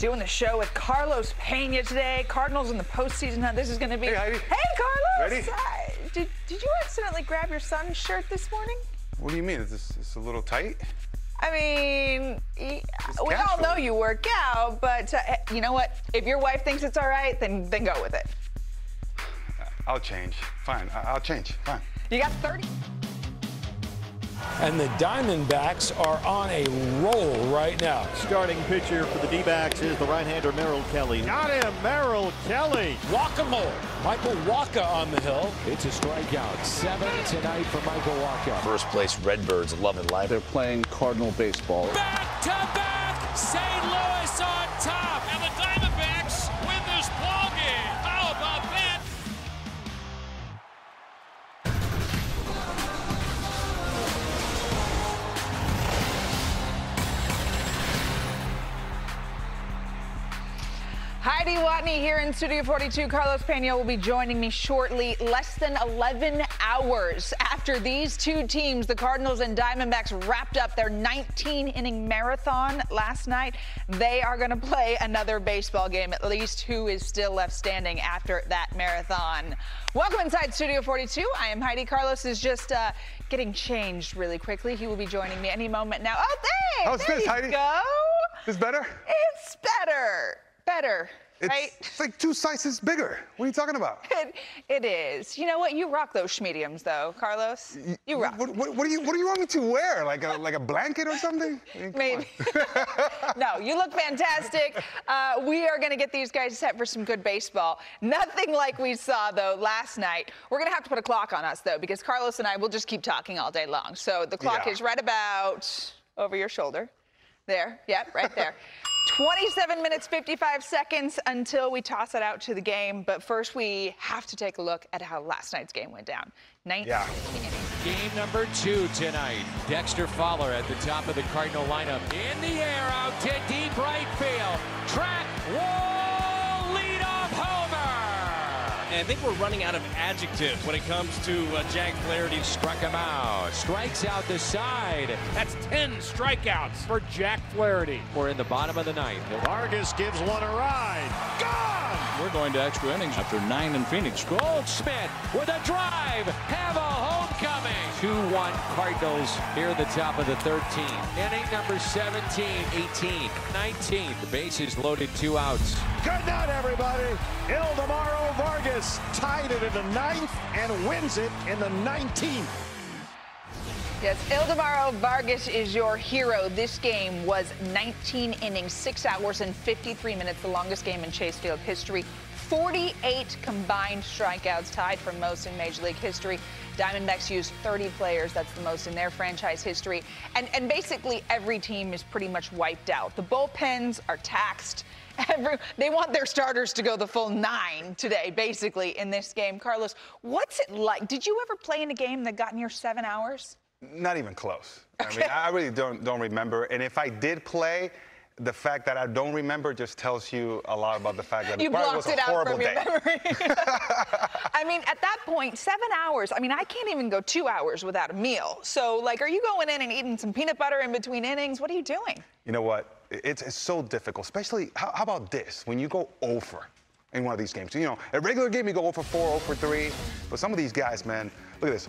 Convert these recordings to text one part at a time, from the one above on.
Doing the show with Carlos Pena today. Cardinals in the postseason hunt. This is going to be. Hey, Heidi. Hey, Carlos. Ready? Did you accidentally grab your son's shirt this morning? What do you mean? Is this a little tight? I mean, we all know you work out, but you know what? If your wife thinks it's all right, then go with it. I'll change. Fine. I'll change. Fine. You got 30. And the Diamondbacks are on a roll right now. Starting pitcher for the D-backs is the right-hander Merrill Kelly. Got him, Merrill Kelly. Guacamole. Michael Wacha on the hill. It's a strikeout. 7 tonight for Michael Wacha. First place Redbirds loving life. They're playing Cardinal baseball. Back to back, St. Louis on top. And the Diamondbacks win this ball game. How about that? Heidi Watney here in Studio 42. Carlos Pena will be joining me shortly. Less than 11 hours after these two teams, the Cardinals and Diamondbacks, wrapped up their 19-inning marathon last night. They are going to play another baseball game, at least who is still left standing after that marathon. Welcome inside Studio 42. I am Heidi. Carlos is just getting changed really quickly. He will be joining me any moment now. Oh, thanks. How's this, Heidi? Go. This better? It's better. Better. Right? It's like 2 sizes bigger. What are you talking about? It is. You know what? You rock those schmediums, though, Carlos. You rock. What do you want me to wear? Like a blanket or something? I mean, Maybe. No, you look fantastic. We are going to get these guys set for some good baseball. Nothing like we saw, though, last night. We're going to have to put a clock on us, though, because Carlos and I will just keep talking all day long. So the clock is right about over your shoulder. There. Yep, right there. 27 minutes, 55 seconds until we toss it out to the game. But first, we have to take a look at how last night's game went down. 19 innings. Game number 2 tonight. Dexter Fowler at the top of the Cardinal lineup. In the air, out to deep right field. Track wall, leadoff homer. And I think we're running out of adjectives when it comes to Jack Flaherty. Struck him out. Strikes out the side. That's 10 strikeouts for Jack Flaherty. We're in the bottom of the ninth. Vargas gives one a ride. Gone! We're going to extra innings after 9 in Phoenix. Goldschmidt with a drive. Have a homecoming. 2-1 Cardinals here at the top of the 13th. Inning number 17, 18, 19. The bases loaded, 2 outs. Good night, everybody. Ildemaro Vargas tied it in the 9th and wins it in the 19th. Yes, Ildemaro Vargas is your hero. This game was 19 innings, 6 hours and 53 minutes, the longest game in Chase Field history. 48 combined strikeouts, tied for most in Major League history. Diamondbacks used 30 players. That's the most in their franchise history. And basically every team is pretty much wiped out. The bullpens are taxed. They want their starters to go the full 9 today, basically, in this game. Carlos, what's it like? Did you ever play in a game that got near 7 hours? Not even close. I mean, I really don't remember. And if I did play, the fact that I don't remember just tells you a lot about the fact that it was a horrible day. I mean, at that point, 7 hours. I mean, I can't even go 2 hours without a meal. So, like, are you going in and eating some peanut butter in between innings? What are you doing? You know what? It's so difficult, especially, how about this? When you go over in one of these games. You know, a regular game, you go 0 for 4, 0 for 3. But some of these guys, man, look at this.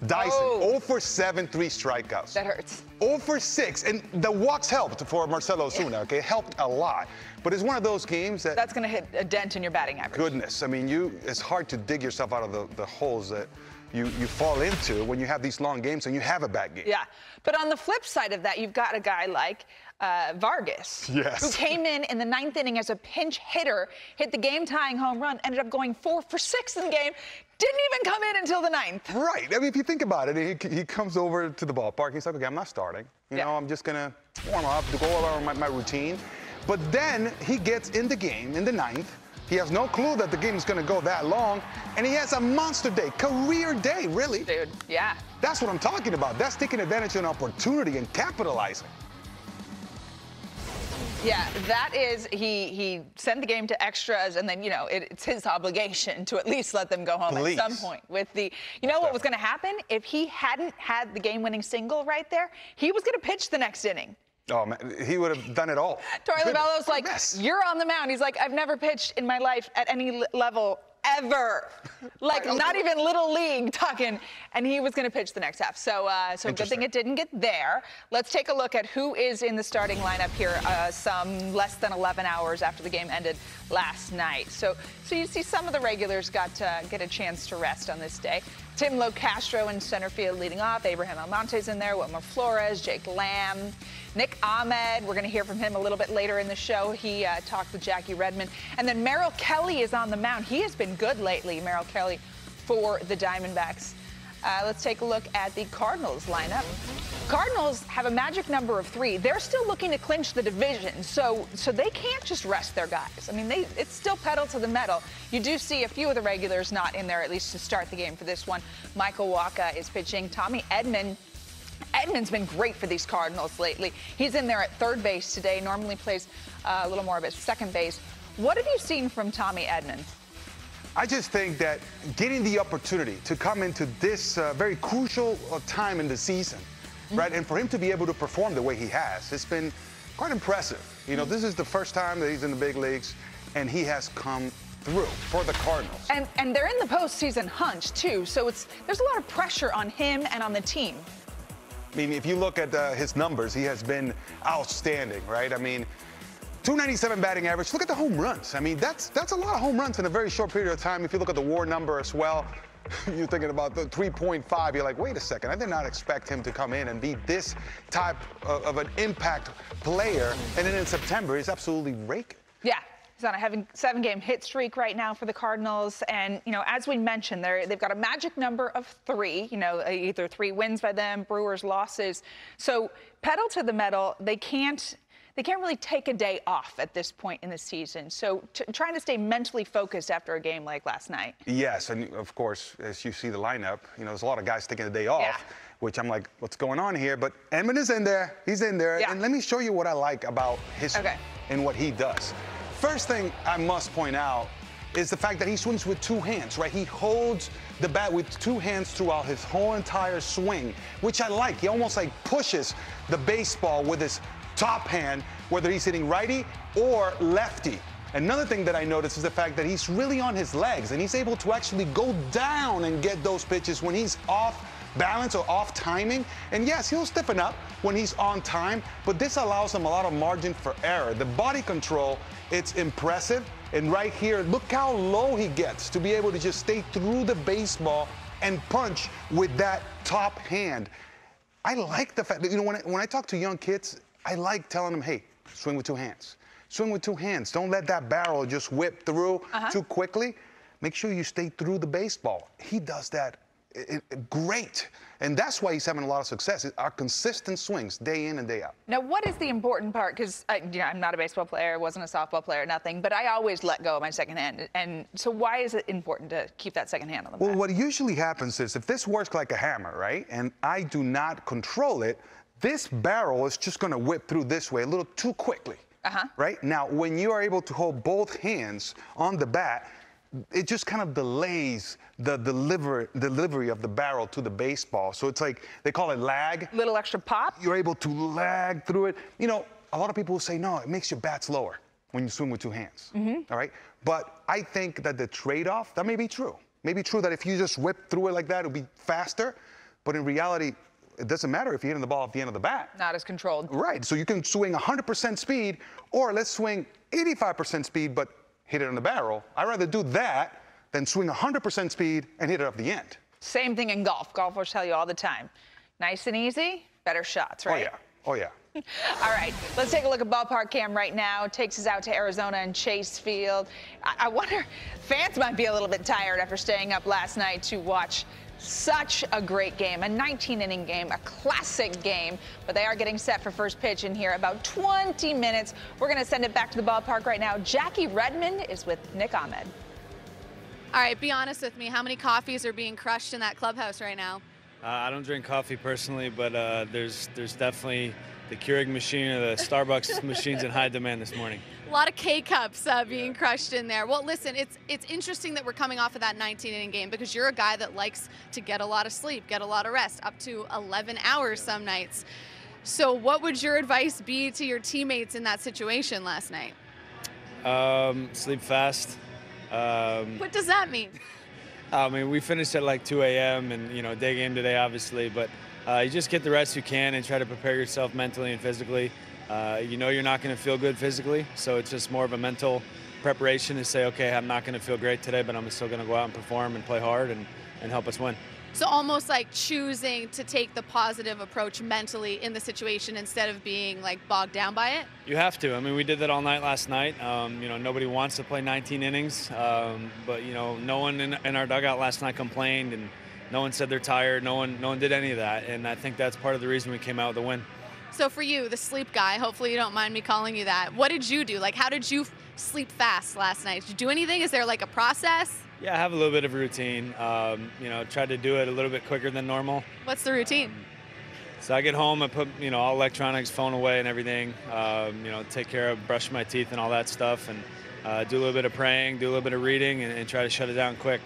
Dyson, 0 for 7, 3 strikeouts. That hurts. 0 for 6, and the walks helped for Marcell Ozuna, okay? It helped a lot. But it's one of those games that's going to hit a dent in your batting average. Goodness. I mean, it's hard to dig yourself out of the holes that you fall into when you have these long games and you have a bad game. Yeah. But on the flip side of that, you've got a guy like Vargas, who came in the 9th inning as a pinch hitter, hit the game-tying home run, ended up going 4 for 6 in the game, didn't even come in until the 9th. Right. I mean, if you think about it, he comes over to the ballpark. He's like, okay, I'm not starting. You know, I'm just going to warm up, to go around my routine. But then he gets in the game in the 9th. He has no clue that the game is going to go that long, and he has a monster day, career day, really. Dude, yeah. That's what I'm talking about. That's taking advantage of an opportunity and capitalizing. Yeah, that is, he sent the game to extras, and then, you know, it's his obligation to at least let them go home at some point with the, you know what was going to happen? If he hadn't had the game-winning single right there, he was going to pitch the next inning. Oh, man, he would have done it all. Torey Lovullo's like, mess. you're on the mound. He's like, I've never pitched in my life at any level ever. Like, not even little league talking. And he was going to pitch the next half. So good thing it didn't get there. Let's take a look at who is in the starting lineup here some less than 11 hours after the game ended last night. So you see some of the regulars got to get a chance to rest on this day. Tim Locastro in center field leading off. Abraham Almonte's in there. Wilmer Flores, Jake Lamb, Nick Ahmed. We're going to hear from him a little bit later in the show. He talked with Jackie Redmond. And then Merrill Kelly is on the mound. He has been good lately, Merrill Kelly, for the Diamondbacks. Let's take a look at the Cardinals lineup. Cardinals have a magic number of 3. They're still looking to clinch the division, so they can't just rest their guys. I mean, it's still pedal to the metal. You do see a few of the regulars not in there, at least to start the game for this one. Michael Wacha is pitching. Tommy Edman's been great for these Cardinals lately. He's in there at third base today, normally plays a little more of at second base. What have you seen from Tommy Edman? I just think that getting the opportunity to come into this very crucial time in the season, right, and for him to be able to perform the way he has, it's been quite impressive. You know, this is the first time that he's in the big leagues, and he has come through for the Cardinals. And they're in the postseason hunt, too, so there's a lot of pressure on him and on the team. I mean, if you look at his numbers, he has been outstanding, right? I mean, 297 batting average. Look at the home runs. I mean, that's a lot of home runs in a very short period of time. If you look at the WAR number as well, you're thinking about the 3.5. You're like, wait a second. I did not expect him to come in and be this type of an impact player. And then in September, he's absolutely raking. Yeah. He's on a 7-game hit streak right now for the Cardinals. And, you know, as we mentioned, they've got a magic number of 3, you know, either 3 wins by them, Brewers losses. So pedal to the metal, they can't really take a day off at this point in the season. So trying to stay mentally focused after a game like last night. Yes, and of course, as you see the lineup, you know, there's a lot of guys taking the day off, which I'm like, what's going on here? But Edman is in there. He's in there. Yeah. And let me show you what I like about his and what he does. First thing I must point out is the fact that he swings with 2 hands, right? He holds the bat with 2 hands throughout his whole entire swing, which I like. He almost like pushes the baseball with his top hand, whether he's hitting righty or lefty. Another thing that I noticed is the fact that he's really on his legs and he's able to actually go down and get those pitches when he's off balance or off timing. And yes, he'll stiffen up when he's on time, but this allows him a lot of margin for error. The body control, it's impressive. And right here, look how low he gets to be able to just stay through the baseball and punch with that top hand. I like the fact that, you know, when I talk to young kids, I like telling them, hey, swing with 2 hands. Swing with 2 hands. Don't let that barrel just whip through too quickly. Make sure you stay through the baseball. He does that great. And that's why he's having a lot of success. Our consistent swings day in and day out. Now, what is the important part? Because you know, I'm not a baseball player, wasn't a softball player, nothing, but I always let go of my second hand. And so why is it important to keep that second hand on the bat? Well, what usually happens is if this works like a hammer, right, and I do not control it, this barrel is just going to whip through this way a little too quickly, right? Now, when you are able to hold both hands on the bat, it just kind of delays the delivery of the barrel to the baseball. So it's like, they call it lag. Little extra pop? You're able to lag through it. You know, a lot of people will say, no, it makes your bat slower when you swing with 2 hands, all right? But I think that the trade-off, that may be true. Maybe true that if you just whip through it like that, it'll be faster. But in reality, it doesn't matter if you're hitting the ball at the end of the bat. Not as controlled. Right, so you can swing 100% speed, or let's swing 85% speed, but hit it on the barrel. I'd rather do that than swing 100% speed and hit it up the end. Same thing in golf. Golfers tell you all the time. Nice and easy, better shots, right? Oh, yeah. All right, let's take a look at Ballpark Cam right now. Takes us out to Arizona and Chase Field. I wonder, fans might be a little bit tired after staying up last night to watch such a great game, a 19-inning game, a classic game, but they are getting set for first pitch in here about 20 minutes. We're going to send it back to the ballpark right now. Jackie Redmond is with Nick Ahmed. All right, be honest with me. How many coffees are being crushed in that clubhouse right now? I don't drink coffee personally, but there's definitely the Keurig machine or the Starbucks machines in high demand this morning. A lot of K-Cups being crushed in there. Well, listen, it's interesting that we're coming off of that 19-inning game because you're a guy that likes to get a lot of sleep, get a lot of rest, up to 11 hours some nights. So what would your advice be to your teammates in that situation last night? Sleep fast. What does that mean? I mean, we finished at like 2 a.m. and, day game today, obviously, but you just get the rest you can and try to prepare yourself mentally and physically. You're not going to feel good physically, so it's just more of a mental preparation to say, okay, I'm not going to feel great today, but I'm still going to go out and perform and play hard and help us win. So almost like choosing to take the positive approach mentally in the situation instead of being like bogged down by it? You have to. I mean, we did that all night last night. Nobody wants to play 19 innings, but no one in our dugout last night complained, and no one said they're tired. No one did any of that, and I think that's part of the reason we came out with the win. So for you, the sleep guy, hopefully you don't mind me calling you that, what did you do? Like, how did you sleep fast last night? Did you do anything? Is there like a process? Yeah, I have a little bit of a routine. Tried to do it a little bit quicker than normal. What's the routine? So I get home, I put, all electronics, phone away and everything, take care of, brush my teeth and all that stuff, and do a little bit of praying, do a little bit of reading, and try to shut it down quick.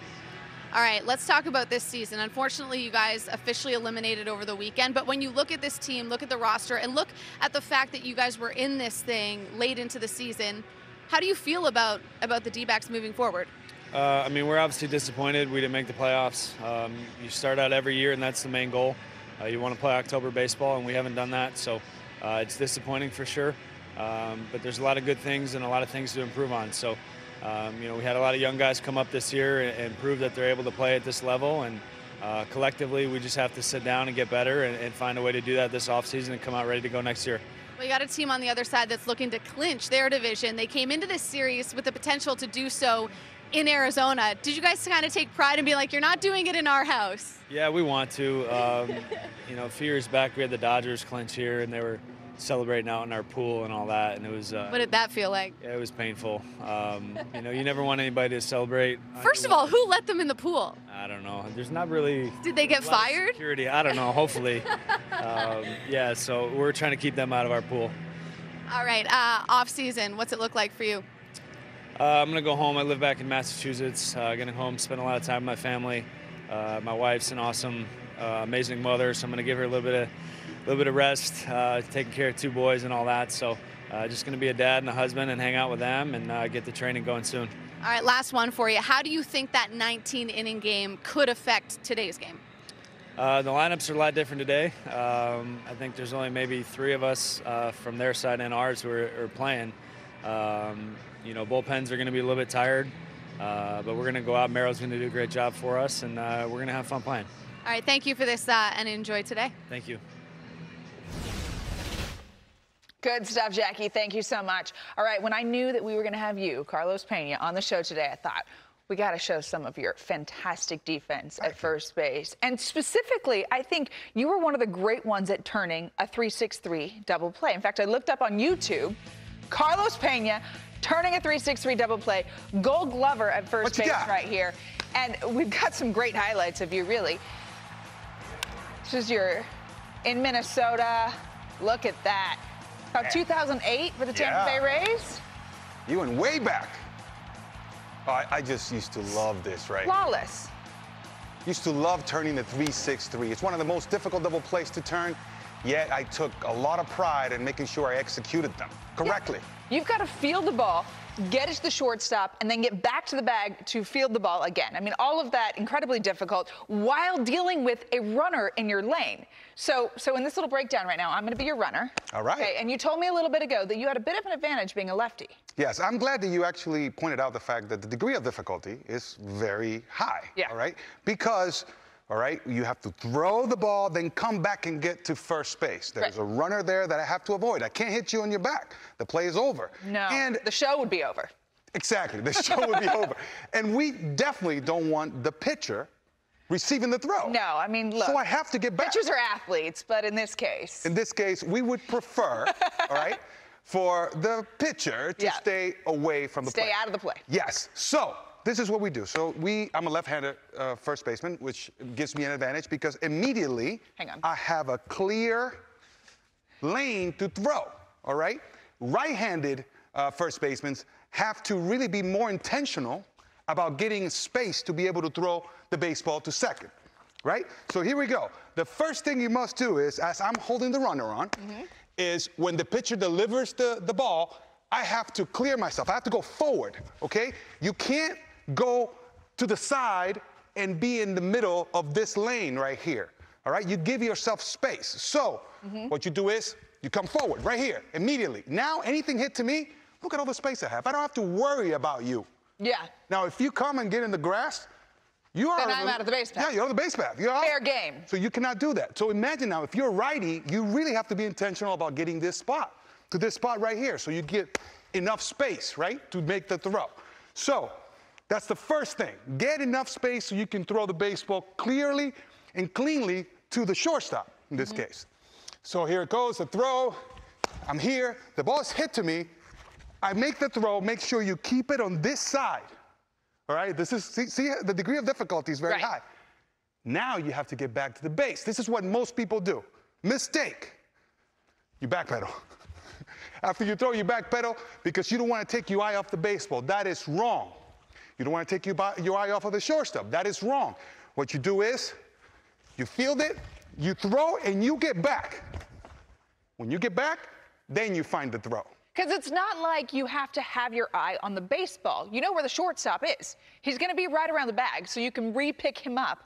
All right, let's talk about this season. Unfortunately, you guys officially eliminated over the weekend, but when you look at this team, look at the roster, and look at the fact that you guys were in this thing late into the season, how do you feel about the D-backs moving forward? We're obviously disappointed we didn't make the playoffs. You start out every year, and that's the main goal. You want to play October baseball, and we haven't done that, so it's disappointing for sure. But there's a lot of good things and a lot of things to improve on. So, we had a lot of young guys come up this year and prove that they're able to play at this level, and collectively we just have to sit down and get better and find a way to do that this offseason and come out ready to go next year. Well, you got a team on the other side that's looking to clinch their division. They came into this series with the potential to do so in Arizona. Did you guys kind of take pride and be like, you're not doing it in our house? Yeah, we want to. A few years back we had the Dodgers clinch here, and they were celebrating out in our pool and all that, and it was what did that feel like? Yeah, it was painful. You never want anybody to celebrate. First of all, who let them in the pool? I don't know. There's not really. Did they get fired? Security. I don't know. Hopefully. So we're trying to keep them out of our pool. All right. Off season, what's it look like for you? I'm gonna go home. I live back in Massachusetts. Gonna home, spend a lot of time with my family. My wife's an awesome, amazing mother, so I'm gonna give her a little bit of rest, taking care of 2 boys and all that. So just going to be a dad and a husband and hang out with them and get the training going soon. All right, last one for you. How do you think that 19-inning game could affect today's game? The lineups are a lot different today. I think there's only maybe 3 of us from their side and ours who are playing. Bullpens are going to be a little bit tired, but we're going to go out. Merrill's going to do a great job for us, and we're going to have fun playing. All right, thank you for this and enjoy today. Thank you. Good stuff, Jackie. Thank you so much. All right, when I knew that we were going to have you, Carlos Pena, on the show today, I thought, we got to show some of your fantastic defense at first base. And specifically, I think you were one of the great ones at turning a 3-6-3 double play. In fact, I looked up on YouTube, Carlos Pena turning a 3-6-3 double play, Gold Glover at first base right here. And we've got some great highlights of you, really. This is your in Minnesota. Look at that. About 2008 for the Tampa Bay Rays. You went way back. Oh, I just used to love this, right? Flawless. Used to love turning the 3-6-3. It's one of the most difficult double plays to turn, yet I took a lot of pride in making sure I executed them correctly. Yeah. You've got to field the ball, get it to the shortstop, and then get back to the bag to field the ball again. I mean, all of that incredibly difficult while dealing with a runner in your lane. So in this little breakdown right now, I'm going to be your runner. All right. Okay, and you told me a little bit ago that you had a bit of an advantage being a lefty. Yes, I'm glad that you actually pointed out the fact that the degree of difficulty is very high. Yeah. All right? Because, all right, you have to throw the ball, then come back and get to first base. There's a runner there that I have to avoid. I can't hit you on your back. The play is over. No, and the show would be over. Exactly, the show would be over. And we definitely don't want the pitcher receiving the throw. No, I mean, look. So I have to get back. Pitchers are athletes, but in this case. In this case, we would prefer, all right, for the pitcher to stay away from the play. Stay out of the play. Yes. So this is what we do. So I'm a left-handed first baseman, which gives me an advantage because immediately I have a clear lane to throw, all right? Right-handed first basemen have to really be more intentional about getting space to be able to throw the baseball to second, right? So here we go. The first thing you must do is, as I'm holding the runner on, is when the pitcher delivers the ball, I have to clear myself. I have to go forward, okay? You can't go to the side and be in the middle of this lane right here, all right? You give yourself space. So what you do is you come forward right here immediately. Now anything hit to me, look at all the space I have. I don't have to worry about you. Yeah. Now, if you come and get in the grass, you are. Then I'm out of the base path. Yeah, you're on the base path. You're out. Fair game. So you cannot do that. So imagine now, if you're a righty, you really have to be intentional about getting this spot to this spot right here, so you get enough space, right, to make the throw. So that's the first thing. Get enough space so you can throw the baseball clearly and cleanly to the shortstop in this case. So here it goes, the throw. I'm here. The ball's hit to me. I make the throw. Make sure you keep it on this side. All right, this is, see the degree of difficulty is very high. Now you have to get back to the base. This is what most people do. Mistake. You backpedal. After you throw, you backpedal because you don't want to take your eye off the baseball. That is wrong. You don't want to take your eye off of the shortstop. That is wrong. What you do is you field it, you throw, and you get back. When you get back, then you find the throw. Because it's not like you have to have your eye on the baseball. You know where the shortstop is. He's going to be right around the bag, so you can re-pick him up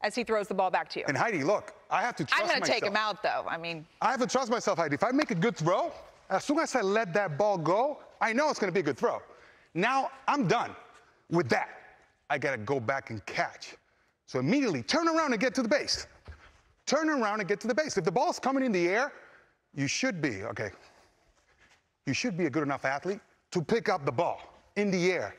as he throws the ball back to you. And Heidi, look, I have to trust myself. I'm going to take him out, though. I mean, I have to trust myself, Heidi. If I make a good throw, as soon as I let that ball go, I know it's going to be a good throw. Now I'm done with that. I got to go back and catch. So immediately turn around and get to the base. Turn around and get to the base. If the ball's coming in the air, you should be, okay. You should be a good enough athlete to pick up the ball in the air.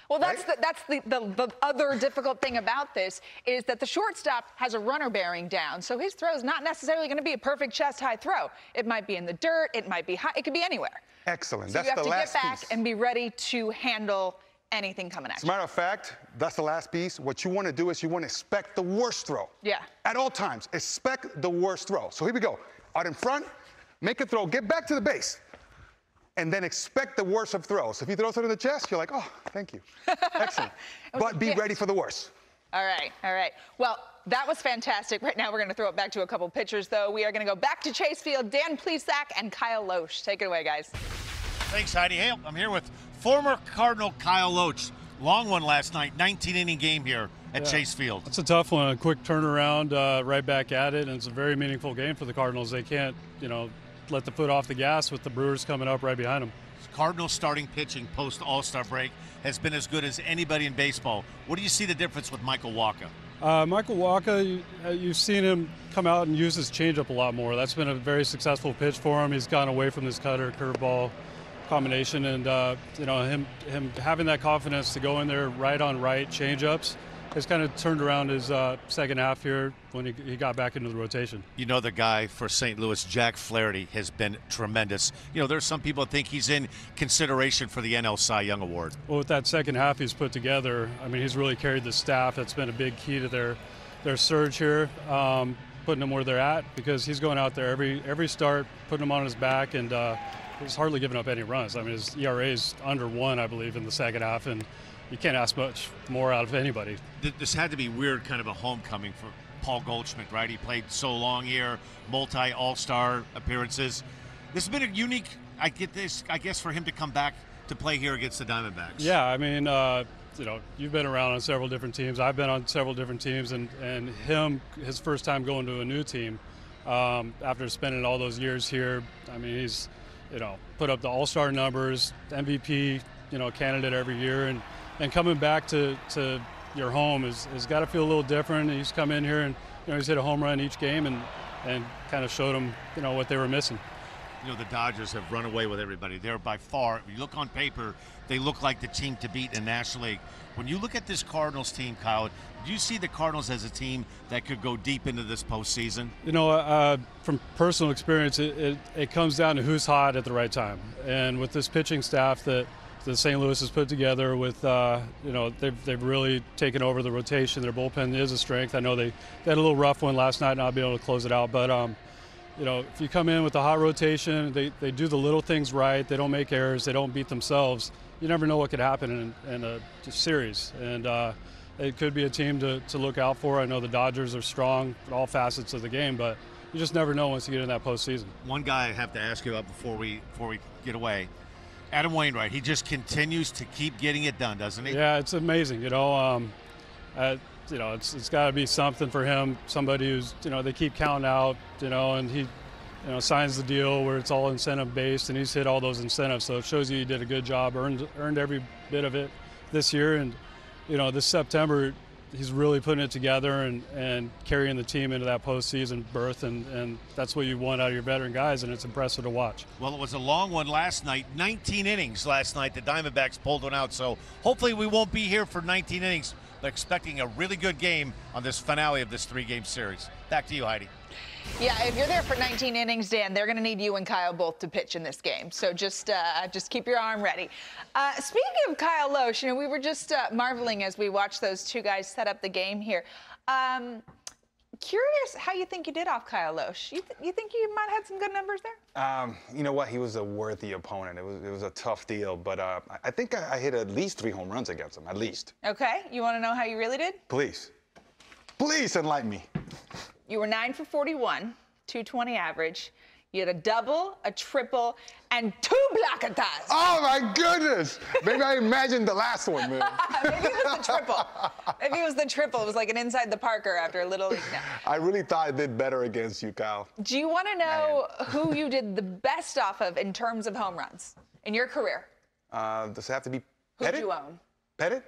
well, that's the other difficult thing about this is that the shortstop has a runner bearing down, so his throw is not necessarily going to be a perfect chest-high throw. It might be in the dirt, it might be high, it could be anywhere. Excellent. So That's the last you have to get back piece. and be ready to handle anything coming at As you. a matter of fact, that's the last piece. What you want to do is you want to expect the worst throw. Yeah. At all times, expect the worst throw. So here we go. Out in front, make a throw, get back to the base. And then expect the worst of throws. If he throws it in the chest, you're like, oh, thank you. Excellent. But be ready for the worst. All right, all right. Well, that was fantastic. Right now, we're going to throw it back to a couple pitchers, though. We are going to go back to Chase Field. Dan Plesac and Kyle Loesch. Take it away, guys. Thanks, Heidi. Hey, I'm here with former Cardinal Kyle Loesch. Long one last night, 19-inning game here at Chase Field. It's a tough one, a quick turnaround, right back at it, and it's a very meaningful game for the Cardinals. They can't, let the foot off the gas with the Brewers coming up right behind them. Cardinals starting pitching post All-Star break has been as good as anybody in baseball. What do you see the difference with Michael Wacha? Michael Wacha, you've seen him come out and use his changeup a lot more. That's been a very successful pitch for him. He's gone away from this cutter curveball combination, and him having that confidence to go in there right on right changeups has kind of turned around his second half here when he got back into the rotation. The guy for St. Louis, Jack Flaherty, has been tremendous. There's some people that think he's in consideration for the NL Cy Young Award. Well, with that second half he's put together, he's really carried the staff. That's been a big key to their surge here, putting them where they're at, because he's going out there every start, putting them on his back, and he's hardly giving up any runs. His ERA is under 1, I believe, in the second half, and you can't ask much more out of anybody. This had to be weird, kind of a homecoming for Paul Goldschmidt, right? He played so long here, multi-All-Star appearances. This has been a unique, I guess, for him to come back to play here against the Diamondbacks. Yeah, you've been around on several different teams. I've been on several different teams, and his first time going to a new team after spending all those years here. He's, put up the All-Star numbers, MVP, candidate every year, and coming back to your home has got to feel a little different. He's come in here and he's hit a home run each game and kind of showed them what they were missing. The Dodgers have run away with everybody. They're by far, if you look on paper, they look like the team to beat in the National League. When you look at this Cardinals team, Kyle, do you see the Cardinals as a team that could go deep into this postseason? From personal experience, it comes down to who's hot at the right time. And with this pitching staff that St. Louis has put together with, they've really taken over the rotation. Their bullpen is a strength. I know they had a little rough one last night, not being able to close it out. But, if you come in with a hot rotation, they do the little things right. They don't make errors. They don't beat themselves. You never know what could happen in a series. And, it could be a team to look out for. I know the Dodgers are strong in all facets of the game, but you just never know once you get in that postseason. One guy I have to ask you about before we get away, Adam Wainwright. He just continues to keep getting it done, doesn't he? Yeah, it's amazing. You know, it's got to be something for him. Somebody who's, they keep counting out, and he, signs the deal where it's all incentive based, and he's hit all those incentives. So it shows you he did a good job, earned every bit of it this year, and this September, he's really putting it together and carrying the team into that postseason berth, and that's what you want out of your veteran guys, and it's impressive to watch. Well, it was a long one last night, 19 innings last night. The Diamondbacks pulled one out, so hopefully we won't be here for 19 innings, but expecting a really good game on this finale of this 3-game series. Back to you, Heidi. Yeah, if you're there for 19 innings, Dan, they're going to need you and Kyle both to pitch in this game. So just keep your arm ready. Speaking of Kyle Lohse, we were just marveling as we watched those two guys set up the game here. Curious how you think you did off Kyle Lohse. You think you might have had some good numbers there? You know what? He was a worthy opponent. It was a tough deal, but I think I hit at least 3 home runs against him, at least. Okay. You want to know how you really did? Please. Please enlighten me. You were 9 for 41, 220 average. You had a double, a triple, and 2 blockatas. Oh, my goodness. Maybe I imagined the last one, man. Maybe it was the triple. Maybe it was the triple. It was like an inside the Parker after a little league. No. I really thought I did better against you, Kyle. Do you want to know who you did the best off of in terms of home runs in your career? Does it have to be Pettit? Who'd you own? Pettit?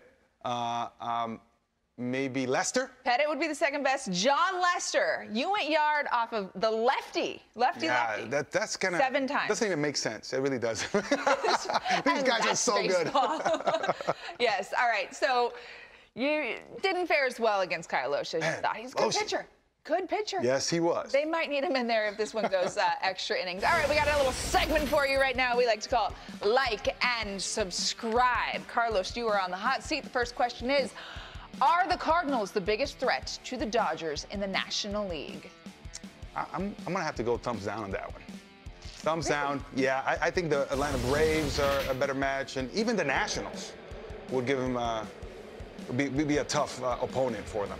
Maybe Lester? Pettit would be the second best. John Lester. You went yard off of the lefty. Lefty. That's kind of 7 times. Doesn't even make sense. It really does. These guys are so baseball. Good. Yes. All right. So you didn't fare as well against Kyle Lohse as you thought. He's a good pitcher. Good pitcher. Yes, he was. They might need him in there if this one goes extra innings. All right, we got a little segment for you right now we like to call Like and Subscribe. Carlos, you are on the hot seat. The first question is, are the Cardinals the biggest threat to the Dodgers in the National League? I'm going to have to go thumbs down on that one. Thumbs down. Yeah, I think the Atlanta Braves are a better match, and even the Nationals would give them be a tough opponent for them.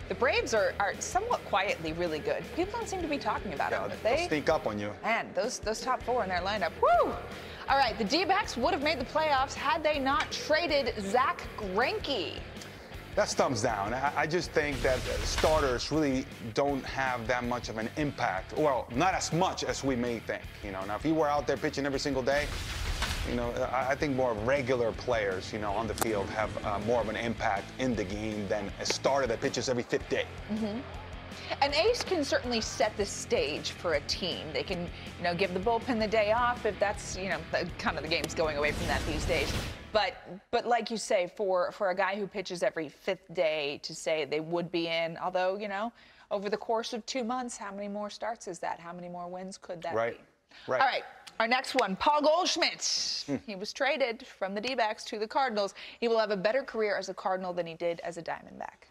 The Braves are somewhat quietly really good. People don't seem to be talking about them. They'll sneak up on you. Man, those top 4 in their lineup. Woo! All right, the D-backs would have made the playoffs had they not traded Zach Greinke. That's thumbs down. I just think that starters really don't have that much of an impact. Well, not as much as we may think. Now if you were out there pitching every single day, I think more regular players, on the field have more of an impact in the game than a starter that pitches every 5th day. Mm-hmm. An ace can certainly set the stage for a team. They can, give the bullpen the day off if that's, kind of the game's going away from that these days. But like you say, for a guy who pitches every 5th day to say they would be in, although, over the course of 2 months, how many more starts is that? How many more wins could that be? Right. All right. Our next one, Paul Goldschmidt. He was traded from the D-backs to the Cardinals. He will have a better career as a Cardinal than he did as a Diamondback.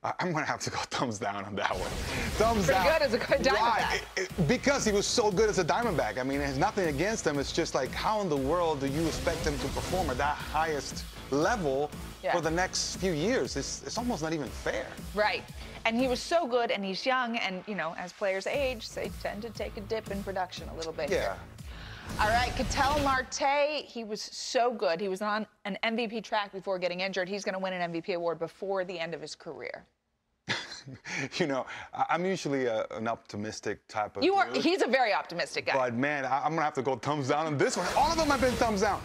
I'm going to have to go thumbs down on that one. Thumbs down. Pretty good as a good Diamondback. Why? Because he was so good as a Diamondback. I mean, there's nothing against him. It's just like, how in the world do you expect him to perform at that highest level for the next few years? It's almost not even fair. Right. And he was so good, and he's young, and, as players age, they tend to take a dip in production a little bit. Yeah. All right, Ketel Marte, he was so good. He was on an MVP track before getting injured. He's going to win an MVP award before the end of his career. I'm usually an optimistic type of dude. He's a very optimistic guy. But, man, I'm going to have to go thumbs down on this one. All of them have been thumbs down.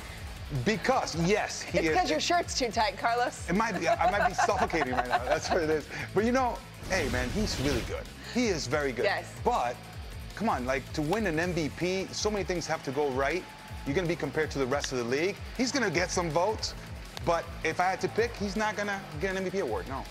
Because, yes, he is. It's because your shirt's too tight, Carlos. It might be. I might be suffocating right now. That's what it is. But, hey, man, he's really good. He is very good. Yes. But, come on, to win an MVP, so many things have to go right. You're going to be compared to the rest of the league. He's going to get some votes. But if I had to pick, he's not going to get an MVP award, no.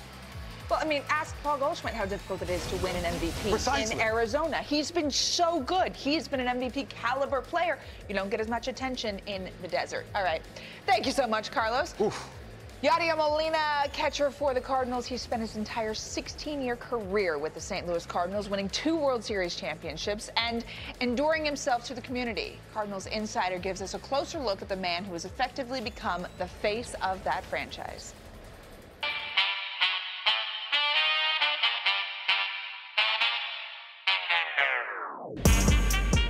Well, I mean, ask Paul Goldschmidt how difficult it is to win an MVP in Arizona. He's been so good. He's been an MVP caliber player. You don't get as much attention in the desert. All right. Thank you so much, Carlos. Oof. Yadier Molina, catcher for the Cardinals. He spent his entire 16-year career with the St. Louis Cardinals, winning 2 World Series championships and enduring himself to the community. Cardinals Insider gives us a closer look at the man who has effectively become the face of that franchise.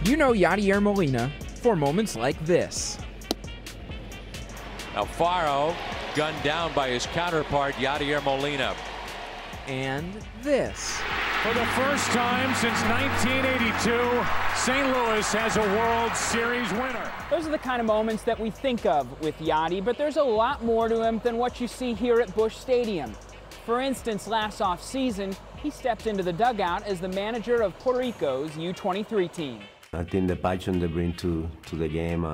You know Yadier Molina for moments like this. Alfaro gunned down by his counterpart, Yadier Molina. And this. For the first time since 1982, St. Louis has a World Series winner. Those are the kind of moments that we think of with Yadi, but there's a lot more to him than what you see here at Busch Stadium. For instance, last offseason, he stepped into the dugout as the manager of Puerto Rico's U23 team. I think the passion they bring to the game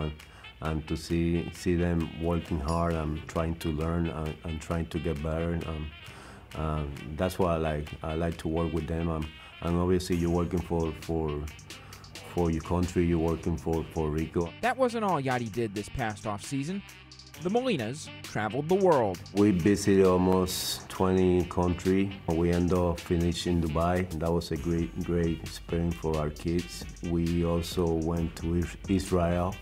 and to see them working hard and trying to learn and trying to get better. That's what I like. I like to work with them. And obviously you're working for your country, you're working for Puerto Rico. That wasn't all Yadi did this past offseason. The Molinas traveled the world. We visited almost 20 countries. We ended up finishing Dubai. That was a great experience for our kids. We also went to Israel.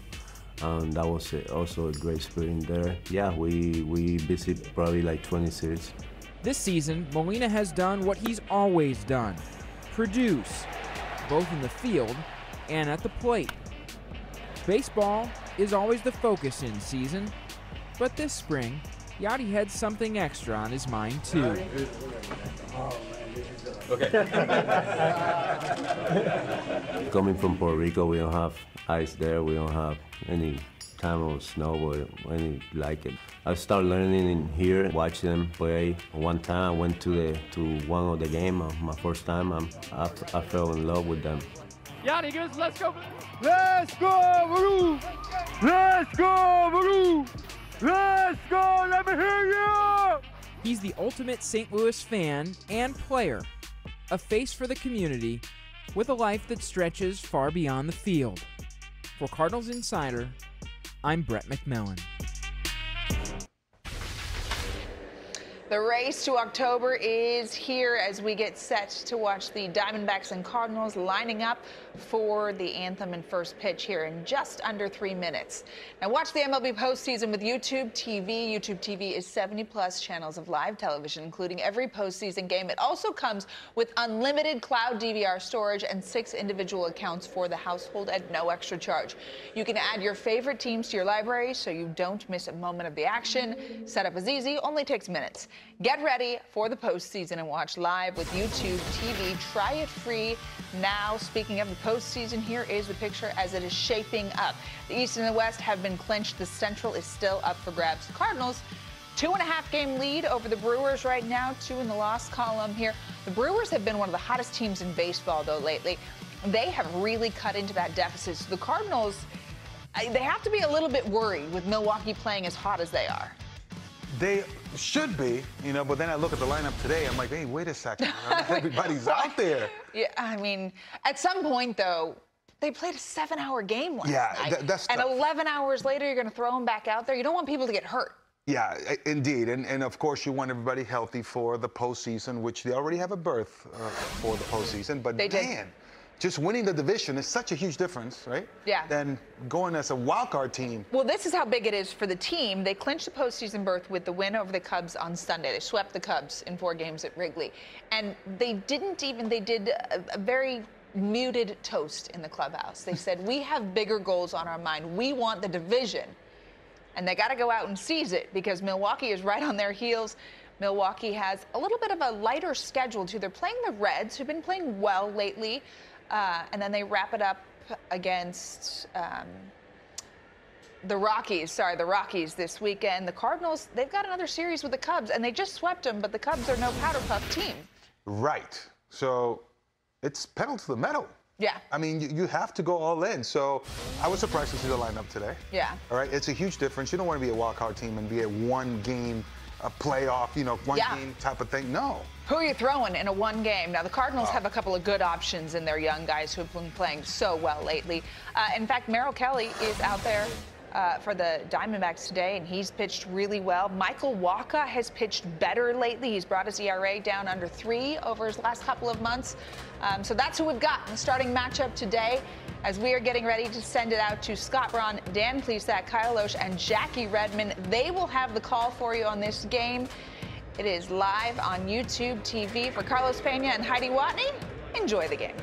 That was also a great experience there. Yeah, we visited probably like 20 cities. This season, Molina has done what he's always done: produce, both in the field and at the plate. Baseball is always the focus in season, but this spring, Yadi had something extra on his mind too. Coming from Puerto Rico, we don't have ice there. We don't have any time of snow or any like it. I started learning in here, watching them play. One time I went to one of the games, my first time. I fell in love with them. Yadi, give us, let's go. Let's go, Baru! Let's go, Baru! Let's go, let me hear you! He's the ultimate St. Louis fan and player, a face for the community with a life that stretches far beyond the field. For Cardinals Insider, I'm Brett McMillan. The race to October is here as we get set to watch the Diamondbacks and Cardinals lining up for the anthem and first pitch here in just under 3 minutes. Now watch the MLB postseason with YouTube TV. YouTube TV is 70+ channels of live television, including every postseason game. It also comes with unlimited cloud DVR storage and 6 individual accounts for the household at no extra charge. You can add your favorite teams to your library so you don't miss a moment of the action. Setup is easy, only takes minutes. Get ready for the postseason and watch live with YouTube TV. Try it free now. Speaking of the postseason, here is the picture as it is shaping up. The East and the West have been clinched. The Central is still up for grabs. The Cardinals, 2.5-game lead over the Brewers right now, 2 in the loss column here. The Brewers have been one of the hottest teams in baseball, though, lately. They have really cut into that deficit. So the Cardinals, they have to be a little bit worried with Milwaukee playing as hot as they are. They should be, but then I look at the lineup today, I'm like, hey, wait a second. Not everybody's out there. Yeah, I mean, at some point, though, they played a 7-hour game last night. That's and tough. 11 hours later, you're going to throw them back out there. You don't want people to get hurt. Yeah, indeed. And of course, you want everybody healthy for the postseason, which they already have a berth for the postseason. But just winning the division is such a huge difference, right? Yeah. Than going as a wild card team. Well, this is how big it is for the team. They clinched the postseason berth with the win over the Cubs on Sunday. They swept the Cubs in 4 games at Wrigley. And they did a very muted toast in the clubhouse. They said, we have bigger goals on our mind. We want the division. And they got to go out and seize it because Milwaukee is right on their heels. Milwaukee has a little bit of a lighter schedule, too. They're playing the Reds, who've been playing well lately. And then they wrap it up against the Rockies this weekend. The Cardinals, they've got another series with the Cubs, and they just swept them, but the Cubs are no powder puff team. Right. So it's pedal to the metal. Yeah. I mean, you have to go all in. So I was surprised to see the lineup today. Yeah. All right. It's a huge difference. You don't want to be a wild card team and be a one-game playoff, one-game type of thing. No. Who are you throwing in a 1 game? Now, the Cardinals have a couple of good options in their young guys who have been playing so well lately. In fact, Merrill Kelly is out there for the Diamondbacks today, and he's pitched really well. Michael Wacha has pitched better lately. He's brought his ERA down under 3 over his last couple of months. So that's who we've got in the starting matchup today as we are getting ready to send it out to Scott Braun, Dan Plesac, Kyle Lohse, and Jackie Redmond. They will have the call for you on this game. It is live on YouTube TV. For Carlos Pena and Heidi Watney, enjoy the game.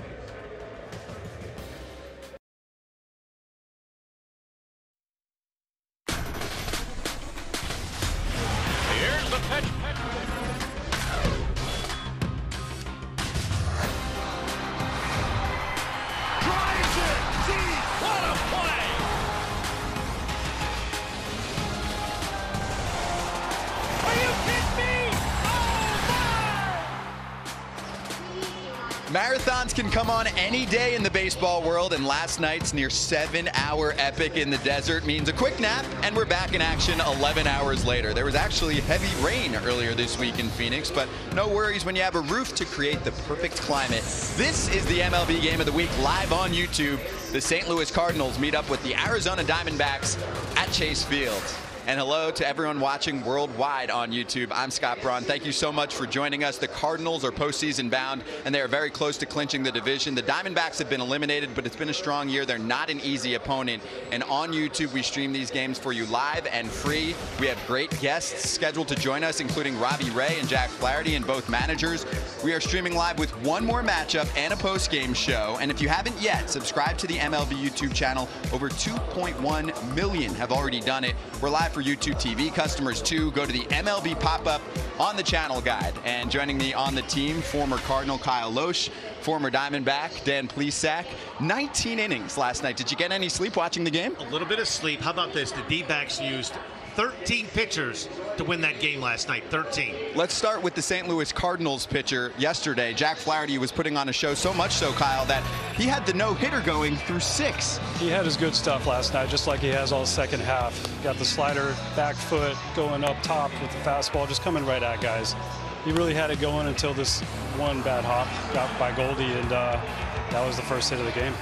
Marathons can come on any day in the baseball world, and last night's near 7-hour epic in the desert means a quick nap, and we're back in action 11 hours later. There was actually heavy rain earlier this week in Phoenix, but no worries when you have a roof to create the perfect climate. This is the MLB Game of the Week live on YouTube. The St. Louis Cardinals meet up with the Arizona Diamondbacks at Chase Field. And hello to everyone watching worldwide on YouTube. I'm Scott Braun. Thank you so much for joining us. The Cardinals are postseason bound, and they are very close to clinching the division. The Diamondbacks have been eliminated, but it's been a strong year. They're not an easy opponent. And on YouTube, we stream these games for you live and free. We have great guests scheduled to join us, including Robbie Ray and Jack Flaherty, and both managers. We are streaming live with one more matchup and a post-game show. And if you haven't yet, subscribe to the MLB YouTube channel. Over 2.1 million have already done it. We're live for YouTube TV customers too. Go to the MLB pop-up on the channel guide. And joining me on the team, former Cardinal Kyle Lohse, former Diamondback Dan Plesac. 19 innings last night. Did you get any sleep watching the game? A little bit of sleep. How about this? The D-backs used 13 pitchers to win that game last night. 13. Let's start with the St. Louis Cardinals pitcher yesterday. Jack Flaherty was putting on a show, so much so, Kyle, that he had the no-hitter going through 6. He had his good stuff last night, just like he has all second half. Got the slider, back foot, going up top with the fastball, just coming right at guys. He really had it going until this one bad hop got by Goldie, and that was the first hit of the game.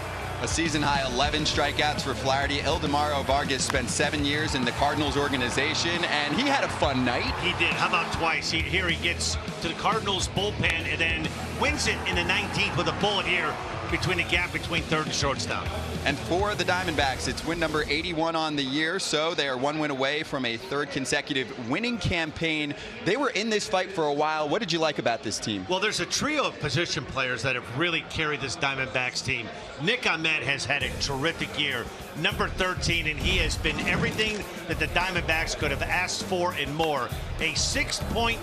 A season-high 11 strikeouts for Flaherty. Ildemaro Vargas spent 7 years in the Cardinals organization, and he had a fun night. He did. How about twice? Here he gets to the Cardinals bullpen and then wins it in the 19th with a bullet here between the gap between third and shortstop. And for the Diamondbacks, it's win number 81 on the year, so they are 1 win away from a 3rd consecutive winning campaign. They were in this fight for a while. What did you like about this team? Well, there's a trio of position players that have really carried this Diamondbacks team. Nick Ahmed has had a terrific year, number 13, and he has been everything that the Diamondbacks could have asked for and more. A 6.1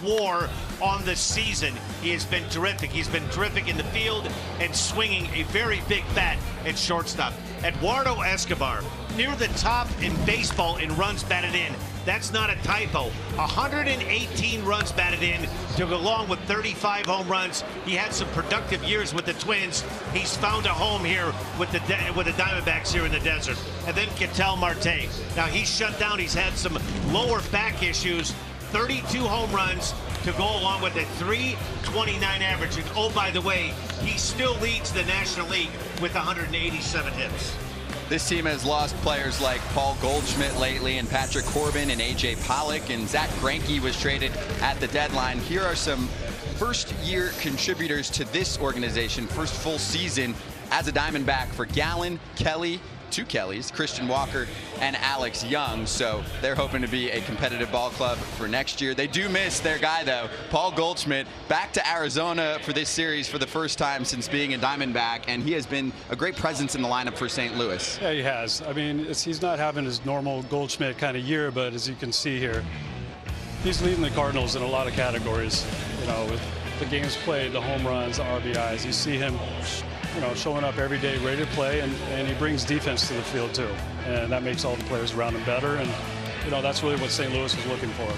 WAR on the season. He has been terrific. He's been terrific in the field and swinging a very big bat at shortstop. Eduardo Escobar, near the top in baseball in runs batted in. That's not a typo. 118 runs batted in to go along with 35 home runs. He had some productive years with the Twins. He's found a home here with the Diamondbacks here in the desert. And then Ketel Marte. Now he's shut down. He's had some lower back issues. 32 home runs to go along with a 329 average. And oh, by the way, he still leads the National League with 187 hits. This team has lost players like Paul Goldschmidt lately, and Patrick Corbin, and A.J. Pollock, and Zach Greinke was traded at the deadline. Here are some first-year contributors to this organization, first full season as a Diamondback for Gallen, Kelly, 2 Kellys, Christian Walker, and Alex Young. So they're hoping to be a competitive ball club for next year. They do miss their guy, though, Paul Goldschmidt, back to Arizona for this series for the first time since being a Diamondback, and he has been a great presence in the lineup for St. Louis. Yeah, he has. I mean, he's not having his normal Goldschmidt kind of year, but as you can see here, he's leading the Cardinals in a lot of categories. You know, with the games played, the home runs, the RBIs. You see him, you know, showing up every day, ready to play, and he brings defense to the field too, and that makes all the players around him better. And you know, that's really what St. Louis was looking for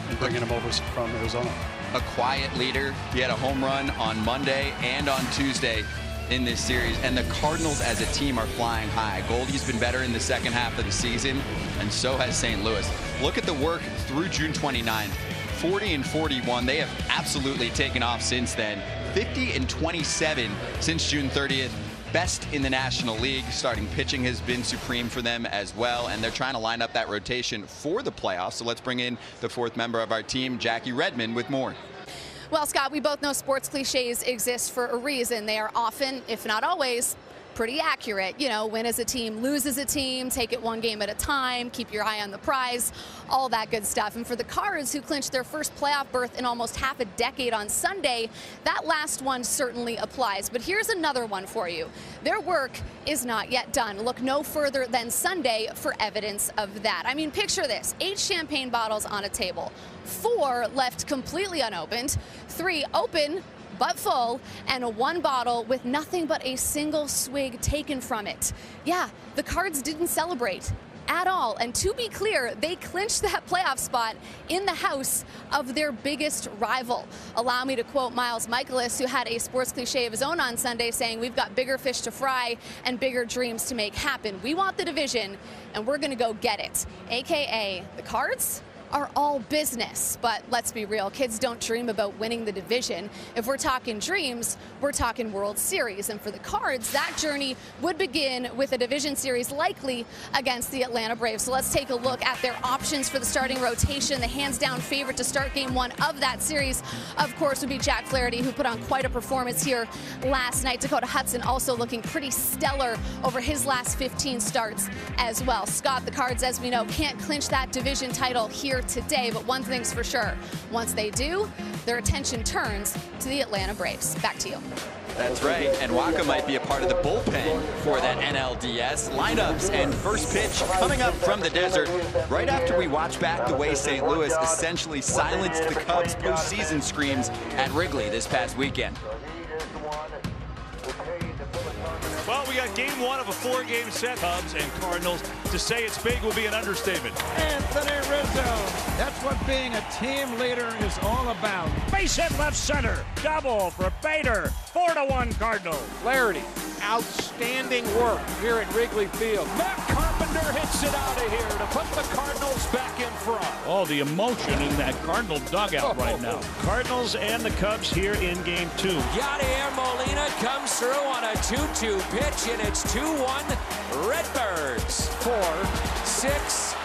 in bringing him over from Arizona. A quiet leader. He had a home run on Monday and on Tuesday in this series, and the Cardinals as a team are flying high. Goldie's been better in the second half of the season, and so has St. Louis. Look at the work through June 29th. 40 and 41. They have absolutely taken off since then. 50 and 27 since June 30th. Best in the National League. Starting pitching has been supreme for them as well, and they're trying to line up that rotation for the playoffs. So let's bring in the 4th member of our team, Jackie Redmond, with more. Well, Scott, we both know sports cliches exist for a reason. They are often, if not always, pretty accurate. You know, win as a team, lose as a team, take it 1 game at a time, keep your eye on the prize, all that good stuff. And for the Cards, who clinched their first playoff berth in almost half a decade on Sunday, that last one certainly applies. But here's another one for you. Their work is not yet done. Look no further than Sunday for evidence of that. I mean, picture this: 8 champagne bottles on a table, 4 left completely unopened, 3 open but full, and 1 bottle with nothing but a single swig taken from it. Yeah, the Cards didn't celebrate. at all. And to be clear, they clinched that playoff spot in the house of their biggest rival. Allow me to quote Miles Michaelis, who had a sports cliche of his own on Sunday, saying, "We've got bigger fish to fry and bigger dreams to make happen. We want the division, and we're going to go get it." AKA, the Cards are all business. But let's be real, kids don't dream about winning the division. If we're talking dreams, we're talking World Series. And for the Cards, that journey would begin with a division series likely against the Atlanta Braves. So let's take a look at their options for the starting rotation. The hands-down favorite to start game one of that series, of course, would be Jack Flaherty, who put on quite a performance here last night. Dakota Hudson also looking pretty stellar over his last 15 starts as well. Scott, the Cards, as we know, can't clinch that division title here today, but one thing's for sure, once they do, their attention turns to the Atlanta Braves. Back to you. That's right, and Waka might be a part of the bullpen for that NLDS. Lineups and first pitch coming up from the desert right after we watch back the way St. Louis essentially silenced the Cubs' postseason screams at Wrigley this past weekend. Well, we got game one of a 4-game set. Cubs and Cardinals. To say it's big will be an understatement. Anthony Rizzo. That's what being a team leader is all about. Base hit left center. Double for Bader. 4-1 Cardinals. Flaherty, outstanding work here at Wrigley Field. Matt Carpenter hits it out of here to put the Cardinals back in front. Oh, the emotion in that Cardinal dugout right now. Cardinals and the Cubs here in game two. Yadier Molina comes through on a 2-2 pitch, and it's 2-1 Redbirds. 4-6-3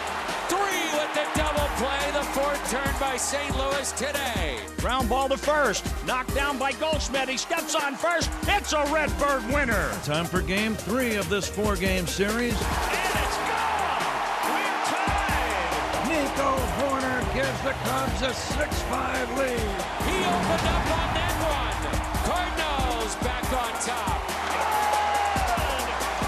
with the double play. The fourth turn by St. Louis today. Ground ball to first. Knocked down by Goldschmidt. He steps on first. It's a Redbird winner. Time for game 3 of this 4-game series. And it's gone. We're tied. Nico Horner gives the Cubs a 6-5 lead. He opened up on that one. Cardinals back on top.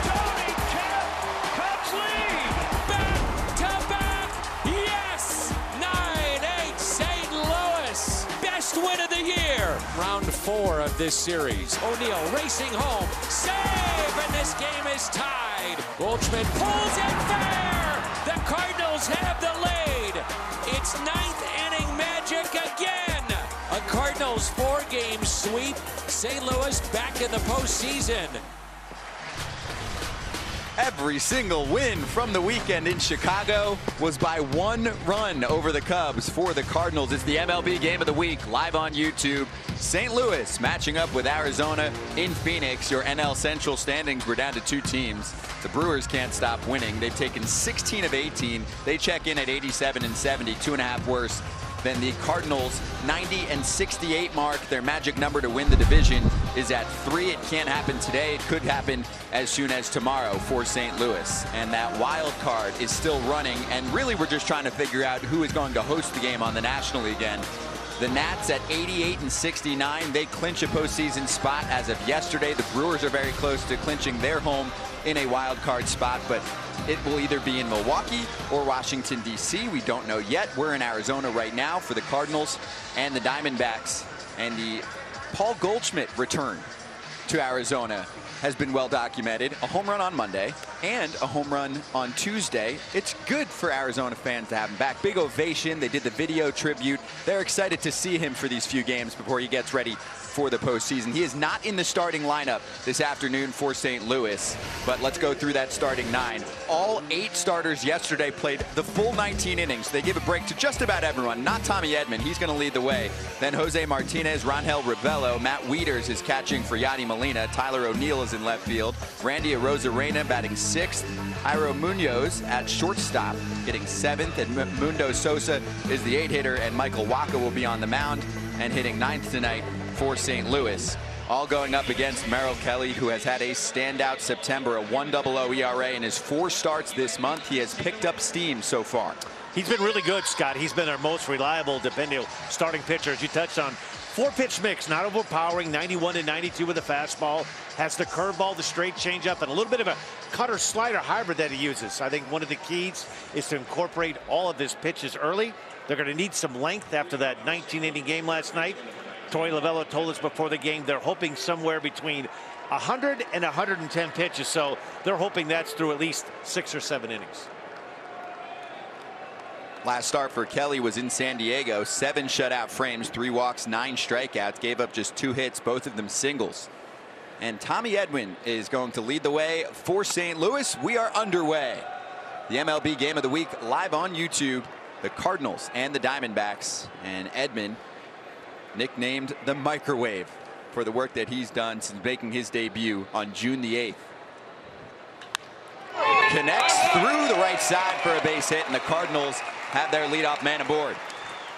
Tony Kemp, Cubs lead. Back to back. Yes. 9-8 St. Louis. Best win of the year. Round 4 of this series. O'Neill racing home. Save, and this game is tied. Goldschmidt pulls it fair. The Cardinals have the lead. It's 9th inning magic again. A Cardinals 4-game sweep. St. Louis back in the postseason. Every single win from the weekend in Chicago was by 1 run over the Cubs for the Cardinals. It's the MLB Game of the Week live on YouTube. St. Louis matching up with Arizona in Phoenix. Your NL Central standings were down to 2 teams. The Brewers can't stop winning. They've taken 16 of 18. They check in at 87 and 70, 2.5 worse than the Cardinals' 90 and 68 mark. Their magic number to win the division is at 3. It can't happen today. It could happen as soon as tomorrow for St. Louis. And that wild card is still running. And really, we're just trying to figure out who is going to host the game on the National League end. The Nats at 88 and 69. They clinch a postseason spot as of yesterday. The Brewers are very close to clinching their home in a wild card spot, but it will either be in Milwaukee or Washington, D.C. We don't know yet. We're in Arizona right now for the Cardinals and the Diamondbacks. And the Paul Goldschmidt return to Arizona has been well documented. A home run on Monday and a home run on Tuesday. It's good for Arizona fans to have him back. Big ovation. They did the video tribute. They're excited to see him for these few games before he gets ready for the postseason. He is not in the starting lineup this afternoon for St. Louis, but let's go through that starting 9. All 8 starters yesterday played the full 19 innings. They give a break to just about everyone, not Tommy Edman. He's going to lead the way. Then Jose Martinez, Rangel Ravelo, Matt Wieters is catching for Yadi Molina. Tyler O'Neill is in left field. Randy Arozarena batting 6th. Jairo Munoz at shortstop hitting 7th, and Mundo Sosa is the 8-hitter, and Michael Wacha will be on the mound and hitting 9th tonight for St. Louis. All going up against Merrill Kelly, who has had a standout September, a 1.00 ERA in his 4 starts this month. He has picked up steam so far. He's been really good, Scott. He's been our most reliable, dependable starting pitcher, as you touched on. 4-pitch mix, not overpowering, 91 and 92 with a fastball. Has the curveball, the straight changeup, and a little bit of a cutter slider hybrid that he uses. I think one of the keys is to incorporate all of his pitches early. They're going to need some length after that 19-inning game last night. Torey Lovullo told us before the game they're hoping somewhere between 100 and 110 pitches, so they're hoping that's through at least 6 or 7 innings. Last start for Kelly was in San Diego. 7 shutout frames, 3 walks, 9 strikeouts, gave up just 2 hits, both of them singles. And Tommy Edman is going to lead the way for St. Louis. We are underway. The MLB Game of the Week live on YouTube. The Cardinals and the Diamondbacks. And Edman, nicknamed the Microwave, for the work that he's done since making his debut on June the 8th. Connects through the right side for a base hit, and the Cardinals have their leadoff man aboard.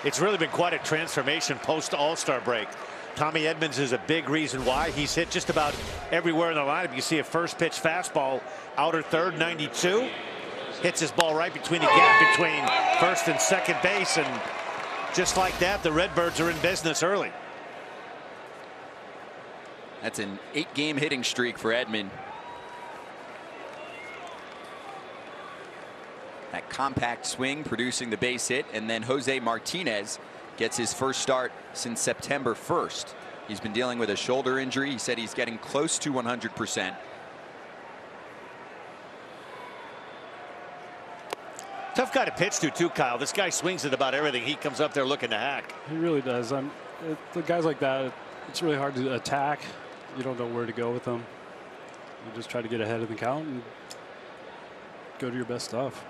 It's really been quite a transformation post All-Star break. Tommy Edman is a big reason why. He's hit just about everywhere in the lineup. You see a first pitch fastball, outer third, 92. Hits his ball right between the gap between first and second base, and just like that, the Redbirds are in business early. That's an 8-game hitting streak for Edman. That compact swing producing the base hit, and then Jose Martinez gets his first start since September 1st. He's been dealing with a shoulder injury. He said he's getting close to 100%. Tough guy to pitch to too, Kyle. This guy swings at about everything. He comes up there looking to hack. He really does. The guys like that, it's really hard to attack. You don't know where to go with them. You just try to get ahead of the count and go to your best stuff.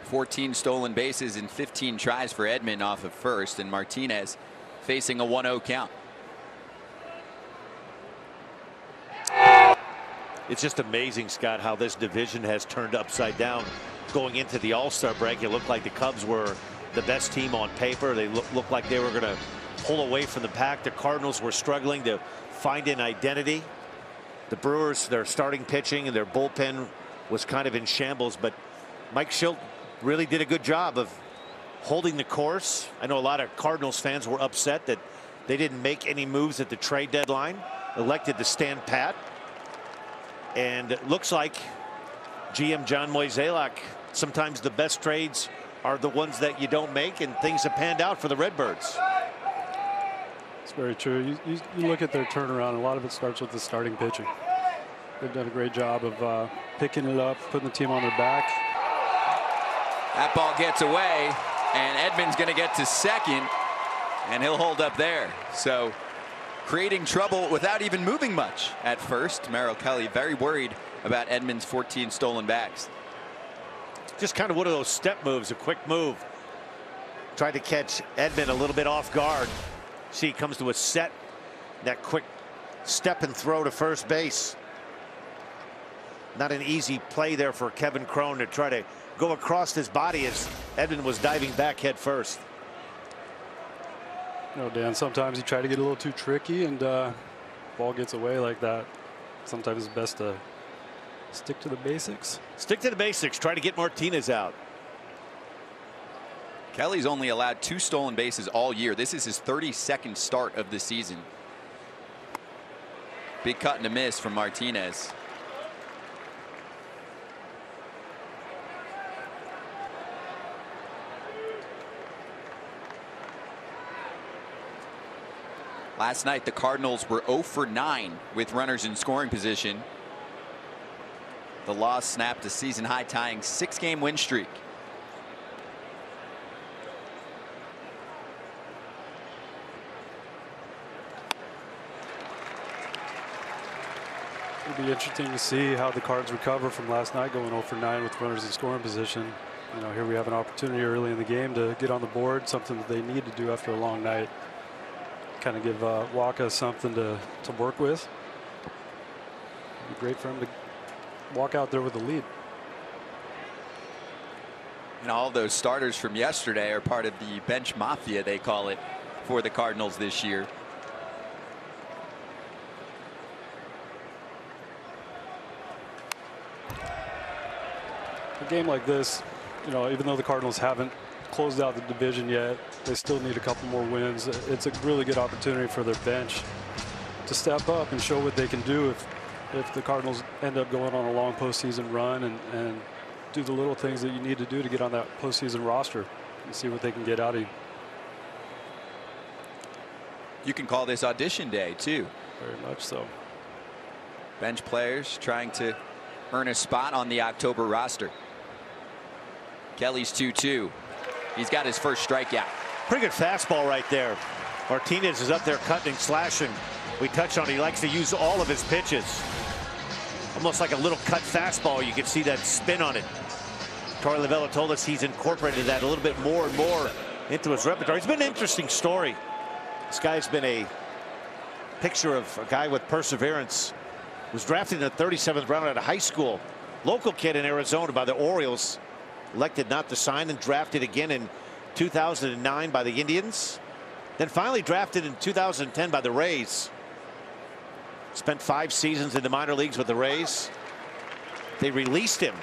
$14 stolen bases in 15 tries for Edman off of first, and Martinez facing a 1-0 count. It's just amazing, Scott, how this division has turned upside down. Going into the All-Star break, it looked like the Cubs were the best team on paper. They looked like they were going to pull away from the pack. The Cardinals were struggling to find an identity. The Brewers, their starting pitching and their bullpen was kind of in shambles, but Mike Shildt really did a good job of holding the course. I know a lot of Cardinals fans were upset that they didn't make any moves at the trade deadline, elected to stand pat. And it looks like GM John Mozeliak, sometimes the best trades are the ones that you don't make, and things have panned out for the Redbirds. It's very true. You look at their turnaround, a lot of it starts with the starting pitching. They've done a great job of picking it up, putting the team on their back. That ball gets away, and Edman's going to get to second, and he'll hold up there. So creating trouble without even moving much at first. Merrill Kelly very worried about Edman's 14 stolen bags. Just kind of one of those step moves, a quick move. Tried to catch Edman a little bit off guard. See, he comes to a set. That quick step and throw to first base. Not an easy play there for Kevin Cron to try to go across his body as Edman was diving back head first. You know, Dan, sometimes you try to get a little too tricky and ball gets away like that. Sometimes it's best to stick to the basics. Stick to the basics. Try to get Martinez out. Kelly's only allowed 2 stolen bases all year. This is his 32nd start of the season. Big cut and a miss from Martinez. Last night, the Cardinals were 0 for 9 with runners in scoring position. The loss snapped a season-high tying 6-game win streak. It'll be interesting to see how the Cards recover from last night, going 0 for 9 with runners in scoring position. You know, here we have an opportunity early in the game to get on the board, something that they need to do after a long night. Kind of give Wacha something to work with. It'd be great for him to walk out there with the lead. And all those starters from yesterday are part of the bench mafia, they call it, for the Cardinals this year. A game like this, you know, even though the Cardinals haven't closed out the division yet, they still need a couple more wins. It's a really good opportunity for their bench to step up and show what they can do if the Cardinals end up going on a long postseason run and do the little things that you need to do to get on that postseason roster and see what they can get out of you. You can call this audition day too. Very much so. Bench players trying to earn a spot on the October roster. Kelly's 2-2. He's got his first strikeout. Pretty good fastball right there. Martinez is up there cutting and slashing. We touched on it. He likes to use all of his pitches. Almost like a little cut fastball. You can see that spin on it. Torey Lovullo told us he's incorporated that a little bit more and more into his repertoire. It's been an interesting story. This guy's been a picture of a guy with perseverance. Was drafted in the 37th round out of high school. Local kid in Arizona by the Orioles. Elected not to sign and drafted again in 2009 by the Indians. Then finally drafted in 2010 by the Rays. Spent 5 seasons in the minor leagues with the Rays. They released him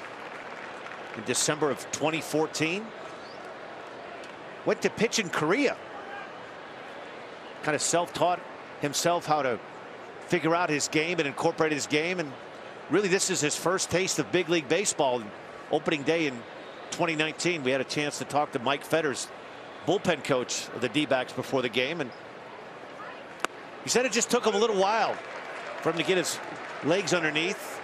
in December of 2014. Went to pitch in Korea. Kind of self-taught himself how to figure out his game and incorporate his game. And really, this is his first taste of big league baseball. Opening day in 2019, we had a chance to talk to Mike Fetters, bullpen coach of the D-backs, before the game, and he said it just took him a little while for him to get his legs underneath,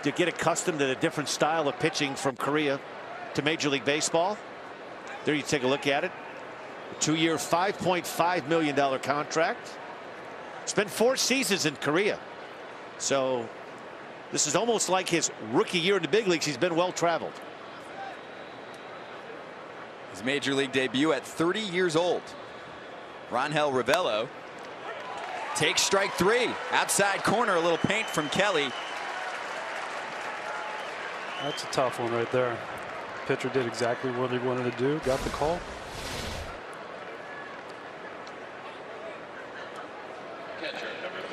to get accustomed to the different style of pitching from Korea to Major League Baseball. There you take a look at it. A 2-year, $5.5 million contract. Spent 4 seasons in Korea. So this is almost like his rookie year in the big leagues. He's been well traveled. His major league debut at 30 years old. Rangel Ravelo takes strike 3. Outside corner, a little paint from Kelly. That's a tough one right there. Pitcher did exactly what he wanted to do, got the call.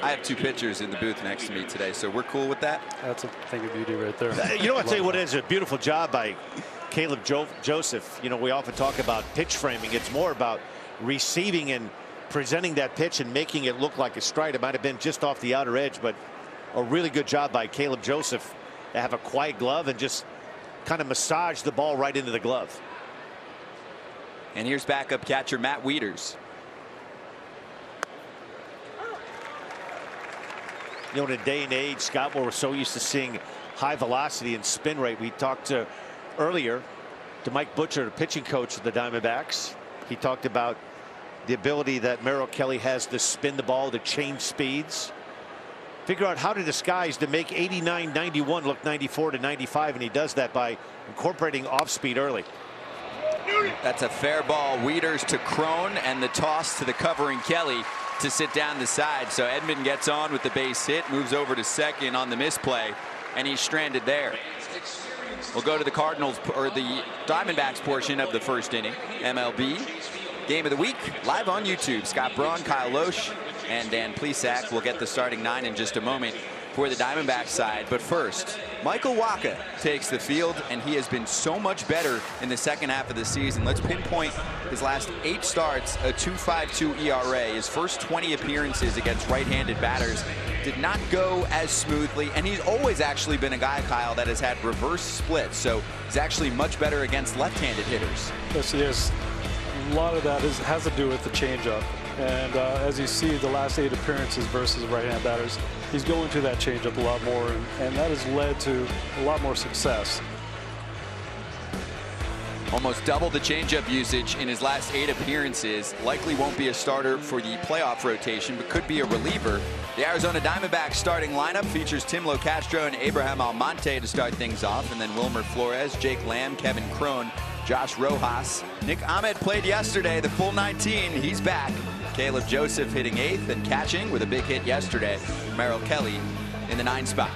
I have 2 pitchers in the booth next to me today, so we're cool with that. That's a thing of beauty right there. You know what, I'll tell you what, it is a beautiful job by Caleb Joseph. You know, we often talk about pitch framing. It's more about receiving and presenting that pitch and making it look like a strike. It might have been just off the outer edge, but a really good job by Caleb Joseph to have a quiet glove and just kind of massage the ball right into the glove. And here's backup catcher Matt Wieters. You know, in a day and age, Scott, where we're so used to seeing high velocity and spin rate, we talked earlier to Mike Butcher, the pitching coach of the Diamondbacks. He talked about the ability that Merrill Kelly has to spin the ball, to change speeds, figure out how to disguise to make 89-91 look 94-95, and he does that by incorporating off speed early. That's a fair ball. Wieters to Crone, and the toss to the covering Kelly to sit down the side. So Edman gets on with the base hit, moves over to second on the misplay, and he's stranded there. We'll go to the Cardinals, or the Diamondbacks portion of the first inning. MLB Game of the Week live on YouTube. Scott Braun, Kyle Loesch, and Dan Plesac will get the starting 9 in just a moment for the Diamondbacks side. But first, Michael Wacha takes the field, and he has been so much better in the second half of the season. Let's pinpoint his last 8 starts, a 2.52 ERA. His first 20 appearances against right-handed batters did not go as smoothly, and he's always actually been a guy, Kyle, that has had reverse splits, so he's actually much better against left-handed hitters. Yes, he is. A lot of that has to do with the changeup. And as you see, the last 8 appearances versus right-hand batters, he's going to that changeup a lot more, and that has led to a lot more success. Almost double the changeup usage in his last 8 appearances. Likely won't be a starter for the playoff rotation, but could be a reliever. The Arizona Diamondbacks starting lineup features Tim Locastro and Abraham Almonte to start things off, and then Wilmer Flores, Jake Lamb, Kevin Crone, Josh Rojas. Nick Ahmed played yesterday, the full 19. He's back. Caleb Joseph hitting 8th and catching with a big hit yesterday. Merrill Kelly in the 9 spot.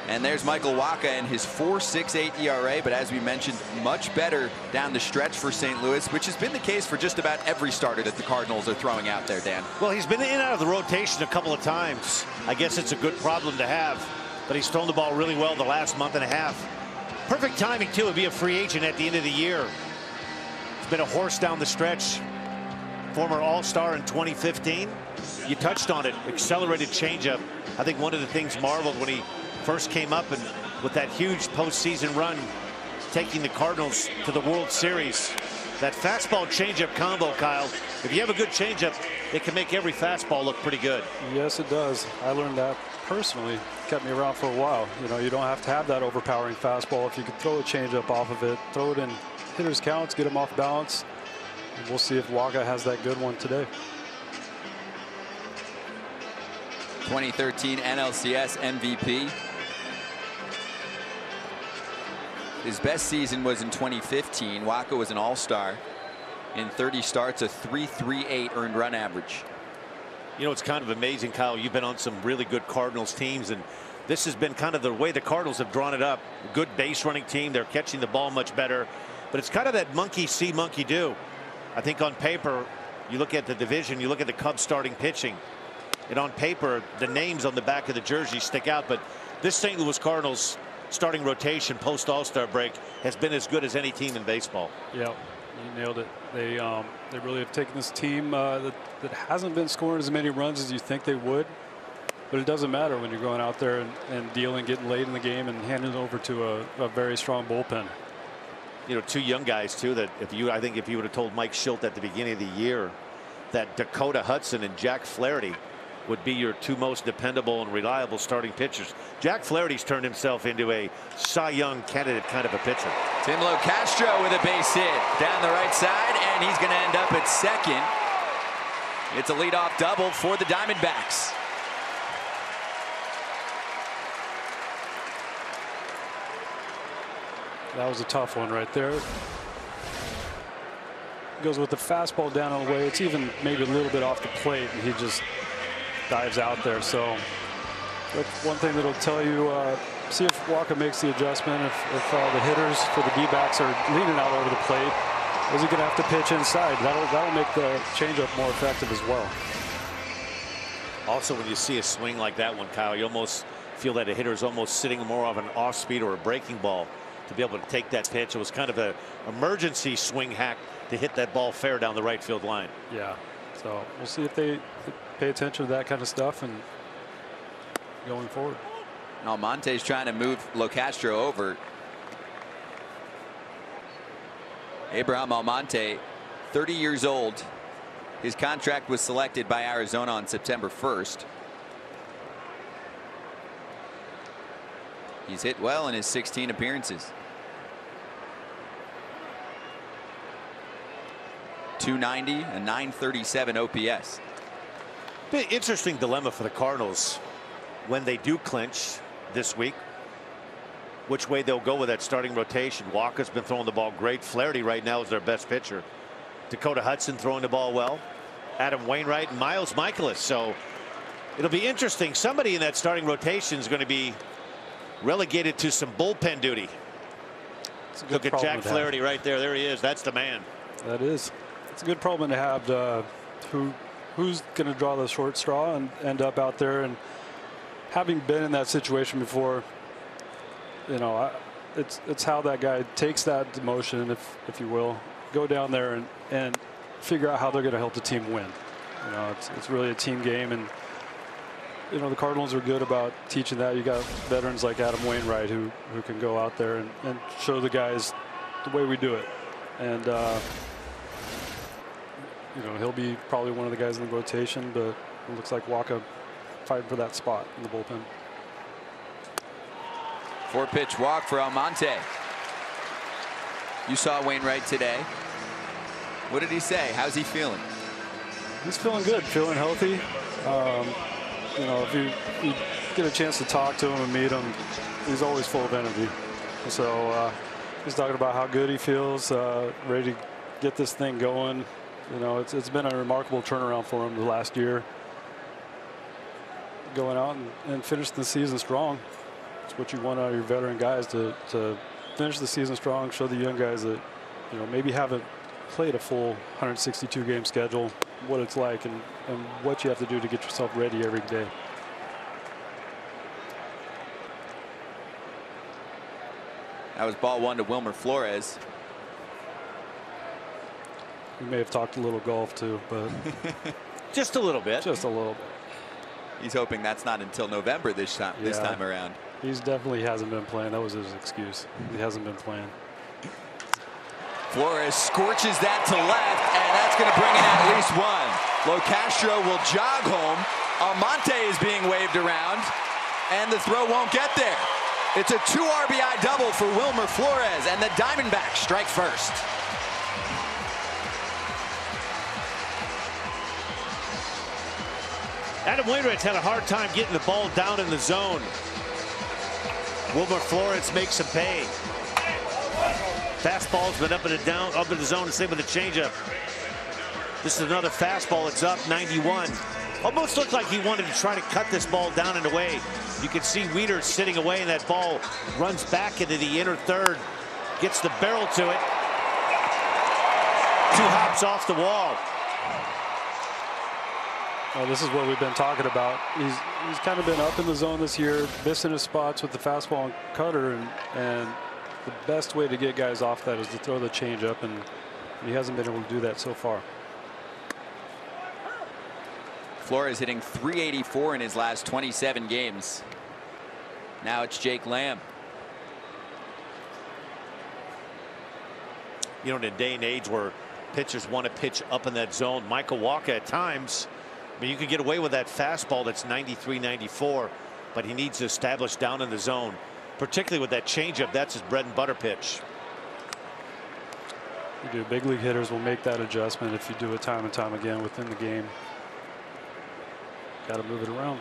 And there's Michael Wacha and his 4.68 ERA, but as we mentioned, much better down the stretch for St. Louis, which has been the case for just about every starter that the Cardinals are throwing out there, Dan. Well, he's been in and out of the rotation a couple of times. I guess it's a good problem to have, but he's thrown the ball really well the last month and a half. Perfect timing, too, to be a free agent at the end of the year. He's been a horse down the stretch. Former All-Star in 2015. You touched on it, accelerated changeup. I think one of the things marveled when he first came up and with that huge postseason run, taking the Cardinals to the World Series. That fastball changeup combo, Kyle. If you have a good changeup, it can make every fastball look pretty good. Yes, it does. I learned that personally. Kept me around for a while. You know, you don't have to have that overpowering fastball. If you can throw a changeup off of it, throw it in hitters' counts, get them off balance. And we'll see if Wacha has that good one today. 2013 NLCS MVP. His best season was in 2015. Wacha was an all-star. In 30 starts, a .338 earned run average. You know, it's kind of amazing, Kyle. You've been on some really good Cardinals teams, and this has been kind of the way the Cardinals have drawn it up. Good base running team. They're catching the ball much better. But it's kind of that monkey see, monkey do. I think on paper, you look at the division, you look at the Cubs starting pitching, and on paper, the names on the back of the jersey stick out. But this St. Louis Cardinals starting rotation post All-Star break has been as good as any team in baseball. Yeah. You nailed it. They really have taken this team that hasn't been scoring as many runs as you think they would, but it doesn't matter when you're going out there and dealing, getting late in the game, and handing it over to a very strong bullpen. You know, two young guys too. That I think if you would have told Mike Schilt at the beginning of the year that Dakota Hudson and Jack Flaherty would be your two most dependable and reliable starting pitchers. Jack Flaherty's turned himself into a Cy Young candidate kind of a pitcher. Tim Locastro with a base hit down the right side, and he's going to end up at second. It's a leadoff double for the Diamondbacks. That was a tough one right there. Goes with the fastball down on the way. It's even maybe a little bit off the plate, and he just dives out there. So that's one thing that'll tell you. See if Wacha makes the adjustment. If the hitters for the D-backs are leaning out over the plate, is he going to have to pitch inside? That'll make the changeup more effective as well. Also, when you see a swing like that one, Kyle, you almost feel that a hitter's almost sitting more of an off speed or a breaking ball to be able to take that pitch. It was kind of an emergency swing hack to hit that ball fair down the right field line. Yeah. So we'll see if they pay attention to that kind of stuff and going forward. Almonte's trying to move Locastro over. Abraham Almonte, 30 years old. His contract was selected by Arizona on September 1st. He's hit well in his 16 appearances. .290 and .937 OPS. Bit interesting dilemma for the Cardinals when they do clinch this week. Which way they'll go with that starting rotation. Walker's been throwing the ball great. Flaherty right now is their best pitcher. Dakota Hudson throwing the ball well. Adam Wainwright and Miles Michaelis. So it'll be interesting. Somebody in that starting rotation is going to be relegated to some bullpen duty. Look at Jack Flaherty right there. There he is. That's the man. That is. It's a good problem to have. Who's going to draw the short straw and end up out there? And having been in that situation before, you know, it's how that guy takes that demotion, if you will, go down there and figure out how they're going to help the team win. You know, it's really a team game, and you know the Cardinals are good about teaching that. You got veterans like Adam Wainwright who can go out there and show the guys the way we do it, and you know he'll be probably one of the guys in the rotation, but it looks like Wacha fighting for that spot in the bullpen. 4-pitch walk for Almonte. You saw Wainwright today. What did he say? How's he feeling? He's feeling good, feeling healthy. You know, if you get a chance to talk to him and meet him, he's always full of energy. So he's talking about how good he feels, ready to get this thing going. You know, it's been a remarkable turnaround for him the last year. Going out and finish the season strong. It's what you want out of your veteran guys, to finish the season strong, show the young guys that, you know, maybe haven't played a full 162 game schedule, what it's like and what you have to do to get yourself ready every day. That was ball one to Wilmer Flores. We may have talked a little golf too, but just a little bit. Just a little bit. He's hoping that's not until November this time around. He's definitely hasn't been playing. That was his excuse. He hasn't been playing. Flores scorches that to left, and that's going to bring in at least one. Locastro will jog home. Almonte is being waved around, and the throw won't get there. It's a 2 RBI double for Wilmer Flores, and the Diamondbacks strike first. Adam Wainwright's had a hard time getting the ball down in the zone. Wilmer Flores makes him pay. Fastball's been up in the zone, the same with the changeup. This is another fastball. It's up 91. Almost looked like he wanted to try to cut this ball down and away. You can see Weeder sitting away, and that ball runs back into the inner third. Gets the barrel to it. 2 hops off the wall. Well, this is what we've been talking about. He's kind of been up in the zone this year, missing his spots with the fastball and cutter, and the best way to get guys off that is to throw the changeup, and he hasn't been able to do that so far. Flores hitting .384 in his last 27 games. Now it's Jake Lamb. You know, in a day and age where pitchers want to pitch up in that zone, Michael Wacha at times, I mean, you could get away with that fastball that's 93, 94, but he needs to establish down in the zone, particularly with that changeup. That's his bread and butter pitch. You do. Big league hitters will make that adjustment if you do it time and time again within the game. Got to move it around.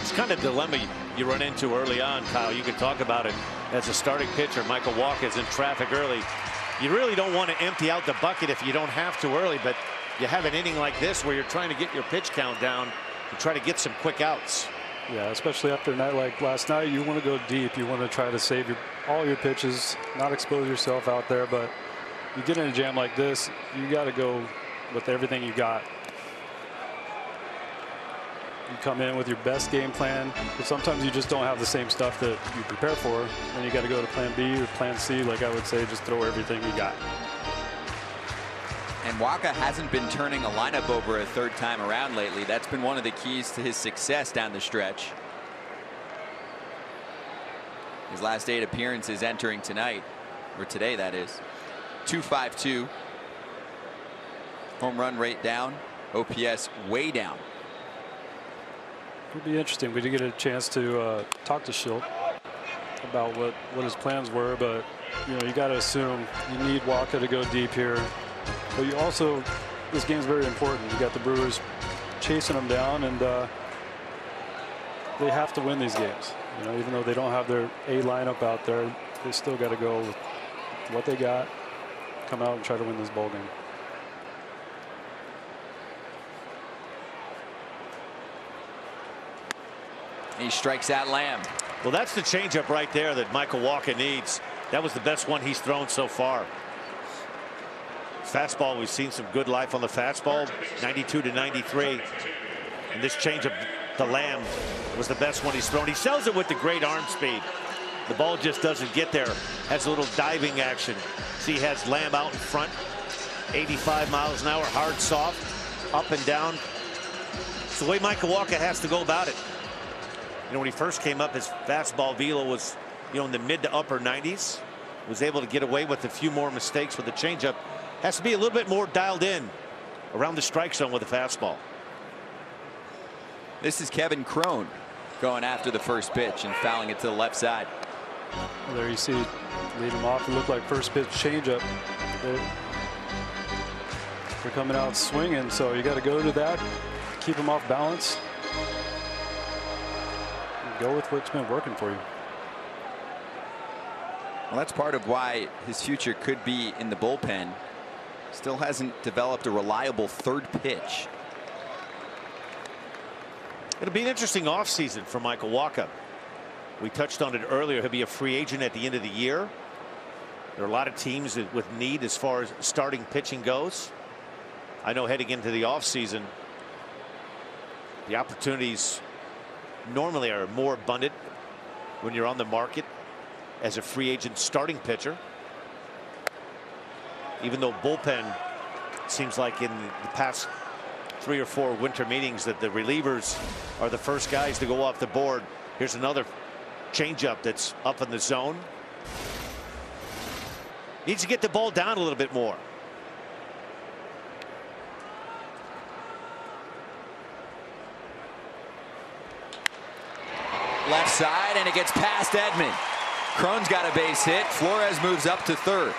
It's kind of dilemma you run into early on, Kyle. You can talk about it as a starting pitcher. Michael Wacha is in traffic early. You really don't want to empty out the bucket if you don't have to early, but you have an inning like this where you're trying to get your pitch count down and try to get some quick outs. Yeah, especially after a night like last night, you want to go deep. You want to try to save all your pitches, not expose yourself out there. But you get in a jam like this, you got to go with everything you got. You come in with your best game plan, but sometimes you just don't have the same stuff that you prepare for. Then you got to go to plan B or plan C. Like I would say, just throw everything you got. And Wacha hasn't been turning a lineup over a third time around lately. That's been one of the keys to his success down the stretch. His last 8 appearances entering tonight, or today that is. .252. Home run rate down. OPS way down. It'll be interesting. We did get a chance to talk to Shildt about what his plans were, but you know, you got to assume you need Wacha to go deep here. But you also, this game's very important. You got the Brewers chasing them down, and they have to win these games. You know, even though they don't have their A lineup out there, they still got to go with what they got, come out and try to win this ball game. He strikes out Lamb. Well, that's the changeup right there that Michael Wacha needs. That was the best one he's thrown so far. Fastball, we've seen some good life on the fastball, 92 to 93. And this changeup to Lamb was the best one he's thrown. He sells it with the great arm speed. The ball just doesn't get there. Has a little diving action. See, he has Lamb out in front. 85 miles an hour, hard, soft, up and down. It's the way Michael Wacha has to go about it. You know, when he first came up, his fastball velo was, you know, in the mid to upper 90s. Was able to get away with a few more mistakes with the changeup. Has to be a little bit more dialed in around the strike zone with the fastball. This is Kevin Cron going after the first pitch and fouling it to the left side. Well, there you see, lead him off. It looked like first pitch changeup. They're coming out swinging, so you got to go to that, keep him off balance. Go with what's been working for you. Well, that's part of why his future could be in the bullpen. Still hasn't developed a reliable third pitch. It'll be an interesting offseason for Michael Wacha. We touched on it earlier. He'll be a free agent at the end of the year. There are a lot of teams with need as far as starting pitching goes. I know heading into the offseason, the opportunities normally are more abundant when you're on the market as a free agent starting pitcher. Even though bullpen seems like in the past 3 or 4 winter meetings that the relievers are the first guys to go off the board. Here's another changeup that's up in the zone. Needs to get the ball down a little bit more. Left side, and it gets past Edman. Cron's got a base hit. Flores moves up to third.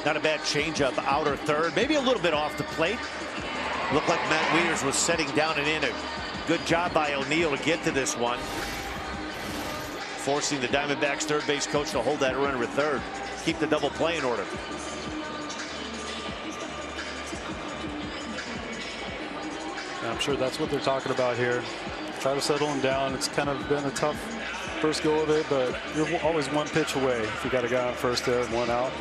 Not a bad changeup, outer third, maybe a little bit off the plate. Looked like Matt Wieters was setting down and in. A good job by O'Neill to get to this one, forcing the Diamondbacks third base coach to hold that runner at third, keep the double play in order. I'm sure that's what they're talking about here. Try to settle him down. It's kind of been a tough first go of it, but you're always one pitch away. If you got a guy on first there and one out,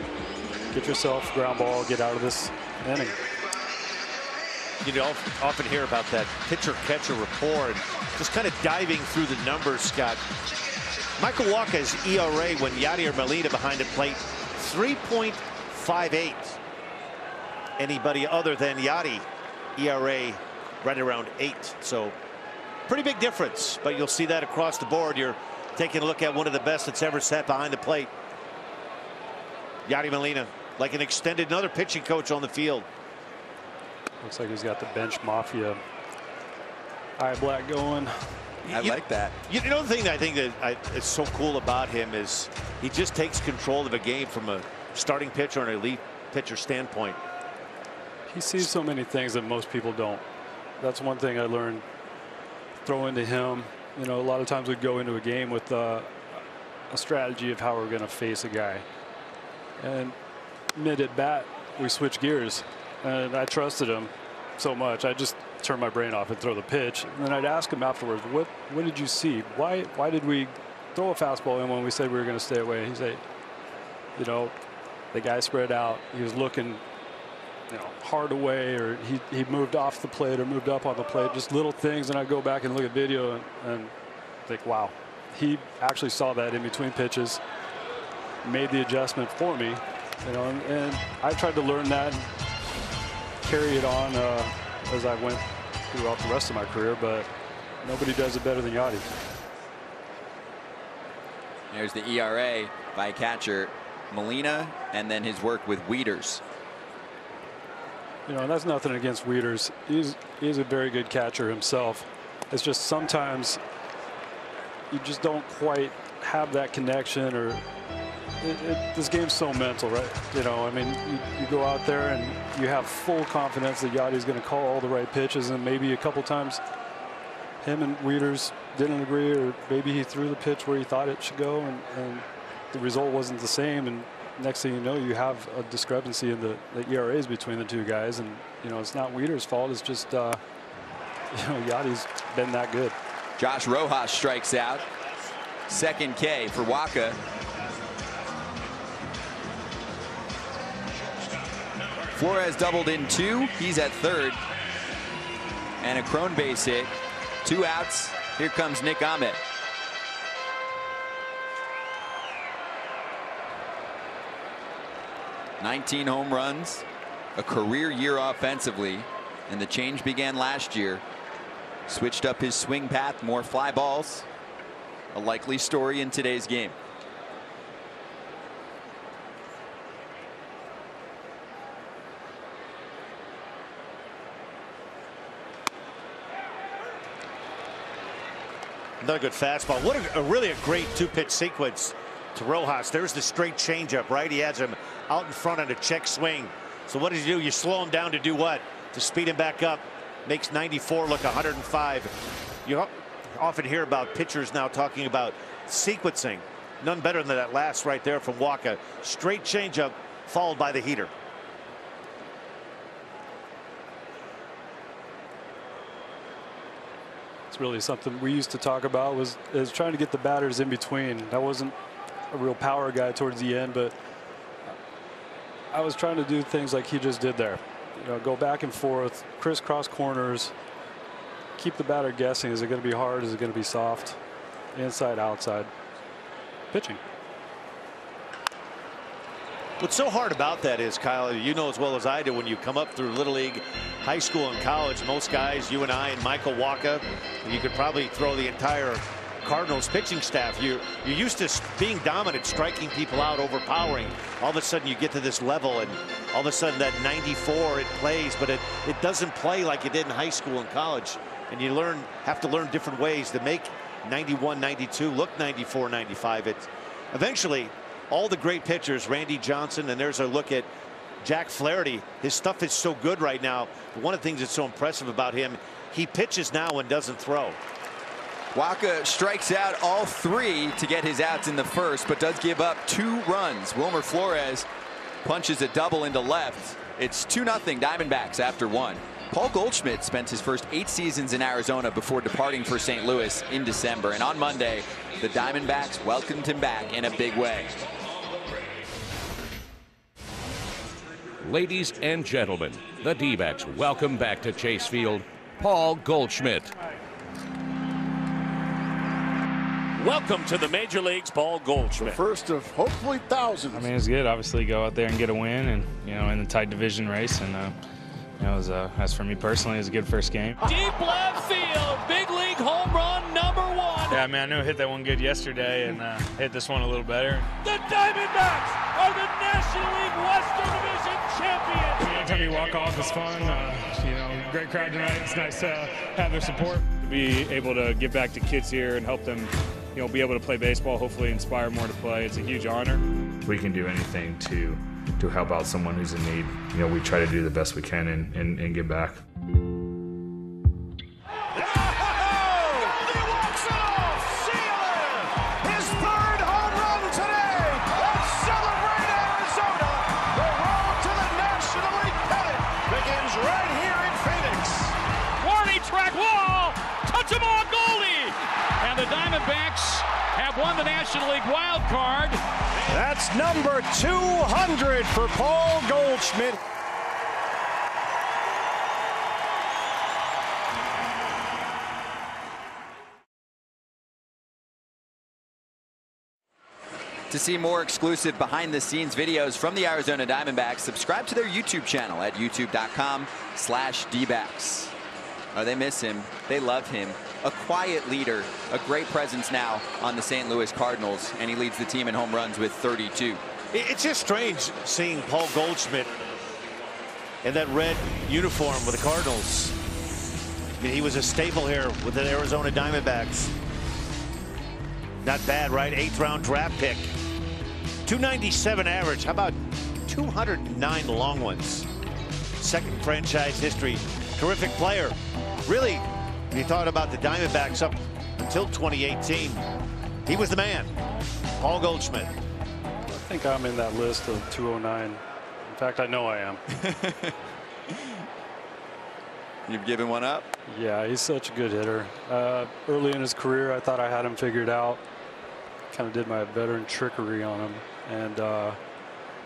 get yourself ground ball, get out of this inning. You often hear about that pitcher-catcher rapport, and just kind of diving through the numbers, Scott. Michael Wacha's ERA when Yadier Molina behind the plate, 3.58. Anybody other than Yadi, ERA right around 8. So pretty big difference, but you'll see that across the board. You're taking a look at one of the best that's ever sat behind the plate. Yadier Molina, like an extended another pitching coach on the field. Looks like he's got the bench mafia eye black going. I like that. You know, the thing that I think that is so cool about him is he just takes control of a game from a starting pitcher and an elite pitcher standpoint. He sees so many things that most people don't. That's one thing I learned throwing to him. You know, a lot of times we'd go into a game with a strategy of how we're going to face a guy. And mid at bat, we switch gears. And I trusted him so much. I just turn my brain off and throw the pitch. And then I'd ask him afterwards, what did you see? Why did we throw a fastball in when we said we were going to stay away? He'd say, you know, the guy spread out. He was looking, you know, hard away, or he moved off the plate or moved up on the plate, just little things. And I go back and look at video and think, wow, he actually saw that in between pitches, made the adjustment for me, you know, and I tried to learn that and carry it on as I went throughout the rest of my career, but nobody does it better than Yadi. There's the ERA by catcher Molina, and then his work with Wieters. You know, and that's nothing against Wieters. He's a very good catcher himself. It's just sometimes you just don't quite have that connection, or this game's so mental, right? You know, I mean, you go out there and you have full confidence that Yadi's going to call all the right pitches, and maybe a couple times him and Wieters didn't agree, or maybe he threw the pitch where he thought it should go, and the result wasn't the same, and next thing you know, you have a discrepancy in the ERAs between the two guys, and you know, it's not Wieters' fault. It's just you know, Yadi's been that good. Josh Rojas strikes out. Second K for Wacha. Flores doubled in 2. He's at third. And a Cron base hit. 2 outs. Here comes Nick Ahmed. "19 home runs, a career year offensively, and the change began last year. Switched up his swing path, more fly balls. A likely story in today's game." Another good fastball. What really a great 2-pitch sequence to Rojas. There's the straight changeup, right? He has him out in front on a check swing. So what does he do? You slow him down to do what? To speed him back up. Makes 94 look 105. You often hear about pitchers now talking about sequencing. None better than that last right there from Wacha. Straight changeup followed by the heater. It's really something we used to talk about, is trying to get the batters in between. I wasn't a real power guy towards the end, but I was trying to do things like he just did there. You know, go back and forth, crisscross corners, keep the batter guessing. Is it going to be hard? Is it going to be soft? Inside, outside. Pitching. What's so hard about that is, Kyle, you know as well as I do, when you come up through Little League, high school, and college, most guys, you and I and Michael Wacha, you could probably throw the entire Cardinals pitching staff. You're used to being dominant, striking people out, overpowering. All of a sudden you get to this level, and all of a sudden that 94, it plays, but it doesn't play like it did in high school and college. And you have to learn different ways to make 91, 92 look 94, 95. Eventually, all the great pitchers, Randy Johnson, and there's a look at Jack Flaherty. His stuff is so good right now. But one of the things that's so impressive about him, he pitches now and doesn't throw. Wacha strikes out all 3 to get his outs in the first, but does give up 2 runs. Wilmer Flores punches a double into left. It's 2-0 Diamondbacks after 1. Paul Goldschmidt spent his first 8 seasons in Arizona before departing for St. Louis in December. And on Monday, the Diamondbacks welcomed him back in a big way. Ladies and gentlemen, the D-backs welcome back to Chase Field, Paul Goldschmidt. Welcome to the major leagues, Paul Goldschmidt. First of hopefully thousands. I mean, it's good. Obviously, go out there and get a win, and in the tight division race, and as for me personally, it was a good first game. Deep left field, big league home run #1. Yeah, I mean, I knew I hit that one good yesterday, and hit this one a little better. The Diamondbacks are the National League Western Division champions. Anytime you walk off, it's fun. Great crowd tonight. It's nice to have their support. To be able to give back to kids here and help them, be able to play baseball, hopefully inspire more to play. It's a huge honor. We can do anything to help out someone who's in need. We try to do the best we can and give back. The Diamondbacks have won the National League wild card. That's number 200 for Paul Goldschmidt. To see more exclusive behind-the-scenes videos from the Arizona Diamondbacks, subscribe to their YouTube channel at youtube.com/dbacks. Oh, they miss him. They love him. A quiet leader, a great presence now on the St. Louis Cardinals, and he leads the team in home runs with 32. It's just strange seeing Paul Goldschmidt in that red uniform with the Cardinals. I mean, he was a staple here with the Arizona Diamondbacks. Not bad, right? 8th round draft pick. 297 average. How about 209 long ones? Second franchise history. Terrific player. Really, when you thought about the Diamondbacks up until 2018, he was the man. Paul Goldschmidt. I think I'm in that list of 209. In fact, I know I am. You've given one up? Yeah, he's such a good hitter. Early in his career, I thought I had him figured out. Kind of did my veteran trickery on him. And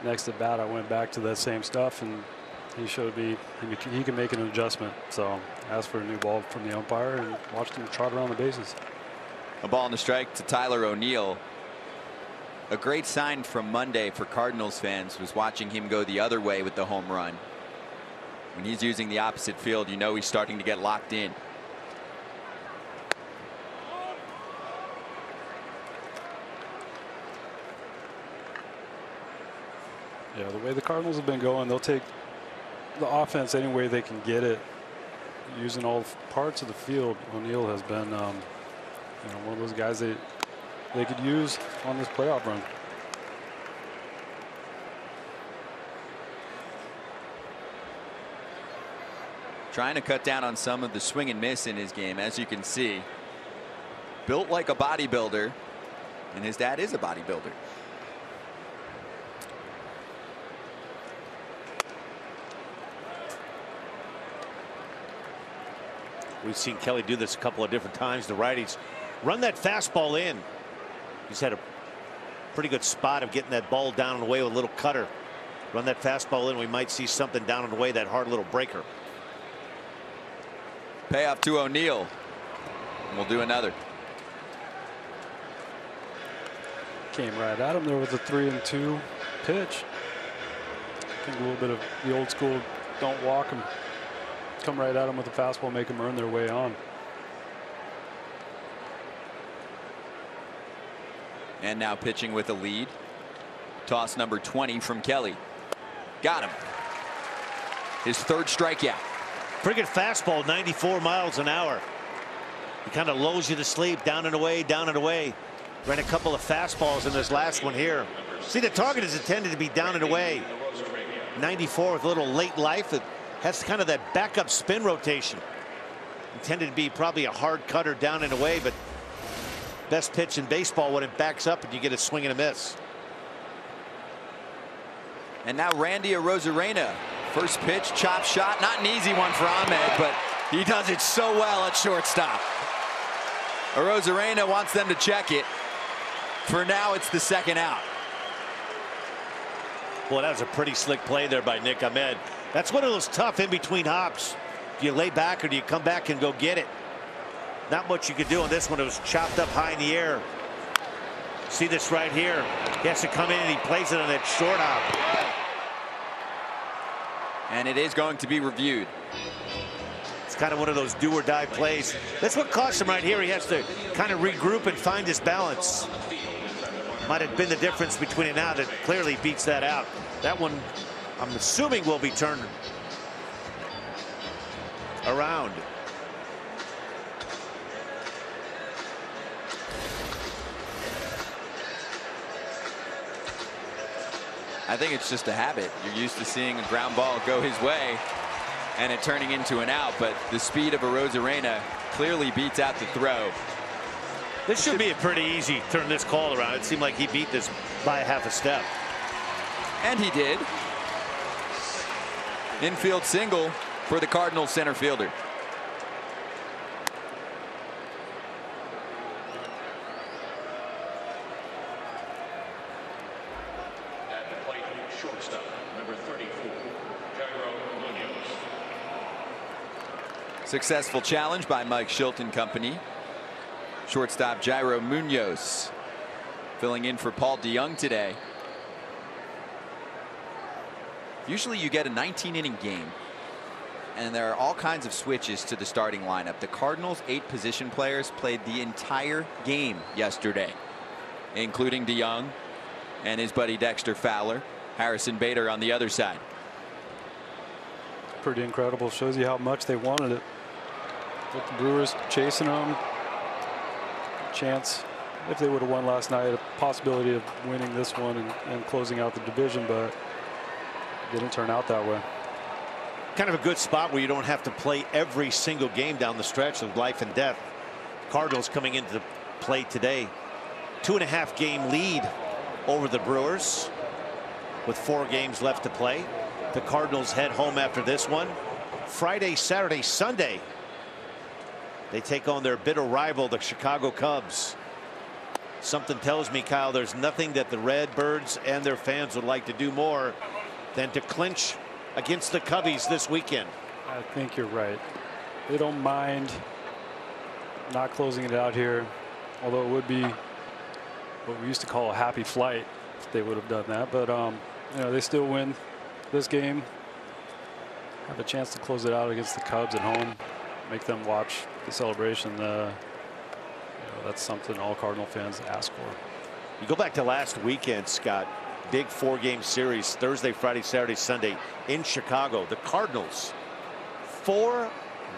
next at bat, I went back to that same stuff, and he showed me he can make an adjustment. So I asked for a new ball from the umpire and watched him trot around the bases. A ball and a strike to Tyler O'Neill. A great sign from Monday for Cardinals fans was watching him go the other way with the home run. When he's using the opposite field, you know he's starting to get locked in. Yeah, the way the Cardinals have been going, they'll take the offense any way they can get it, using all parts of the field. O'Neill has been one of those guys they could use on this playoff run. Trying to cut down on some of the swing and miss in his game, as you can see. Built like a bodybuilder, and his dad is a bodybuilder. We've seen Kelly do this a couple of different times. The righties run that fastball in. He's had a pretty good spot of getting that ball down and away with a little cutter. Run that fastball in. We might see something down and away, that hard little breaker. Payoff to O'Neill. We'll do another. Came right at him there with a 3-2 pitch. I think a little bit of the old school, don't walk him, come right at him with a fastball, make them earn their way on. And now pitching with a lead. Toss number 20 from Kelly. Got him. His third strikeout. Pretty good fastball, 94 miles an hour. He kind of lulls you to sleep, down and away, down and away. Ran a couple of fastballs in this last one here. See, the target is intended to be down and away. 94 with a little late life. It has kind of that backup spin rotation. Intended to be probably a hard cutter down and away, but best pitch in baseball when it backs up and you get a swing and a miss. And now Randy Arozarena. First pitch, chop shot. Not an easy one for Ahmed, but he does it so well at shortstop. Arozarena wants them to check it. For now, it's the second out. Boy, that was a pretty slick play there by Nick Ahmed. That's one of those tough in-between hops. Do you lay back or do you come back and go get it? Not much you could do on this one. It was chopped up high in the air. See this right here. He has to come in and he plays it on that short hop. And it is going to be reviewed. It's kind of one of those do or die plays. That's what cost him right here. He has to kind of regroup and find his balance. Might have been the difference between it now that clearly beats that out. That one, I'm assuming, will be turned around. I think it's just a habit. You're used to seeing a ground ball go his way and it turning into an out, but the speed of Arozarena clearly beats out the throw. This should be a pretty easy turn this call around. It seemed like he beat this by a half a step. And he did. Infield single for the Cardinals center fielder. Successful challenge by Mike Shilton Company. Shortstop Jairo Munoz filling in for Paul DeJong today. Usually you get a 19-inning game and there are all kinds of switches to the starting lineup. The Cardinals' 8 position players played the entire game yesterday, including DeJong and his buddy Dexter Fowler. Harrison Bader on the other side. Pretty incredible. Shows you how much they wanted it. With the Brewers chasing them, chance, if they would have won last night, a possibility of winning this one and closing out the division, but it didn't turn out that way. Kind of a good spot where you don't have to play every single game down the stretch of life and death. Cardinals coming into the play today. 2.5 game lead over the Brewers with 4 games left to play. The Cardinals head home after this one. Friday, Saturday, Sunday, they take on their bitter rival, the Chicago Cubs. Something tells me, Kyle, there's nothing that the Redbirds and their fans would like to do more than to clinch against the Cubbies this weekend. I think you're right. They don't mind not closing it out here, although it would be what we used to call a happy flight if they would have done that. But you know, they still win this game, have a chance to close it out against the Cubs at home, make them watch the celebration. You know, that's something all Cardinal fans ask for. You go back to last weekend, Scott. Big 4-game series, Thursday, Friday, Saturday, Sunday in Chicago. The Cardinals, 4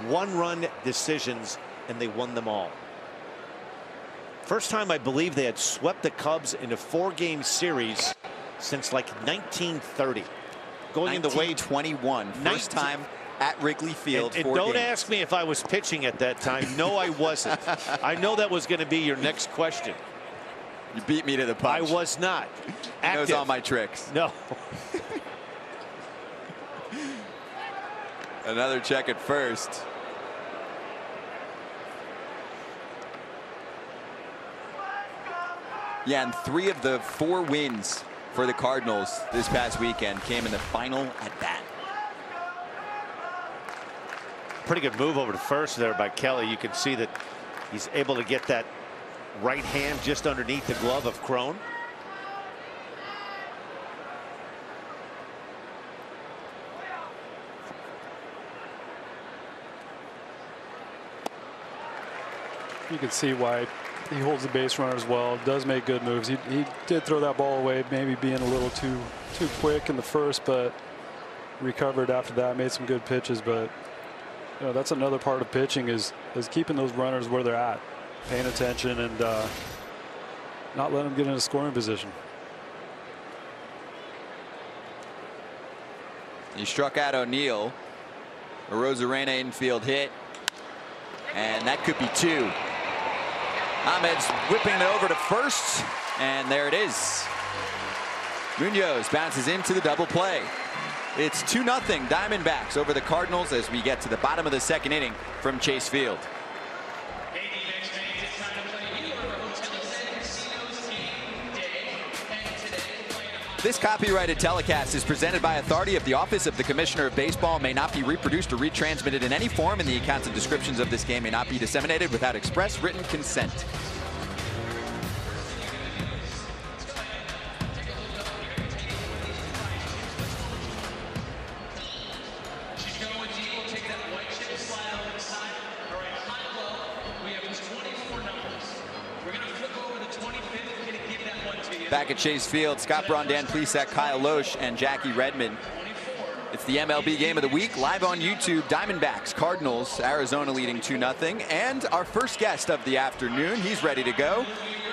one-run decisions, and they won them all. First time I believe they had swept the Cubs in a 4-game series since like 1930. Going in the way 21. First time at Wrigley Field. And don't ask me if I was pitching at that time. No, I wasn't. I know that was going to be your next question. You beat me to the punch. I was not. He knows all my tricks. No. Another check at first. Yeah, and 3 of the 4 wins for the Cardinals this past weekend came in the final at bat. Pretty good move over to first there by Kelly. You can see that he's able to get that right hand just underneath the glove of Cron. You can see why he holds the base runners well, does make good moves. He did throw that ball away, maybe being a little too quick in the first, but recovered after that, made some good pitches. But you know, that's another part of pitching is keeping those runners where they're at, paying attention, and not letting them get in a scoring position. He struck out O'Neill. A Rosarena infield hit, and that could be 2. Ahmed's whipping it over to first, and there it is. Munoz bounces into the double play. It's 2-0 Diamondbacks over the Cardinals as we get to the bottom of the second inning from Chase Field. This copyrighted telecast is presented by authority of the Office of the Commissioner of Baseball, may not be reproduced or retransmitted in any form, and the accounts and descriptions of this game may not be disseminated without express written consent. Back at Chase Field, Scott Braun, Dan Plesac, Kyle Loesch, and Jackie Redmond. It's the MLB game of the week, live on YouTube. Diamondbacks, Cardinals, Arizona leading 2-0. And our first guest of the afternoon, he's ready to go.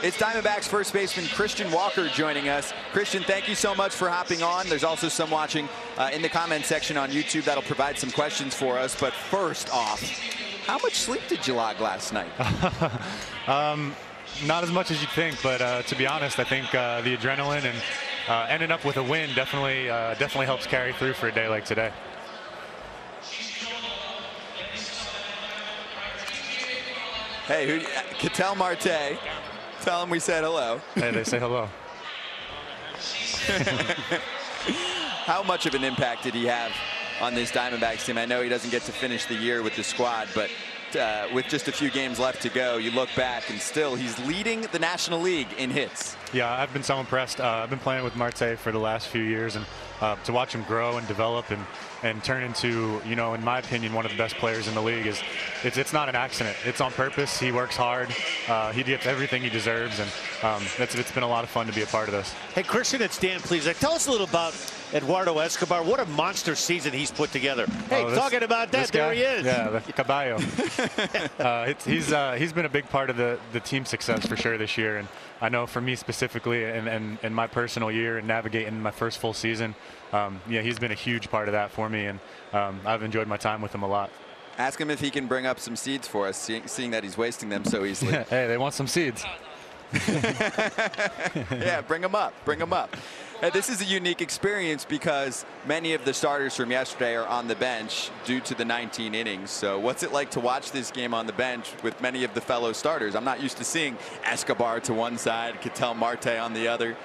It's Diamondbacks first baseman Christian Walker joining us. Christian, thank you so much for hopping on. There's also some watching in the comment section on YouTube that'll provide some questions for us. But first off, how much sleep did you log last night? Not as much as you'd think, but to be honest, I think the adrenaline and ending up with a win definitely helps carry through for a day like today. Hey, Ketel Marte, tell him we said hello. Hey, they say hello. How much of an impact did he have on this Diamondbacks team? I know he doesn't get to finish the year with the squad, but with just a few games left to go, you look back and still he's leading the National League in hits. Yeah, I've been so impressed. I've been playing with Marte for the last few years, and to watch him grow and develop and turn into, you know, in my opinion, one of the best players in the league is it's not an accident. It's on purpose. He works hard. He gets everything he deserves, and it's been a lot of fun to be a part of this. Hey, Christian, it's Dan Plesac. Tell us a little about Eduardo Escobar. What a monster season he's put together. Hey, talking about that, there he is. Yeah, the caballo. He's been a big part of the team success for sure this year, and I know for me specifically and my personal year and navigating my first full season, yeah, he's been a huge part of that for me, and I've enjoyed my time with him a lot. Ask him if he can bring up some seeds for us, seeing that he's wasting them so easily. Hey, they want some seeds. Yeah, bring them up. Bring them up. This is a unique experience because many of the starters from yesterday are on the bench due to the 19 innings. So what's it like to watch this game on the bench with many of the fellow starters? I'm not used to seeing Escobar to one side, Ketel Marte on the other.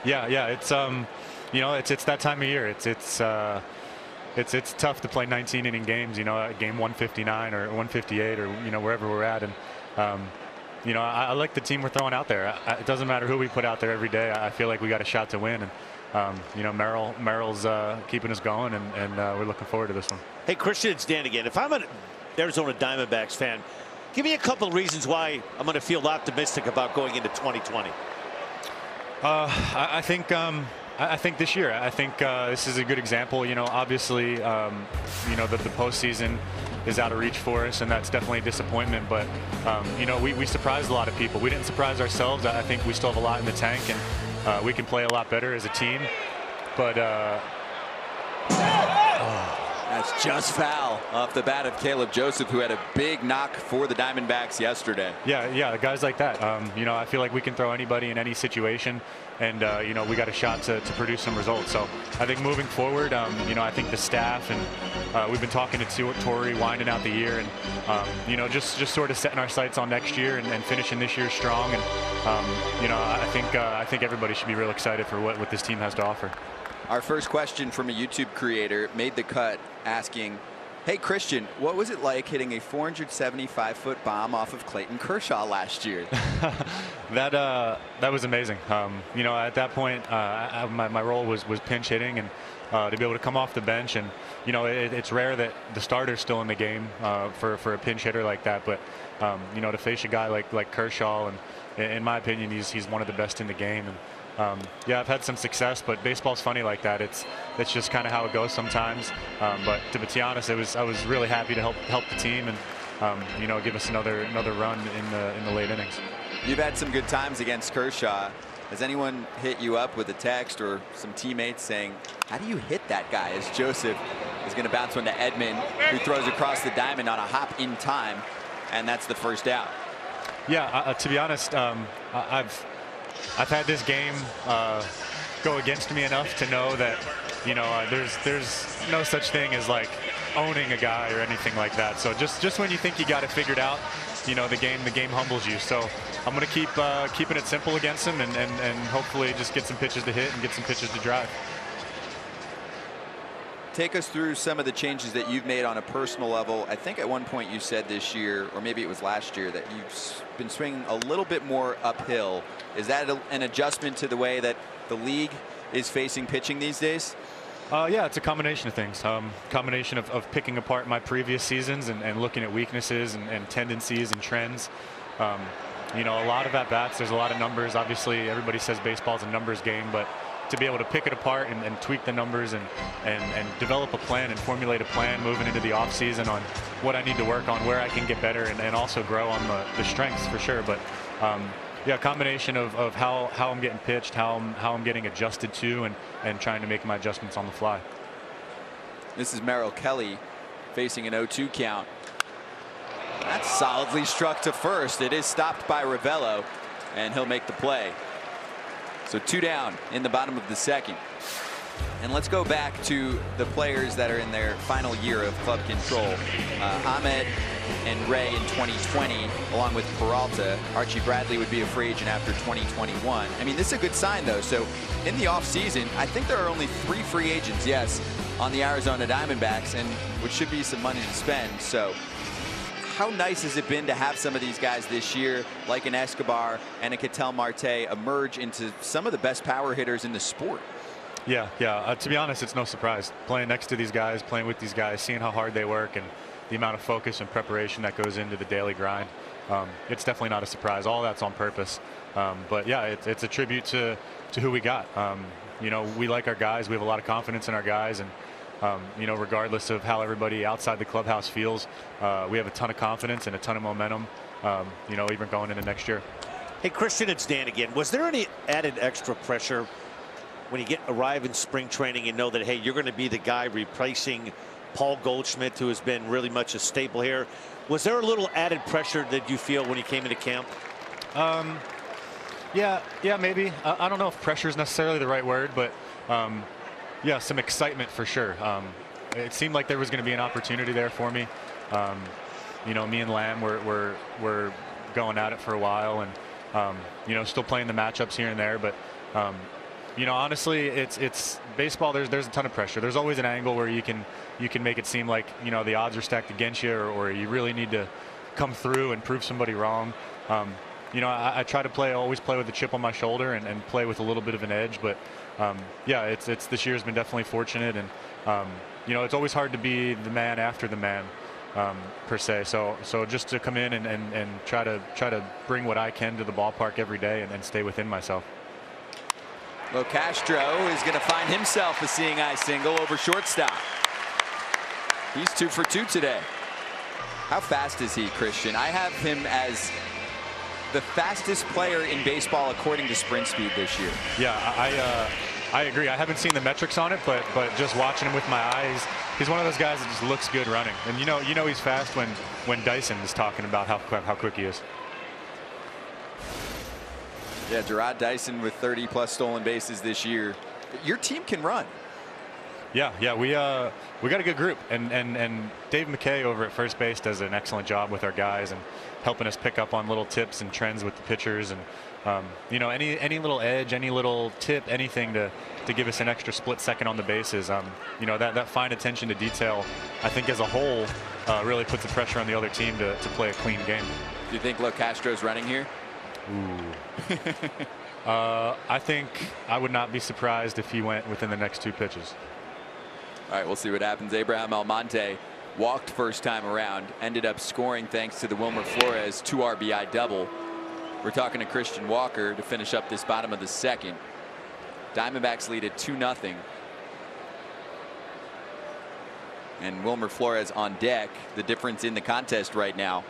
Yeah, it's you know, it's that time of year. It's tough to play 19 inning games, you know, at game 159 or 158 or, you know, wherever we're at. And you know, I like the team we're throwing out there. It doesn't matter who we put out there every day. I feel like we got a shot to win, and you know, Merrill's keeping us going, and we're looking forward to this one. Hey, Christian, it's Dan again. If I'm an Arizona Diamondbacks fan, give me a couple of reasons why I'm going to feel optimistic about going into 2020. I think this year, I think this is a good example. You know, obviously, you know, the postseason is out of reach for us, and that's definitely a disappointment. But you know, we surprised a lot of people. We didn't surprise ourselves. I think we still have a lot in the tank, and we can play a lot better as a team. But that's just foul off the bat of Caleb Joseph, who had a big knock for the Diamondbacks yesterday. Yeah, guys like that. You know, I feel like we can throw anybody in any situation, and you know, we got a shot to produce some results. So I think moving forward, you know, I think the staff and we've been talking to Torrey, winding out the year, and you know, just sort of setting our sights on next year and finishing this year strong. And you know, I think everybody should be real excited for what this team has to offer. Our first question from a YouTube creator made the cut asking, Hey, Christian, what was it like hitting a 475-foot bomb off of Clayton Kershaw last year? That was amazing. You know, at that point, my role was pinch hitting, and to be able to come off the bench, and you know, it's rare that the starter's still in the game for a pinch hitter like that. But you know, to face a guy like Kershaw, and in my opinion, he's one of the best in the game. And yeah, I've had some success, but baseball's funny like that. It's just kind of how it goes sometimes. But to be honest, I was really happy to help the team and you know, give us another run in the late innings. You've had some good times against Kershaw. Has anyone hit you up with a text or some teammates saying, how do you hit that guy? As Joseph is going to bounce one to Edman, who throws across the diamond on a hop in time, and that's the first out. Yeah, to be honest, I've had this game go against me enough to know that, you know, there's no such thing as like owning a guy or anything like that. So just when you think you got it figured out, you know, the game humbles you. So I'm going to keep keeping it simple against him, and hopefully just get some pitches to hit and get some pitches to drive. Take us through some of the changes that you've made on a personal level. I think at one point you said this year, or maybe it was last year, that you've been swinging a little bit more uphill. Is that an adjustment to the way that the league is facing pitching these days? Yeah, it's a combination of things. Combination of picking apart my previous seasons and looking at weaknesses and tendencies and trends. You know, a lot of at-bats, there's a lot of numbers. Obviously, everybody says baseball's a numbers game, but to be able to pick it apart and tweak the numbers and develop a plan and formulate a plan moving into the offseason on what I need to work on, where I can get better, and also grow on the strengths for sure. But yeah, a combination of how I'm getting pitched, how I'm getting adjusted to, and trying to make my adjustments on the fly. This is Merrill Kelly facing an 0-2 count. That's solidly struck to first. It is stopped by Ravello, and he'll make the play. So 2 down in the bottom of the second. And let's go back to the players that are in their final year of club control. Ahmed and Ray in 2020, along with Peralta. Archie Bradley would be a free agent after 2021. I mean, this is a good sign, though. So in the offseason, I think there are only 3 free agents, yes, on the Arizona Diamondbacks, and which should be some money to spend. So how nice has it been to have some of these guys this year, like an Escobar and a Ketel Marte, emerge into some of the best power hitters in the sport? Yeah. To be honest, it's no surprise. Playing next to these guys, playing with these guys, seeing how hard they work, and the amount of focus and preparation that goes into the daily grind. It's definitely not a surprise. All that's on purpose. But yeah, it's a tribute to who we got. You know, we like our guys. We have a lot of confidence in our guys, and you know, regardless of how everybody outside the clubhouse feels, we have a ton of confidence and a ton of momentum, you know, even going into next year. Hey, Christian, it's Dan again. Was there any added extra pressure when you arrive in spring training and know that, hey, you're going to be the guy replacing Paul Goldschmidt, who has been really much a staple here? Was there a little added pressure that you feel when you came into camp? Yeah, maybe. I don't know if pressure is necessarily the right word, but yeah, some excitement for sure. It seemed like there was going to be an opportunity there for me. You know, me and Lamb were going at it for a while, and you know, still playing the matchups here and there. But you know, honestly, it's baseball. There's a ton of pressure. There's always an angle where you can make it seem like, you know, the odds are stacked against you, or you really need to come through and prove somebody wrong. You know, I try to always play with a chip on my shoulder and play with a little bit of an edge. But yeah, this year's been definitely fortunate, and you know, it's always hard to be the man after the man, per se. So just to come in and try to bring what I can to the ballpark every day and stay within myself. Well, Castro is going to find himself a seeing eye single over shortstop. He's 2 for 2 today. How fast is he, Christian? I have him as the fastest player in baseball according to sprint speed this year. Yeah, I agree. I haven't seen the metrics on it, but just watching him with my eyes, he's one of those guys that just looks good running. And you know he's fast when Dyson is talking about how quick he is. Yeah, Jarrod Dyson with 30+ stolen bases this year. Your team can run. Yeah, we got a good group, and Dave McKay over at first base does an excellent job with our guys and helping us pick up on little tips and trends with the pitchers, and you know, any little edge, any little tip, anything to give us an extra split second on the bases. You know, that fine attention to detail, I think as a whole, really puts the pressure on the other team to play a clean game. Do you think Locastro's running here? Ooh. I think I would not be surprised if he went within the next 2 pitches. All right, we'll see what happens. Abraham Almonte walked first time around, ended up scoring thanks to the Wilmer Flores 2 RBI double. We're talking to Christian Walker to finish up this bottom of the 2nd. Diamondbacks lead at 2-0. And Wilmer Flores on deck. The difference in the contest right now.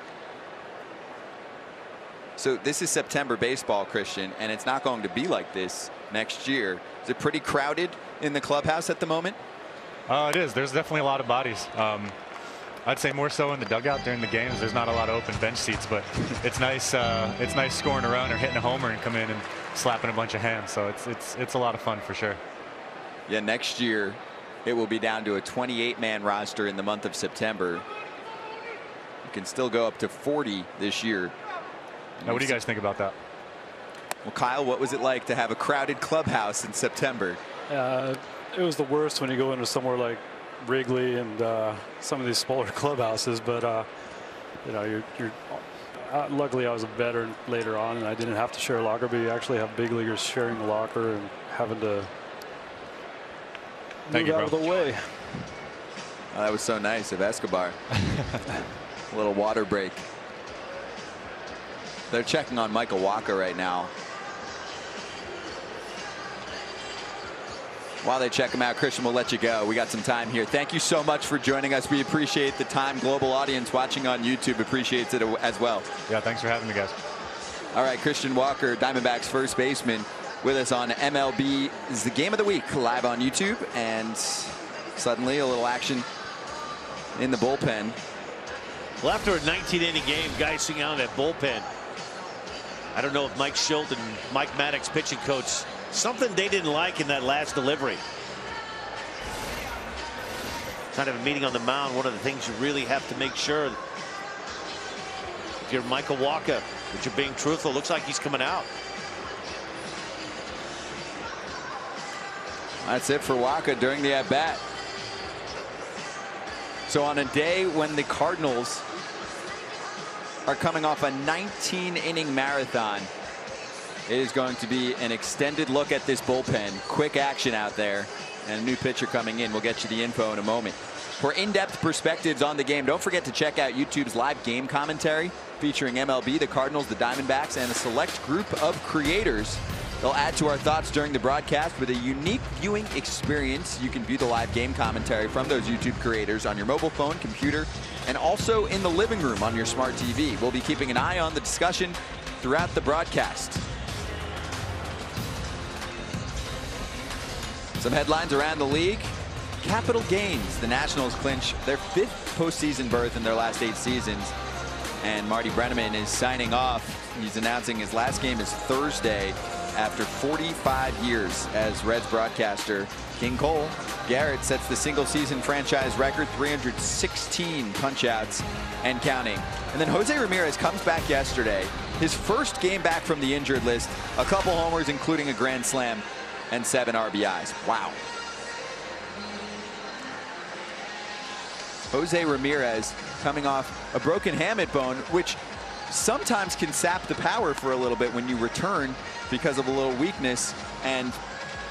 So this is September baseball, Christian, and it's not going to be like this next year. Is it pretty crowded in the clubhouse at the moment? It is. There's definitely a lot of bodies. I'd say more so in the dugout during the games. There's not a lot of open bench seats, but it's nice. It's nice scoring a run or hitting a homer and coming in and slapping a bunch of hands. So it's a lot of fun for sure. Yeah, next year it will be down to a 28-man roster in the month of September. You can still go up to 40 this year. Now, what do you guys think about that? Well, Kyle, what was it like to have a crowded clubhouse in September? It was the worst when you go into somewhere like Wrigley and some of these smaller clubhouses, but you know, luckily I was a veteran later on and I didn't have to share a locker, but you actually have big leaguers sharing the locker and having to move out of the way. Oh, that was so nice of Escobar. A little water break. They're checking on Michael Wacha right now. While they check him out, Christian, we'll let you go. We got some time here. Thank you so much for joining us. We appreciate the time. Global audience watching on YouTube appreciates it as well. Yeah, thanks for having me, guys. All right, Christian Walker, Diamondbacks first baseman, with us on MLB's The Game of the Week, live on YouTube. And suddenly a little action in the bullpen. Well, after a 19-inning game, guys sitting out in that bullpen. I don't know if Mike Schilt and Mike Maddox, pitching coach, something they didn't like in that last delivery. Kind of a meeting on the mound. One of the things you really have to make sure, if you're Michael Wacha, that you're being truthful. Looks like he's coming out. That's it for Wacha during the at-bat. So on a day when the Cardinals are coming off a 19-inning marathon, it is going to be an extended look at this bullpen. Quick action out there, and a new pitcher coming in. We'll get you the info in a moment. For in-depth perspectives on the game, don't forget to check out YouTube's live game commentary featuring MLB, the Cardinals, the Diamondbacks, and a select group of creators. They'll add to our thoughts during the broadcast with a unique viewing experience. You can view the live game commentary from those YouTube creators on your mobile phone, computer, and also in the living room on your smart TV. We'll be keeping an eye on the discussion throughout the broadcast. Some headlines around the league. Capital gains. The Nationals clinch their 5th postseason berth in their last 8 seasons. And Marty Brennaman is signing off. He's announcing his last game is Thursday after 45 years as Reds broadcaster. King Cole Garrett sets the single-season franchise record, 316 punch-outs and counting. And then Jose Ramirez comes back yesterday. His first game back from the injured list. A couple homers, including a grand slam, and 7 RBIs. Wow. Jose Ramirez coming off a broken hamate bone, which sometimes can sap the power for a little bit when you return because of a little weakness, and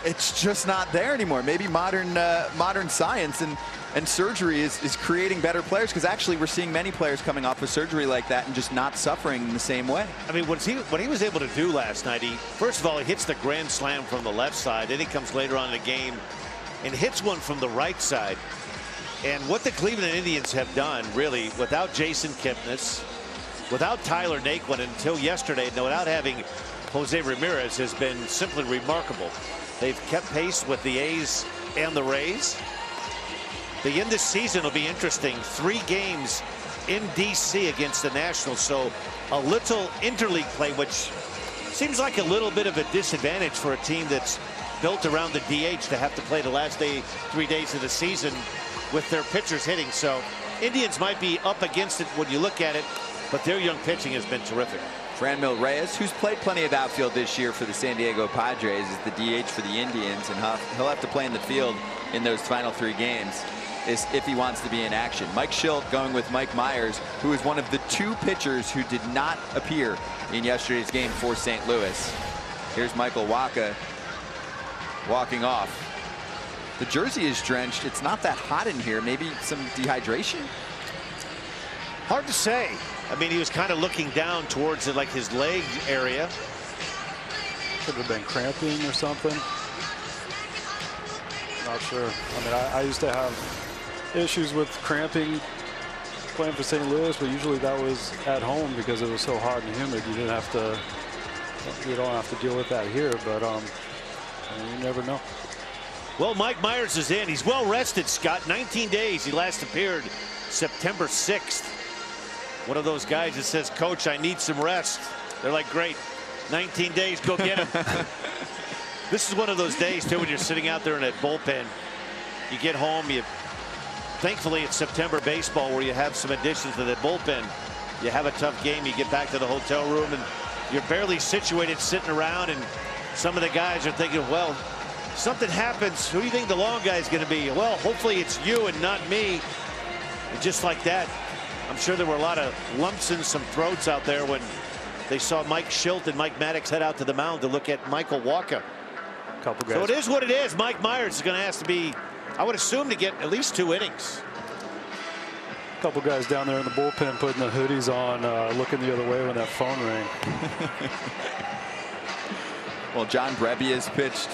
it's just not there anymore. Maybe modern science and surgery is creating better players, because actually we're seeing many players coming off of surgery like that and just not suffering in the same way. I mean, what he was able to do last night, first of all, he hits the grand slam from the left side. Then he comes later on in the game and hits one from the right side. And what the Cleveland Indians have done, really, without Jason Kipnis, without Tyler Naquin until yesterday, and without having Jose Ramirez, has been simply remarkable. They've kept pace with the A's and the Rays. The end of this season will be interesting. 3 games in D.C. against the Nationals, so a little interleague play, which seems like a little bit of a disadvantage for a team that's built around the DH to have to play the last 3 days of the season with their pitchers hitting. So Indians might be up against it when you look at it, but their young pitching has been terrific. Franmil Reyes, who's played plenty of outfield this year for the San Diego Padres, is the DH for the Indians, and he'll have to play in the field in those final 3 games if he wants to be in action. Mike Shildt going with Mike Myers, who is one of the 2 pitchers who did not appear in yesterday's game for St. Louis. Here's Michael Wacha walking off. The jersey is drenched. It's not that hot in here. Maybe some dehydration? Hard to say. I mean, he was kind of looking down towards it, like his leg area. Could have been cramping or something. Not sure. I mean, I used to have issues with cramping playing for St. Louis, but usually that was at home because it was so hot and humid. You don't have to deal with that here, but you never know. Well, Mike Myers is in. He's well rested, Scott. 19 days. He last appeared September 6th. One of those guys that says, Coach, I need some rest. They're like, great. 19 days, go get him. This is one of those days, too, when you're sitting out there in that bullpen. You get home, thankfully it's September baseball where you have some additions to the bullpen. You have a tough game, you get back to the hotel room, and you're barely situated sitting around, and some of the guys are thinking, well, something happens. Who do you think the long guy is going to be? Well, hopefully it's you and not me. And just like that, I'm sure there were a lot of lumps in some throats out there when they saw Mike Shildt and Mike Maddox head out to the mound to look at Michael Wacha. Couple guys. So it is what it is. Mike Myers is going to have to be, I would assume, to get at least 2 innings. A couple guys down there in the bullpen putting the hoodies on, looking the other way when that phone rang. Well, John Brebbia has pitched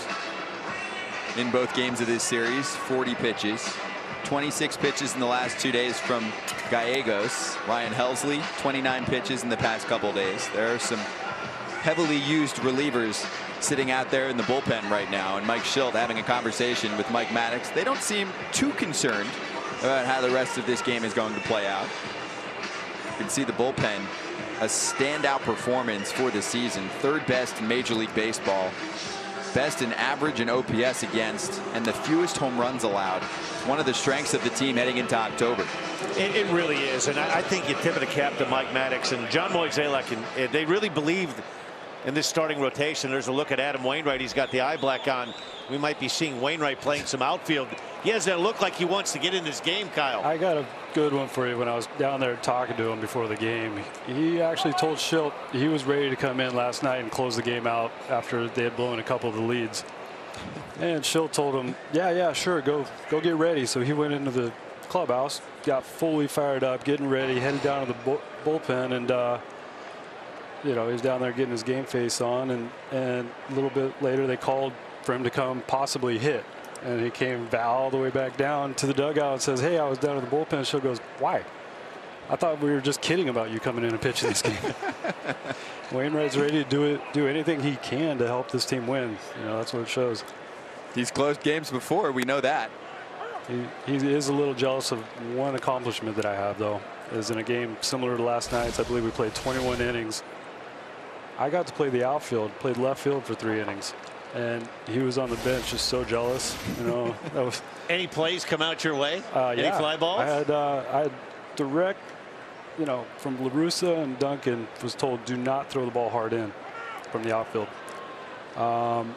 in both games of this series, 40 pitches. 26 pitches in the last 2 days from Gallegos. Ryan Helsley, 29 pitches in the past couple days. There are some heavily used relievers sitting out there in the bullpen right now, and Mike Shildt having a conversation with Mike Maddox. They don't seem too concerned about how the rest of this game is going to play out. You can see the bullpen, a standout performance for the season. 3rd best in Major League Baseball. Best in average and OPS against, and the fewest home runs allowed. One of the strengths of the team heading into October. It really is, and I think you tip of the cap to Mike Maddox and John Mozeliak, and they really believed in this starting rotation. There's a look at Adam Wainwright. He's got the eye black on. We might be seeing Wainwright playing some outfield. He has that look like he wants to get in this game, Kyle. I got a good one for you. When I was down there talking to him before the game, he actually told Shildt he was ready to come in last night and close the game out after they had blown a couple of the leads. And Shildt told him, yeah, sure, go get ready. So he went into the clubhouse, got fully fired up, getting ready, headed down to the bullpen, and you know, he was down there getting his game face on, and a little bit later they called for him to come possibly hit, and he came all the way back down to the dugout and says, hey, I was down at the bullpen. Shildt goes, why? I thought we were just kidding about you coming in and pitching this game. Wainwright's ready to do anything he can to help this team win. You know, that's what it shows. He's closed games before, we know that. He is a little jealous of one accomplishment that I have, though, is in a game similar to last night's. I believe we played 21 innings. I got to play the outfield, played left field for 3 innings, and he was on the bench just so jealous. You know, that was. Any plays come out your way? Any fly balls? I had direct, you know, from La Russa and Duncan, was told do not throw the ball hard in from the outfield.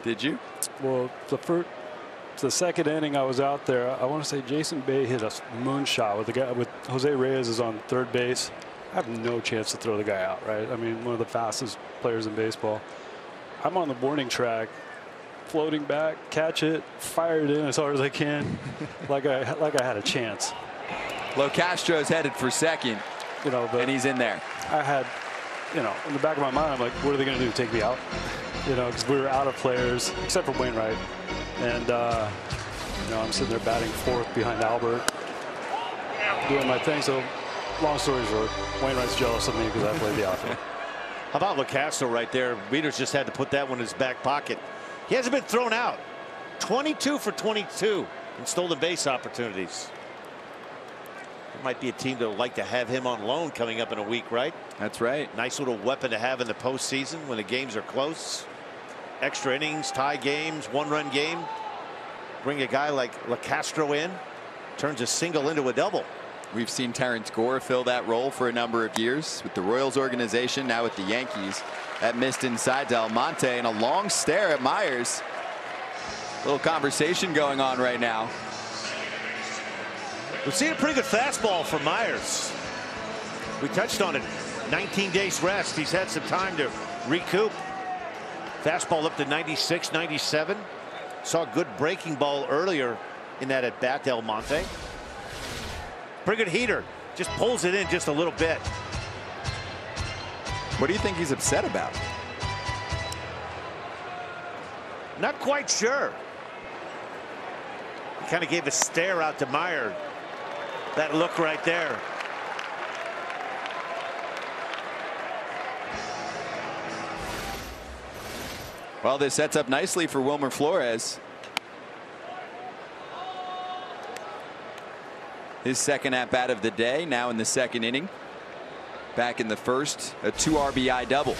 Did you? Well, the second inning I was out there, I want to say Jason Bay hit a moonshot with the guy, with Jose Reyes is on third base. I have no chance to throw the guy out, right? I mean, one of the fastest players in baseball. I'm on the warning track, floating back, catch it, fire it in as hard as I can, like I had a chance. Locastro's headed for second, you know, but and he's in there. I had, you know, in the back of my mind, I'm like, what are they going to do? Take me out? You know, because we were out of players except for Wainwright, and you know, I'm sitting there batting fourth behind Albert, doing my thing. So, long story short, Wainwright's jealous of me because I played the outfield. How about LaCastro right there? Readers just had to put that one in his back pocket. He hasn't been thrown out. 22 for 22 in stolen base opportunities. There might be a team that would like to have him on loan coming up in a week, right? That's right. Nice little weapon to have in the postseason when the games are close. extra innings, tie games, one-run game. Bring a guy like LeCastro in, turns a single into a double. We've seen Terrence Gore fill that role for a number of years with the Royals organization, now with the Yankees. That missed inside to Almonte, and a long stare at Myers. Little conversation going on right now. We've seen a pretty good fastball from Myers. We touched on it. 19 days rest. He's had some time to recoup. Fastball up to 96, 97. Saw a good breaking ball earlier in that at bat to Almonte. Pretty good heater. Just pulls it in just a little bit. What do you think he's upset about? Not quite sure. He kind of gave a stare out to Meyer. That look right there. Well, this sets up nicely for Wilmer Flores. His second at-bat of the day, now in the second inning. Back in the first, a 2 RBI double.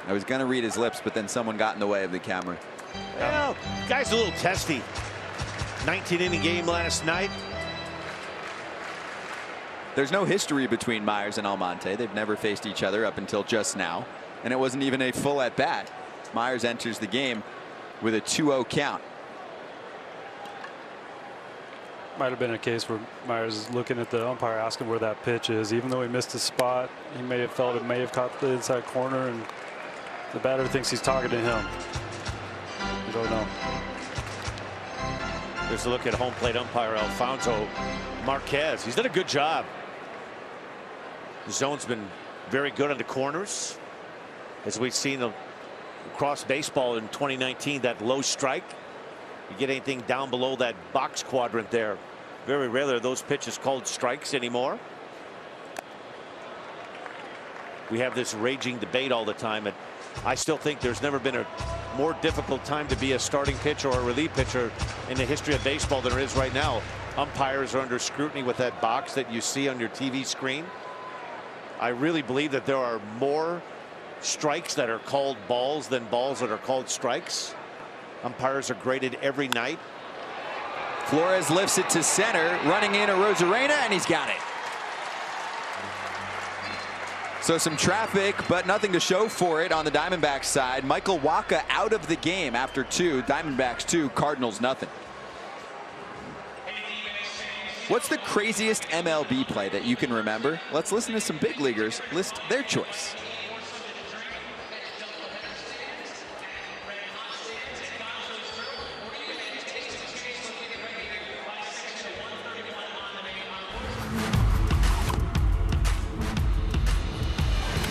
I was going to read his lips, but then someone got in the way of the camera. Well, guy's a little testy. 19-inning game last night. There's no history between Myers and Almonte. They've never faced each other up until just now. And it wasn't even a full at-bat. Myers enters the game with a 2-0 count. Might have been a case where Myers is looking at the umpire, asking where that pitch is. Even though he missed his spot, he may have felt it may have caught the inside corner, and the batter thinks he's talking to him. You don't know. There's a look at home plate umpire Alfonso Marquez. He's done a good job. The zone's been very good on the corners. As we've seen across baseball in 2019, that low strike. You get anything down below that box quadrant there. Very rarely are those pitches called strikes anymore. We have this raging debate all the time, and I still think there's never been a more difficult time to be a starting pitcher or a relief pitcher in the history of baseball than there is right now. Umpires are under scrutiny with that box that you see on your TV screen. I really believe that there are more strikes that are called balls than balls that are called strikes. Umpires are graded every night. Flores lifts it to center, running in Arozarena, and he's got it. So some traffic, but nothing to show for it on the Diamondbacks side. Michael Wacha out of the game after 2. Diamondbacks 2, Cardinals nothing. What's the craziest MLB play that you can remember? Let's listen to some big leaguers list their choice.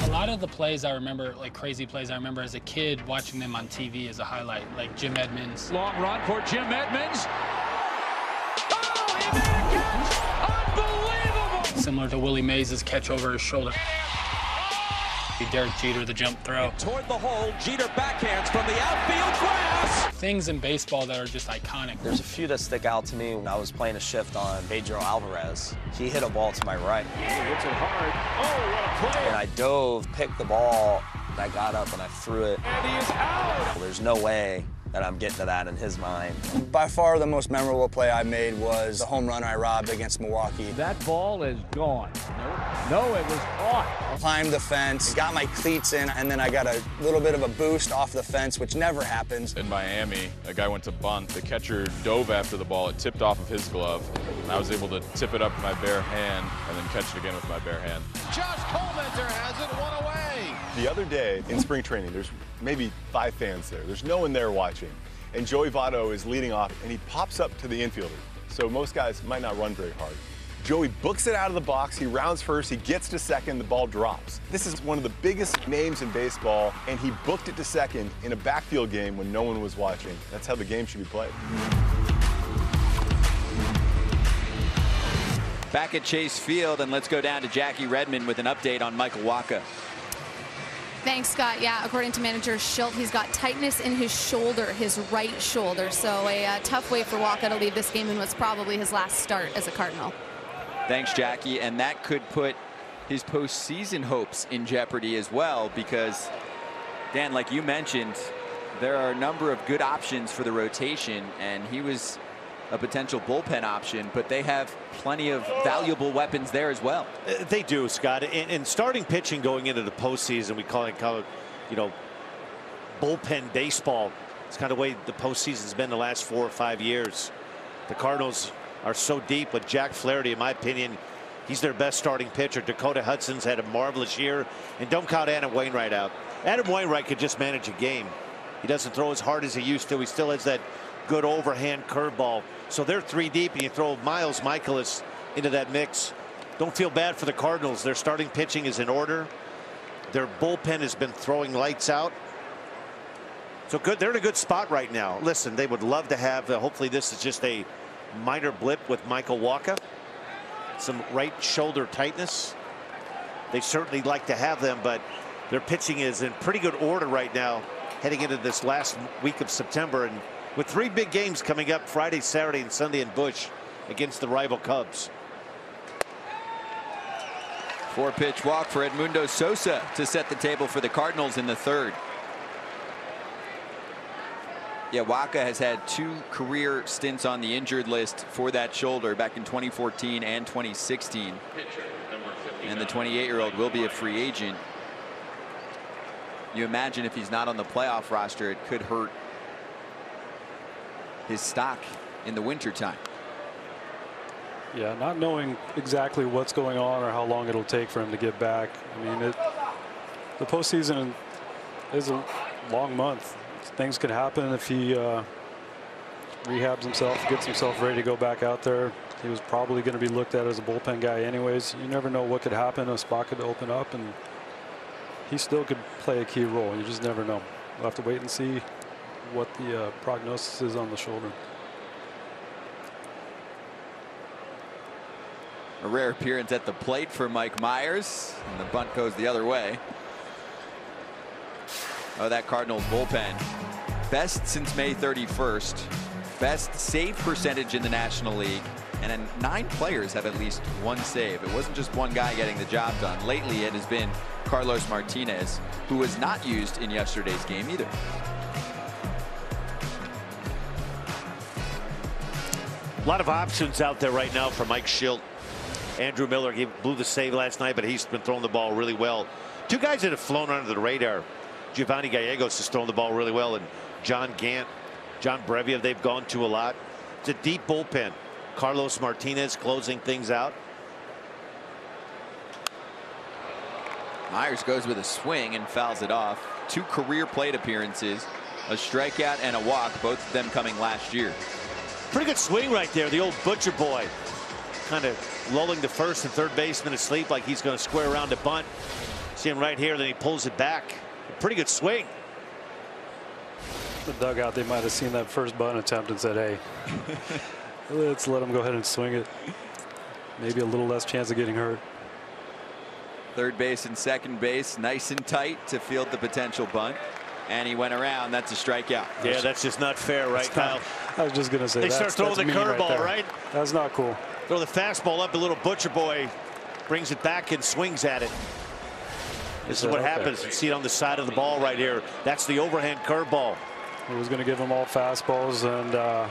A lot of the plays I remember, like crazy plays I remember as a kid watching them on TV as a highlight, like Jim Edmonds. Long run for Jim Edmonds. Oh, he made a catch! Unbelievable! Similar to Willie Mays' catch over his shoulder. Derek Jeter, the jump throw. Toward the hole, Jeter backhands from the outfield grass. Things in baseball that are just iconic. There's a few that stick out to me. When I was playing a shift on Pedro Alvarez, he hit a ball to my right. He hits it hard. Oh, what a play. And I dove, picked the ball, and I got up and I threw it. And he is out. There's no way that I'm getting to that in his mind. By far the most memorable play I made was the home run I robbed against Milwaukee. That ball is gone. No, it was caught. Climbed the fence, got my cleats in, and then I got a little bit of a boost off the fence, which never happens. In Miami, a guy went to bunt. The catcher dove after the ball. It tipped off of his glove. And I was able to tip it up with my bare hand and then catch it again with my bare hand. Josh Colmenter has it one away. The other day in spring training, there's maybe 5 fans there. There's no one there watching. And Joey Votto is leading off, and he pops up to the infielder. So most guys might not run very hard. Joey books it out of the box, he rounds first, he gets to second, the ball drops. This is one of the biggest names in baseball, and he booked it to second in a backfield game when no one was watching. That's how the game should be played. Back at Chase Field, and let's go down to Jackie Redmond with an update on Michael Wacha. Thanks, Scott. Yeah, according to manager Schilt, he's got tightness in his shoulder, his right shoulder. So a tough way for Wacha to leave this game in what's probably his last start as a Cardinal. Thanks, Jackie. And that could put his postseason hopes in jeopardy as well, because, Dan, like you mentioned, there are a number of good options for the rotation, and he was a potential bullpen option, but they have plenty of valuable weapons there as well. They do, Scott. And starting pitching going into the postseason, we call it, you know, bullpen baseball. It's kind of the way the postseason's been the last 4 or 5 years. The Cardinals are so deep with Jack Flaherty. In my opinion, he's their best starting pitcher. Dakota Hudson's had a marvelous year, and don't count Adam Wainwright out. Adam Wainwright could just manage a game. He doesn't throw as hard as he used to. He still has that good overhand curveball. So they're 3 deep, and you throw Miles Michaelis into that mix. Don't feel bad for the Cardinals. Their starting pitching is in order. Their bullpen has been throwing lights out. So good. They're in a good spot right now. Listen, they would love to have, hopefully this is just a minor blip with Michael Wacha. Some right shoulder tightness. They certainly like to have them, but their pitching is in pretty good order right now heading into this last week of September, and with 3 big games coming up Friday, Saturday, and Sunday in Busch against the rival Cubs. 4-pitch walk for Edmundo Sosa to set the table for the Cardinals in the 3rd. Yeah, Wacha has had 2 career stints on the injured list for that shoulder back in 2014 and 2016. And the 28-year-old will be a free agent. You imagine if he's not on the playoff roster, it could hurt his stock in the wintertime. Yeah, not knowing exactly what's going on or how long it'll take for him to get back. I mean, the postseason is a long month. Things could happen if he rehabs himself, gets himself ready to go back out there. He was probably going to be looked at as a bullpen guy anyways. You never know what could happen. A spot could open up, and he still could play a key role. You just never know. We'll have to wait and see what the prognosis is on the shoulder. A rare appearance at the plate for Mike Myers, and the bunt goes the other way. Oh, that Cardinals bullpen. Best since May 31st. Best save percentage in the National League. And then 9 players have at least 1 save. It wasn't just one guy getting the job done. Lately, it has been Carlos Martinez, who was not used in yesterday's game either. A lot of options out there right now for Mike Schilt. Andrew Miller blew the save last night, but he's been throwing the ball really well. 2 guys that have flown under the radar. Giovanni Gallegos has thrown the ball really well, and John Gant, John Brevia, they've gone to a lot. It's a deep bullpen. Carlos Martinez closing things out. Myers goes with a swing and fouls it off. 2 career plate appearances, a strikeout and a walk, both of them coming last year. Pretty good swing right there. The old butcher boy kind of lulling the first and third baseman to sleep like he's going to square around to bunt. See him right here, then he pulls it back. Pretty good swing. The dugout, they might have seen that first bunt attempt and said, hey, let's let him go ahead and swing it. Maybe a little less chance of getting hurt. Third base and second base nice and tight to field the potential bunt. And he went around. That's a strikeout. Yeah, that's just not fair, right, Kyle? I was just going to say they start throwing the curveball, right? That's not cool. Throw the fastball up. The little butcher boy brings it back and swings at it. This is what happens. You see it on the side of the ball right here. That's the overhand curveball. He was going to give them all fastballs and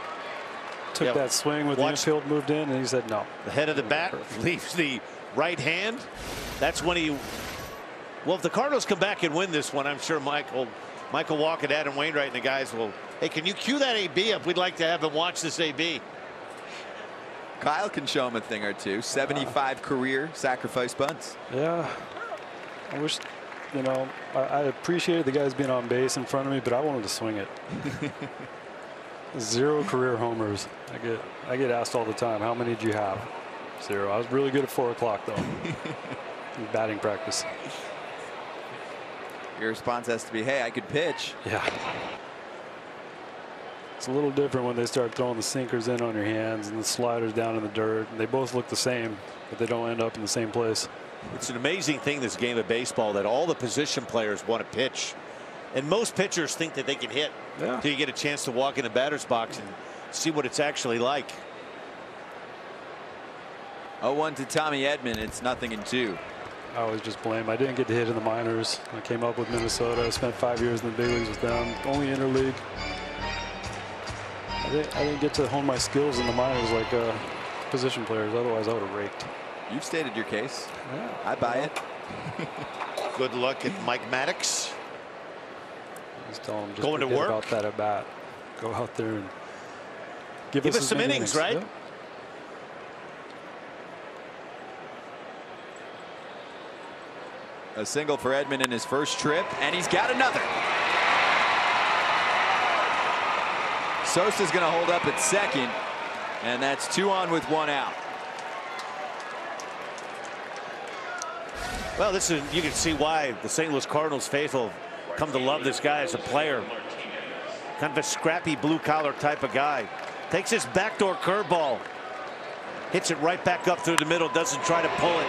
took that swing with the infield moved in, and he said no. The head of the bat leaves the right hand. That's when he. Well, if the Cardinals come back and win this one, I'm sure Michael Wacha, Adam Wainwright, and the guys will. Hey, can you cue that AB up? We'd like to have him watch this AB. Kyle can show him a thing or two. 75 career sacrifice bunts. Yeah. I wish, you know, I appreciated the guys being on base in front of me, but I wanted to swing it. 0 career homers. I get asked all the time, how many did you have? 0. I was really good at 4 o'clock though. In batting practice. Your response has to be, hey, I could pitch. Yeah. It's a little different when they start throwing the sinkers in on your hands and the sliders down in the dirt. They both look the same, but they don't end up in the same place. It's an amazing thing, this game of baseball, that all the position players want to pitch. And most pitchers think that they can hit until you get a chance to walk in the batter's box and see what it's actually like. 0-1 to Tommy Edman. It's 0-2. I always just blame. I didn't get to hit in the minors. I came up with Minnesota. I spent 5 years in the big leagues with them. Only interleague. I didn't get to hone my skills in the minors like position players. Otherwise, I would have raked. You've stated your case. Yeah, I buy it. Good luck at Mike Maddox. Just tell him, just going to forget work about that at bat. Go out there and give us as some many innings, right? Yep. A single for Edman in his first trip, and he's got another. Sosa's going to hold up at second, and that's 2 on with 1 out. Well, this is, you can see why the St. Louis Cardinals faithful come to love this guy as a player. Kind of a scrappy blue-collar type of guy. Takes his backdoor curveball, hits it right back up through the middle, doesn't try to pull it.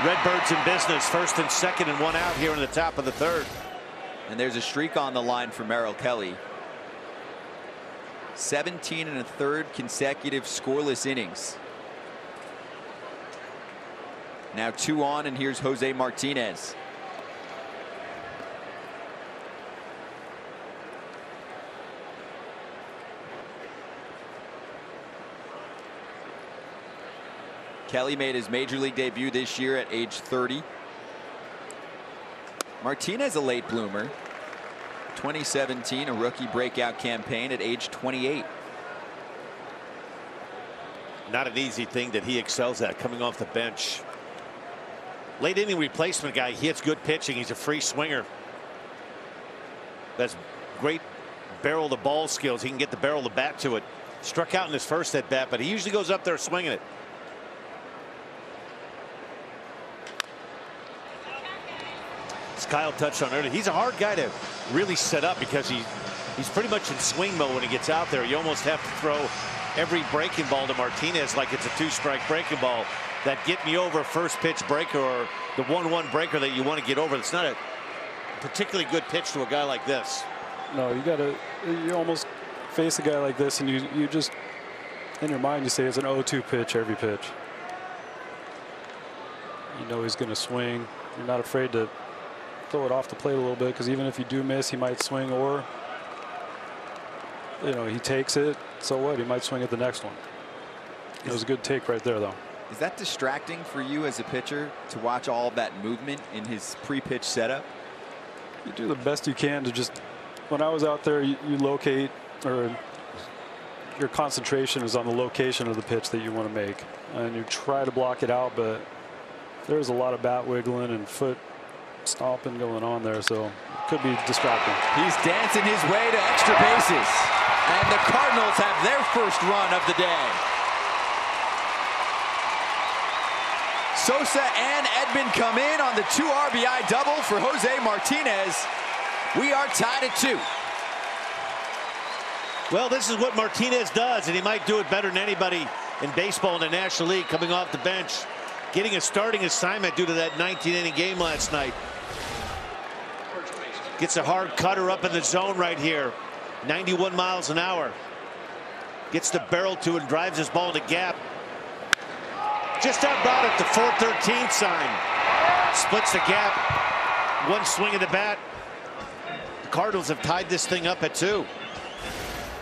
Redbirds in business, 1st and 2nd and 1 out here in the top of the 3rd. And there's a streak on the line for Merrill Kelly. 17 1/3 consecutive scoreless innings. Now 2 on, and here's Jose Martinez. Kelly made his major league debut this year at age 30. Martinez, a late bloomer. 2017, a rookie breakout campaign at age 28. Not an easy thing that he excels at, coming off the bench. Late inning replacement guy. He hits good pitching. He's a free swinger. That's great barrel to ball skills. He can get the barrel of the bat to it. Struck out in his first at bat, but he usually goes up there swinging it. As Kyle touched on earlier, he's a hard guy to really set up because he's pretty much in swing mode when he gets out there. You almost have to throw every breaking ball to Martinez like it's a 2-strike breaking ball. That get me over first pitch breaker or the 1-1 breaker that you want to get over. It's not a particularly good pitch to a guy like this. No, you almost face a guy like this and you just, in your mind, you say it's an 0-2 pitch every pitch. You know he's going to swing. You're not afraid to throw it off the plate a little bit, because even if you do miss, he might swing, or he takes it. So what? He might swing at the next one. It was a good take right there, though. Is that distracting for you as a pitcher to watch all of that movement in his pre-pitch setup? You do the best you can to just, when I was out there, you locate, or your concentration is on the location of the pitch that you want to make, and you try to block it out, but there's a lot of bat wiggling and foot stomping going on there, so it could be distracting. He's dancing his way to extra bases, and the Cardinals have their first run of the day. Sosa and Edman come in on the 2 RBI double for Jose Martinez. We are tied at 2. Well, this is what Martinez does, and he might do it better than anybody in baseball in the National League, coming off the bench, getting a starting assignment due to that 19-inning game last night. Gets a hard cutter up in the zone right here. 91 miles an hour. Gets the barrel to it and drives his ball in the gap. Just about at the 413 sign. Splits the gap. One swing of the bat. The Cardinals have tied this thing up at 2.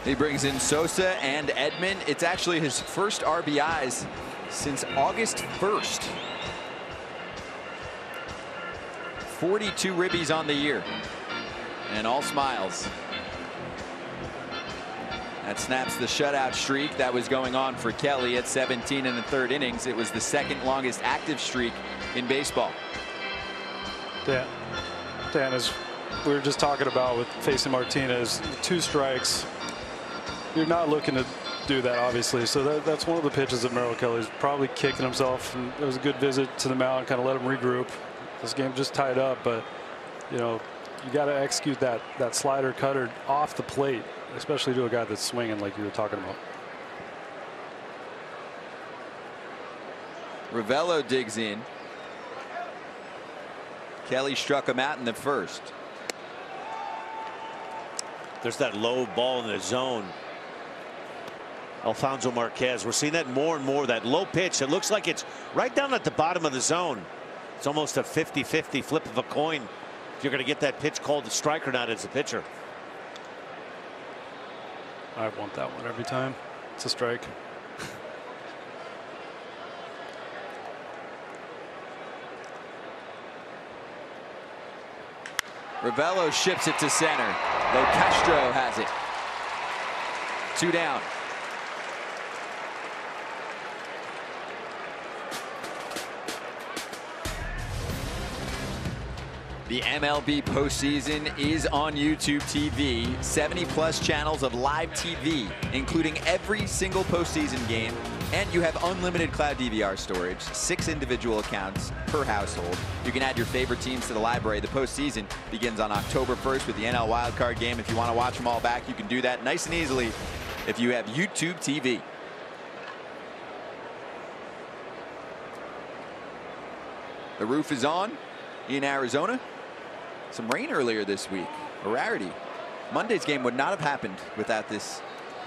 He brings in Sosa and Edman. It's actually his first RBIs since August 1st. 42 ribbies on the year. And all smiles. That snaps the shutout streak that was going on for Kelly at 17 1/3 innings. It was the 2nd longest active streak in baseball. Dan, as we were just talking about with facing Martinez, 2 strikes. You're not looking to do that, obviously. So that's one of the pitches that Merrill Kelly's probably kicking himself. And it was a good visit to the mound, kind of let him regroup. This game just tied up, but you got to execute that slider cutter off the plate, especially to a guy that's swinging like you were talking about. Ravello digs in. Kelly struck him out in the first. There's that low ball in the zone. Alfonso Marquez. We're seeing that more and more, that low pitch. It looks like it's right down at the bottom of the zone. It's almost a 50-50 flip of a coin if you're going to get that pitch called a strike or not as a pitcher. I want that one every time. It's a strike. Ravello ships it to center. Though Castro has it. 2 down. The MLB postseason is on YouTube TV. 70+ channels of live TV, including every single postseason game. And you have unlimited cloud DVR storage, 6 individual accounts per household. You can add your favorite teams to the library. The postseason begins on October 1st with the NL wildcard game. If you want to watch them all back, you can do that nice and easily if you have YouTube TV. The roof is on in Arizona. Some rain earlier this week, a rarity. Monday's game would not have happened without this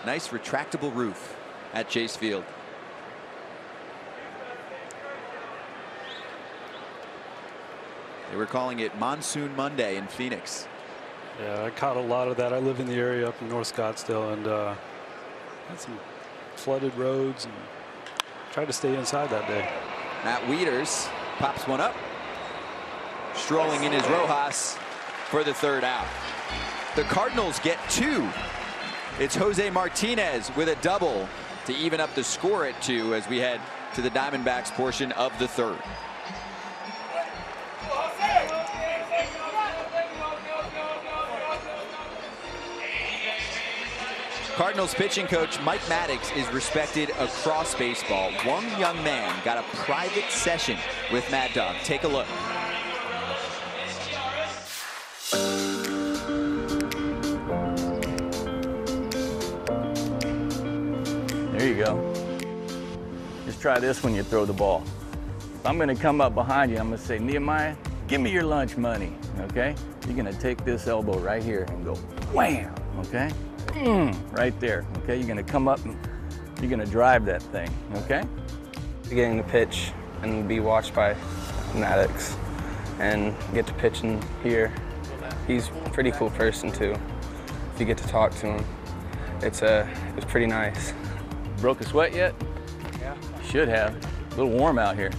nice retractable roof at Chase Field. They were calling it Monsoon Monday in Phoenix. Yeah, I caught a lot of that. I live in the area up in North Scottsdale, and had some flooded roads and tried to stay inside that day. Matt Wieters pops one up. Strolling in is Rojas for the 3rd out. The Cardinals get 2. It's Jose Martinez with a double to even up the score at 2 as we head to the Diamondbacks portion of the 3rd. Cardinals pitching coach Mike Maddux is respected across baseball. One young man got a private session with Mad Dog. Take a look. There you go. Just try this when you throw the ball. If I'm going to come up behind you, I'm going to say, Nehemiah, give me your lunch money, okay? You're going to take this elbow right here and go wham, okay? Right there, okay? You're going to come up and you're going to drive that thing, okay? Getting the pitch and be watched by Maddux and get to pitching here. He's a pretty cool person too. If you get to talk to him, it's pretty nice. Broke a sweat yet? Yeah. Should have. A little warm out here.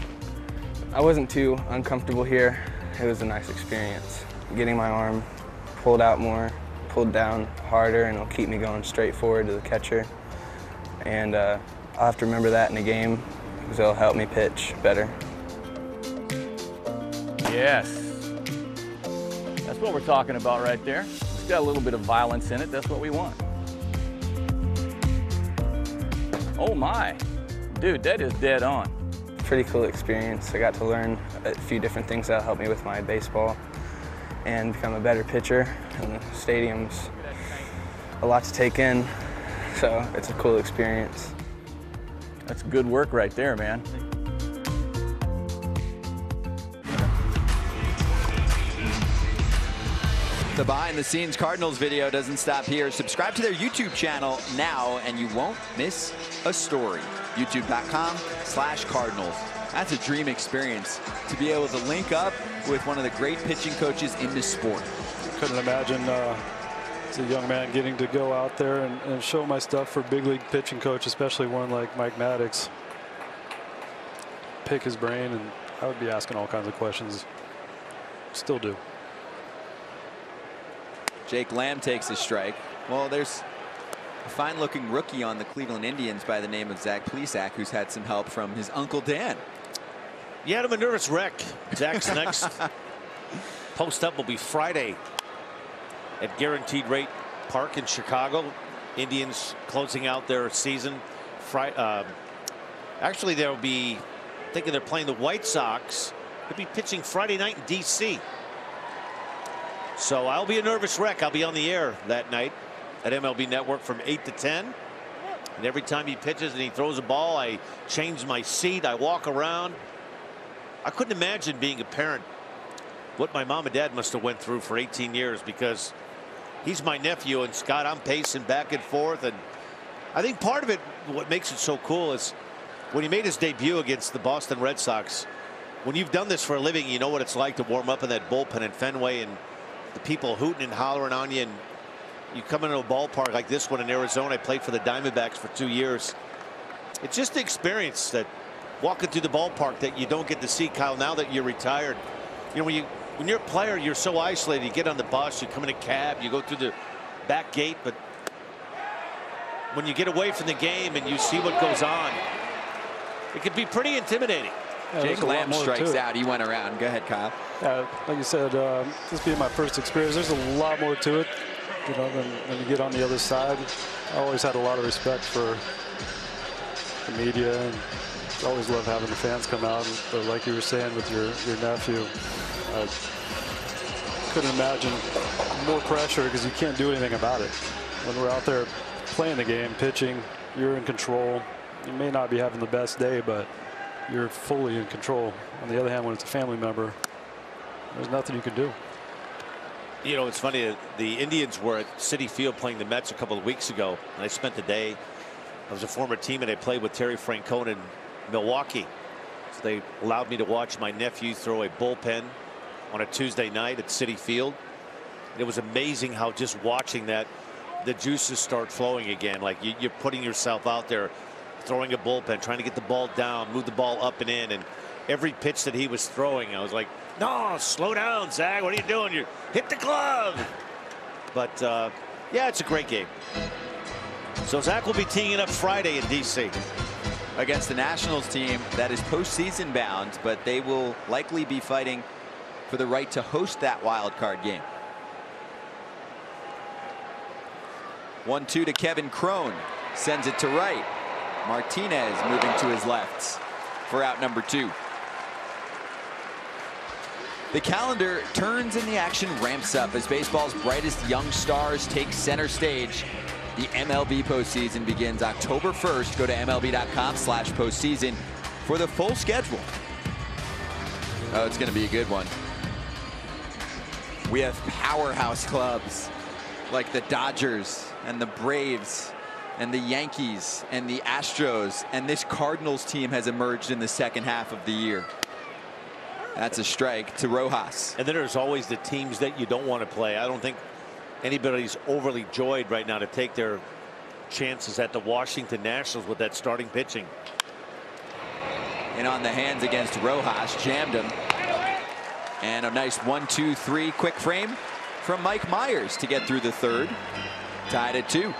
I wasn't too uncomfortable here. It was a nice experience. Getting my arm pulled out more, pulled down harder, and it'll keep me going straight forward to the catcher. And I'll have to remember that in the game because it'll help me pitch better. Yes. That's what we're talking about right there. It's got a little bit of violence in it. That's what we want. Oh my. Dude, that is dead on. Pretty cool experience. I got to learn a few different things that'll help me with my baseball and become a better pitcher. And the stadium's a lot to take in, so it's a cool experience. That's good work right there, man. The behind-the-scenes Cardinals video doesn't stop here. Subscribe to their YouTube channel now, and you won't miss a story. YouTube.com/Cardinals. That's a dream experience to be able to link up with one of the great pitching coaches in the sport. Couldn't imagine as a young man getting to go out there and show my stuff for big league pitching coach, especially one like Mike Maddux. Pick his brain, and I would be asking all kinds of questions. Still do. Jake Lamb takes a strike. Well, there's a fine-looking rookie on the Cleveland Indians by the name of Zach Plesac, who's had some help from his Uncle Dan. You had him a nervous wreck. Zach's next post-up will be Friday at Guaranteed Rate Park in Chicago. Indians closing out their season. Actually, they'll be thinking they're playing the White Sox. They'll be pitching Friday night in D.C. So I'll be a nervous wreck. I'll be on the air that night at MLB Network from 8 to 10. And every time he pitches and he throws a ball, I change my seat. I walk around. I couldn't imagine being a parent what my mom and dad must have went through for 18 years, because he's my nephew, and Scott, I'm pacing back and forth. And I think part of it what makes it so cool is when he made his debut against the Boston Red Sox. When you've done this for a living, you know what it's like to warm up in that bullpen in Fenway and the people hooting and hollering on you. And you come into a ballpark like this one in Arizona. I played for the Diamondbacks for 2 years. It's just the experience that walking through the ballpark that you don't get to see, Kyle, now that you're retired. You know, when you're a player, you're so isolated. You get on the bus, you come in a cab, you go through the back gate. But when you get away from the game and you see what goes on, it can be pretty intimidating. Yeah, Jake Lamb strikes out. He went around. Go ahead, Kyle. Like you said, this being my first experience, there's a lot more to it, you know, than when you get on the other side. I always had a lot of respect for the media, and I always love having the fans come out. But like you were saying with your nephew, I couldn't imagine more pressure because you can't do anything about it. When we're out there playing the game, pitching, you're in control. You may not be having the best day, but you're fully in control. On the other hand, when it's a family member, there's nothing you can do. You know, it's funny. The Indians were at Citi Field playing the Mets a couple of weeks ago, and I spent the day. I was a former teammate. I played with Terry Francona in Milwaukee. So they allowed me to watch my nephew throw a bullpen on a Tuesday night at Citi Field. It was amazing how just watching that, the juices start flowing again. Like you're putting yourself out there, throwing a bullpen, trying to get the ball down, move the ball up and in. And every pitch that he was throwing, I was like, no, slow down, Zach. What are you doing? You hit the glove. But yeah, it's a great game. So Zach will be teeing it up Friday in D.C. against the Nationals team that is postseason bound, but they will likely be fighting for the right to host that wild card game. 1-2 to Kevin Cron. Sends it to right. Martinez moving to his left for out number 2. The calendar turns and the action ramps up as baseball's brightest young stars take center stage. The MLB postseason begins October 1st. Go to MLB.com/postseason for the full schedule. Oh, it's going to be a good one. We have powerhouse clubs like the Dodgers and the Braves and the Yankees and the Astros, and this Cardinals team has emerged in the second half of the year. That's a strike to Rojas. And then there's always the teams that you don't want to play. I don't think anybody's overly joyed right now to take their chances at the Washington Nationals with that starting pitching. And on the hands against Rojas, jammed him. And a nice 1-2-3 quick frame from Mike Myers to get through the third. Tied at 2.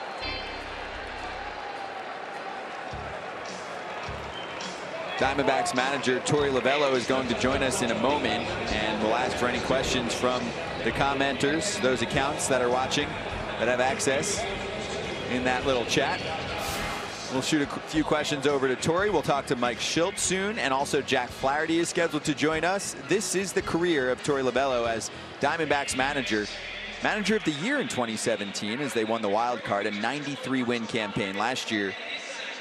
Diamondbacks manager Torey Lovullo is going to join us in a moment, and we'll ask for any questions from the commenters, those accounts that are watching, that have access in that little chat. We'll shoot a few questions over to Torey. We'll talk to Mike Shildt soon, and also Jack Flaherty is scheduled to join us. This is the career of Torey Lovullo as Diamondbacks manager. Manager of the year in 2017 as they won the wild card, a 93-win campaign last year.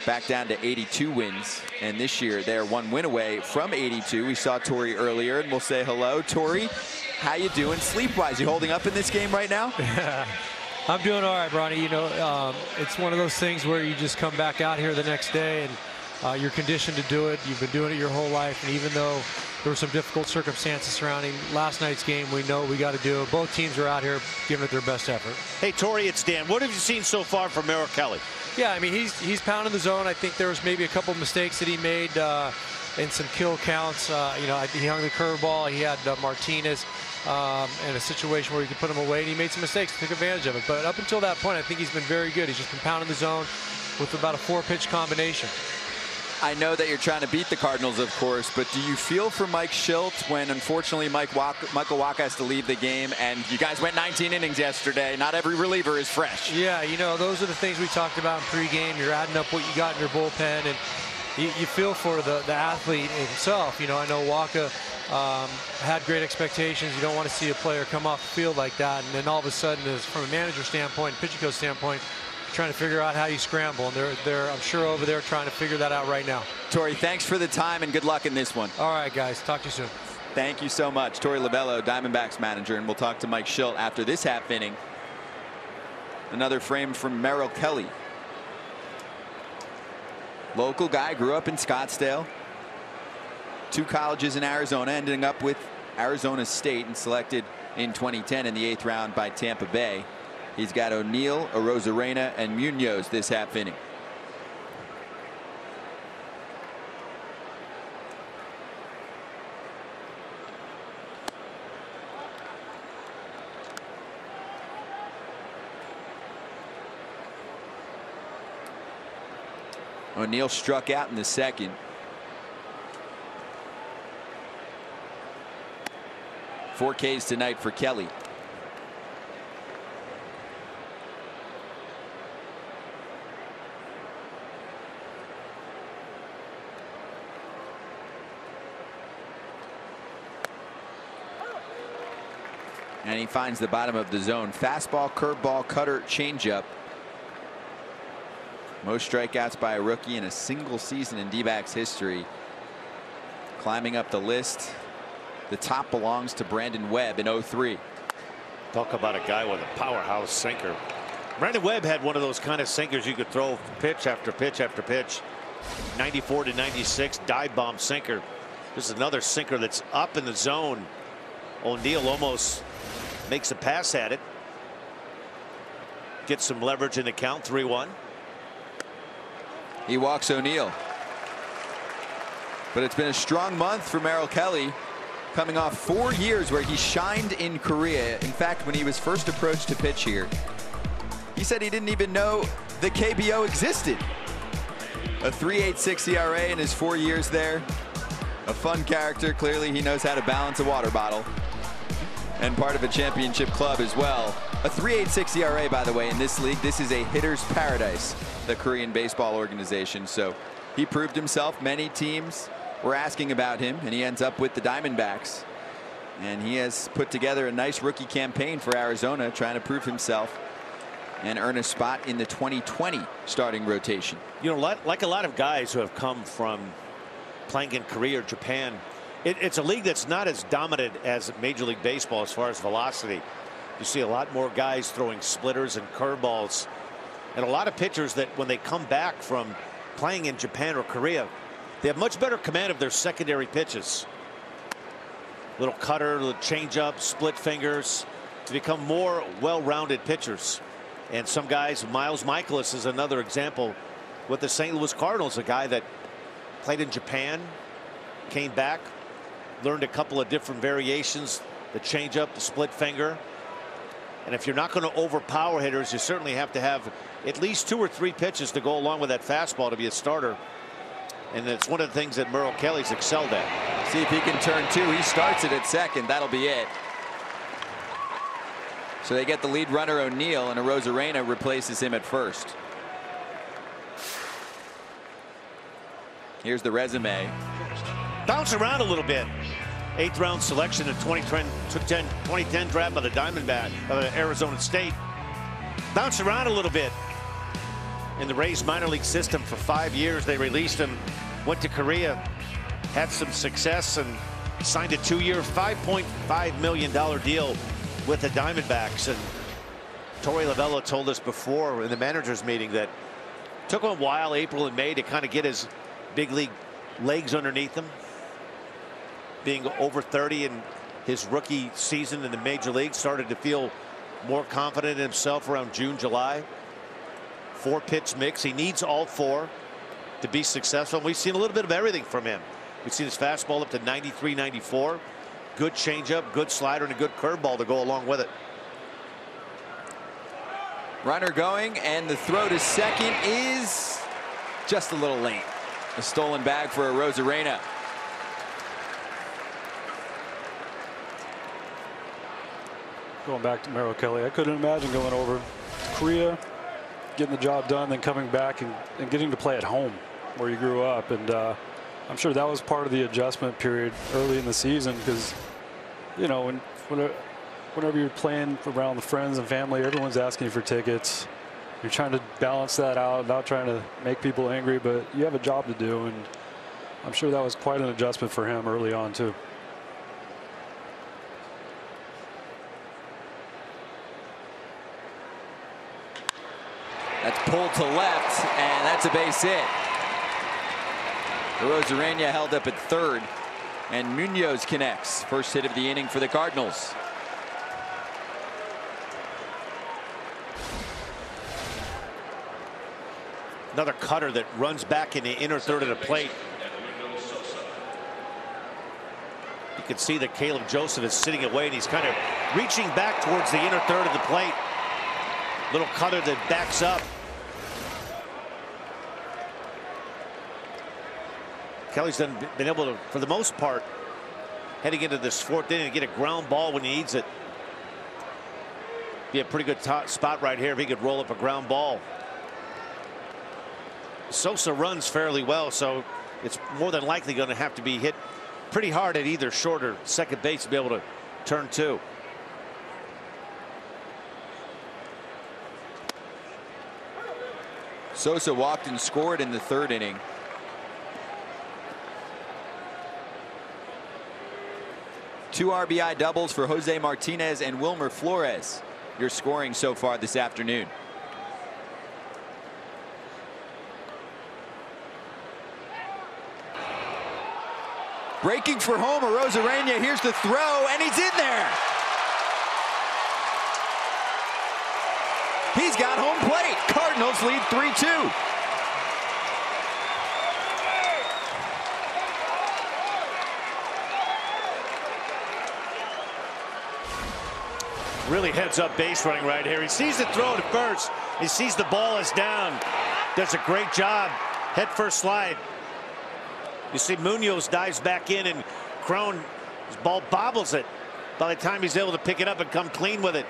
Back down to 82 wins, and this year they're 1 win away from 82. We saw Torey earlier, and we'll say hello. Torey, how you doing sleep-wise? You holding up in this game right now? Yeah, I'm doing all right, Bronny. You know, it's one of those things where you just come back out here the next day, and you're conditioned to do it. You've been doing it your whole life, and even though there were some difficult circumstances surrounding last night's game, we know we got to do it. Both teams are out here giving it their best effort. Hey, Torey, it's Dan. What have you seen so far from Merrill Kelly? Yeah, I mean, he's pounding the zone. I think there was maybe a couple mistakes that he made in some kill counts. You know, he hung the curveball. He had Martinez in a situation where he could put him away, and he made some mistakes, took advantage of it. But up until that point, I think he's been very good. He's just been pounding the zone with about a 4-pitch combination. I know that you're trying to beat the Cardinals, of course, but do you feel for Mike Shildt when, unfortunately, Michael Wacha has to leave the game, and you guys went 19 innings yesterday? Not every reliever is fresh. Yeah, you know, those are the things we talked about in pregame. You're adding up what you got in your bullpen, and you feel for the athlete himself. You know, I know Wacha had great expectations. You don't want to see a player come off the field like that, and then all of a sudden, from a manager standpoint, pitching coach standpoint, trying to figure out how you scramble, and they're I'm sure over there trying to figure that out right now. Torey, thanks for the time and good luck in this one. All right, guys, talk to you soon. Thank you so much. Torey Lovullo, Diamondbacks manager, and we'll talk to Mike Shildt after this half inning. Another frame from Merrill Kelly. Local guy, grew up in Scottsdale. 2 colleges in Arizona, ending up with Arizona State and selected in 2010 in the 8th round by Tampa Bay. He's got O'Neill, Arozarena, and Munoz this half inning. O'Neill struck out in the 2nd. Four Ks tonight for Kelly. And he finds the bottom of the zone. Fastball, curveball, cutter, changeup. Most strikeouts by a rookie in a single season in D-backs history. Climbing up the list. The top belongs to Brandon Webb in 03. Talk about a guy with a powerhouse sinker. Brandon Webb had one of those kind of sinkers you could throw pitch after pitch after pitch. 94 to 96 dive bomb sinker. This is another sinker that's up in the zone. O'Neill almost makes a pass at it. Gets some leverage in the count. 3-1. He walks O'Neill. But it's been a strong month for Merrill Kelly, coming off 4 years where he shined in Korea. In fact, when he was first approached to pitch here, he said he didn't even know the KBO existed. A 3.86 ERA in his 4 years there. A fun character. Clearly he knows how to balance a water bottle. And part of a championship club as well. A 3.86 ERA, by the way, in this league. This is a hitter's paradise, the Korean baseball organization. So he proved himself. Many teams were asking about him, and he ends up with the Diamondbacks. And he has put together a nice rookie campaign for Arizona, trying to prove himself and earn a spot in the 2020 starting rotation. You know, like a lot of guys who have come from playing in Korea or Japan, it's a league that's not as dominant as Major League Baseball as far as velocity. You see a lot more guys throwing splitters and curveballs, and a lot of pitchers that when they come back from playing in Japan or Korea, they have much better command of their secondary pitches. Little cutter, little changeup, split fingers, to become more well-rounded pitchers. And some guys, Miles Michaelis is another example with the St. Louis Cardinals, a guy that played in Japan, came back, learned a couple of different variations, the changeup, the split finger. And if you're not going to overpower hitters, you certainly have to have at least 2 or 3 pitches to go along with that fastball to be a starter. And it's one of the things that Merrill Kelly's excelled at. See if he can turn 2. He starts it at second. That'll be it. So they get the lead runner O'Neill, and Arozarena replaces him at first. Here's the resume. Bounce around a little bit. 8th round selection in 2010 draft by the Diamondbacks of Arizona State. Bounce around a little bit in the Rays minor league system for 5 years. They released him, went to Korea, had some success, and signed a 2-year, $5.5 million deal with the Diamondbacks. And Torey Lovullo told us before in the managers meeting that it took him a while, April and May, to kind of get his big league legs underneath him. Being over 30 in his rookie season in the major league, started to feel more confident in himself around June, July. 4-pitch mix. He needs all 4 to be successful. We've seen a little bit of everything from him. We've seen his fastball up to 93, 94. Good changeup, good slider, and a good curveball to go along with it. Runner going, and the throw to second is just a little late. A stolen bag for Arozarena. Going back to Merrill Kelly, I couldn't imagine going over to Korea, getting the job done, then coming back and getting to play at home where you grew up. And I'm sure that was part of the adjustment period early in the season, because, you know, whenever you're playing around the friends and family, everyone's asking you for tickets. You're trying to balance that out, not trying to make people angry, but you have a job to do. And I'm sure that was quite an adjustment for him early on, too. That's pulled to left, and that's a base hit. Arozarena held up at third, and Munoz connects. First hit of the inning for the Cardinals. Another cutter that runs back in the inner third of the plate. You can see that Caleb Joseph is sitting away, and he's kind of reaching back towards the inner third of the plate. Little cutter that backs up. Kelly's been able to, for the most part, heading into this fourth inning, to get a ground ball when he needs it. Be a pretty good spot right here if he could roll up a ground ball. Sosa runs fairly well, so it's more than likely going to have to be hit pretty hard at either short or second base to be able to turn two. Sosa walked and scored in the third inning. Two RBI doubles for Jose Martinez and Wilmer Flores. Your scoring so far this afternoon. Breaking for home, Arozarena. Here's the throw, and he's in there. He's got home plate. Cardinals lead 3-2. Really heads up base running right here. He sees the throw to first. He sees the ball is down. Does a great job. Head first slide. You see Munoz dives back in, and Cron, his ball bobbles it. By the time he's able to pick it up and come clean with it.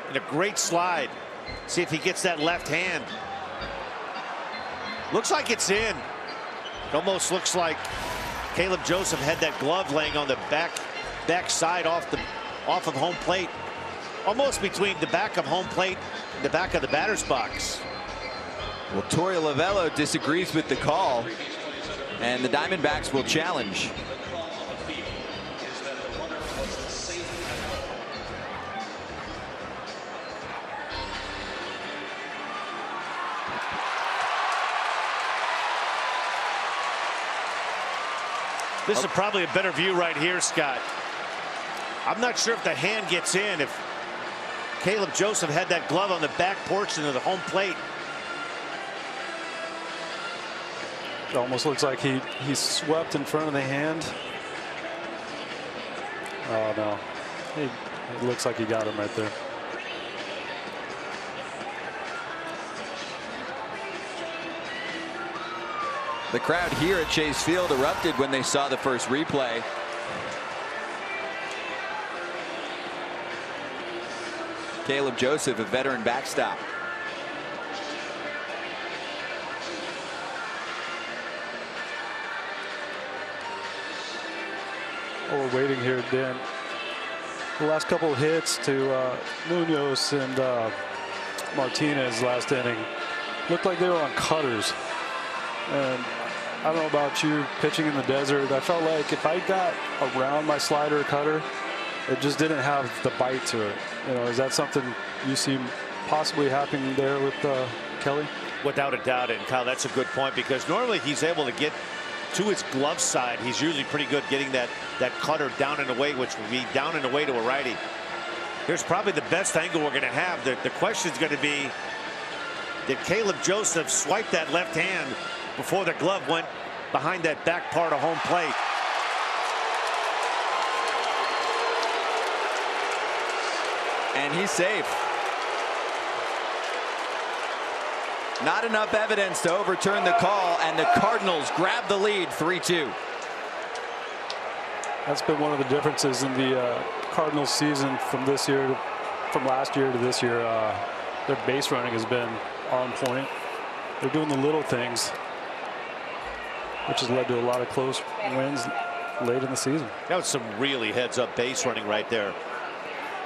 And a great slide. See if he gets that left hand. Looks like it's in. It almost looks like Caleb Joseph had that glove laying on the back side off of home plate. Almost between the back of home plate and the back of the batter's box. Well, Torey Lovullo disagrees with the call, and the Diamondbacks will challenge. This is probably a better view right here, Scott. I'm not sure if the hand gets in. If Caleb Joseph had that glove on the back portion of the home plate. It almost looks like he swept in front of the hand. Oh no, it looks like he got him right there. The crowd here at Chase Field erupted when they saw the first replay. Caleb Joseph, a veteran backstop. Oh, we're waiting here, Dan. The last couple of hits to Munoz and Martinez last inning looked like they were on cutters. And I don't know about you pitching in the desert. I felt like if I got around my slider or cutter, it just didn't have the bite to it. You know, is that something you see possibly happening there with Kelly? Without a doubt, and Kyle, that's a good point, because normally he's able to get to his glove side. He's usually pretty good getting that cutter down and away, which would be down and away to a righty. Here's probably the best angle we're going to have. The question is going to be, did Caleb Joseph swipe that left hand before the glove went behind that back part of home plate? And he's safe. Not enough evidence to overturn the call, and the Cardinals grab the lead 3-2. That's been one of the differences in the Cardinals season from last year to this year. Their base running has been on point. They're doing the little things, which has led to a lot of close wins late in the season. That was some really heads-up base running right there.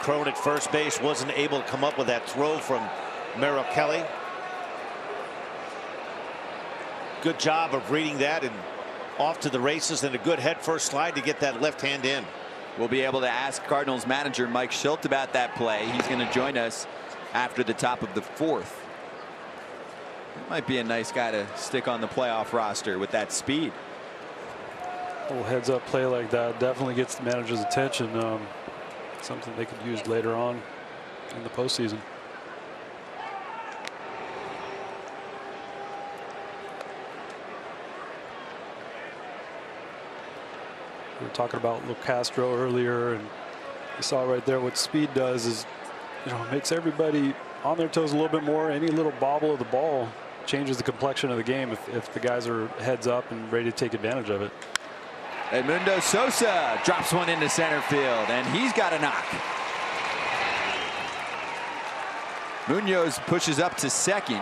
Cron at first base wasn't able to come up with that throw from Merrill Kelly. Good job of reading that and off to the races, and a good head first slide to get that left hand in. We'll be able to ask Cardinals manager Mike Shildt about that play. He's going to join us after the top of the fourth. Might be a nice guy to stick on the playoff roster with that speed. A little heads-up play like that definitely gets the manager's attention. Something they could use later on in the postseason. We were talking about LeCastro earlier, and you saw right there what speed does is, you know, makes everybody on their toes a little bit more. Any little bobble of the ball changes the complexion of the game if the guys are heads up and ready to take advantage of it. Edmundo Sosa drops one into center field, and he's got a knock. Munoz pushes up to second.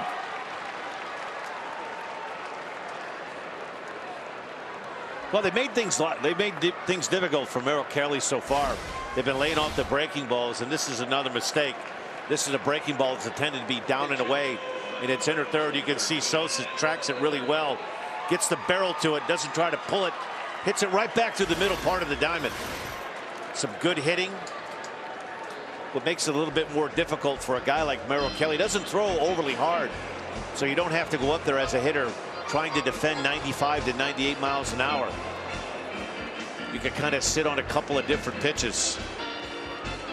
Well, they made things difficult for Merrill Kelly so far. They've been laying off the breaking balls, and this is another mistake. This is a breaking ball that's intended to be down and away, and it's inner third. You can see Sosa tracks it really well, gets the barrel to it, doesn't try to pull it, hits it right back through the middle part of the diamond. Some good hitting. What makes it a little bit more difficult for a guy like Merrill Kelly, doesn't throw overly hard, so you don't have to go up there as a hitter trying to defend 95 to 98 miles an hour. You can kind of sit on a couple of different pitches.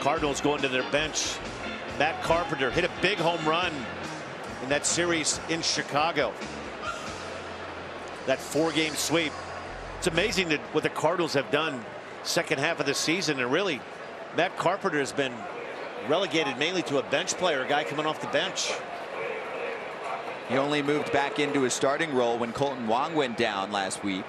Cardinals going to their bench. Matt Carpenter hit a big home run in that series in Chicago. That 4-game sweep. It's amazing that what the Cardinals have done second half of the season, and really Matt Carpenter has been relegated mainly to a bench player, a guy coming off the bench. He only moved back into his starting role when Colton Wong went down last week.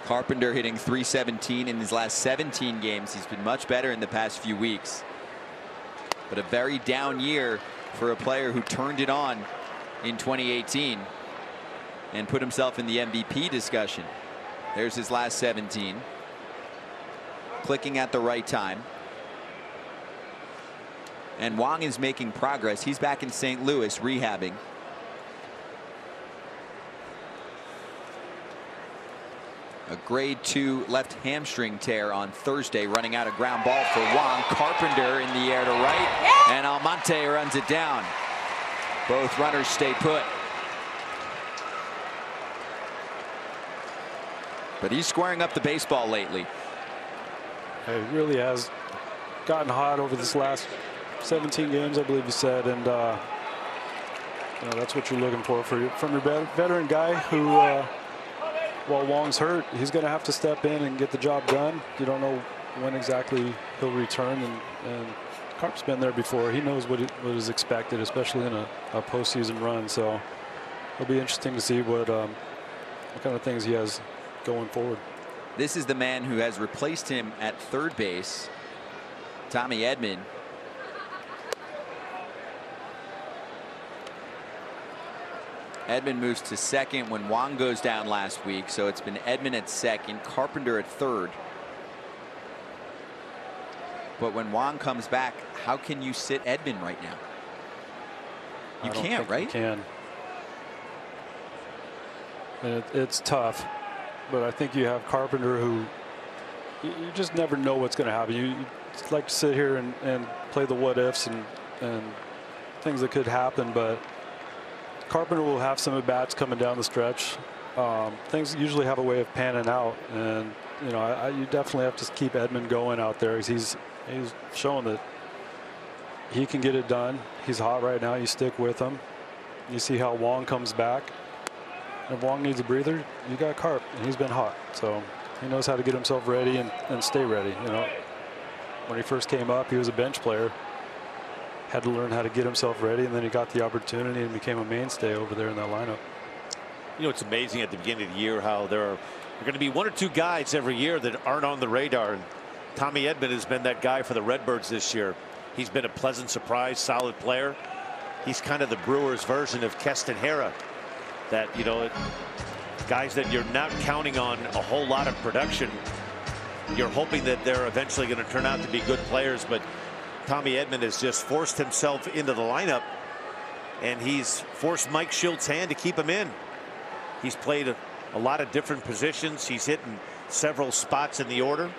Carpenter hitting .317 in his last 17 games. He's been much better in the past few weeks. But a very down year for a player who turned it on in 2018 and put himself in the MVP discussion. There's his last 17. Clicking at the right time. And Wong is making progress. He's back in St. Louis rehabbing. A grade 2 left hamstring tear on Thursday, running out a ground ball for Wong. Carpenter in the air to right, and Almonte runs it down. Both runners stay put. But he's squaring up the baseball lately. He really has gotten hot over this last 17 games, I believe you said, and you know, that's what you're looking for from your veteran guy who, while Wong's hurt, he's going to have to step in and get the job done. You don't know when exactly he'll return, and Carp's been there before. He knows what is expected, especially in a postseason run. So it'll be interesting to see what kind of things he has going forward. This is the man who has replaced him at third base, Tommy Edman. Edman moves to second when Wong goes down last week, so it's been Edman at second, Carpenter at third. But when Wong comes back, how can you sit Edman right now? You can't, right? You can. And it's tough, but I think you have Carpenter, who you just never know what's going to happen. You like to sit here and play the what ifs and things that could happen, but Carpenter will have some at bats coming down the stretch. Things usually have a way of panning out, and you know, you definitely have to keep Edman going out there. He's shown that he can get it done. He's hot right now. You stick with him. You see how Wong comes back. If Wong needs a breather, you got Carp, and he's been hot, so he knows how to get himself ready and stay ready. You know, when he first came up, he was a bench player. Had to learn how to get himself ready, and then he got the opportunity and became a mainstay over there in that lineup. You know, it's amazing at the beginning of the year how there are going to be one or two guys every year that aren't on the radar. And Tommy Edman has been that guy for the Redbirds this year. He's been a pleasant surprise, solid player. He's kind of the Brewers version of Keston Hiura. That, you know, guys that you're not counting on a whole lot of production. You're hoping that they're eventually going to turn out to be good players, but Tommy Edman has just forced himself into the lineup, and he's forced Mike Shilt's hand to keep him in. He's played a lot of different positions. He's hitting several spots in the order.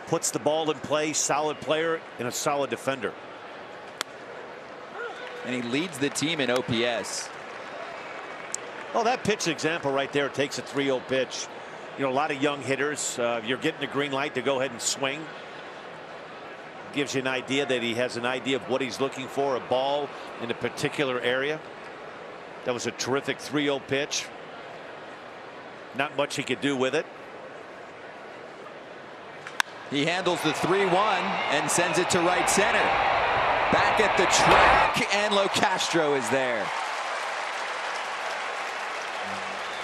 Puts the ball in play, solid player and a solid defender. And he leads the team in OPS. Oh, that pitch example right there takes a 3-0 pitch. You know, a lot of young hitters. You're getting the green light to go ahead and swing. Gives you an idea that he has an idea of what he's looking for, a ball in a particular area. That was a terrific 3-0 pitch. Not much he could do with it. He handles the 3-1 and sends it to right center. Back at the track, and Locastro is there.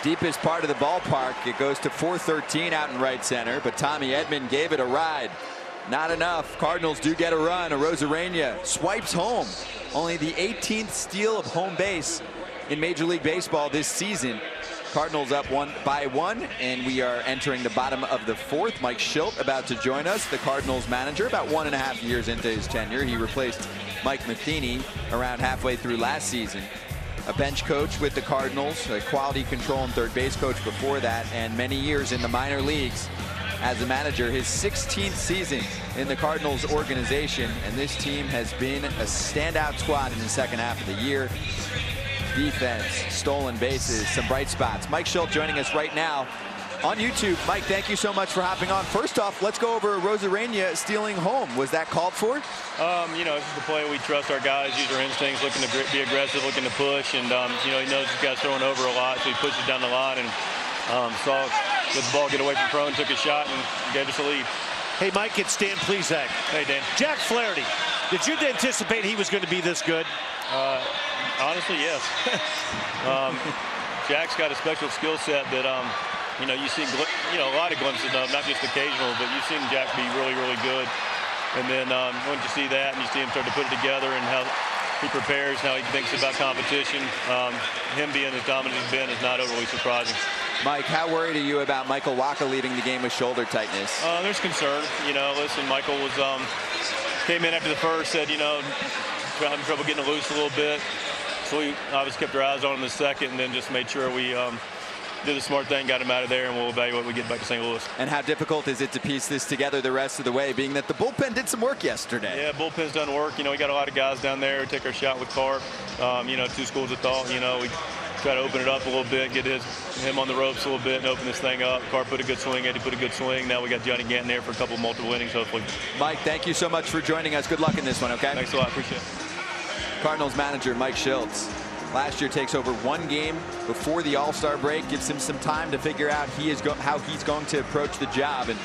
Deepest part of the ballpark. It goes to 413 out in right center, but Tommy Edman gave it a ride. Not enough. Cardinals do get a run. Arozarena swipes home. Only the 18th steal of home base in Major League Baseball this season. Cardinals up 1-1, and we are entering the bottom of the 4th. Mike Shildt about to join us, the Cardinals manager, about 1.5 years into his tenure. He replaced Mike Matheny around halfway through last season. A bench coach with the Cardinals, a quality control and third base coach before that, and many years in the minor leagues as a manager. His 16th season in the Cardinals organization, and this team has been a standout squad in the second half of the year. Defense, stolen bases, some bright spots. Mike Shildt joining us right now on YouTube. Mike, thank you so much for hopping on. First off, let's go over Arozarena stealing home. Was that called for? You know, this is the play we trust our guys, use our instincts, looking to be aggressive, looking to push, and you know, he knows this guy's throwing over a lot, so he pushes down the line and saw the ball get away from Cron, took a shot, and gave us a lead. Hey, Mike, it's Dan Plesac. Hey, Dan. Jack Flaherty, did you anticipate he was going to be this good? Honestly, yes. Jack's got a special skill set that, you know, you see, a lot of glimpses of, not just occasional, but you've seen Jack be really, really good. And then once you see that and you see him start to put it together and how he prepares, how he thinks about competition, him being as dominant as he's been is not overly surprising. Mike, how worried are you about Michael Wacha leaving the game with shoulder tightness? There's concern. You know, listen, Michael was came in after the first, said, you know, having trouble getting loose a little bit. So we obviously kept our eyes on him in the second, and then just made sure we did the smart thing, got him out of there, and we'll evaluate when we get back to St. Louis. And how difficult is it to piece this together the rest of the way, being that the bullpen did some work yesterday? Yeah, bullpen's done work. You know, we got a lot of guys down there who take our shot with Carp. You know, two schools of thought. You know, we try to open it up a little bit, get him on the ropes a little bit, and open this thing up. Carp put a good swing, Eddie put a good swing. Now we got Johnny Ganton there for a couple multiple innings, hopefully. Mike, thank you so much for joining us. Good luck in this one, okay? Thanks a lot. Appreciate it. Cardinals manager Mike Shildt. Last year takes over one game before the All-Star break, gives him some time to figure out how he's going to approach the job, and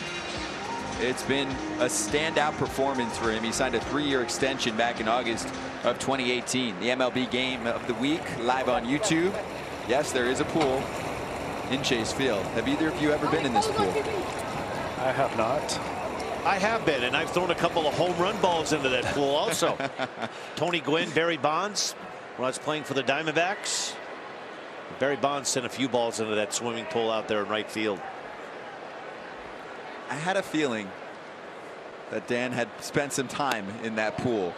it's been a standout performance for him. He signed a 3-year extension back in August of 2018. The MLB game of the week live on YouTube. Yes, there is a pool in Chase Field. Have either of you ever been in this pool? I have not. I have been, and I've thrown a couple of home run balls into that pool also. Tony Gwynn, Barry Bonds. When I was playing for the Diamondbacks, Barry Bonds sent a few balls into that swimming pool out there in right field. I had a feeling that Dan had spent some time in that pool.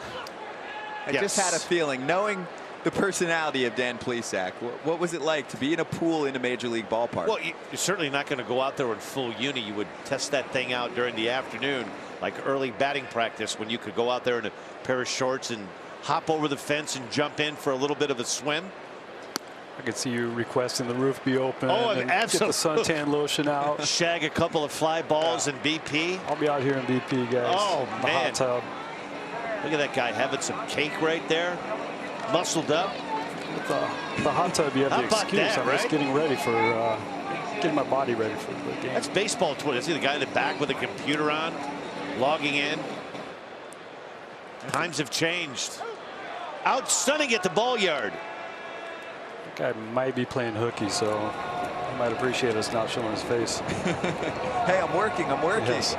I just had a feeling, knowing the personality of Dan Plesac. What was it like to be in a pool in a Major League ballpark? Well, you're certainly not going to go out there in full uni. You would test that thing out during the afternoon, like early batting practice, when you could go out there in a pair of shorts and hop over the fence and jump in for a little bit of a swim. I could see you requesting the roof be open. Oh, and absolutely. Get the suntan lotion out. Shag a couple of fly balls in BP. I'll be out here in BP, guys. Oh, the man. hot tub. Look at that guy having some cake right there. Muscled up. With the hot tub, you have How the about excuse. that, I'm just right? getting ready for, getting my body ready for the game. That's baseball Twitter. See the guy in the back with a computer on, logging in. Times have changed. Out stunning at the ball yard. That guy might be playing hooky, so he might appreciate us not showing his face. Hey, I'm working. Yes.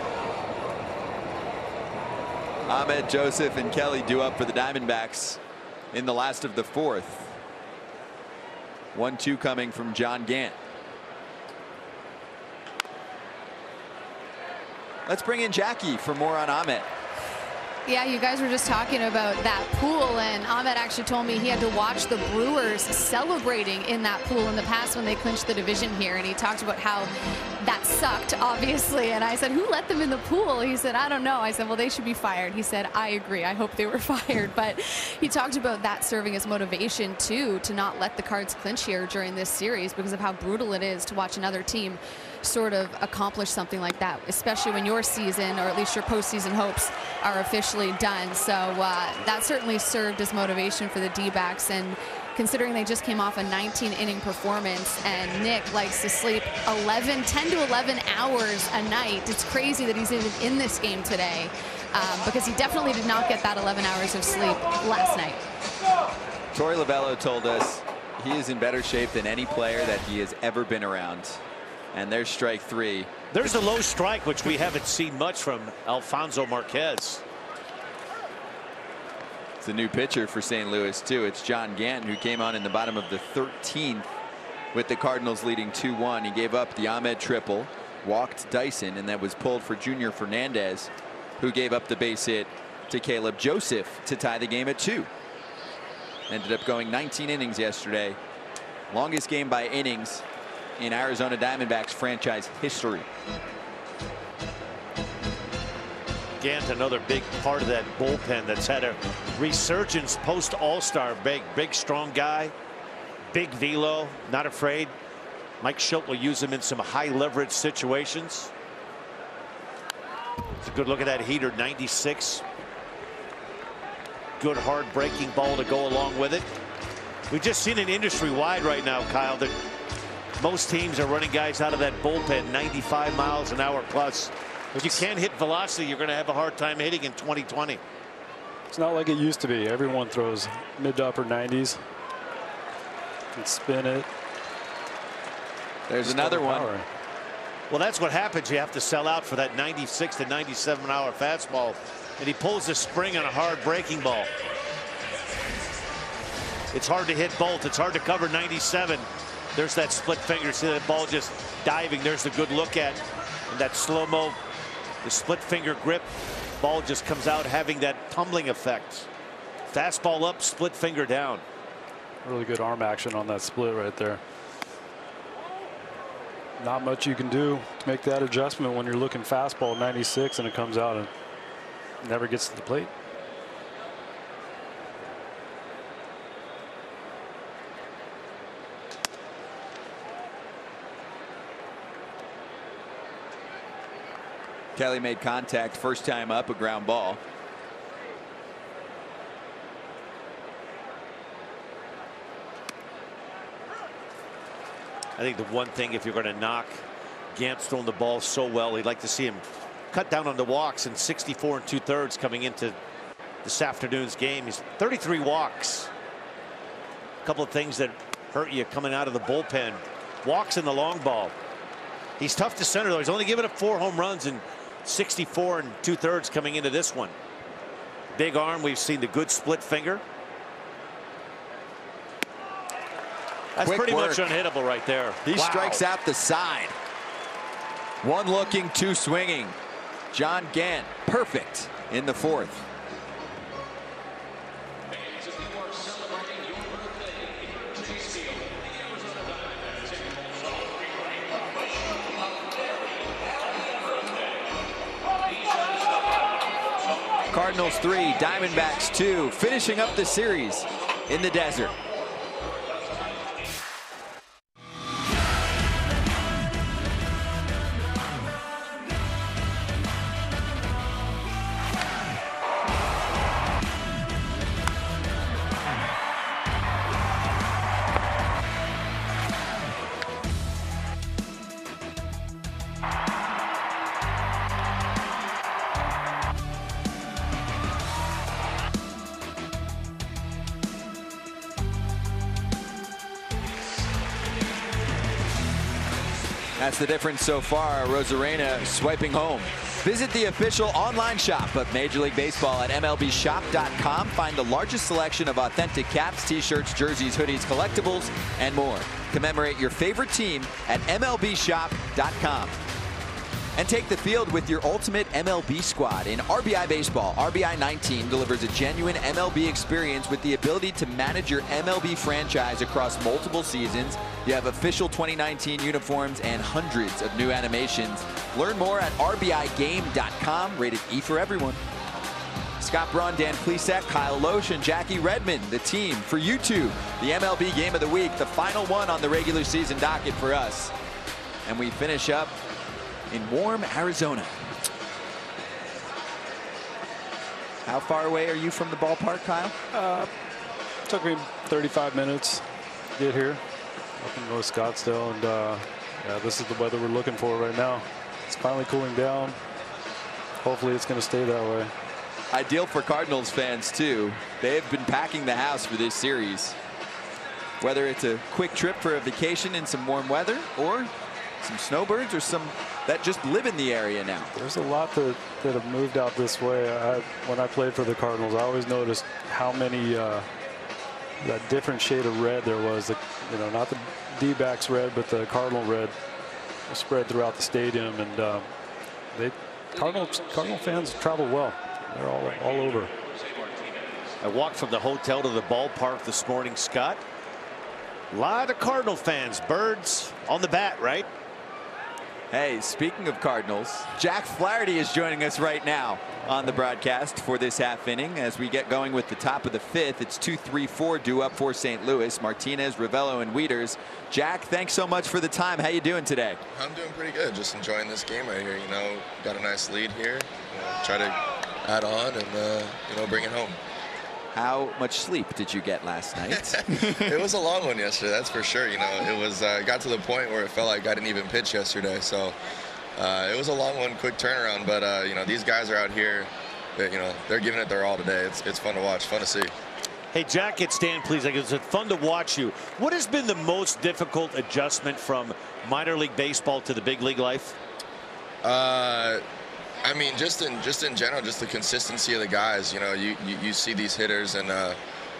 Ahmed, Joseph, and Kelly due up for the Diamondbacks in the last of the 4th. 1-2 coming from John Gant. Let's bring in Jackie for more on Ahmed. Yeah, you guys were just talking about that pool, and Ahmed actually told me he had to watch the Brewers celebrating in that pool in the past when they clinched the division here, and he talked about how that sucked, obviously. And I said, who let them in the pool? He said, I don't know. I said, well, they should be fired. He said, I agree. I hope they were fired. But he talked about that serving as motivation, too, to not let the Cards clinch here during this series because of how brutal it is to watch another team sort of accomplish something like that, especially when your season, or at least your postseason hopes, are officially done. So that certainly served as motivation for the D-backs. And considering they just came off a 19-inning performance, and Nick likes to sleep 10 to 11 hours a night. It's crazy that he's even in this game today because he definitely did not get that 11 hours of sleep last night. Torey Lovullo told us he is in better shape than any player that he has ever been around. And there's strike 3. There's a low strike, which we haven't seen much from Alfonso Marquez. It's a new pitcher for St. Louis, too. It's John Gant, who came on in the bottom of the 13th with the Cardinals leading 2-1. He gave up the Ahmed triple, walked Dyson, and that was pulled for Junior Fernandez, who gave up the base hit to Caleb Joseph to tie the game at 2. Ended up going 19 innings yesterday. Longest game by innings in Arizona Diamondbacks franchise history. Gant, another big part of that bullpen that's had a resurgence post All-Star. Big strong guy, big velo, not afraid. Mike Schilt will use him in some high leverage situations. It's a good look at that heater, 96. Good hard breaking ball to go along with it. We've just seen an industry wide right now, Kyle, that most teams are running guys out of that bullpen 95 miles an hour plus. If you can't hit velocity, you're going to have a hard time hitting in 2020. It's not like it used to be. Everyone throws mid to upper 90s. Can spin it. There's another one. Well, that's what happens. You have to sell out for that 96 to 97 hour fastball. And he pulls the spring on a hard breaking ball. It's hard to hit both. It's hard to cover 97. There's that split finger. See that ball just diving. There's the good look at. And that slow-mo, the split finger grip. Ball just comes out having that tumbling effect. Fastball up, split finger down. Really good arm action on that split right there. Not much you can do to make that adjustment when you're looking fastball 96 and it comes out and never gets to the plate. Kelly made contact first time up, a ground ball. I think the one thing, if you're going to knock Gant's throwing the ball so well, he'd like to see him cut down on the walks, in 64 2/3 coming into this afternoon's game. He's 33 walks. A couple of things that hurt you coming out of the bullpen. Walks in the long ball. He's tough to center, though. He's only given up 4 home runs in 64 2/3 coming into this one. Big arm. We've seen the good split finger. That's Quick pretty work. much unhittable right there. He Wow. strikes out the side. 1 looking, 2 swinging. John Gant, perfect in the 4th. Cardinals 3, Diamondbacks 2, finishing up the series in the desert. That's the difference so far. Rosarena swiping home. Visit the official online shop of Major League Baseball at MLBshop.com. Find the largest selection of authentic caps, t-shirts, jerseys, hoodies, collectibles, and more. Commemorate your favorite team at MLBshop.com. And take the field with your ultimate MLB squad. In RBI Baseball, RBI 19 delivers a genuine MLB experience with the ability to manage your MLB franchise across multiple seasons. You have official 2019 uniforms and hundreds of new animations. Learn more at RBIGame.com, rated E for everyone. Scott Braun, Dan Plesac, Kyle Loesch, and Jackie Redmond, the team for YouTube. The MLB Game of the Week, the final one on the regular season docket for us. And we finish up in warm Arizona. How far away are you from the ballpark, Kyle? Took me 35 minutes to get here, up in North Scottsdale, and yeah, this is the weather we're looking for right now. It's finally cooling down. Hopefully it's going to stay that way. Ideal for Cardinals fans, too. They have been packing the house for this series. Whether it's a quick trip for a vacation in some warm weather, or some snowbirds, or some that just live in the area now. There's a lot that have moved out this way. When I played for the Cardinals, I always noticed how many that different shade of red there was. You know, not the D-backs red, but the Cardinal red spread throughout the stadium, and Cardinal fans travel well. They're all over. I walked from the hotel to the ballpark this morning, Scott. A lot of Cardinal fans, birds on the bat, right? Hey, speaking of Cardinals, Jack Flaherty is joining us right now on the broadcast for this half inning as we get going with the top of the fifth. It's 2-3-4 due up for St. Louis. Martinez, Ravello, and Wieters. Jack, thanks so much for the time. How you doing today? I'm doing pretty good. Just enjoying this game right here. You know, got a nice lead here. Try to add on and you know, bring it home. How much sleep did you get last night? It was a long one yesterday, that's for sure. You know, it was got to the point where it felt like I didn't even pitch yesterday. So it was a long one, quick turnaround. But you know, these guys are out here. You know, they're giving it their all today. It's fun to watch, fun to see. Hey, Jack, it's Dan, please. It's fun to watch you. What has been the most difficult adjustment from minor league baseball to the big league life? I mean, just in general, just the consistency of the guys. You know, you see these hitters and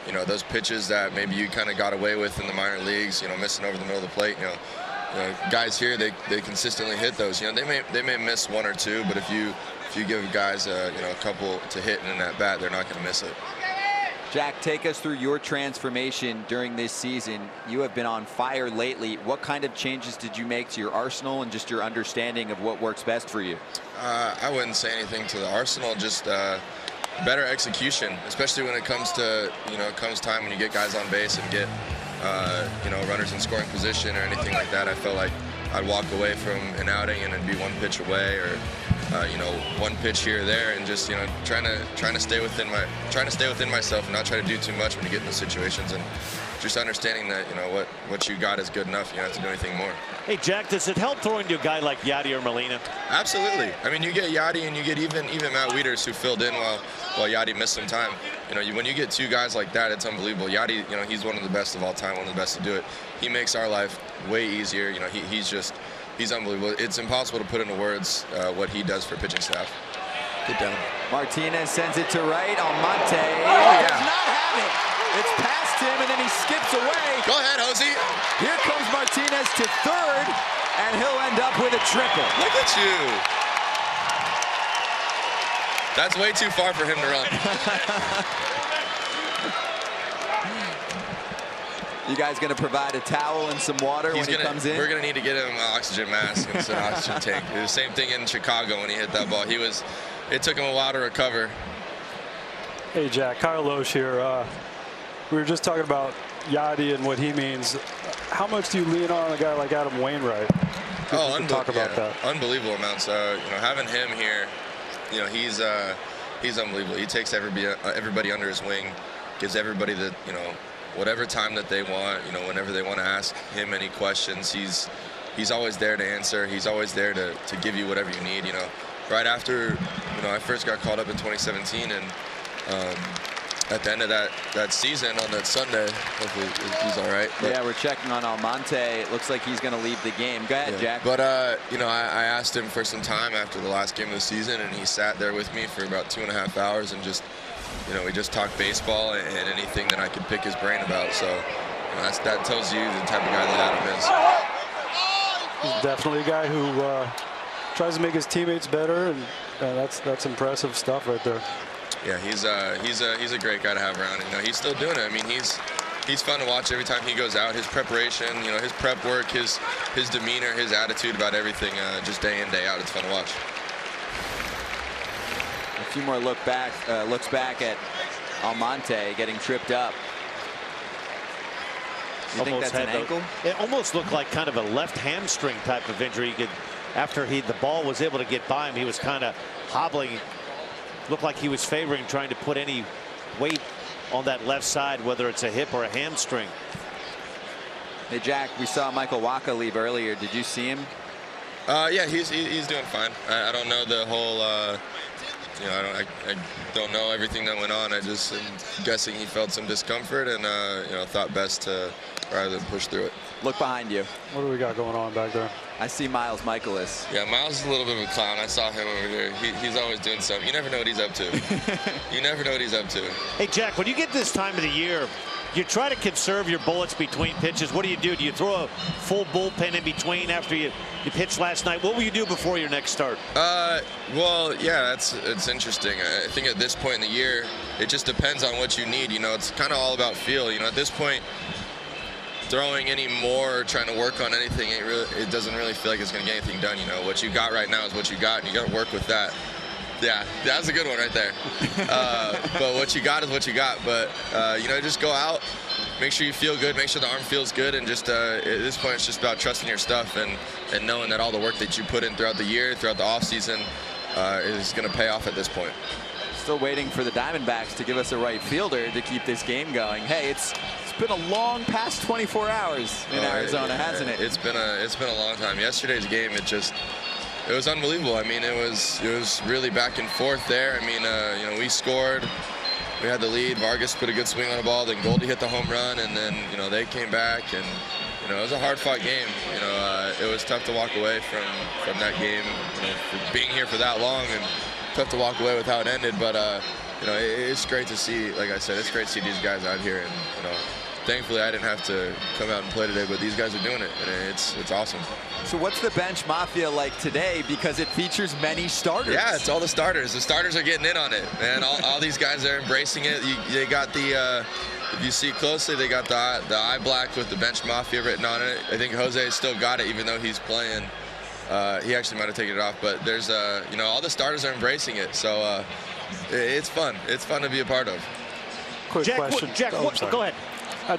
you know, those pitches that maybe you kind of got away with in the minor leagues. You know, missing over the middle of the plate. You know, guys here they consistently hit those. You know, they may miss one or two, but if you give guys you know, a couple to hit in that bat, they're not going to miss it. Jack, take us through your transformation during this season. You have been on fire lately. What kind of changes did you make to your arsenal and just your understanding of what works best for you? I wouldn't say anything to the arsenal, just better execution, especially when it comes to, you know, comes time when you get guys on base and get, you know, runners in scoring position or anything like that. I felt like I'd walk away from an outing and it'd be one pitch away, or you know, one pitch here or there, and just, you know, trying to stay within myself and not try to do too much when you get in those situations, and just understanding that, you know, what you got is good enough. You don't have to do anything more. Hey, Jack, does it help throwing to a guy like Yadi or Molina? Absolutely. I mean, you get Yadi and you get even Matt Wieters, who filled in while Yadi missed some time. You know, when you get two guys like that, it's unbelievable. Yadi, you know, he's one of the best of all time, one of the best to do it. He makes our life way easier. You know, he's unbelievable. It's impossible to put into words what he does for pitching staff. Good down. Martinez sends it to right. Almonte does not have it. It's past him, and then he skips away. Go ahead, Hosey. Here comes Martinez to third, and he'll end up with a triple. Look at you. That's way too far for him to run. You guys going to provide a towel and some water when he comes in? We're going to need to get him an oxygen mask and an oxygen tank. It was the same thing in Chicago when he hit that ball. It took him a while to recover. Hey, Jack, Kyle Loesch here. We were just talking about Yadi and what he means. How much do you lean on a guy like Adam Wainwright? Talk about that. Unbelievable amounts. You know, having him here, you know, he's unbelievable. He takes everybody under his wing, gives everybody the, you know, whatever time that they want, you know, whenever they want to ask him any questions, he's always there to answer. He's always there to give you whatever you need, you know. Right after, you know, I first got called up in 2017, and at the end of that season on that Sunday, hopefully he's all right. But, yeah, we're checking on Almonte. It looks like he's going to leave the game. Go ahead, Jack. But, you know, I asked him for some time after the last game of the season, and he sat there with me for about 2.5 hours and just, you know, we just talked baseball and anything that I could pick his brain about. So, you know, that tells you the type of guy that Adam is. He's definitely a guy who tries to make his teammates better, and that's impressive stuff right there. Yeah, he's a great guy to have around. You know, he's still doing it. I mean, he's fun to watch every time he goes out. His preparation, you know, his prep work, his demeanor, his attitude about everything, just day in, day out. It's fun to watch. A few more looks back at Almonte getting tripped up. You think that's an ankle? It almost looked like kind of a left hamstring type of injury. After the ball was able to get by him, he was kind of hobbling. Looked like he was favoring trying to put any weight on that left side, whether it's a hip or a hamstring. Hey, Jack, we saw Michael Wacha leave earlier. Did you see him? Yeah, he's doing fine. I don't know the whole. You know, I don't know everything that went on. I just am guessing he felt some discomfort and you know, thought best to rather than push through it. Look behind you. What do we got going on back there? I see Miles Michaelis. Yeah, Miles is a little bit of a clown. I saw him over there. He's always doing something. You never know what he's up to. You never know what he's up to. Hey, Jack, when you get this time of the year, you try to conserve your bullets between pitches. What do? Do you throw a full bullpen in between after you pitched last night? What will you do before your next start? Well, yeah, it's interesting. I think at this point in the year, it just depends on what you need. You know, it's kind of all about feel. You know, at this point, throwing any more or trying to work on anything, it doesn't really feel like it's going to get anything done. You know, what you got right now is what you got, and you got to work with that. Yeah, that's a good one right there. But what you got is what you got. But, you know, just go out, make sure you feel good, make sure the arm feels good, and just at this point it's just about trusting your stuff and knowing that all the work that you put in throughout the year, throughout the offseason, is going to pay off at this point. Still waiting for the Diamondbacks to give us a right fielder to keep this game going. Hey, it's been a long past 24 hours in Arizona, hasn't it? It's been a long time. Yesterday's game, it was unbelievable. I mean, it was really back and forth there. I mean, you know, we scored, we had the lead. Vargas put a good swing on the ball. Then Goldie hit the home run, and then you know they came back, and you know it was a hard-fought game. You know, it was tough to walk away from that game. You know, for being here for that long, and tough to walk away with how it ended. But you know, it's great to see. Like I said, it's great to see these guys out here, and you know, thankfully I didn't have to come out and play today, but these guys are doing it, and it's awesome. So what's the bench mafia like today? Because it features many starters. Yeah, it's all the starters. The starters are getting in on it, man. All these guys are embracing it. They got the, if you see closely, they got the eye black with the bench mafia written on it. I think Jose still got it, even though he's playing. He actually might have taken it off, but there's, you know, all the starters are embracing it. So it's fun. It's fun to be a part of. Quick question. Jack, go ahead.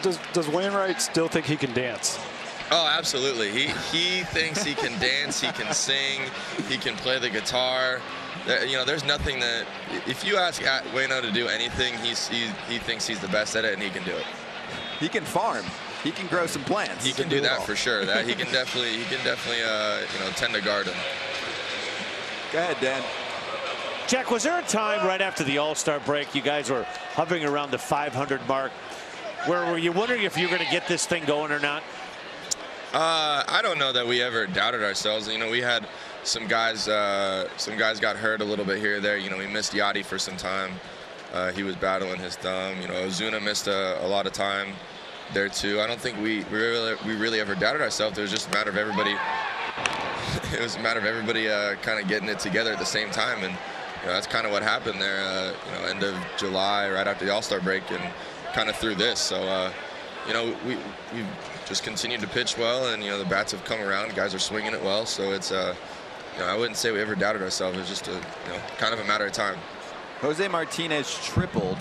Does Wainwright still think he can dance? Oh, absolutely. He thinks he can dance, he can sing, he can play the guitar. You know, there's nothing that, if you ask Waino to do anything, he thinks he's the best at it, and he can do it. He can farm. He can grow some plants. He can do that for sure. That he can definitely you know, tend a garden. Go ahead, Dan. Jack, was there a time right after the All-Star break you guys were hovering around the 500 mark where were you wondering if you were going to get this thing going or not? I don't know that we ever doubted ourselves. You know, we had some guys got hurt a little bit here or there. You know, we missed Yachty for some time. He was battling his thumb. You know, Ozuna missed a lot of time there too. I don't think we really ever doubted ourselves. It was just a matter of everybody. It was a matter of everybody kind of getting it together at the same time, and you know, that's kind of what happened there. You know, end of July, right after the All-Star break, and kind of through this. So, you know, we just continued to pitch well, and you know, the bats have come around. Guys are swinging it well, so it's you know, I wouldn't say we ever doubted ourselves. It was just kind of a matter of time. Jose Martinez tripled.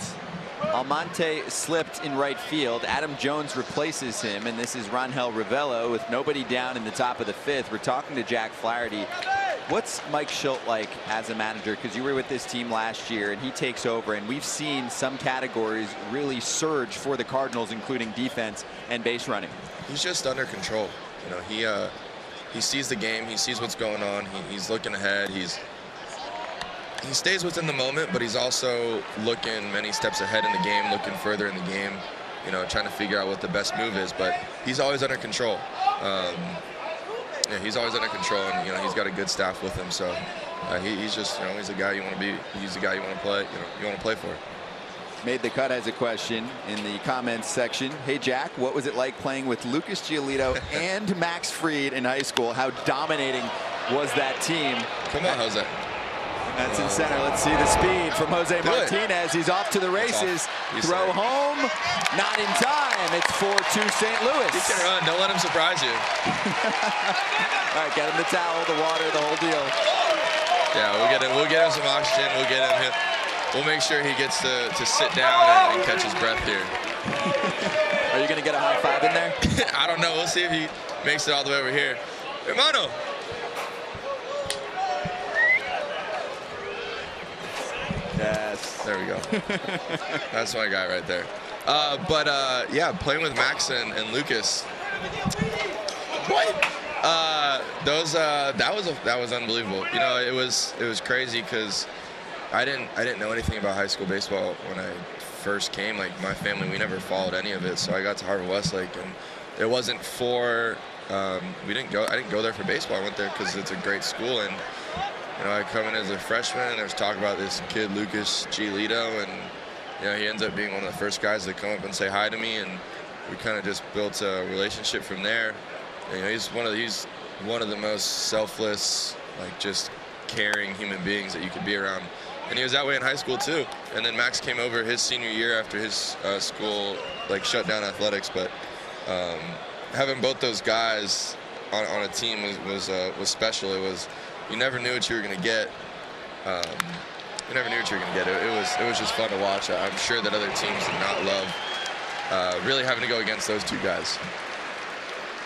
Almonte slipped in right field. Adam Jones replaces him, and this is Rangel Ravelo with nobody down in the top of the fifth. We're talking to Jack Flaherty. What's Mike Shildt like as a manager? Because you were with this team last year, and he takes over, and we've seen some categories really surge for the Cardinals, including defense and base running. He's just under control. You know, he sees the game. He sees what's going on. He's looking ahead. He stays within the moment, but he's also looking many steps ahead in the game, looking further in the game, you know, trying to figure out what the best move is. But he's always under control. Yeah, he's always under control, and you know, he's got a good staff with him. So he's just, you know, he's the guy you want to be. He's the guy you want to play. You know, you want to play for. Made the cut as a question in the comments section. Hey Jack, what was it like playing with Lucas Giolito and Max Fried in high school? How dominating was that team. Come on, Jose. That's in center. Let's see the speed from Jose Martinez. He's off to the races. Throw home. Not in time. It's 4-2 St. Louis. He can run. Don't let him surprise you. All right, get him the towel, the water, the whole deal. Yeah, we'll get him some oxygen. We'll make sure he gets to sit down and catch his breath here. Are you going to get a high five in there? I don't know. We'll see if he makes it all the way over here. Hermano. Yes. There we go. That's my guy right there. Yeah, playing with Max and Lucas. What? That was unbelievable. You know, it was crazy because I didn't know anything about high school baseball when I first came. Like my family, we never followed any of it. So I got to Harvard Westlake, and it wasn't for. I didn't go there for baseball. I went there because it's a great school, and you know, I come in as a freshman, and there's talk about this kid Lucas Giolito, and you know, he ends up being one of the first guys to come up and say hi to me, and we kind of just built a relationship from there. And, you know, he's one of the most selfless, like just caring human beings that you could be around, and he was that way in high school too. And then Max came over his senior year after his school like shut down athletics, but having both those guys on a team was special. You never knew what you were going to get. You never knew what you were going to get. It was just fun to watch. I'm sure that other teams did not love really having to go against those two guys.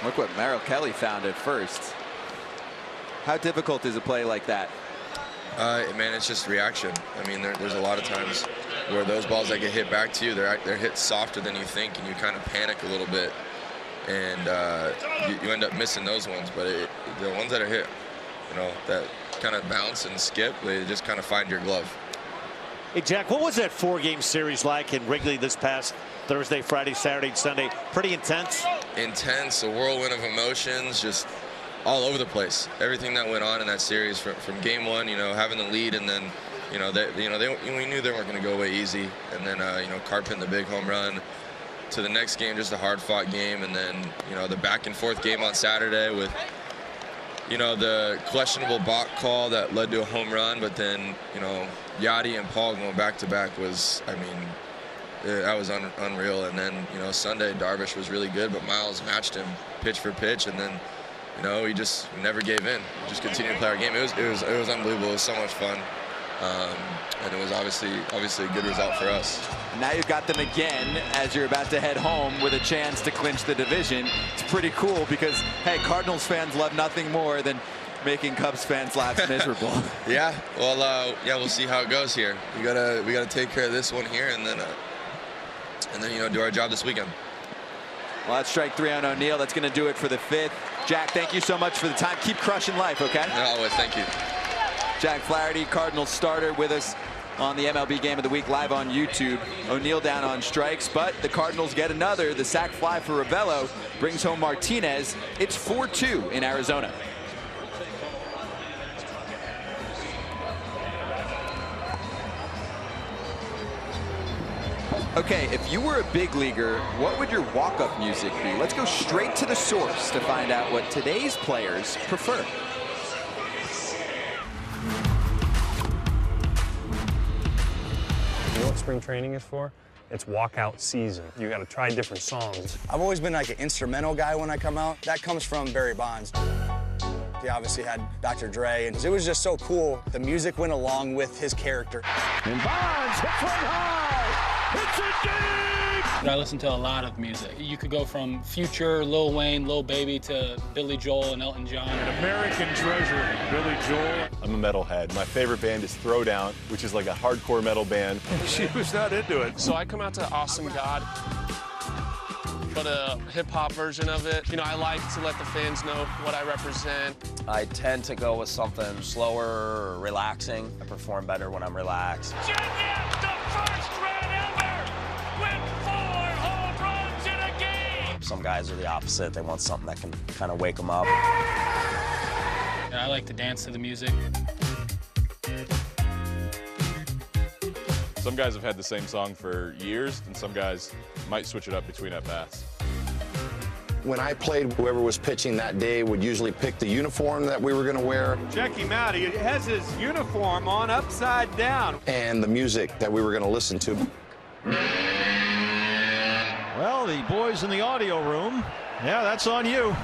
Look what Merrill Kelly found at first. How difficult is a play like that? Man, it's just reaction. I mean, there's a lot of times where those balls that get hit back to you, they're hit softer than you think, and you kind of panic a little bit, and you end up missing those ones. But the ones that are hit, you know, that kind of bounce and skip, they just kind of find your glove. Hey, Jack, what was that 4-game series like in Wrigley this past Thursday, Friday, Saturday, and Sunday? Pretty intense? Intense, a whirlwind of emotions, just all over the place. Everything that went on in that series from game one, you know, having the lead, and then, you know, we knew they weren't going to go away easy. And then, you know, Carpin, the big home run. To the next game, just a hard-fought game, and then, you know, the back-and-forth game on Saturday with, you know, the questionable balk call that led to a home run, but then, you know, Yadi and Paul going back-to-back was, I mean, that was unreal. And then, you know, Sunday, Darvish was really good, but Miles matched him pitch for pitch, and then, you know, we never gave in. We just continued to play our game. It was unbelievable. It was so much fun, and it was obviously a good result for us. Now you've got them again as you're about to head home with a chance to clinch the division. It's pretty cool because, hey, Cardinals fans love nothing more than making Cubs fans' lives miserable. Yeah, well, yeah, we'll see how it goes here. We gotta take care of this one here, and then you know, do our job this weekend. Well, that's strike 3 on O'Neill. That's going to do it for the 5th. Jack, thank you so much for the time. Keep crushing life, okay? Always, thank you. Jack Flaherty, Cardinals starter, with us on the MLB Game of the Week live on YouTube. O'Neill down on strikes, but the Cardinals get another. The sac fly for Ravello brings home Martinez. It's 4-2 in Arizona. Okay, if you were a big leaguer, what would your walk-up music be? Let's go straight to the source to find out what today's players prefer. You know what spring training is for? It's walkout season. You got to try different songs. I've always been like an instrumental guy when I come out. That comes from Barry Bonds. He obviously had Dr. Dre, and it was just so cool. The music went along with his character. And Bonds hits right high. It's a deep. I listen to a lot of music. You could go from Future, Lil Wayne, Lil Baby to Billy Joel and Elton John. An American treasure, Billy Joel. I'm a metalhead. My favorite band is Throwdown, which is like a hardcore metal band. She was not into it. So I come out to Awesome God, but a hip-hop version of it. You know, I like to let the fans know what I represent. I tend to go with something slower or relaxing. I perform better when I'm relaxed. Genius, the first run ever with 4 home runs in a game. Some guys are the opposite. They want something that can kind of wake them up. And I like to dance to the music. Some guys have had the same song for years, and some guys might switch it up between at-bats. When I played, whoever was pitching that day would usually pick the uniform that we were going to wear. Check him out. He has his uniform on upside down. And the music that we were going to listen to. Well, the boys in the audio room, yeah, that's on you.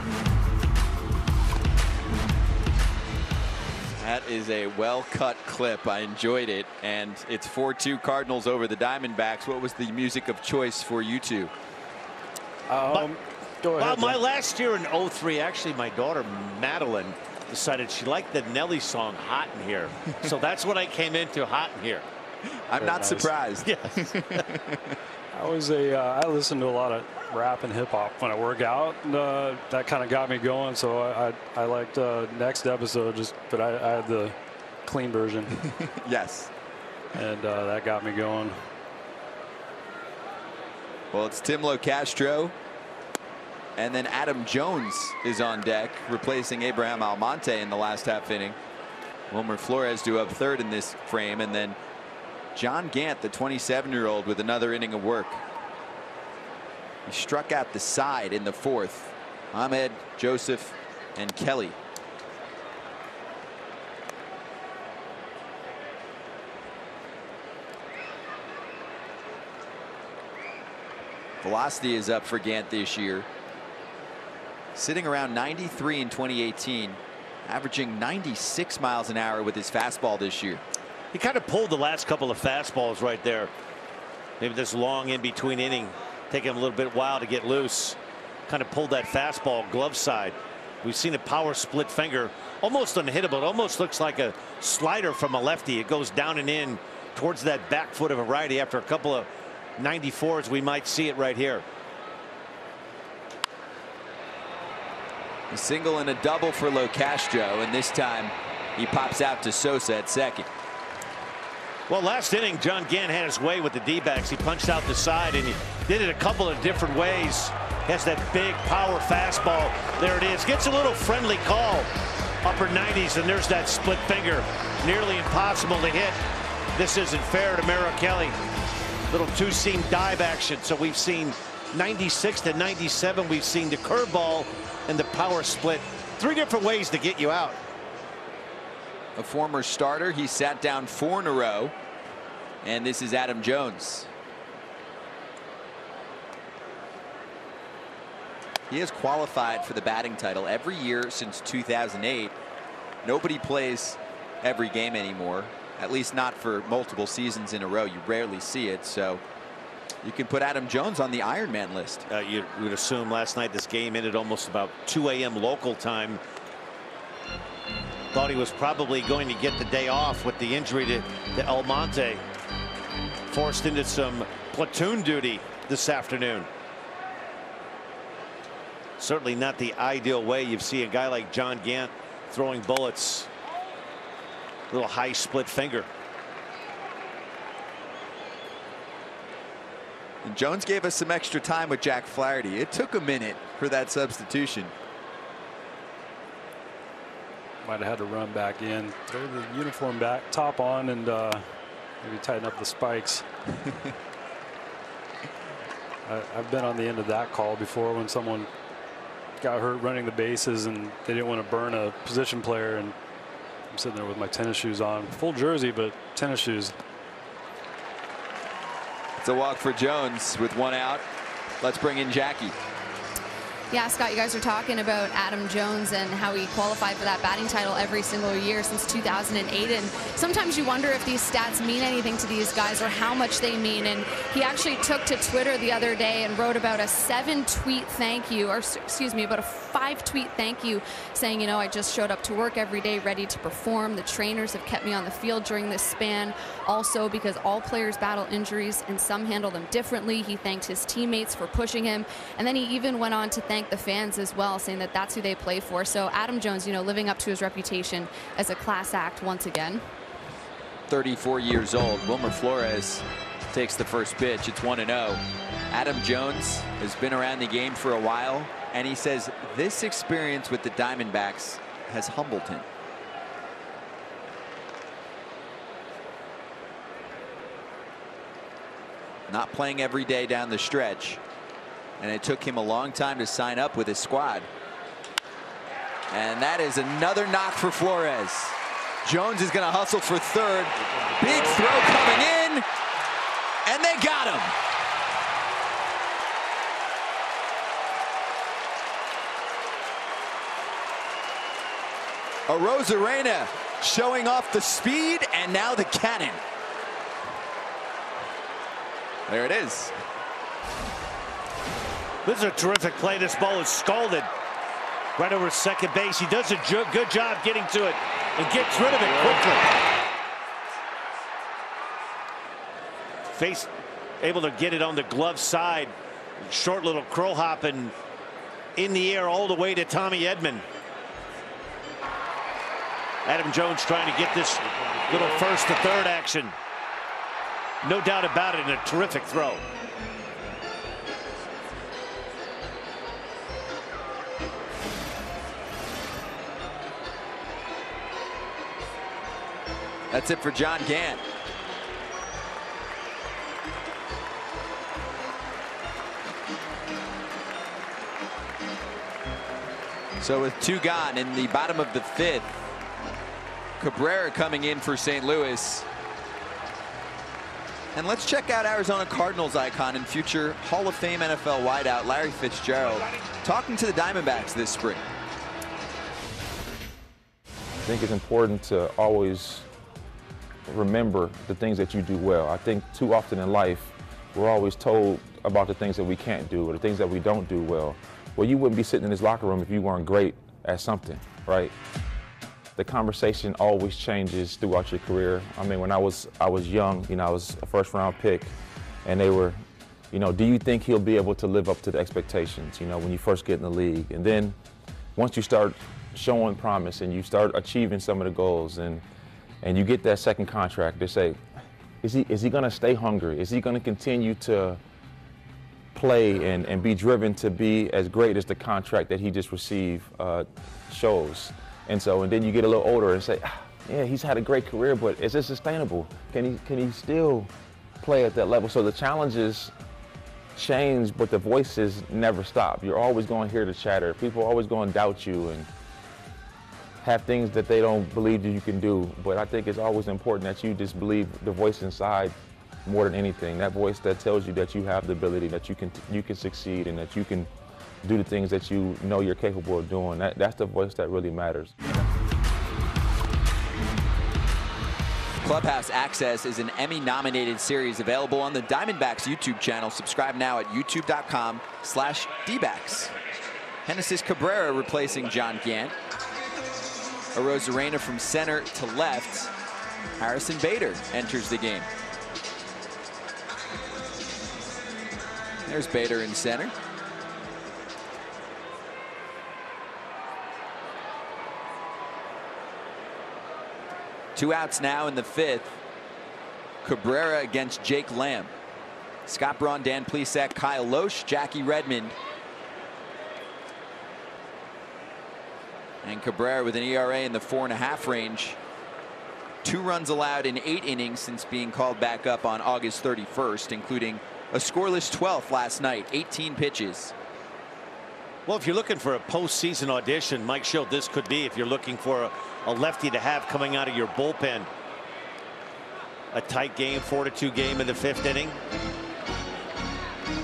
That is a well-cut clip. I enjoyed it, and it's 4-2 Cardinals over the Diamondbacks. What was the music of choice for you two? Go ahead. Well, my last year in 03, actually, my daughter Madeline decided she liked the Nelly song "Hot in Here," so that's what I came into, "Hot in Here." I'm not surprised. Yes. I listen to a lot of rap and hip hop when I work out. And, that kind of got me going. So I liked next episode, but I had the clean version. Yes. And that got me going. Well, it's Tim Locastro, and then Adam Jones is on deck, replacing Abraham Almonte in the last half inning. Wilmer Flores due up third in this frame, and then John Gant, the 27-year-old, with another inning of work. He struck out the side in the fourth. Ahmed, Joseph, and Kelly. Velocity is up for Gant this year. Sitting around 93 in 2018, averaging 96 miles an hour with his fastball this year. He kind of pulled the last couple of fastballs right there. Maybe this long in between inning, taking him a little bit while to get loose. Kind of pulled that fastball glove side. We've seen a power split finger, almost unhittable. It almost looks like a slider from a lefty. It goes down and in towards that back foot of a righty. After a couple of 94s, we might see it right here. A single and a double for Locastro, and this time he pops out to Sosa at second. Well, last inning, John Gant had his way with the D-backs. He punched out the side, and he did it a couple of different ways. Has that big power fastball. There it is. Gets a little friendly call. Upper 90s, and there's that split finger. Nearly impossible to hit. This isn't fair to Merrill Kelly. Little two-seam dive action. So we've seen 96 to 97. We've seen the curveball and the power split. Three different ways to get you out. A former starter, he sat down 4 in a row, and this is Adam Jones. He has qualified for the batting title every year since 2008. Nobody plays every game anymore, at least not for multiple seasons in a row. You rarely see it, so you can put Adam Jones on the Ironman list. You would assume last night this game ended almost about 2 a.m. local time. Thought he was probably going to get the day off with the injury to Almonte. Forced into some platoon duty this afternoon. Certainly not the ideal way you see a guy like John Gant throwing bullets. Little high split finger. And Jones gave us some extra time with Jack Flaherty. It took a minute for that substitution. Might have had to run back in, throw the uniform back, top on, and maybe tighten up the spikes. I've been on the end of that call before when someone got hurt running the bases and they didn't want to burn a position player, and I'm sitting there with my tennis shoes on, full jersey but tennis shoes. It's a walk for Jones with 1 out. Let's bring in Jackie. Yeah, Scott, you guys are talking about Adam Jones and how he qualified for that batting title every single year since 2008. And sometimes you wonder if these stats mean anything to these guys or how much they mean. And he actually took to Twitter the other day and wrote about a 7-tweet thank you, or excuse me, about a 5-tweet thank you, saying, you know, I just showed up to work every day ready to perform. The trainers have kept me on the field during this span. Also, because all players battle injuries and some handle them differently, he thanked his teammates for pushing him. And then he even went on to thank the fans as well, saying that that's who they play for. So Adam Jones, you know, living up to his reputation as a class act once again. 34 years old. Wilmer Flores takes the first pitch. It's 1-0. Adam Jones has been around the game for a while, and he says this experience with the Diamondbacks has humbled him. Not playing every day down the stretch. And it took him a long time to sign up with his squad. And that is another knock for Flores. Jones is going to hustle for third. Big throw coming in. And they got him. Arozarena showing off the speed and now the cannon. There it is. This is a terrific play. This ball is scalded right over second base. He does a good job getting to it and gets rid of it quickly. Face able to get it on the glove side. Short little curl hop and in the air all the way to Tommy Edman. Adam Jones trying to get this little first to third action. No doubt about it, and a terrific throw. That's it for John Gant. So with 2 gone in the bottom of the 5th, Cabrera coming in for St. Louis. And let's check out Arizona Cardinals icon and future Hall of Fame NFL wideout Larry Fitzgerald talking to the Diamondbacks this spring. I think it's important to always remember the things that you do well. I think too often in life, we're always told about the things that we can't do or the things that we don't do well. Well, you wouldn't be sitting in this locker room if you weren't great at something, right? The conversation always changes throughout your career. I mean, when I was young, you know, I was a first-round pick, and they were, you know, do you think he'll be able to live up to the expectations, you know, when you first get in the league? And then once you start showing promise and you start achieving some of the goals and you get that second contract, they say, is he going to stay hungry? Is he going to continue to play and be driven to be as great as the contract that he just received shows? And then you get a little older and say, yeah, he's had a great career, but is it sustainable? Can he still play at that level? So the challenges change, but the voices never stop. You're always going to hear the chatter. People are always going to doubt you and have things that they don't believe that you can do. But I think it's always important that you just believe the voice inside more than anything. That voice that tells you that you have the ability, that you can succeed, and that you can do the things that you know you're capable of doing. That's the voice that really matters. Clubhouse Access is an Emmy-nominated series available on the Diamondbacks YouTube channel. Subscribe now at youtube.com/dbacks. Genesis Cabrera replacing John Gant. Arozarena from center to left. Harrison Bader enters the game. There's Bader in center. Two outs now in the 5th. Cabrera against Jake Lamb. Scott Braun, Dan Plesac, Kyle Loesch, Jackie Redmond. And Cabrera with an ERA in the 4.5 range. 2 runs allowed in 8 innings since being called back up on August 31st, including a scoreless 12th last night, 18 pitches. Well, if you're looking for a postseason audition, Mike Schilt, this could be if you're looking for a lefty to have coming out of your bullpen. A tight game, 4-2 game in the 5th inning.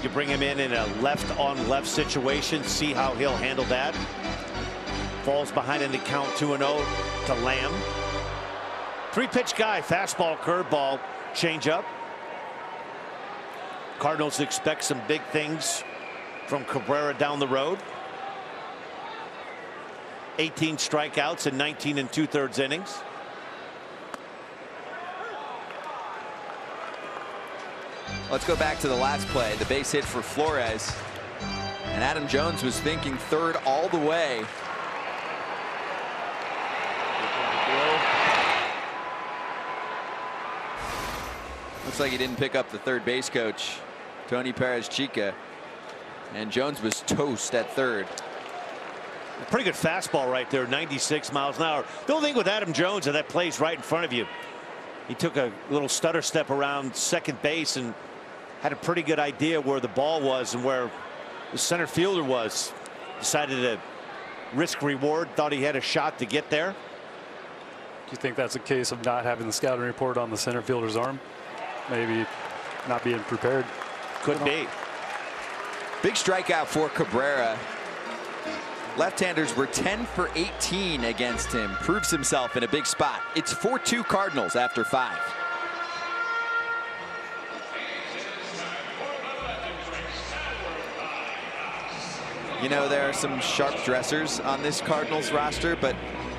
You bring him in a left-on-left situation, see how he'll handle that. Falls behind in the count 2-0 to Lamb. 3-pitch guy, fastball, curveball, changeup. Cardinals expect some big things from Cabrera down the road. 18 strikeouts in 19 2/3 innings. Let's go back to the last play, the base hit for Flores. And Adam Jones was thinking third all the way. Looks like he didn't pick up the third base coach, Tony Perez-Chica. And Jones was toast at third. Pretty good fastball right there, 96 miles an hour. The only thing with Adam Jones, and that plays right in front of you. He took a little stutter step around second base and had a pretty good idea where the ball was and where the center fielder was. Decided to risk reward, thought he had a shot to get there. Do you think that's a case of not having the scouting report on the center fielder's arm? Maybe not being prepared? Could be. Big strikeout for Cabrera. Left-handers were 10 for 18 against him. Proves himself in a big spot. It's 4-2 Cardinals after 5. You know, there are some sharp dressers on this Cardinals roster, but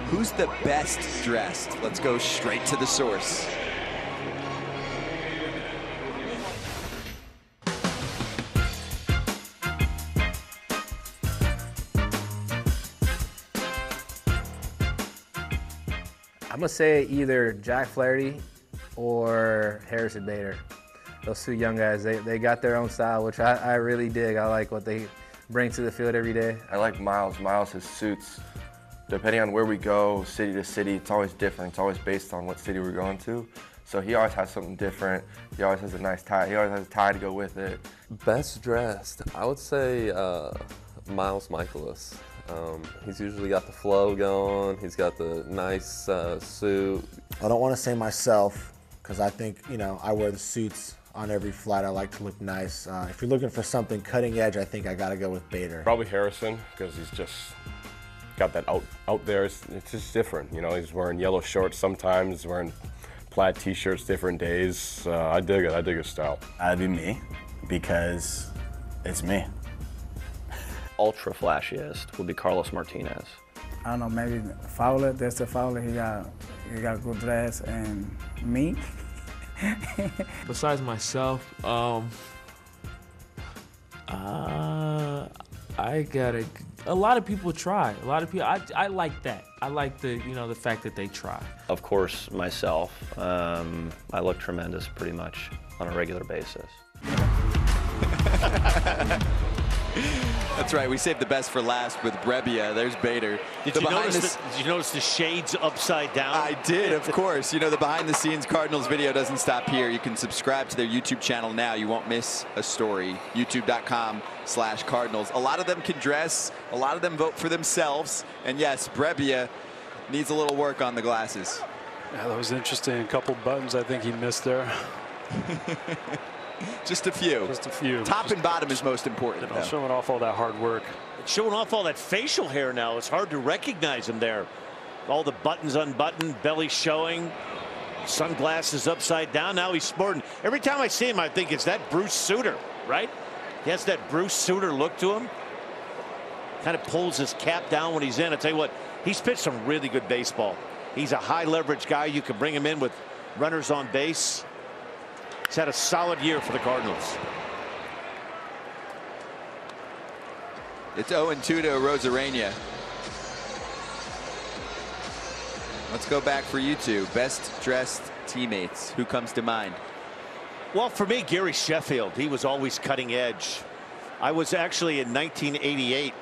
who's the best dressed? Let's go straight to the source. I'm gonna say either Jack Flaherty or Harrison Bader. Those two young guys, they got their own style, which I really dig. I like what they bring to the field every day. I like Miles. Miles, his suits, depending on where we go, city to city, it's always different. It's always based on what city we're going to. So he always has something different. He always has a nice tie. He always has a tie to go with it. Best dressed, I would say Miles Michaelis. He's usually got the flow going. He's got the nice suit. I don't want to say myself because I think, you know, I wear the suits on every flight. I like to look nice. If you're looking for something cutting edge, I think I got to go with Bader. Probably Harrison because he's just got that out there. It's just different. You know, he's wearing yellow shorts sometimes, he's wearing plaid t-shirts different days. I dig it. I dig his style. That'd be me because it's me. Ultra flashiest would be Carlos Martinez. I don't know, maybe Fowler. That's the Fowler. He got good dress, and me. Besides myself, I gotta. A lot of people try. A lot of people. I like that. I like the the fact that they try. Of course, myself. I look tremendous pretty much on a regular basis. That's right. We saved the best for last with Brebbia. There's Bader. Did you notice the shades upside down? I did, of course. You know, the behind-the-scenes Cardinals video doesn't stop here. You can subscribe to their YouTube channel now. You won't miss a story. YouTube.com/Cardinals. A lot of them can dress. A lot of them vote for themselves. And yes, Brebbia needs a little work on the glasses. Yeah, that was interesting. A couple buttons I think he missed there. Just a few. Just a few. Top and bottom is most important. Showing off all that hard work. It's showing off all that facial hair now. It's hard to recognize him there. All the buttons unbuttoned, belly showing, sunglasses upside down. Now he's sporting. Every time I see him, I think it's that Bruce Sutter, right? He has that Bruce Sutter look to him. Kind of pulls his cap down when he's in. I tell you what, he's pitched some really good baseball. He's a high leverage guy. You can bring him in with runners on base. He's had a solid year for the Cardinals. It's 0-2 to Arozarena. Let's go back for you two. Best dressed teammates. Who comes to mind? Well, for me, Gary Sheffield. He was always cutting edge. I was actually in 1988,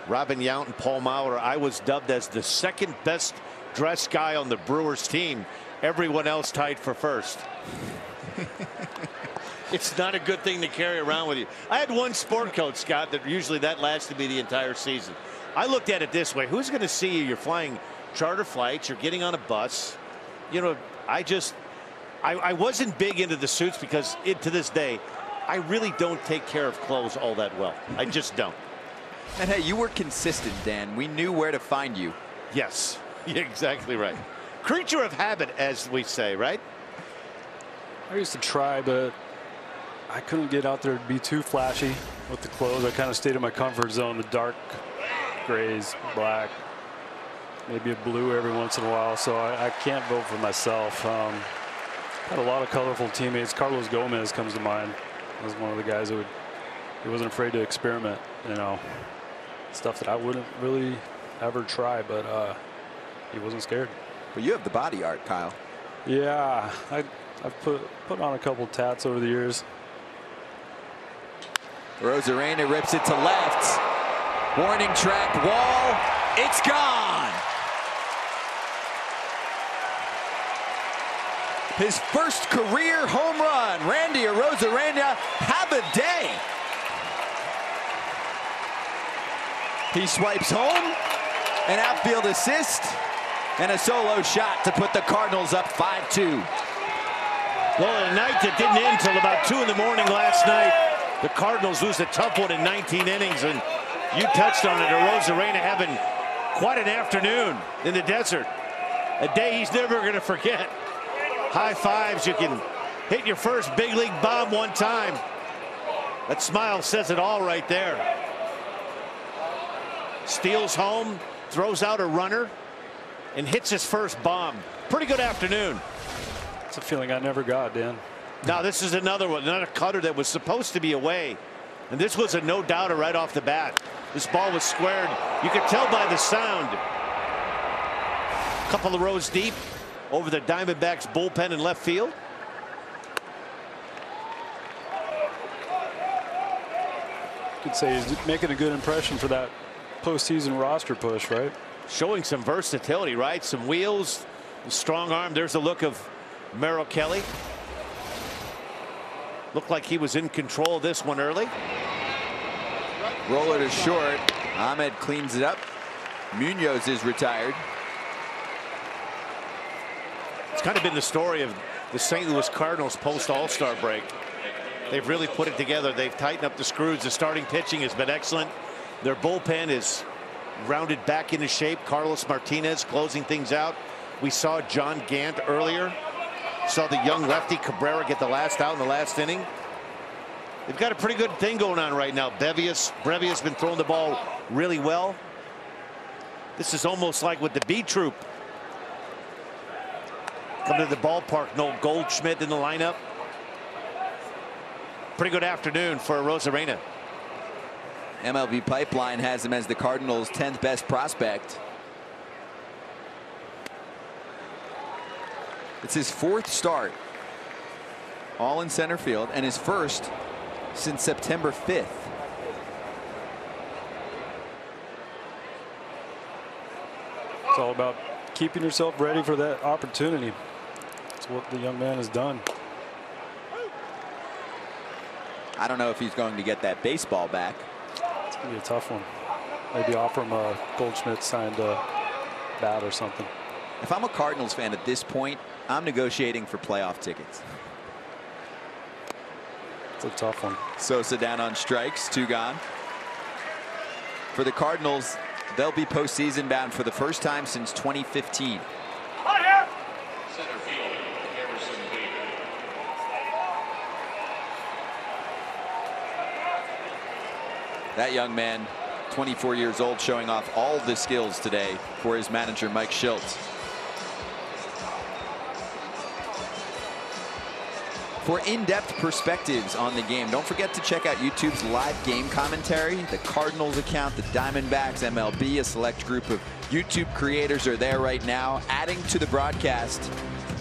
Robin Yount and Paul Maurer. I was dubbed as the second best dressed guy on the Brewers team. Everyone else tied for first. It's not a good thing to carry around with you. I had one sport coat, Scott, that usually that lasted me the entire season. I looked at it this way. Who's going to see you? You're flying charter flights. You're getting on a bus. You know, I wasn't big into the suits because to this day, I really don't take care of clothes all that well. I just don't. And hey, you were consistent, Dan. We knew where to find you. Yes, you're exactly right. Creature of habit, as we say, right? I used to try, but I couldn't get out there to be too flashy with the clothes. I kind of stayed in my comfort zone, the dark grays, black, maybe a blue every once in a while. So I can't vote for myself. Had a lot of colorful teammates. Carlos Gomez comes to mind. He was one of the guys that he wasn't afraid to experiment, you know, stuff that I wouldn't really ever try, but he wasn't scared. But you have the body art, Kyle. Yeah, I've put on a couple tats over the years. Arozarena rips it to left. Warning track wall. It's gone. His first career home run. Randy Arozarena, have a day. He swipes home, an outfield assist, and a solo shot to put the Cardinals up 5-2. Well, a night that didn't end until about 2 in the morning last night. The Cardinals lose a tough one in 19 innings, and you touched on it. Arozarena having quite an afternoon in the desert. A day he's never going to forget. High fives, you can hit your first big league bomb one time. That smile says it all right there. Steals home, throws out a runner, and hits his first bomb. Pretty good afternoon. It's a feeling I never got, Dan. Now this is another one, another cutter that was supposed to be away. And this was a no-doubter right off the bat. This ball was squared. You could tell by the sound. A couple of rows deep over the Diamondbacks bullpen in left field. You could say he's making a good impression for that postseason roster push, right? Showing some versatility, right? Some wheels, strong arm. There's a look of Merrill Kelly. Looked like he was in control of this one early. Roller to short. Ahmed cleans it up. Munoz is retired. It's kind of been the story of the St. Louis Cardinals post All-Star break. They've really put it together. They've tightened up the screws. The starting pitching has been excellent. Their bullpen is rounded back into shape. Carlos Martinez closing things out. We saw John Gant earlier. Saw the young lefty Cabrera get the last out in the last inning. They've got a pretty good thing going on right now. Brevia's been throwing the ball really well. This is almost like with the B Troop. Coming to the ballpark, Noel Goldschmidt in the lineup. Pretty good afternoon for Arozarena. MLB Pipeline has him as the Cardinals' 10th best prospect. It's his 4th start, all in center field, and his first since September 5th. It's all about keeping yourself ready for that opportunity. That's what the young man has done. I don't know if he's going to get that baseball back. It's going to be a tough one. Maybe offer him a Goldschmidt signed bat or something. If I'm a Cardinals fan at this point, I'm negotiating for playoff tickets. It's a tough one. Sosa down on strikes, 2 gone. For the Cardinals, they'll be postseason bound for the first time since 2015. Center field, Harrison Bader. That young man, 24 years old, showing off all the skills today for his manager, Mike Schultz. For in-depth perspectives on the game, don't forget to check out YouTube's live game commentary. The Cardinals account, the Diamondbacks, MLB, a select group of YouTube creators are there right now, adding to the broadcast.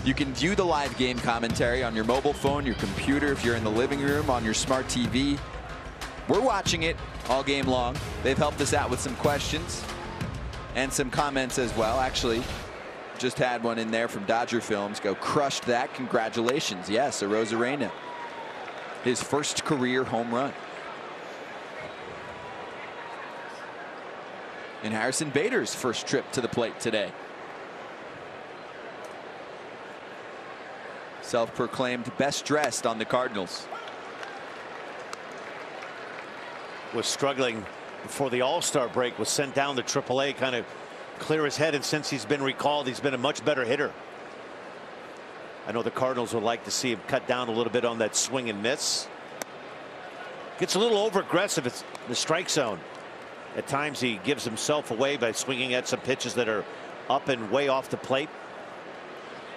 You can view the live game commentary on your mobile phone, your computer, if you're in the living room, on your smart TV. We're watching it all game long. They've helped us out with some questions and some comments as well. Actually, just had one in there from Dodger Films. Go, crushed that. Congratulations. Yes, Arozarena. His first career home run. And Harrison Bader's first trip to the plate today. Self-proclaimed best dressed on the Cardinals. Was struggling before the All-Star break, was sent down to AAA, kind of clear his head, and since he's been recalled, he's been a much better hitter. I know the Cardinals would like to see him cut down a little bit on that swing and miss. Gets a little over aggressive at the strike zone. At times he gives himself away by swinging at some pitches that are up and way off the plate.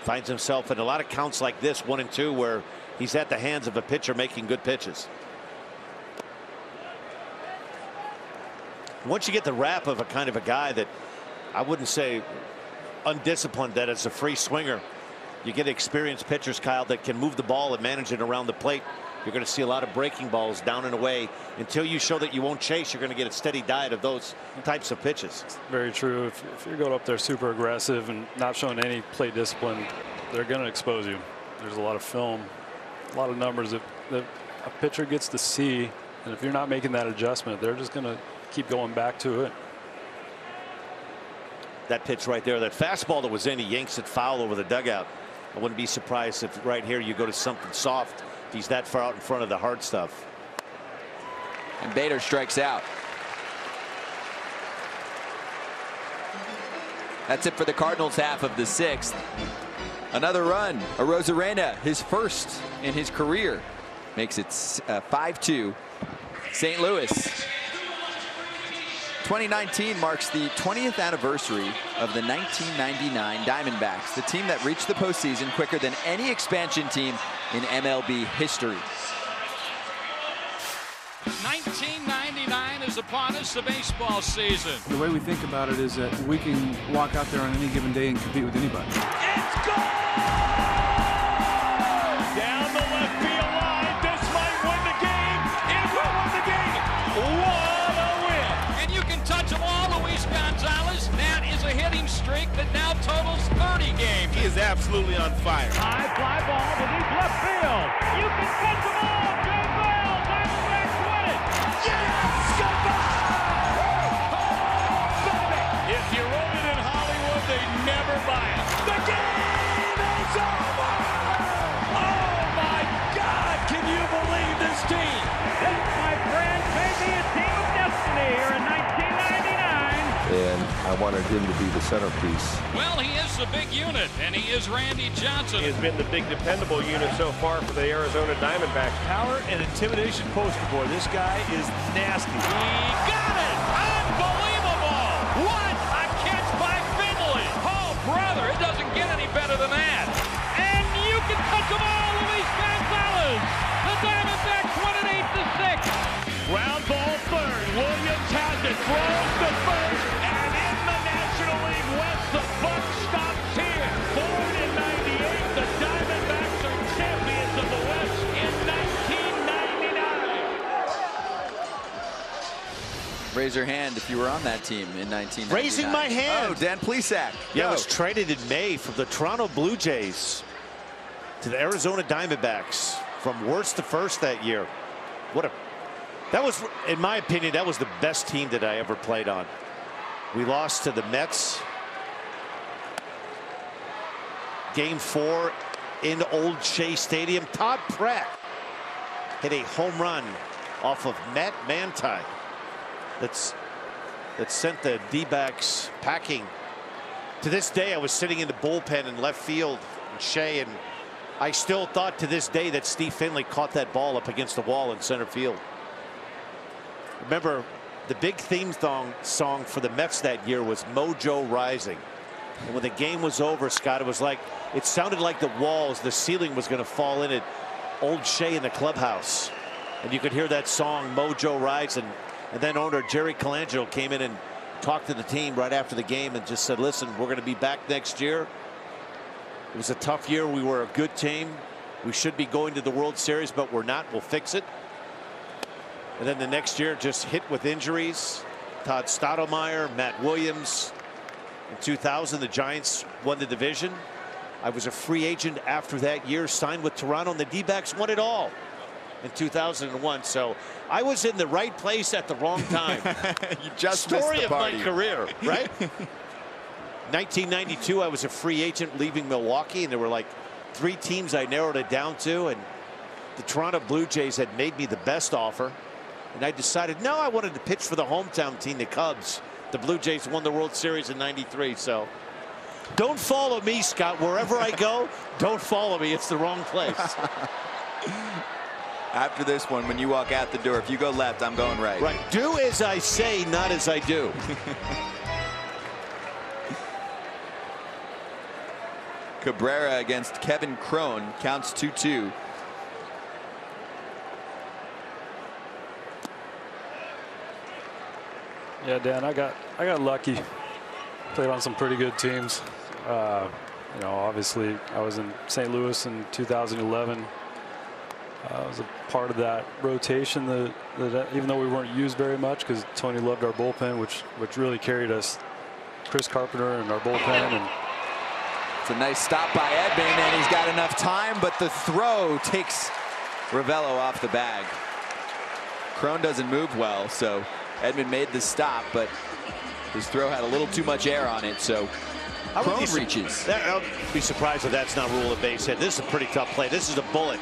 Finds himself in a lot of counts like this, 1 and 2, where he's at the hands of a pitcher making good pitches. Once you get the rap of a kind of a guy that I wouldn't say undisciplined, that it's a free swinger, you get experienced pitchers, Kyle, that can move the ball and manage it around the plate. You're going to see a lot of breaking balls down and away. Until you show that you won't chase, you're going to get a steady diet of those types of pitches. Very true. If you're going up there super aggressive and not showing any plate discipline, they're going to expose you. There's a lot of film, a lot of numbers that a pitcher gets to see, and if you're not making that adjustment, they're just going to keep going back to it. That pitch right there, that fastball that was in, he yanks it foul over the dugout. I wouldn't be surprised if right here you go to something soft. If he's that far out in front of the hard stuff. And Bader strikes out. That's it for the Cardinals half of the 6th. Another run. Arozarena, his first in his career, makes it 5-2 St. Louis. 2019 marks the 20th anniversary of the 1999 Diamondbacks, the team that reached the postseason quicker than any expansion team in MLB history. 1999 is upon us, the baseball season. The way we think about it is that we can walk out there on any given day and compete with anybody. It's gone! Down the left field line. This might win the game. It will win the game. What a win! And you can touch them all, Luis Gonzalez. That is a hitting streak that now totals 30 games. He is absolutely on fire. High fly ball to deep left field. You can touch them all. Joe Bell, Diamondbacks win it. Yes! If you wrote it in Hollywood, they'd never buy it. The game is over! Oh my God! Can you believe this team? This, my friend, may be a team of destiny here in 1999. And I wanted him to be the centerpiece. Well, he is the big unit, and he is Randy Johnson. He has been the big dependable unit so far for the Arizona Diamondbacks. Power and intimidation poster boy. This guy is nasty. He got it! Unbelievable! What a catch by Finley! Oh, brother, it doesn't get any better than that. And you can touch them all, Luis Gonzalez. The Diamondbacks win it 8-6. Ground ball third. Williams has it. Throws to first. And in the National League West, the buck stops here. Born in 98, the Diamondbacks are champions of the West in 1999. Raise your hand if you were on that team in 1999. Raising my hand. Oh, Dan Plesac. Yeah, I was traded in May from the Toronto Blue Jays to the Arizona Diamondbacks from worst to first that year. That was, in my opinion, that was the best team that I ever played on. We lost to the Mets. Game 4 in Old Shea Stadium. Todd Pratt hit a home run off of Matt Manti. That sent the D-backs packing. To this day, I was sitting in the bullpen in left field in Shea, and I still thought to this day that Steve Finley caught that ball up against the wall in center field. Remember, the big theme song for the Mets that year was Mojo Rising. And when the game was over, Scott, it was like, it sounded like the walls, the ceiling was going to fall in at Old Shea in the clubhouse. And you could hear that song, Mojo Rising. And then owner Jerry Colangelo came in and talked to the team right after the game and just said, listen, we're going to be back next year. It was a tough year. We were a good team. We should be going to the World Series, but we're not. We'll fix it. And then the next year just hit with injuries. Todd Stottlemyre, Matt Williams. In 2000, the Giants won the division. I was a free agent after that year, signed with Toronto, and the D-backs won it all in 2001. So I was in the right place at the wrong time. You just missed Story the of party. my career, right? 1992, I was a free agent leaving Milwaukee, and there were like 3 teams I narrowed it down to, and the Toronto Blue Jays had made me the best offer. And I decided, no, I wanted to pitch for the hometown team, the Cubs. The Blue Jays won the World Series in '93. So don't follow me, Scott. Wherever I go, don't follow me. It's the wrong place. After this one, when you walk out the door, if you go left, I'm going right. Right. Do as I say, not as I do. Cabrera against Kevin Cron, counts 2-2. Yeah, Dan, I got lucky. Played on some pretty good teams. You know, obviously, I was in St. Louis in 2011. I was a part of that rotation that even though we weren't used very much because Tony loved our bullpen, which really carried us. Chris Carpenter and our bullpen. And it's a nice stop by Edman, and he's got enough time, but the throw takes Ravello off the bag. Cron doesn't move well, so Edman made the stop, but His throw had a little too much air on it, so Cron reaches. I'll be surprised if that's not ruled a base hit. This is a pretty tough play. This is a bullet.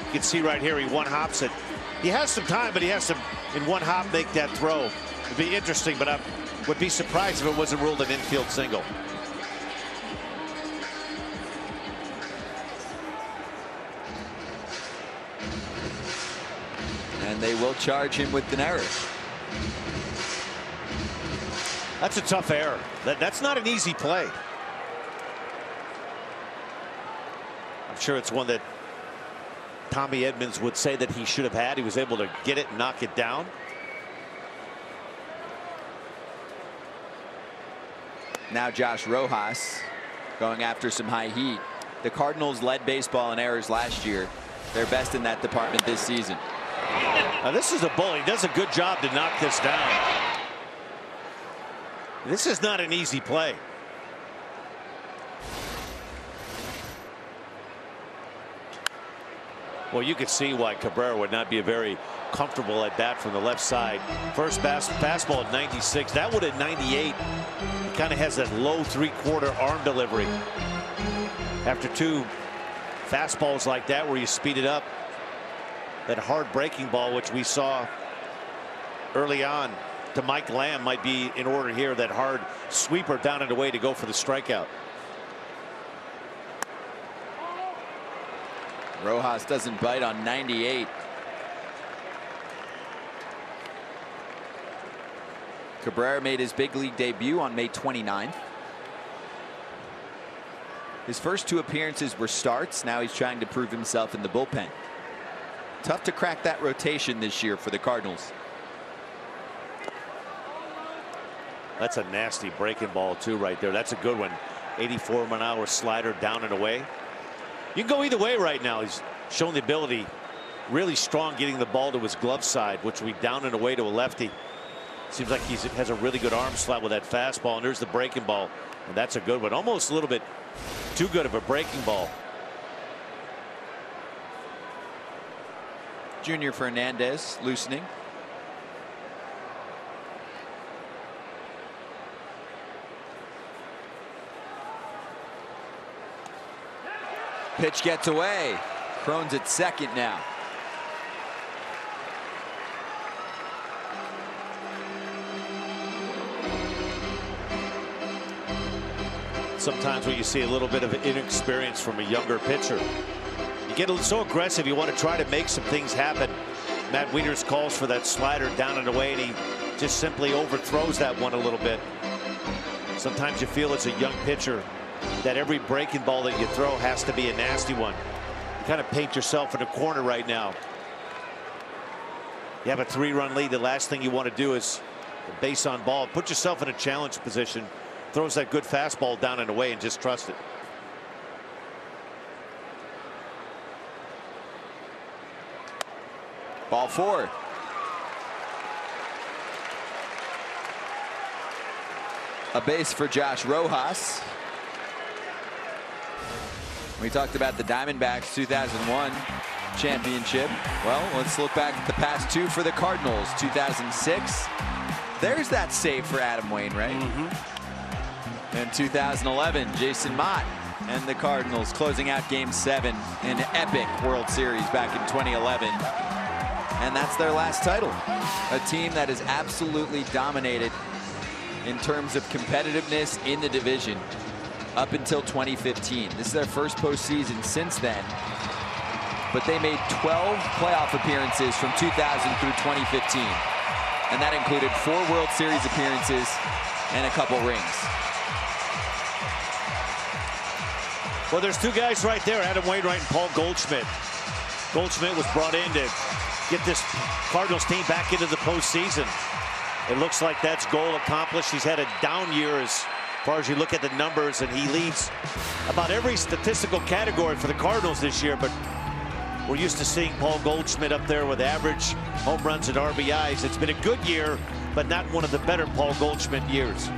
You can see right here he one-hops it. He has some time, but he has to, in one hop, make that throw. It'd be interesting, but I would be surprised if it wasn't ruled an infield single. And they will charge him with an error. That's a tough error. That's not an easy play. I'm sure it's one that Tommy Edmonds would say that he should have had. He was able to get it and knock it down. Now Josh Rojas going after some high heat. The Cardinals led baseball in errors last year. They're best in that department this season. Now this is a bully. He does a good job to knock this down. This is not an easy play. Well, you could see why Cabrera would not be a very comfortable at bat from the left side. First fastball at 96. That one at 98. He kind of has that low three-quarter arm delivery. After two fastballs like that where you speed it up. That hard breaking ball, which we saw early on to Mike Lamb, might be in order here. That hard sweeper down and away to go for the strikeout. Rojas doesn't bite on 98. Cabrera made his big league debut on May 29th. His first two appearances were starts. Now he's trying to prove himself in the bullpen. Tough to crack that rotation this year for the Cardinals. That's a nasty breaking ball too right there. That's a good one. 84-mile-an-hour slider down and away. You can go either way right now. He's shown the ability, really strong getting the ball to his glove side, which we down and away to a lefty. Seems like he has a really good arm slot with that fastball, and there's the breaking ball, and that's a good one. Almost a little bit too good of a breaking ball. Junior Fernandez loosening. Pitch gets away. Cron's at second now. Sometimes when you see a little bit of inexperience from a younger pitcher, you get so aggressive, you want to try to make some things happen. Matt Wieters calls for that slider down and away, and he just simply overthrows that one a little bit. Sometimes you feel as a young pitcher that every breaking ball that you throw has to be a nasty one. You kind of paint yourself in a corner right now. You have a 3-run lead. The last thing you want to do is a base on ball. Put yourself in a challenge position. Throws that good fastball down and away and just trust it. Ball 4. A base for Josh Rojas. We talked about the Diamondbacks 2001 championship. Well, let's look back at the past two for the Cardinals. 2006. There's that save for Adam Wainwright. And 2011, Jason Mott and the Cardinals closing out Game 7 in an epic World Series back in 2011. And that's their last title. A team that is absolutely dominated in terms of competitiveness in the division up until 2015. This is their first postseason since then. But they made 12 playoff appearances from 2000 through 2015. And that included 4 World Series appearances and a couple rings. Well, there's two guys right there, Adam Wainwright and Paul Goldschmidt. Goldschmidt was brought in to get this Cardinals team back into the postseason. It looks like that's goal accomplished. He's had a down year as far as you look at the numbers, and he leads about every statistical category for the Cardinals this year, but we're used to seeing Paul Goldschmidt up there with average home runs and RBIs. It's been a good year, but not one of the better Paul Goldschmidt years.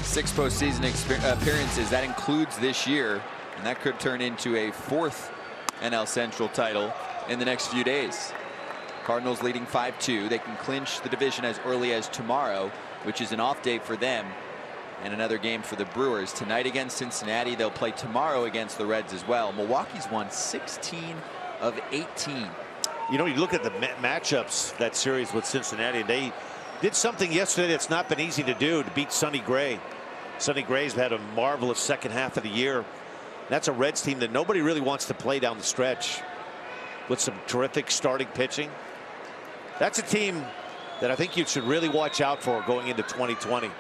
6 postseason appearances. That includes this year, and that could turn into a 4th NL Central title in the next few days. Cardinals leading 5-2. They can clinch the division as early as tomorrow which is an off day for them, and another game for the Brewers. Tonight against Cincinnati. They'll play tomorrow against the Reds as well. Milwaukee's won 16 of 18. You know, you look at the matchups, that series with Cincinnati, they did something yesterday that's not been easy to do, to beat Sonny Gray. Sonny Gray's had a marvelous second half of the year. That's a Reds team that nobody really wants to play down the stretch, with some terrific starting pitching. That's a team that I think you should really watch out for going into 2020.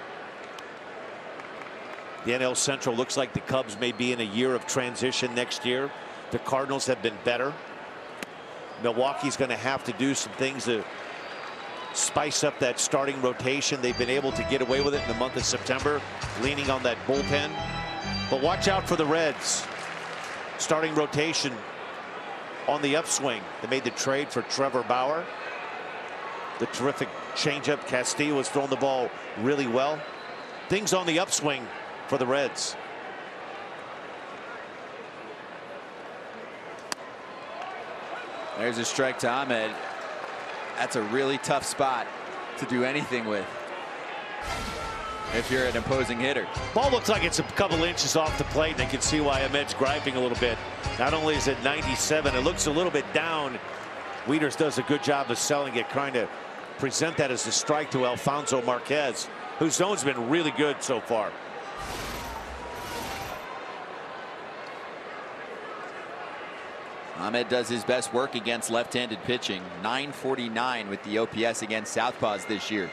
The NL Central looks like the Cubs may be in a year of transition next year. The Cardinals have been better. Milwaukee's going to have to do some things to spice up that starting rotation. They've been able to get away with it in the month of September, leaning on that bullpen. But watch out for the Reds. Starting rotation on the upswing. They made the trade for Trevor Bauer. The terrific changeup. Castillo has thrown the ball really well. Things on the upswing for the Reds. There's a strike to Ahmed. That's a really tough spot to do anything with if you're an opposing hitter. Ball looks like it's a couple inches off the plate, and you can see why Ahmed's griping a little bit. Not only is it 97, it looks a little bit down. Wieters does a good job of selling it, trying to present that as a strike to Alfonso Marquez, whose zone's been really good so far. Ahmed does his best work against left-handed pitching. .949 with the OPS against southpaws this year.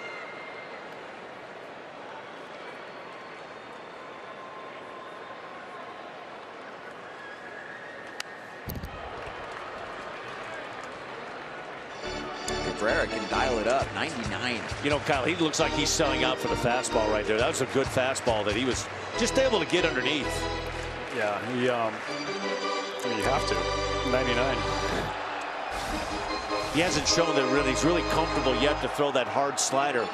Cabrera can dial it up. 99. You know, Kyle, he looks like he's selling out for the fastball right there. That was a good fastball that he was just able to get underneath. Yeah, you have to. 99. He hasn't shown that he's really comfortable yet to throw that hard slider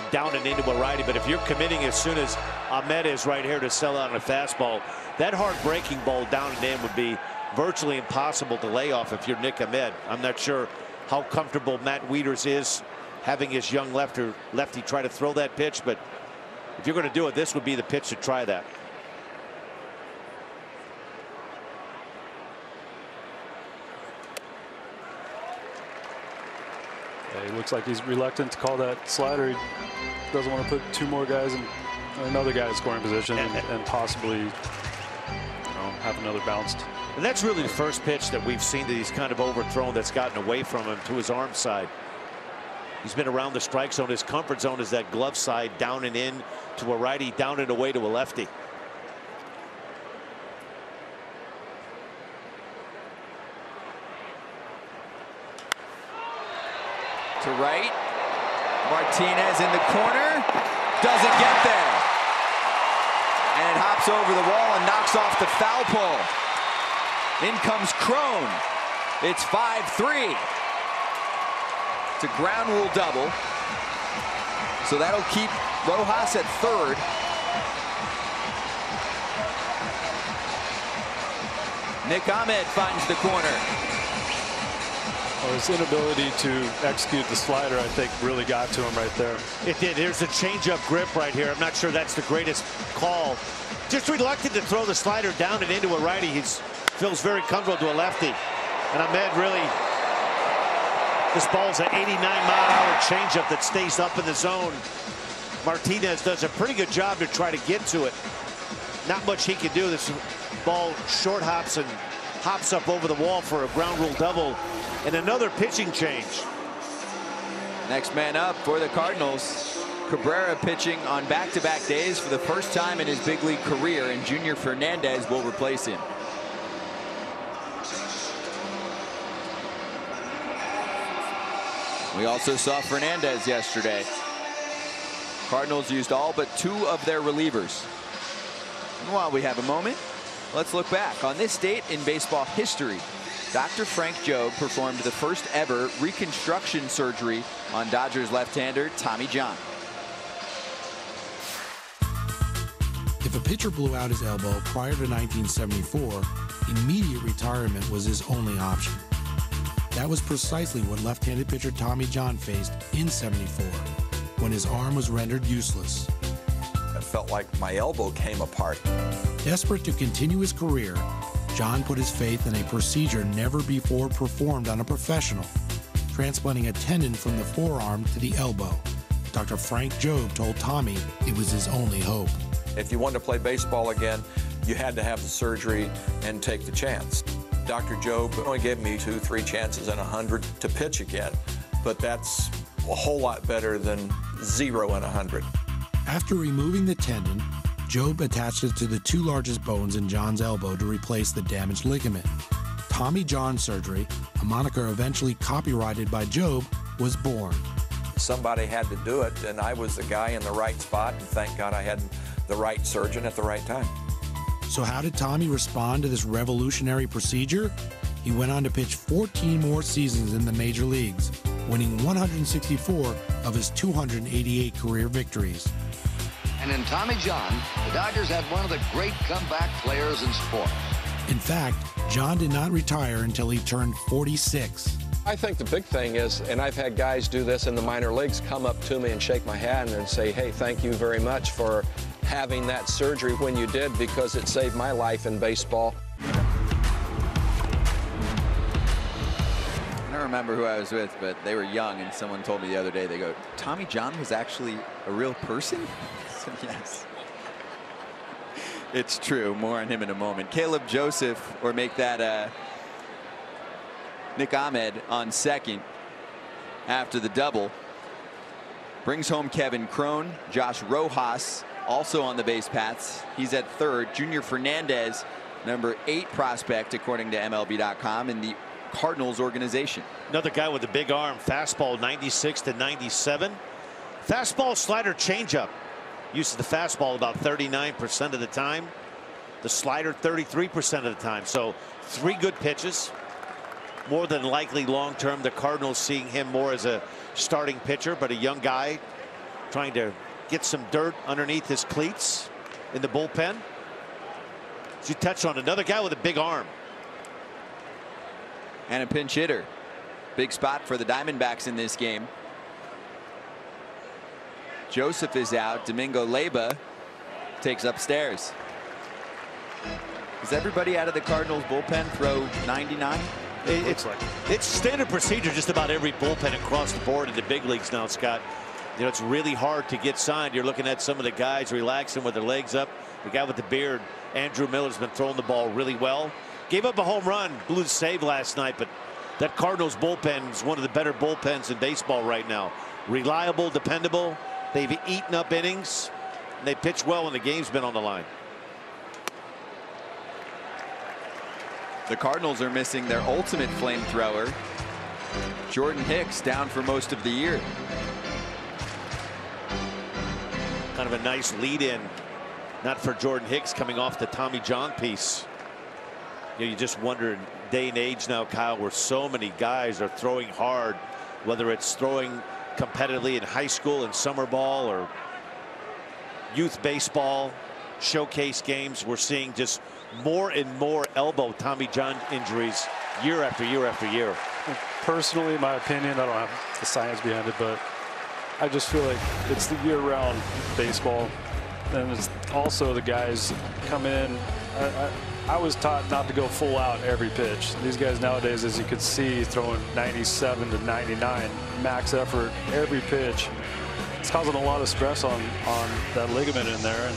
down and into a righty. But if you're committing as soon as Ahmed is right here to sell out on a fastball, that hard breaking ball down and in would be virtually impossible to lay off if you're Nick Ahmed. I'm not sure how comfortable Matt Wieters is having his young lefty try to throw that pitch, but if you're going to do it, this would be the pitch to try that. He looks like he's reluctant to call that slider. He doesn't want to put two more guys in another guy in scoring position and possibly have another bounced. And that's really the first pitch that we've seen that he's kind of overthrown that's gotten away from him to his arm side. He's been around the strike zone. His comfort zone is that glove side, down and in to a righty, down and away to a lefty. To right. Martinez in the corner. Doesn't get there. And it hops over the wall and knocks off the foul pole. In comes Cron. It's 5-3. It's a ground rule double. So that'll keep Rojas at third. Nick Ahmed finds the corner. Well, his inability to execute the slider, I think, really got to him right there. It did. Here's a changeup grip right here. I'm not sure that's the greatest call. Just reluctant to throw the slider down and into a righty. He feels very comfortable to a lefty. And Ahmed really, this ball's an 89-mile-an-hour changeup that stays up in the zone. Martinez does a pretty good job to try to get to it. Not much he can do. This ball short hops and hops up over the wall for a ground rule double. And another pitching change. Next man up for the Cardinals. Cabrera pitching on back-to-back days for the first time in his big league career, and Junior Fernandez will replace him. We also saw Fernandez yesterday. Cardinals used all but 2 of their relievers. And while we have a moment, let's look back. On this date in baseball history, Dr. Frank Jobe performed the first ever reconstruction surgery on Dodgers left-hander Tommy John. If a pitcher blew out his elbow prior to 1974, immediate retirement was his only option. That was precisely what left-handed pitcher Tommy John faced in '74. when his arm was rendered useless. It felt like my elbow came apart. Desperate to continue his career, John put his faith in a procedure never before performed on a professional, transplanting a tendon from the forearm to the elbow. Dr. Frank Jobe told Tommy it was his only hope. If you wanted to play baseball again, you had to have the surgery and take the chance. Dr. Jobe only gave me 2-3 chances in 100 to pitch again, but that's a whole lot better than 0 in 100. After removing the tendon, Jobe attached it to the 2 largest bones in John's elbow to replace the damaged ligament. Tommy John surgery, a moniker eventually copyrighted by Jobe, was born. Somebody had to do it, and I was the guy in the right spot, and thank God I had the right surgeon at the right time. So how did Tommy respond to this revolutionary procedure? He went on to pitch 14 more seasons in the major leagues, winning 164 of his 288 career victories. And in Tommy John, the Dodgers had one of the great comeback players in sport. In fact, John did not retire until he turned 46. I think the big thing is, and I've had guys do this in the minor leagues, come up to me and shake my hand and say, hey, thank you very much for having that surgery when you did, because it saved my life in baseball. I don't remember who I was with, but they were young, and someone told me the other day, they go, Tommy John was actually a real person? I said, yes. It's true. More on him in a moment. Caleb Joseph, or make that Nick Ahmed on second after the double. Brings home Kevin Cron. Josh Rojas also on the base paths. He's at third. Junior Fernandez, number 8 prospect, according to MLB.com, in the Cardinals organization. Another guy with a big arm. Fastball 96 to 97. Fastball, slider, changeup. Uses the fastball about 39% of the time. The slider 33% of the time. So 3 good pitches. More than likely long term the Cardinals seeing him more as a starting pitcher, but a young guy trying to get some dirt underneath his cleats in the bullpen. As you touched on, another guy with a big arm. And a pinch hitter. Big spot for the Diamondbacks in this game. Joseph is out. Domingo Leyba takes upstairs. Does everybody out of the Cardinals bullpen throw 99? It's standard procedure just about every bullpen across the board in the big leagues now, Scott. You know, it's really hard to get signed. You're looking at some of the guys relaxing with their legs up. The guy with the beard, Andrew Miller's been throwing the ball really well. Gave up a home run, blew the save last night, but that Cardinals bullpen is one of the better bullpens in baseball right now. Reliable, dependable. They've eaten up innings, and they pitch well when the game's been on the line. The Cardinals are missing their ultimate flamethrower. Jordan Hicks down for most of the year. Kind of a nice lead in, not for Jordan Hicks coming off the Tommy John piece. You know, you just wonder in day and age now, Kyle, where so many guys are throwing hard, whether it's throwing competitively in high school and summer ball or youth baseball, showcase games. We're seeing just more and more elbow Tommy John injuries year after year after year. Personally, in my opinion, I don't have the science behind it, but I just feel like it's the year-round baseball, and it's also the guys come in. I was taught not to go full out every pitch. These guys nowadays, as you can see, throwing 97 to 99 max effort every pitch. It's causing a lot of stress on that ligament in there, and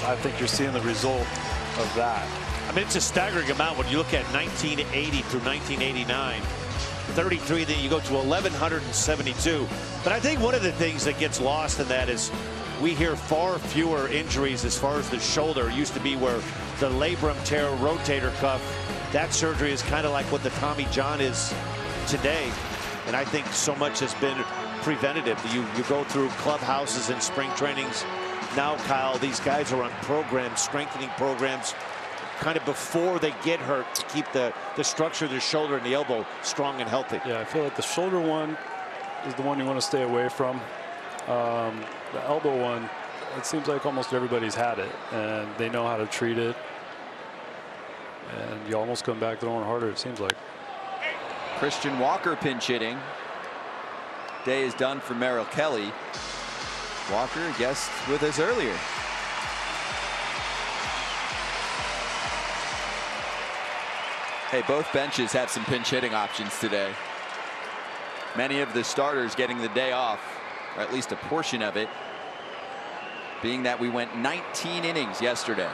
I think you're seeing the result of that. I mean, it's a staggering amount when you look at 1980 through 1989. 33, then you go to 1,172. But I think one of the things that gets lost in that is we hear far fewer injuries as far as the shoulder. It used to be where the labrum tear rotator cuff, that surgery is kind of like what the Tommy John is today. And I think so much has been preventative. You go through clubhouses and spring trainings. Now, Kyle, these guys are on programs, strengthening programs, kind of before they get hurt to keep the structure of the shoulder and the elbow strong and healthy. Yeah, I feel like the shoulder one is the one you want to stay away from. The elbow one, it seems like almost everybody's had it, and they know how to treat it. And you almost come back throwing harder, it seems like. Christian Walker pinch hitting. day is done for Merrill Kelly. Walker, a guest with us earlier. Hey, both benches have some pinch hitting options today. Many of the starters getting the day off, or at least a portion of it, being that we went 19 innings yesterday.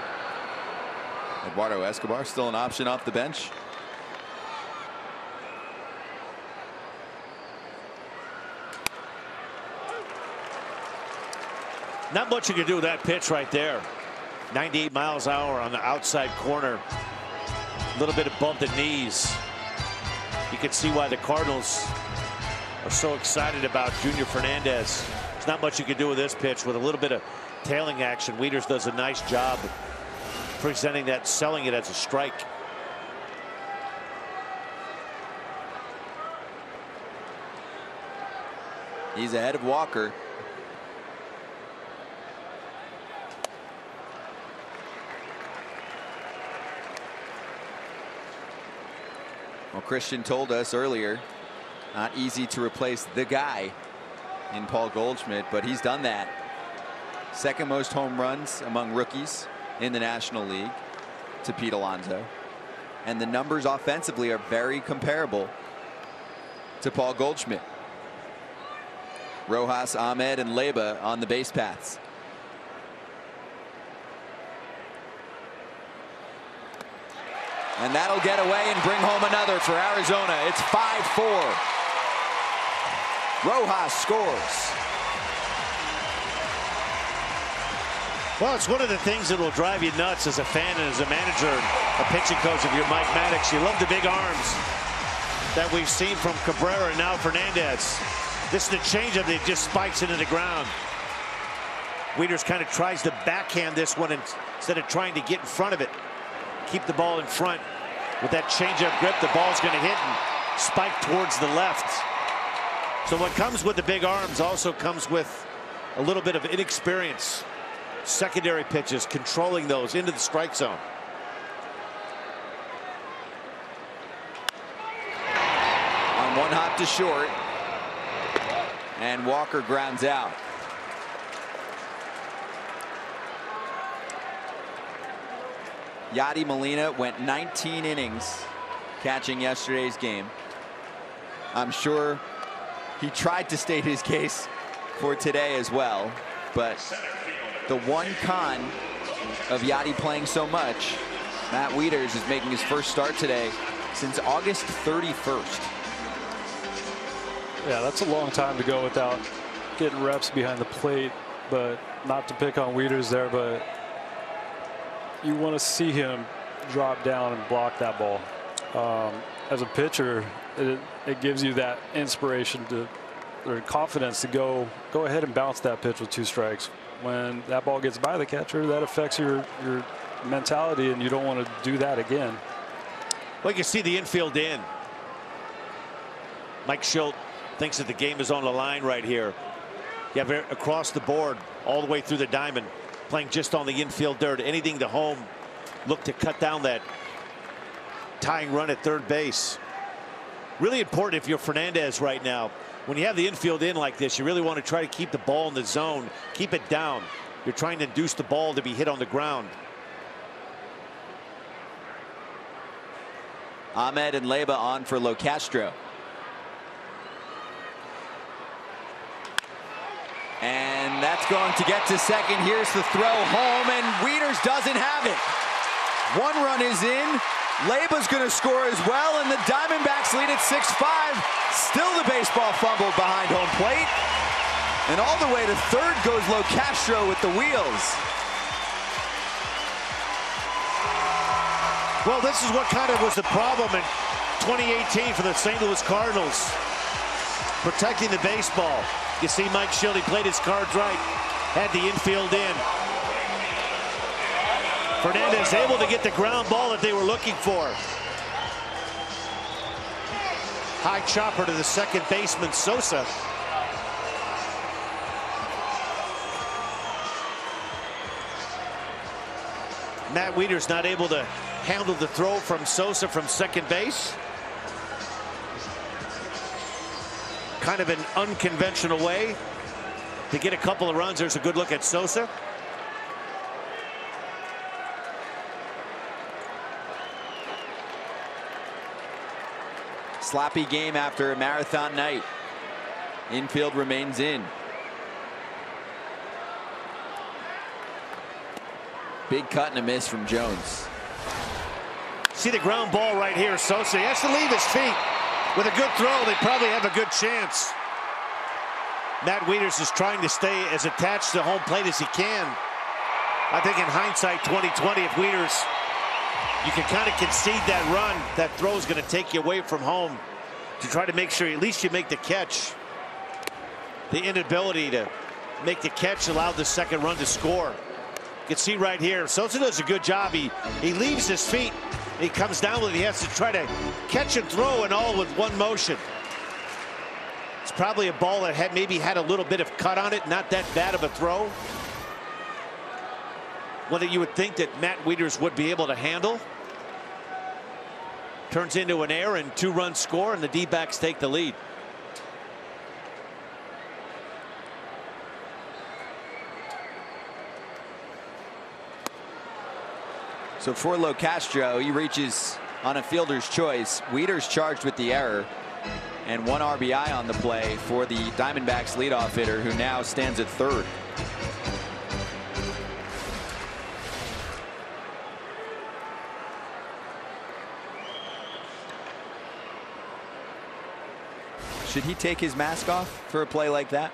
Eduardo Escobar still an option off the bench. Not much you can do with that pitch right there. 98 miles an hour on the outside corner. A little bit of bump the knees. You can see why the Cardinals are so excited about Junior Fernandez. There's not much you can do with this pitch. With a little bit of tailing action, Wieters does a nice job presenting that, selling it as a strike. He's ahead of Walker. Well, Christian told us earlier, not easy to replace the guy in Paul Goldschmidt, but he's done that. Second most home runs among rookies in the National League to Pete Alonso. And the numbers offensively are very comparable to Paul Goldschmidt. Rojas, Ahmed, and Leyba on the base paths. And that'll get away and bring home another for Arizona. It's 5-4. Rojas scores. Well, it's one of the things that will drive you nuts as a fan and as a manager, a pitching coach if you're Mike Maddox. You love the big arms that we've seen from Cabrera and now Fernandez. This is the changeup that just spikes into the ground. Wieters kind of tries to backhand this one instead of trying to get in front of it. Keep the ball in front. With that changeup grip, the ball's going to hit and spike towards the left. So what comes with the big arms also comes with a little bit of inexperience. Secondary pitches, controlling those into the strike zone. On one hop to short. And Walker grounds out. Yadi Molina went 19 innings catching yesterday's game. I'm sure he tried to state his case for today as well, but the one con of Yadi playing so much, Matt Wieters is making his first start today since August 31st. Yeah, that's a long time to go without getting reps behind the plate, but not to pick on Wieters there, but you want to see him drop down and block that ball. As a pitcher, it gives you that inspiration or confidence to go ahead and bounce that pitch with 2 strikes. When that ball gets by the catcher, that affects your mentality, and you don't want to do that again. Well, you can see the infield in. Mike Shildt thinks that the game is on the line right here. You have across the board, all the way through the diamond, playing just on the infield dirt. Anything to home, look to cut down that tying run at third base. Really important if you're Fernandez right now. When you have the infield in like this, you really want to try to keep the ball in the zone, keep it down. You're trying to induce the ball to be hit on the ground. Ahmed and Leyba on for Locastro. And that's going to get to second. Here's the throw home, and Wieters doesn't have it. 1 run is in. Leyba's going to score as well, and the Diamondbacks lead at 6-5. Still the baseball fumbled behind home plate. And all the way to third goes Locastro with the wheels. Well, this is what kind of was the problem in 2018 for the St. Louis Cardinals. Protecting the baseball. You see Mike Shildt, he played his cards right. Had the infield in. Fernandez able to get the ground ball that they were looking for. High chopper to the second baseman, Sosa. Matt Wieters not able to handle the throw from Sosa from second base. kind of an unconventional way to get a couple of runs. There's a good look at Sosa. Sloppy game after a marathon night. Infield remains in. Big cut and a miss from Jones. See the ground ball right here. Sosa, he has to leave his feet. With a good throw, they probably have a good chance. Matt Wieters is trying to stay as attached to home plate as he can. I think in hindsight 2020, if Wieters, you can kind of concede that run, that throw is going to take you away from home, to try to make sure at least you make the catch. The inability to make the catch allowed the second run to score. You can see right here, Sosa does a good job. He leaves his feet. He comes down with it. He has to try to catch and throw and all with one motion. It's probably a ball that had maybe had a little bit of cut on it. Not that bad of a throw. One that you would think that Matt Wieters would be able to handle. Turns into an error and 2-run score, and the D-backs take the lead. So for LoCastro, he reaches on a fielder's choice. Wieters charged with the error, and 1 RBI on the play for the Diamondbacks leadoff hitter, who now stands at third. Should he take his mask off for a play like that?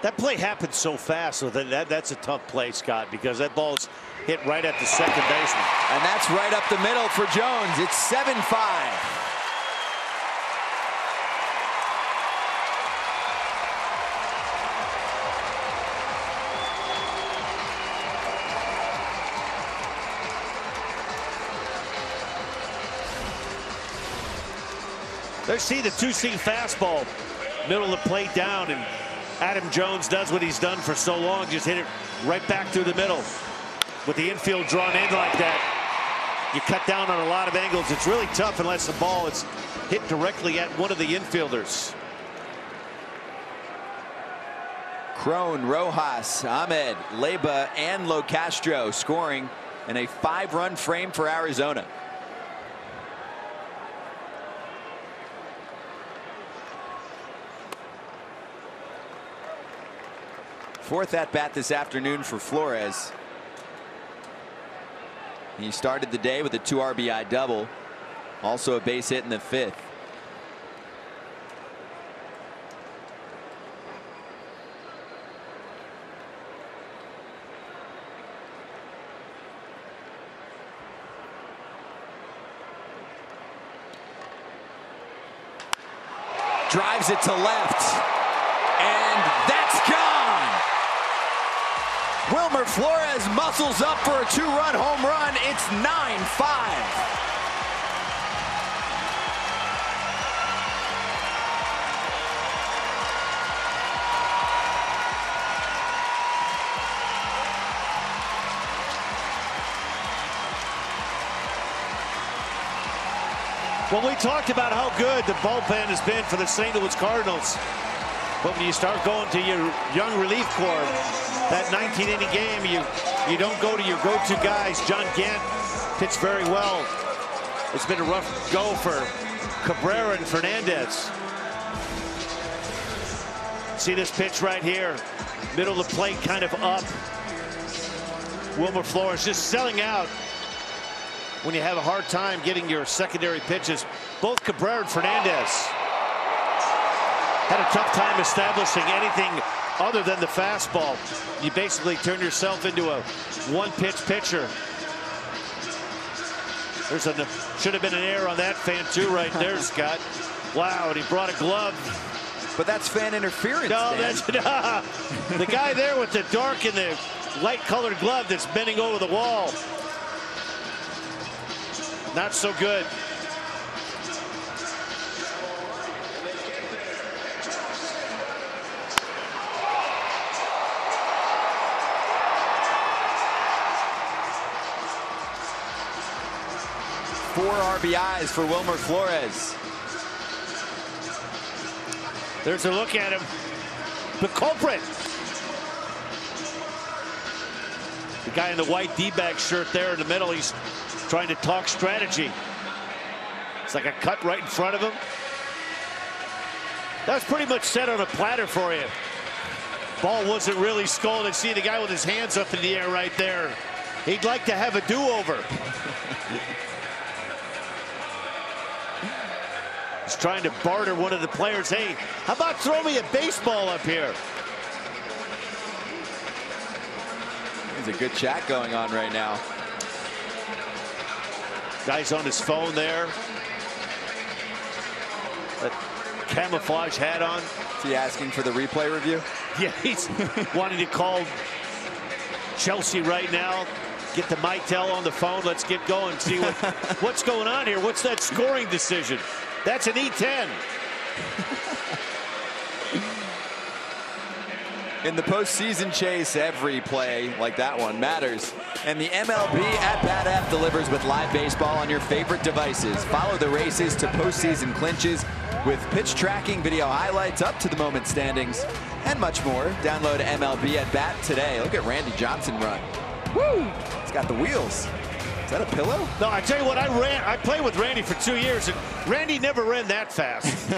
That play happened so fast, so that's a tough play, Scott, because that ball's hit right at the second baseman. And that's right up the middle for Jones. It's 7-5. Let's see the 2-seam fastball. Middle of the plate down, and Adam Jones does what he's done for so long, just hit it right back through the middle. With the infield drawn in like that, you cut down on a lot of angles. It's really tough unless the ball is hit directly at one of the infielders. Cron, Rojas, Ahmed, Leyba, and LoCastro scoring in a 5-run frame for Arizona. Fourth at bat this afternoon for Flores. He started the day with a 2 RBI double, also a base hit in the 5th. Drives it to left, and that's gone. Wilmer Flores muscles up for a 2-run home run. It's 9-5. Well, we talked about how good the bullpen has been for the St. Louis Cardinals. But when you start going to your young relief corps, that 19-inning game, you don't go to your go-to guys. John Gant pitched very well. It's been a rough go for Cabrera and Fernandez. See this pitch right here. Middle of the plate, kind of up. Wilmer Flores just selling out when you have a hard time getting your secondary pitches. Both Cabrera and Fernandez had a tough time establishing anything other than the fastball. You basically turn yourself into a one-pitch pitcher. There's a should have been an error on that fan too right there, Scott. Wow, and he brought a glove. But that's fan interference. No, that's the guy there with the dark and the light-colored glove that's bending over the wall. Not so good. Four RBIs for Wilmer Flores. There's a look at him. The culprit. The guy in the white D-bag shirt there in the middle, he's trying to talk strategy. It's like a cut right in front of him. That was pretty much set on a platter for you. Ball wasn't really scolded. See the guy with his hands up in the air right there. He'd like to have a do-over. He's trying to barter one of the players. Hey, how about throw me a baseball up here? There's a good chat going on right now. Guy's on his phone there. That camouflage hat on. Is he asking for the replay review? Yeah, he's wanting to call Chelsea right now. Get the Mitel on the phone. Let's get going. See what's going on here. What's that scoring decision? That's an E10. In the postseason chase, every play like that one matters. And the MLB At-Bat app delivers with live baseball on your favorite devices. Follow the races to postseason clinches with pitch tracking, video highlights, up to the moment standings, and much more. Download MLB At-Bat today. Look at Randy Johnson run. Woo! He's got the wheels. Is that a pillow? No, I tell you what, I played with Randy for 2 years, and Randy never ran that fast.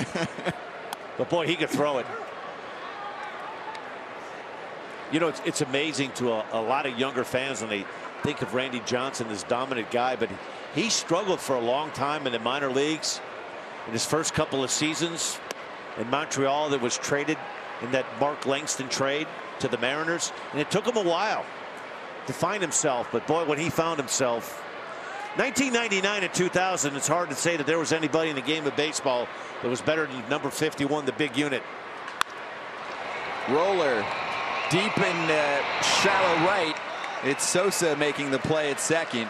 But boy, he could throw it. You know, it's amazing to a lot of younger fans when they think of Randy Johnson, this dominant guy, but he struggled for a long time in the minor leagues. In his first couple of seasons in Montreal, that was traded in that Mark Langston trade to the Mariners, and it took him a while to find himself. But boy, when he found himself, 1999 and 2000, it's hard to say that there was anybody in the game of baseball that was better than number 51, the big unit. Roller deep in shallow right. It's Sosa making the play at second,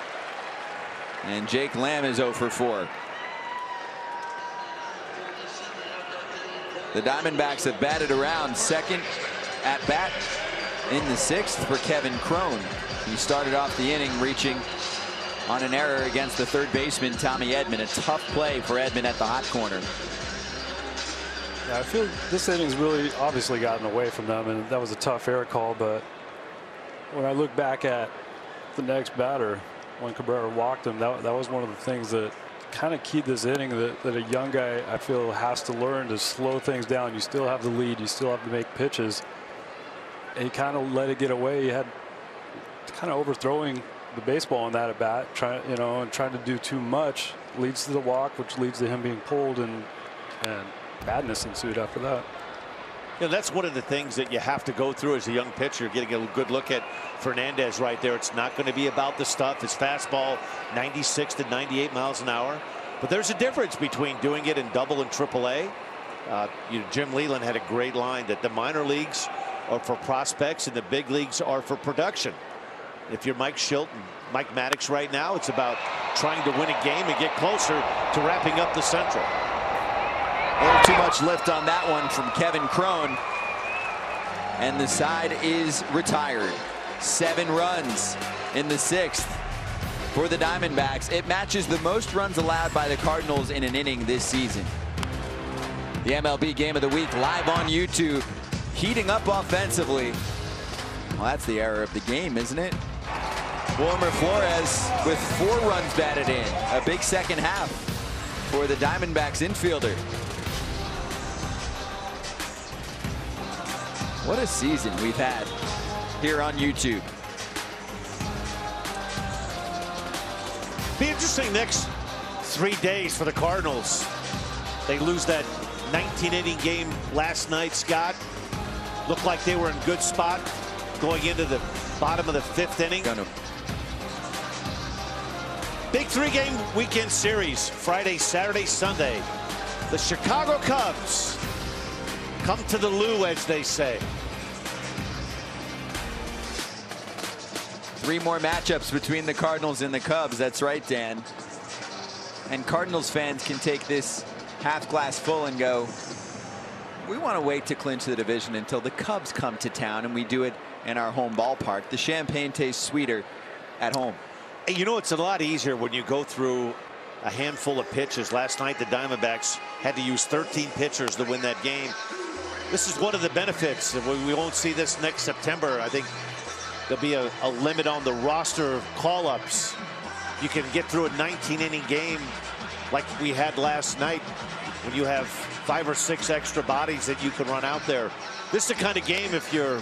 and Jake Lamb is 0 for 4. The Diamondbacks have batted around. Second at bat in the 6th for Kevin Cron. He started off the inning reaching on an error against the third baseman Tommy Edman. A tough play for Edman at the hot corner. Yeah, I feel this inning's really obviously gotten away from them, and that was a tough error call. But when I look back at the next batter, when Cabrera walked him, that was one of the things that kind of keyed this inning, that a young guy, I feel, has to learn to slow things down. You still have the lead, you still have to make pitches. And he kind of let it get away. He had kind of overthrowing the baseball on that at bat, trying to do too much leads to the walk, which leads to him being pulled, and badness ensued after that. You know, that's one of the things that you have to go through as a young pitcher, getting a good look at Fernandez right there. It's not going to be about the stuff. His fastball 96 to 98 miles an hour. But there's a difference between doing it in double and triple A. Jim Leland had a great line that the minor leagues are for prospects and the big leagues are for production. If you're Mike Shildt and Mike Maddox right now, it's about trying to win a game and get closer to wrapping up the Central. A little too much lift on that one from Kevin Cron, and the side is retired. 7 runs in the 6th for the Diamondbacks. It matches the most runs allowed by the Cardinals in an inning this season. The MLB Game of the Week live on YouTube, heating up offensively. Well, that's the error of the game, isn't it? Wilmer Flores with 4 runs batted in. A big second half for the Diamondbacks infielder. What a season we've had here on YouTube. Be interesting next 3 days for the Cardinals. They lose that 19-inning game last night, Scott. Looked like they were in good spot going into the bottom of the 5th inning. Big 3-game weekend series, Friday, Saturday, Sunday. The Chicago Cubs come to the loo, as they say. 3 more matchups between the Cardinals and the Cubs. That's right, Dan. And Cardinals fans can take this half glass full and go, we want to wait to clinch the division until the Cubs come to town, and we do it in our home ballpark. The champagne tastes sweeter at home. You know, it's a lot easier when you go through a handful of pitches. Last night, the Diamondbacks had to use 13 pitchers to win that game. this is one of the benefits. We won't see this next September. I think there'll be a limit on the roster of call-ups. You can get through a 19-inning game like we had last night when you have 5 or 6 extra bodies that you can run out there. This is the kind of game, if you're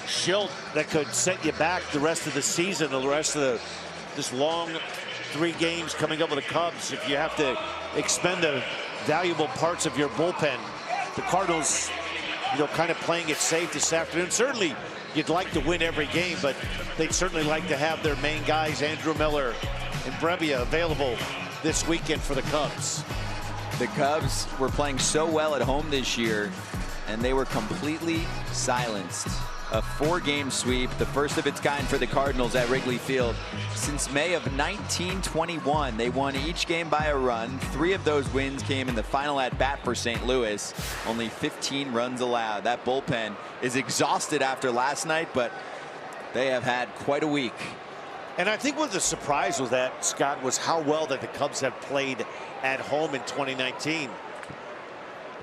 Shildt, that could set you back the rest of the season, the rest of this long 3 games coming up with the Cubs. If you have to expend the valuable parts of your bullpen, the Cardinals, kind of playing it safe this afternoon. Certainly, you'd like to win every game, but they'd certainly like to have their main guys, Andrew Miller and Brebbia, available this weekend for the Cubs. The Cubs were playing so well at home this year, and they were completely silenced. A 4-game sweep, the first of its kind for the Cardinals at Wrigley Field. Since May of 1921, they won each game by a run. 3 of those wins came in the final at-bat for St. Louis. Only 15 runs allowed. That bullpen is exhausted after last night, but they have had quite a week. And I think what the surprise was that, Scott, was how well that the Cubs have played at home in 2019.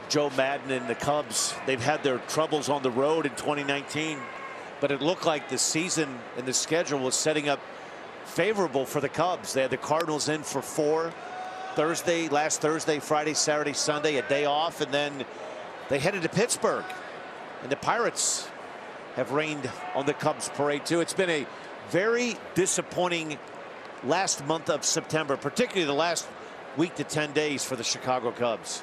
Joe Maddon and the Cubs, they've had their troubles on the road in 2019, but it looked like the season and the schedule was setting up favorable for the Cubs. They had the Cardinals in for 4 last Thursday, Friday, Saturday, Sunday, a day off, and then they headed to Pittsburgh. And the Pirates have rained on the Cubs parade too. It's been a very disappointing last month of September, particularly the last week to 10 days for the Chicago Cubs.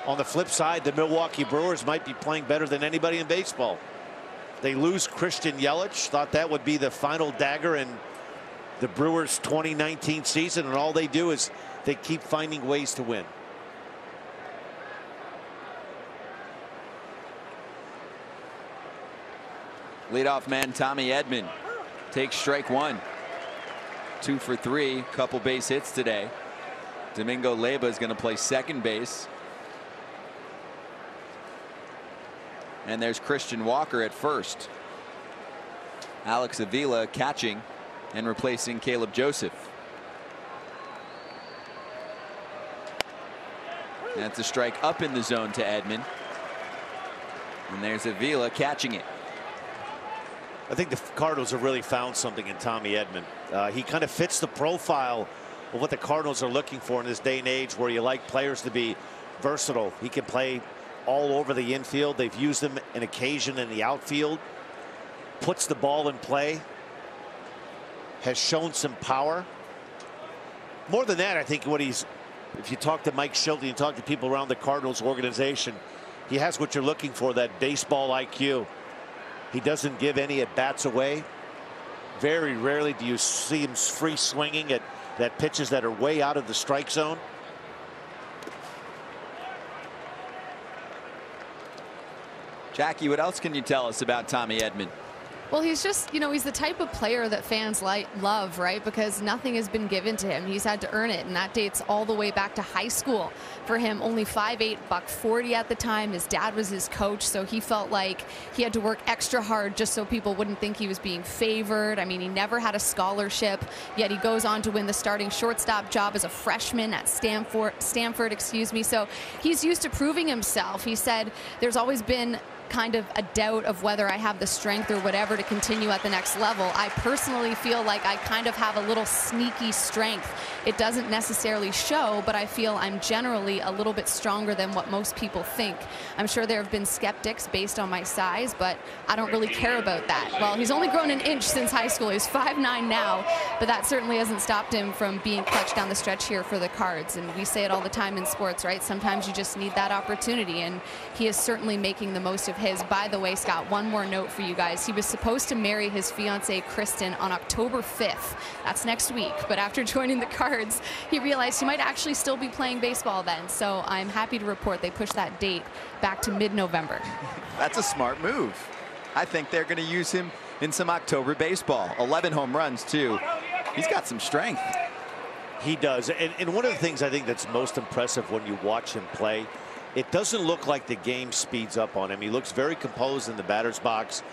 On the flip side, the Milwaukee Brewers might be playing better than anybody in baseball. They lose Christian Yelich. Thought that would be the final dagger in the Brewers' 2019 season, and all they do is they keep finding ways to win. Leadoff man Tommy Edman takes strike 1. 2 for 3, couple base hits today. Domingo Leyba is going to play second base. And there's Christian Walker at first. Alex Avila catching and replacing Caleb Joseph. That's a strike up in the zone to Edman. And there's Avila catching it. I think the Cardinals have really found something in Tommy Edman. He kind of fits the profile of what the Cardinals are looking for in this day and age, where you like players to be versatile. He can play all over the infield. They've used him an occasion in the outfield. Puts the ball in play. Has shown some power. More than that, I think if you talk to Mike Shildt and you talk to people around the Cardinals organization, he has what you're looking for, that baseball IQ. He doesn't give any at-bats away. Very rarely do you see him free swinging at pitches that are way out of the strike zone. Jackie, what else can you tell us about Tommy Edman? Well, he's just, he's the type of player that fans love, right? Because nothing has been given to him. He's had to earn it, and that dates all the way back to high school. For him, only 5'8", $140 at the time. His dad was his coach, so he felt like he had to work extra hard just so people wouldn't think he was being favored. I mean, he never had a scholarship, yet he goes on to win the starting shortstop job as a freshman at Stanford, so he's used to proving himself. He said there's always been kind of a doubt of whether I have the strength or whatever to continue at the next level. I personally feel like I kind of have a little sneaky strength. It doesn't necessarily show, but I feel I'm generally a little bit stronger than what most people think. I'm sure there have been skeptics based on my size, but I don't really care about that. Well, he's only grown an inch since high school. He's 5'9" now, but that certainly hasn't stopped him from being clutch down the stretch here for the Cards. And we say it all the time in sports, right? Sometimes you just need that opportunity, and he is certainly making the most of his. By the way, Scott, one more note for you guys. He was supposed to marry his fiancee Kristen on October 5th. That's next week. But after joining the Cards, he realized he might actually still be playing baseball then. So I'm happy to report they pushed that date back to mid-November. That's a smart move. I think they're going to use him in some October baseball. 11 home runs, too. He's got some strength. He does. And one of the things I think that's most impressive when you watch him play, it doesn't look like the game speeds up on him. He looks very composed in the batter's box.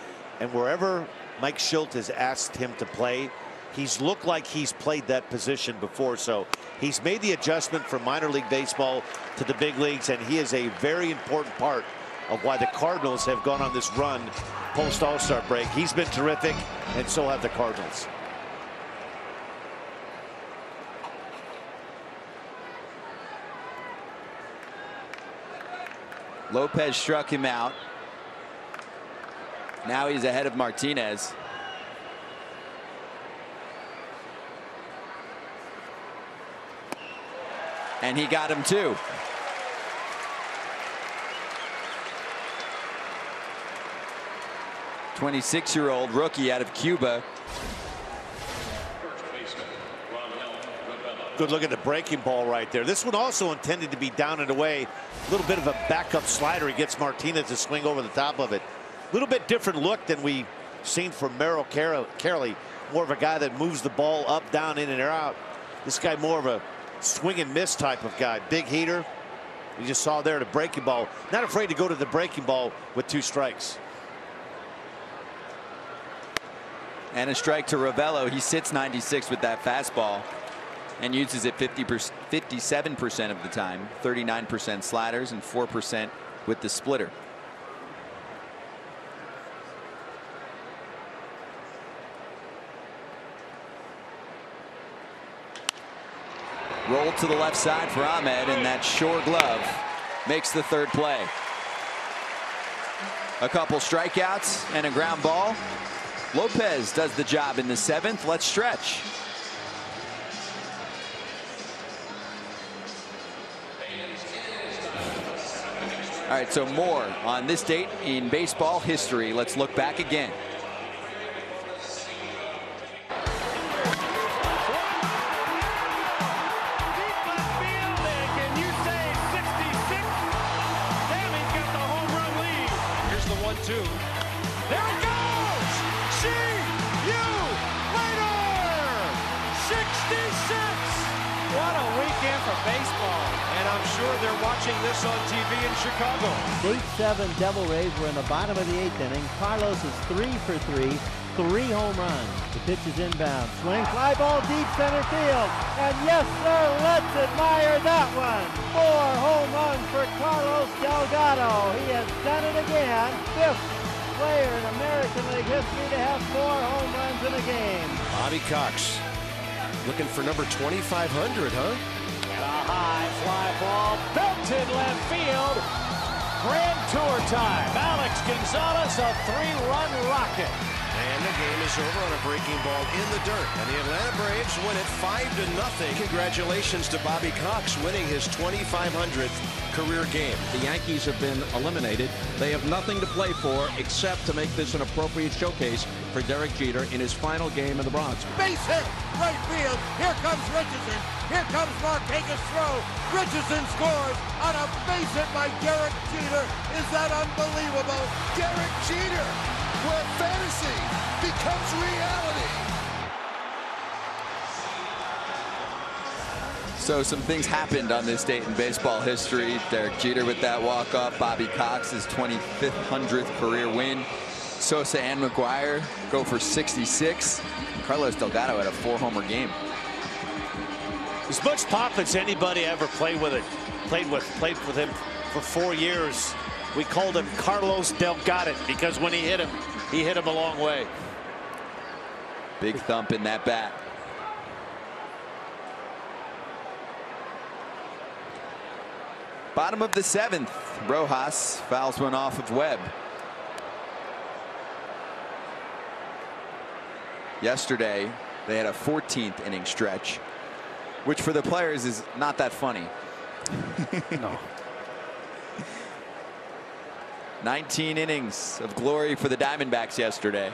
And wherever Mike Shildt has asked him to play, He's looked like he's played that position before, so he's made the adjustment from minor league baseball to the big leagues, and he is a very important part of why the Cardinals have gone on this run post All-Star break. He's been terrific, and so have the Cardinals. Lopez struck him out. Now he's ahead of Martinez. And he got him too. '26-year-old rookie out of Cuba. Good look at the breaking ball right there. This one also intended to be down and away. A little bit of a backup slider. He gets Martinez to swing over the top of it. A little bit different look than we've seen from Merrill Kelly. More of a guy that moves the ball up, down, in, and out. This guy more of a swing and miss type of guy. Big heater. You just saw there the breaking ball. Not afraid to go to the breaking ball with 2 strikes. And a strike to Ravello. He sits 96 with that fastball and uses it 57% of the time. 39% sliders and 4% with the splitter. Roll to the left side for Ahmed, and that short glove makes the 3rd play. A couple strikeouts and a ground ball. Lopez does the job in the 7th. Let's stretch. All right, so more on this date in baseball history. Let's look back again. There it goes! See you later! 66! What a weekend for baseball. And I'm sure they're watching this on TV in Chicago. 8-7 Devil Rays were in the bottom of the 8th inning. Carlos is 3 for 3. 3 home runs. The pitch is inbound. Swing, fly ball deep center field. And yes, sir, let's admire that one. 4 home runs for Carlos Delgado. He has done it again. 5th player in American League history to have 4 home runs in a game. Bobby Cox looking for number 2,500, huh? And a high fly ball belted left field. Grand tour time. Alex Gonzalez, a 3-run rocket. And the game is over on a breaking ball in the dirt. And the Atlanta Braves win it 5-0. Congratulations to Bobby Cox winning his 2,500th career game. The Yankees have been eliminated. They have nothing to play for except to make this an appropriate showcase for Derek Jeter in his final game in the Bronx. Base hit, right field. Here comes Richardson. Here comes Marquez throw. Richardson scores on a base hit by Derek Jeter. Is that unbelievable? Derek Jeter, where fantasy becomes reality. So some things happened on this date in baseball history. Derek Jeter with that walk-off. Bobby Cox, his 2,500th career win. Sosa and McGuire go for 66. Carlos Delgado had a 4-homer game. As much pop as anybody ever played with him for 4 years. We called him Carlos Delgado because when he hit him a long way. Big thump in that bat. Bottom of the 7th, Rojas fouls one off of Webb. Yesterday, they had a 14th inning stretch, which for the players is not that funny. No. 19 innings of glory for the Diamondbacks yesterday.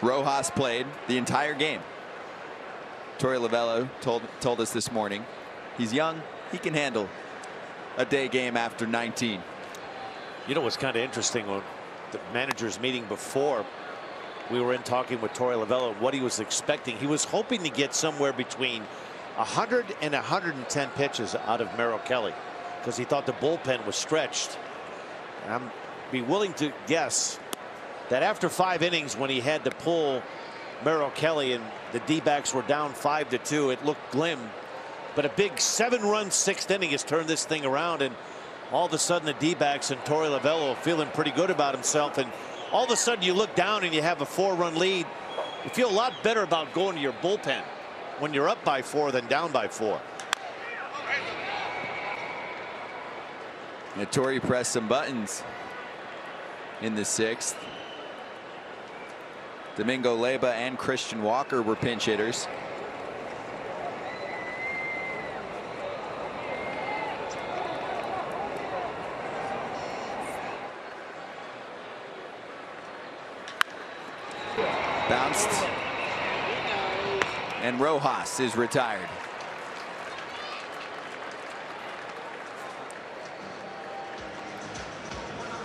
Rojas played the entire game. Torey Lovullo told us this morning he's young. He can handle a day game after 19. You know what's kind of interesting, on the managers meeting before we were in talking with Torey Lovullo, what he was expecting. He was hoping to get somewhere between 100 and 110 pitches out of Merrill Kelly because he thought the bullpen was stretched. And I'm be willing to guess that after 5 innings, when he had to pull Merrill Kelly, and the D-backs were down 5-2. It looked glim, but a big 7-run 6th inning has turned this thing around, and all of a sudden the D-backs and Torey Lovullo feeling pretty good about himself, and all of a sudden you look down and you have a 4-run lead. You feel a lot better about going to your bullpen when you're up by 4 than down by 4. And Torey pressed some buttons in the 6th. Domingo Leyba and Christian Walker were pinch hitters. Bounced. And Rojas is retired.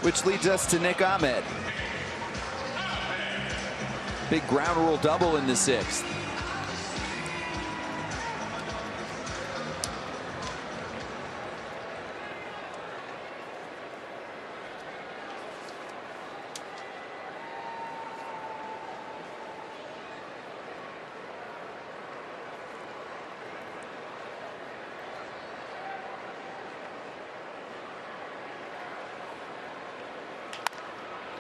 Which leads us to Nick Ahmed. Big ground rule double in the 6th.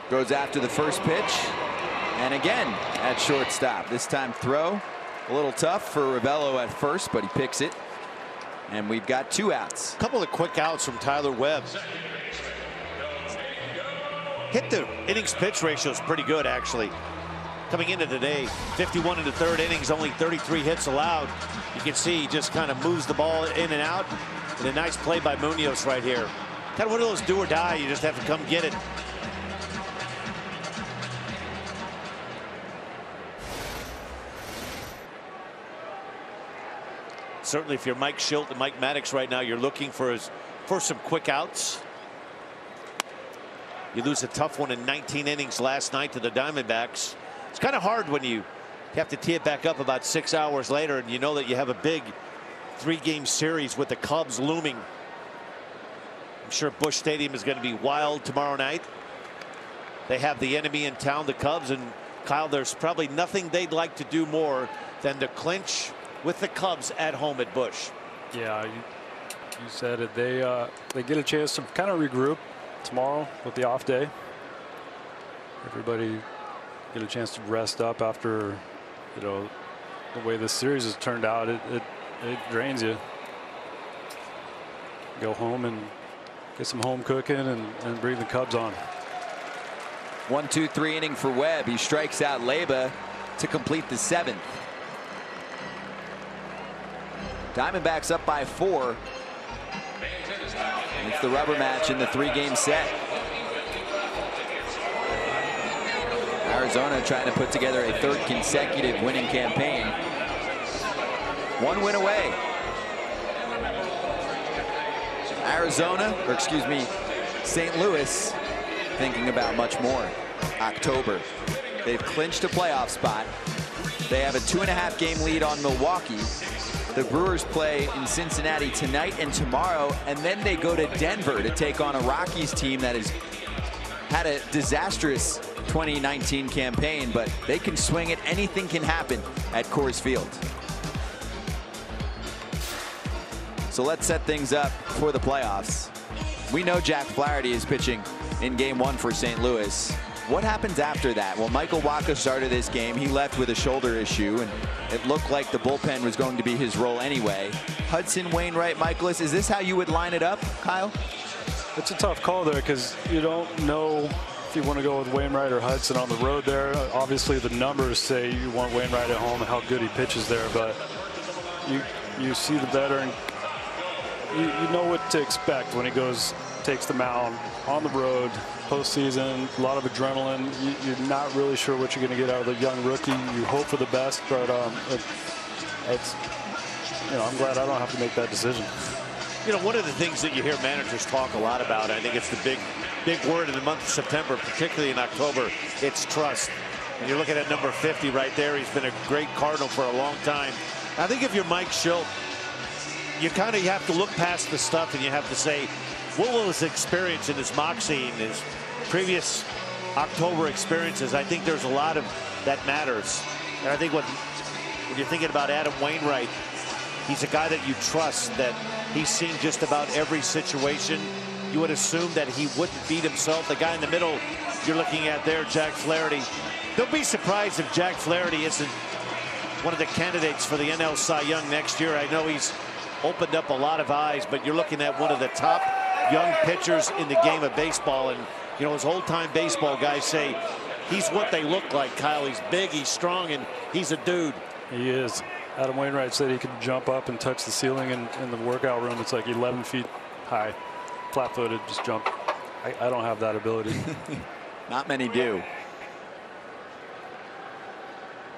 Goes after the first pitch. And again at shortstop. This time throw a little tough for Lovullo at first, but he picks it. And we've got 2 outs. A couple of quick outs from Tyler Webb. Hit the innings pitch ratio is pretty good, actually. Coming into today, 51 in the 3rd innings, only 33 hits allowed. You can see he just kind of moves the ball in and out. And a nice play by Munoz right here. Kind of one of those do or die. You just have to come get it. Certainly, if you're Mike Shildt and Mike Maddox right now, you're looking for some quick outs. You lose a tough one in 19 innings last night to the Diamondbacks. It's kind of hard when you have to tee it back up about 6 hours later, and you know that you have a big 3-game series with the Cubs looming. I'm sure Busch Stadium is going to be wild tomorrow night. They have the enemy in town, the Cubs, and Kyle, there's probably nothing they'd like to do more than to clinch with the Cubs at home at Busch. Yeah, you said it. They get a chance to kind of regroup tomorrow with the off day. Everybody get a chance to rest up after, you know, the way this series has turned out. It drains you. Go home and get some home cooking and bring the Cubs on. 1-2-3 inning for Webb. He strikes out Leyba to complete the 7th. Diamondbacks up by 4. It's the rubber match in the 3-game set. Arizona trying to put together a 3rd consecutive winning campaign. 1 win away. Arizona, or excuse me, St. Louis thinking about much more. October. They've clinched a playoff spot. They have a 2.5-game lead on Milwaukee. The Brewers play in Cincinnati tonight and tomorrow, and then they go to Denver to take on a Rockies team that has had a disastrous 2019 campaign, but they can swing it. Anything can happen at Coors Field. So let's set things up for the playoffs. We know Jack Flaherty is pitching in Game 1 for St. Louis. What happens after that? Well, Michael Wacha started this game. He left with a shoulder issue, and it looked like the bullpen was going to be his role anyway. Hudson, Wainwright, Michaelis, is this how you would line it up, Kyle? It's a tough call there because you don't know if you want to go with Wainwright or Hudson on the road there. Obviously, the numbers say you want Wainwright at home and how good he pitches there, but you see the veteran. You know what to expect when he takes the mound on the road. Postseason, a lot of adrenaline. You're not really sure what you're going to get out of the young rookie. You hope for the best, but it's, you know, I'm glad I don't have to make that decision. You know, one of the things that you hear managers talk a lot about, I think it's the big word in the month of September, particularly in October, it's trust. And you're looking at number 50 right there. He's been a great Cardinal for a long time. I think if you're Mike Shildt, you have to look past the stuff and you have to say, what will his experience in his mock scene, his previous October experiences? I think there's a lot of that matters. And I think when you're thinking about Adam Wainwright, he's a guy that you trust, that he's seen just about every situation. You would assume that he wouldn't beat himself. The guy in the middle you're looking at there, Jack Flaherty. Don't be surprised if Jack Flaherty isn't one of the candidates for the NL Cy Young next year. I know he's opened up a lot of eyes, but you're looking at one of the top young pitchers in the game of baseball. And, you know, as old-time baseball guys say, he's what they look like, Kyle. He's big, he's strong, and he's a dude. He is. Adam Wainwright said he could jump up and touch the ceiling in the workout room. It's like 11 feet high, flat-footed, just jump. I don't have that ability. Not many do.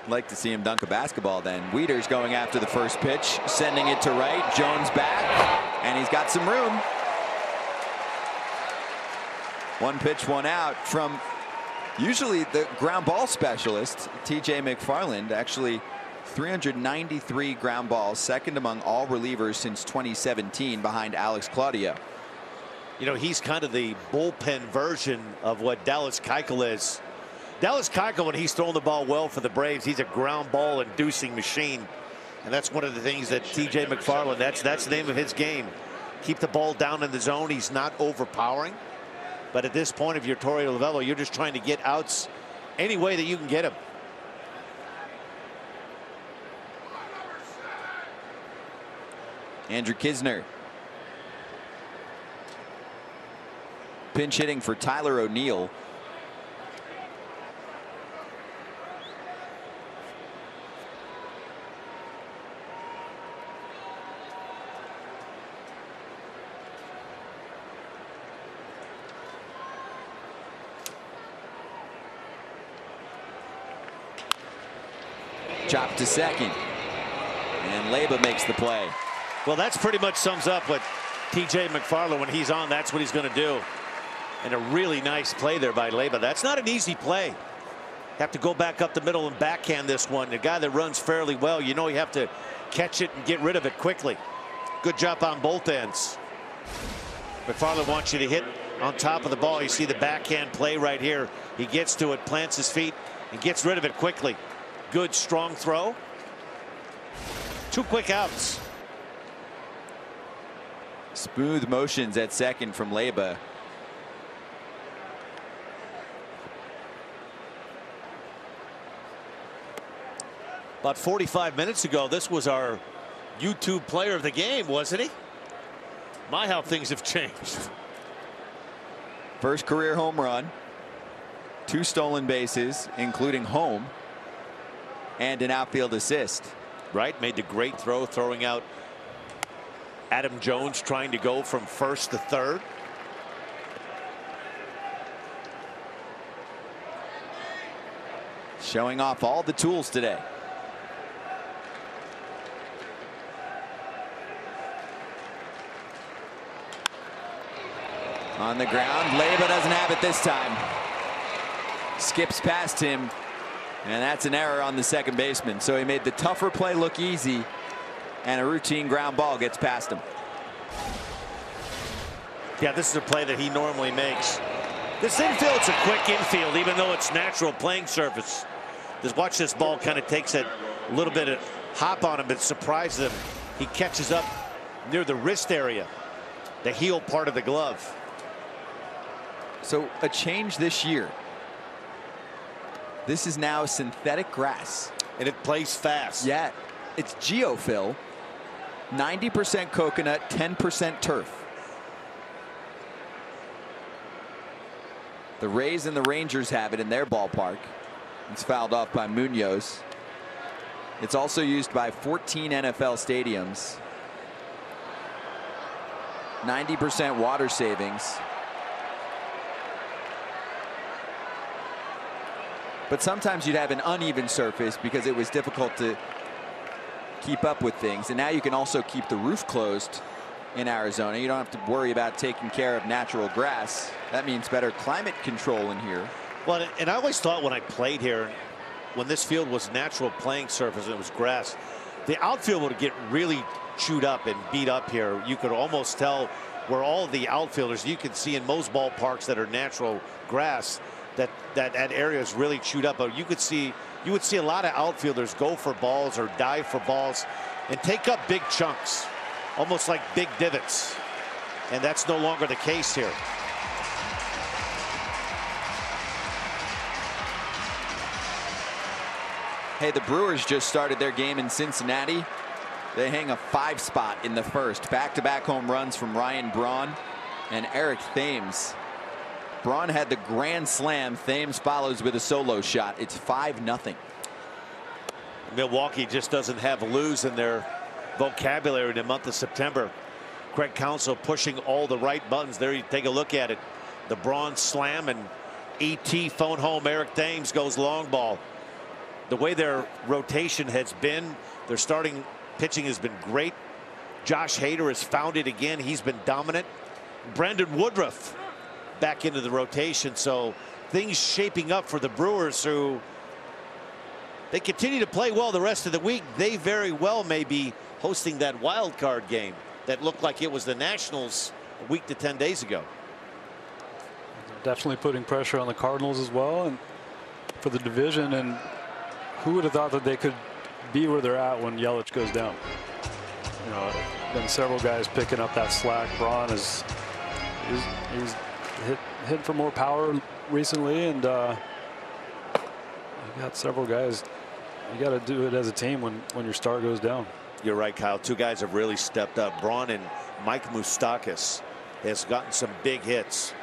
Like to see him dunk a basketball then. Wieters going after the first pitch, sending it to right. Jones back, and he's got some room. One pitch, one out from usually the ground ball specialist, TJ McFarland. Actually 393 ground balls, second among all relievers since 2017 behind Alex Claudio. You know, he's kind of the bullpen version of what Dallas Keuchel is. Dallas Keuchel, when he's throwing the ball well for the Braves, he's a ground ball inducing machine. And that's one of the things that TJ McFarland, that's the name of his game. Keep the ball down in the zone. He's not overpowering. But at this point, if you're Torey Lovullo, you're just trying to get outs any way that you can get him. Andrew Knizner. Pinch hitting for Tyler O'Neill. Chop to second, and Leyba makes the play. Well, that's pretty much sums up what TJ McFarland, when he's on, that's what he's going to do. And a really nice play there by Leyba. That's not an easy play. Have to go back up the middle and backhand this one. A guy that runs fairly well, you know, you have to catch it and get rid of it quickly. Good job on both ends. McFarland wants you to hit on top of the ball. You see the backhand play right here. He gets to it, plants his feet, and gets rid of it quickly. Good, strong throw. 2 quick outs. Smooth motions at second from Leyba. About 45 minutes ago, this was our YouTube player of the game, wasn't he? My, how things have changed. First career home run, 2 stolen bases, including home, and an outfield assist. Right, made the great throw, throwing out Adam Jones, trying to go from first to third. Showing off all the tools today. On the ground, Leyba doesn't have it this time. Skips past him, and that's an error on the second baseman. So he made the tougher play look easy, and a routine ground ball gets past him. Yeah, this is a play that he normally makes. This infield's a quick infield, even though it's natural playing surface. Just watch this ball kind of takes a little bit of hop on him, but surprises him. He catches up near the wrist area, the heel part of the glove. So a change this year. This is now synthetic grass. And it plays fast. Yeah, it's geofill, 90% coconut, 10% turf. The Rays and the Rangers have it in their ballpark. It's fouled off by Munoz. It's also used by 14 NFL stadiums. 90% water savings. But sometimes you'd have an uneven surface because it was difficult to keep up with things. And now you can also keep the roof closed in Arizona. You don't have to worry about taking care of natural grass. That means better climate control in here. Well, and I always thought when I played here, when this field was natural playing surface and it was grass, the outfield would get really chewed up and beat up here. You could almost tell where all the outfielders, you can see in most ballparks that are natural grass, that area is really chewed up. But you could see you would see a lot of outfielders go for balls or dive for balls and take up big chunks, almost like big divots. And that's no longer the case here. Hey, the Brewers just started their game in Cincinnati. They hang a 5 spot in the first. Back-to-back home runs from Ryan Braun and Eric Thames. Braun had the grand slam. Thames follows with a solo shot. It's 5-0. Milwaukee just doesn't have lose in their vocabulary in the month of September. Craig Counsell pushing all the right buttons. There you take a look at it. The Braun slam and ET phone home. Eric Thames goes long ball. The way their rotation has been, their starting pitching has been great. Josh Hader has found it again. He's been dominant. Brandon Woodruff back into the rotation. So things shaping up for the Brewers, who they continue to play well the rest of the week. They very well may be hosting that wild card game that looked like it was the Nationals a week to 10 days ago. Definitely putting pressure on the Cardinals as well, and for the division. And who would have thought that they could be where they're at when Yelich goes down? You know, been several guys picking up that slack. Braun is he's hit for more power recently, and you got several guys. You got to do it as a team when your star goes down. You're right, Kyle. Two guys have really stepped up. Braun and Mike Moustakas has gotten some big hits.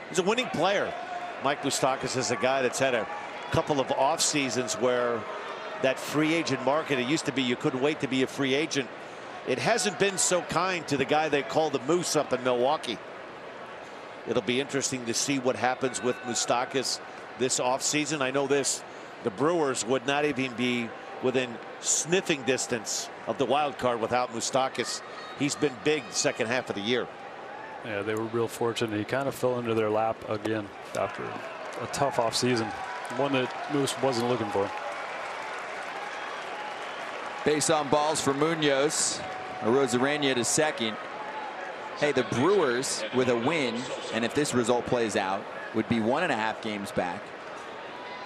He's a winning player. Mike Moustakas is a guy that's had a couple of off seasons where that free agent market, it used to be you couldn't wait to be a free agent. It hasn't been so kind to the guy they call the Moose up in Milwaukee. It'll be interesting to see what happens with Moustakas this offseason. I know this, the Brewers would not even be within sniffing distance of the wild card without Moustakas. He's been big the second half of the year. Yeah, they were real fortunate. He kind of fell into their lap again after a tough offseason, one that Moose wasn't looking for. Base on balls for Munoz. Arozarena to second. Hey, the Brewers with a win, and if this result plays out, would be 1.5 games back.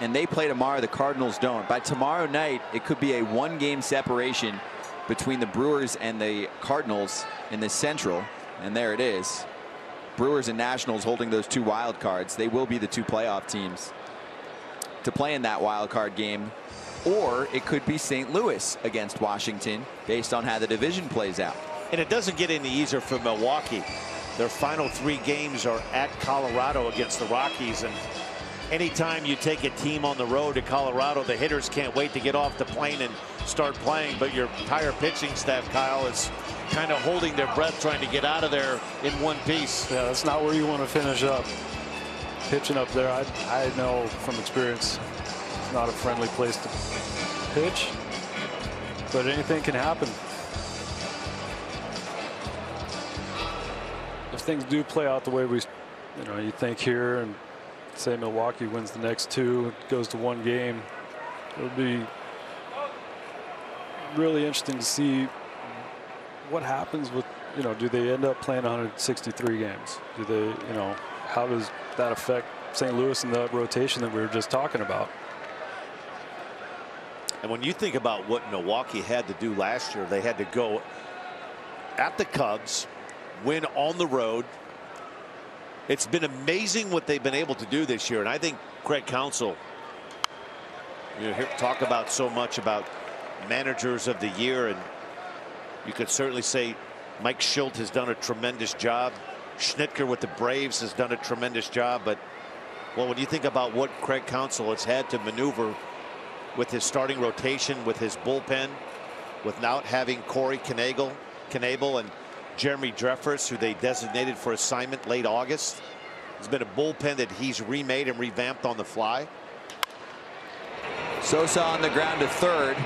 And they play tomorrow. The Cardinals don't. By tomorrow night, it could be a 1-game separation between the Brewers and the Cardinals in the Central. And there it is. Brewers and Nationals holding those 2 wild cards. They will be the 2 playoff teams to play in that wild card game. Or it could be St. Louis against Washington, based on how the division plays out. And it doesn't get any easier for Milwaukee. Their final 3 games are at Colorado against the Rockies. And anytime you take a team on the road to Colorado, the hitters can't wait to get off the plane and start playing. But your entire pitching staff, Kyle, is kind of holding their breath trying to get out of there in one piece. Yeah, that's not where you want to finish up. Pitching up there, I know from experience, it's not a friendly place to pitch, but anything can happen. If things do play out the way you think here, and say Milwaukee wins the next 2, goes to 1 game, it'll be really interesting to see what happens with, do they end up playing 163 games? Do they, how does that affect St. Louis and the rotation that we were just talking about? And when you think about what Milwaukee had to do last year, they had to go at the Cubs, win on the road. It's been amazing what they've been able to do this year. And I think Craig Counsell, you hear talk about so much about managers of the year, and you could certainly say Mike Shildt has done a tremendous job. Schnitker with the Braves has done a tremendous job. But, well, when you think about what Craig Counsell has had to maneuver with his starting rotation, with his bullpen, without having Corey Knebel and Jeremy Jeffress, who they designated for assignment late August. It's been a bullpen that he's remade and revamped on the fly. Sosa on the ground to third.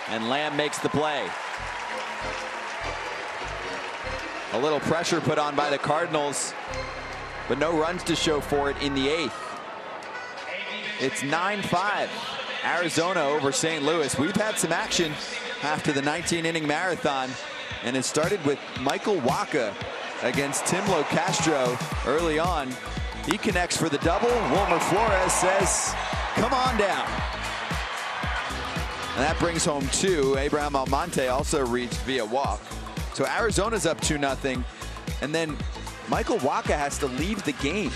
And Lamb makes the play. A little pressure put on by the Cardinals, but no runs to show for it in the 8th. It's 9-5. Arizona over St. Louis. We've had some action after the 19-inning marathon, and it started with Michael Wacha against Tim Locastro early on. He connects for the double. Wilmer Flores says come on down. And that brings home 2. Abraham Almonte also reached via walk. So Arizona's up 2-0. And then Michael Wacha has to leave the game.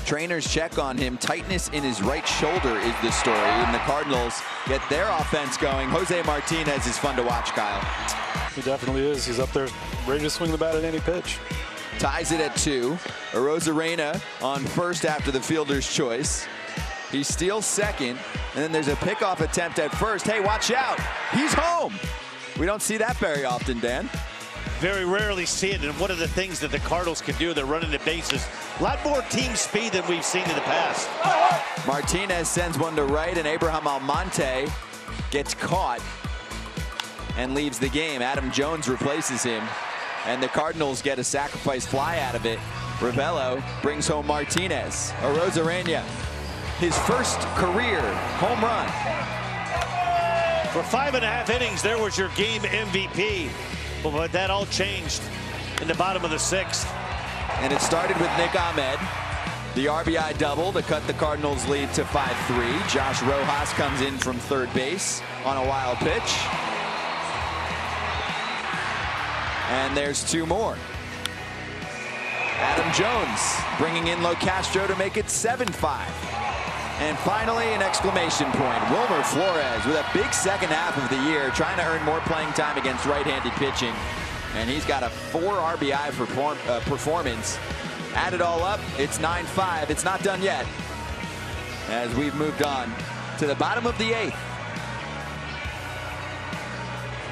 Trainers check on him. Tightness in his right shoulder is the story. And the Cardinals get their offense going. Jose Martinez is fun to watch, Kyle. He definitely is. He's up there ready to swing the bat at any pitch. Ties it at 2. Arozarena on first after the fielder's choice. He steals second, and then there's a pickoff attempt at first. Hey, watch out. He's home. We don't see that very often, Dan. Very rarely see it, and one of the things that the Cardinals can do, they're running the bases. A lot more team speed than we've seen in the past. Martinez sends one to right, and Abraham Almonte gets caught and leaves the game. Adam Jones replaces him, and the Cardinals get a sacrifice fly out of it. Ravello brings home Martinez. Arozarena, his first career home run. For 5.5 innings, there was your game MVP. But that all changed in the bottom of the 6th. And it started with Nick Ahmed. The RBI double to cut the Cardinals lead to 5-3. Josh Rojas comes in from third base on a wild pitch. And there's 2 more. Adam Jones bringing in LoCastro to make it 7-5. And finally, an exclamation point. Wilmer Flores with a big second half of the year, trying to earn more playing time against right-handed pitching. And he's got a 4 RBI performance. Add it all up, it's 9-5. It's not done yet, as we've moved on to the bottom of the 8th.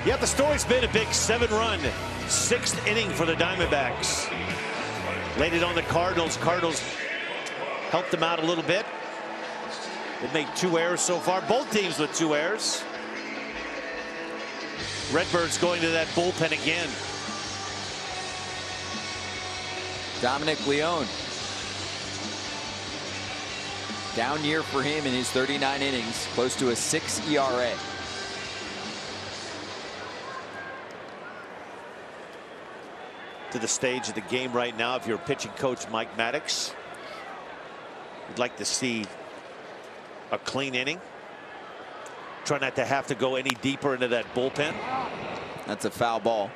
Yeah, the story's been a big 7-run 6th inning for the Diamondbacks. Laid it on the Cardinals. Cardinals helped them out a little bit. They've made 2 errors so far. Both teams with 2 errors. Redbirds going to that bullpen again. Dominic Leone. Down year for him in his 39 innings. Close to a 6 ERA. To the stage of the game right now, if you're pitching coach Mike Maddox, you'd like to see a clean inning. Try not to have to go any deeper into that bullpen. That's a foul ball.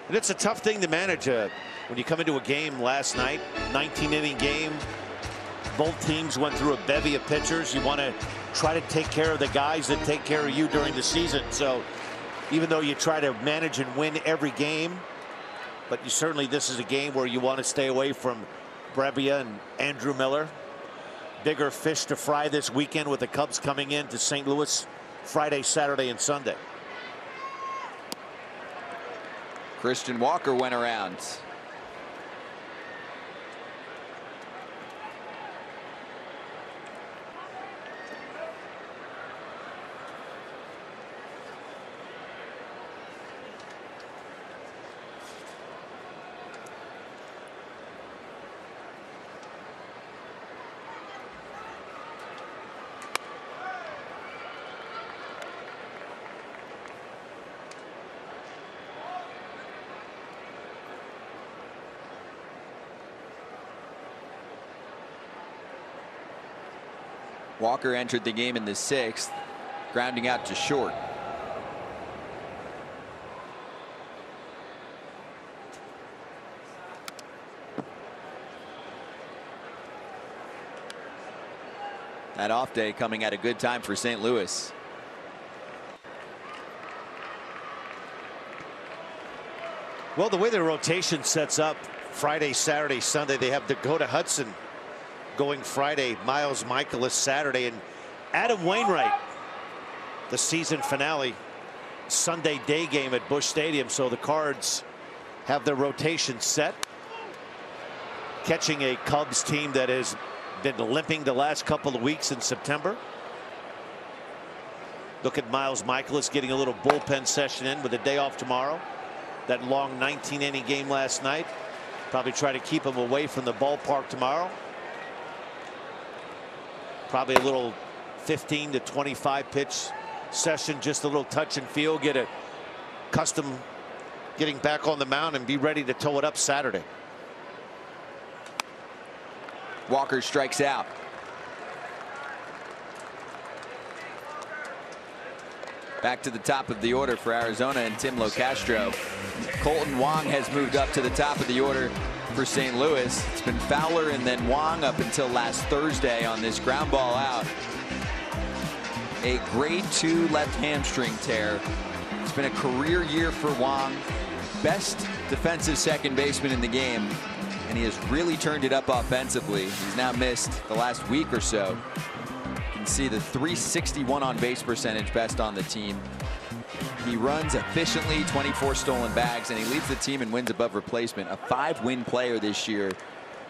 And it's a tough thing to manage when you come into a game last night, 19-inning game. Both teams went through a bevy of pitchers. You want to try to take care of the guys that take care of you during the season. So even though you try to manage and win every game, but you certainly, this is a game where you want to stay away from Brebbia and Andrew Miller. Bigger fish to fry this weekend with the Cubs coming in to St. Louis Friday, Saturday, and Sunday. Christian Walker went around. Walker entered the game in the 6th, grounding out to short. That off day coming at a good time for St. Louis. Well, the way the rotation sets up Friday, Saturday, Sunday, they have Dakota Hudson going Friday, Miles Michaelis Saturday, and Adam Wainwright, the season finale Sunday day game at Busch Stadium. So the Cards have their rotation set, catching a Cubs team that has been limping the last couple of weeks in September. Look at Miles Michaelis getting a little bullpen session in with a day off tomorrow. That long 19-inning game last night. Probably try to keep him away from the ballpark tomorrow. Probably a little 15 to 25 pitch session, just a little touch and feel, get a custom getting back on the mound and be ready to tow it up Saturday. Walker strikes out. Back to the top of the order for Arizona and Tim Locastro. Colton Wong has moved up to the top of the order for St. Louis. It's been Fowler and then Wong up until last Thursday on this ground ball out. A grade 2 left hamstring tear. It's been a career year for Wong. Best defensive second baseman in the game. And he has really turned it up offensively. He's now missed the last week or so. You can see the .361 on base percentage, best on the team. He runs efficiently, 24 stolen bags, and he leads the team in wins above replacement. A 5-win player this year.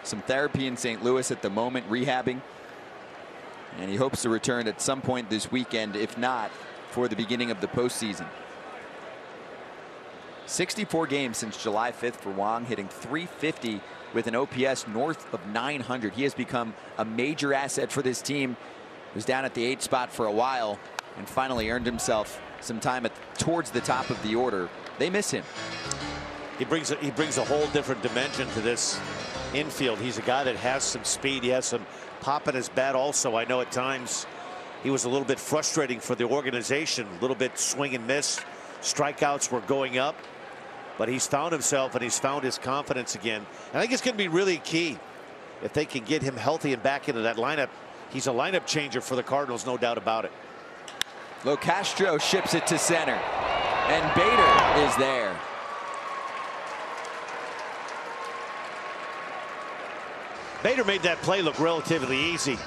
Some therapy in St. Louis at the moment, rehabbing. And he hopes to return at some point this weekend, if not for the beginning of the postseason. 64 games since July 5th for Wong, hitting .350 with an OPS north of 900. He has become a major asset for this team. He was down at the 8th spot for a while and finally earned himself some time towards the top of the order. They miss him. He brings a whole different dimension to this infield. He's a guy that has some speed. He has some pop in his bat also. I know at times he was a little bit frustrating for the organization, a little bit swing and miss. Strikeouts were going up. But he's found himself and he's found his confidence again. And I think it's going to be really key if they can get him healthy and back into that lineup. He's a lineup changer for the Cardinals, no doubt about it. Locastro ships it to center. And Bader is there. Bader made that play look relatively easy.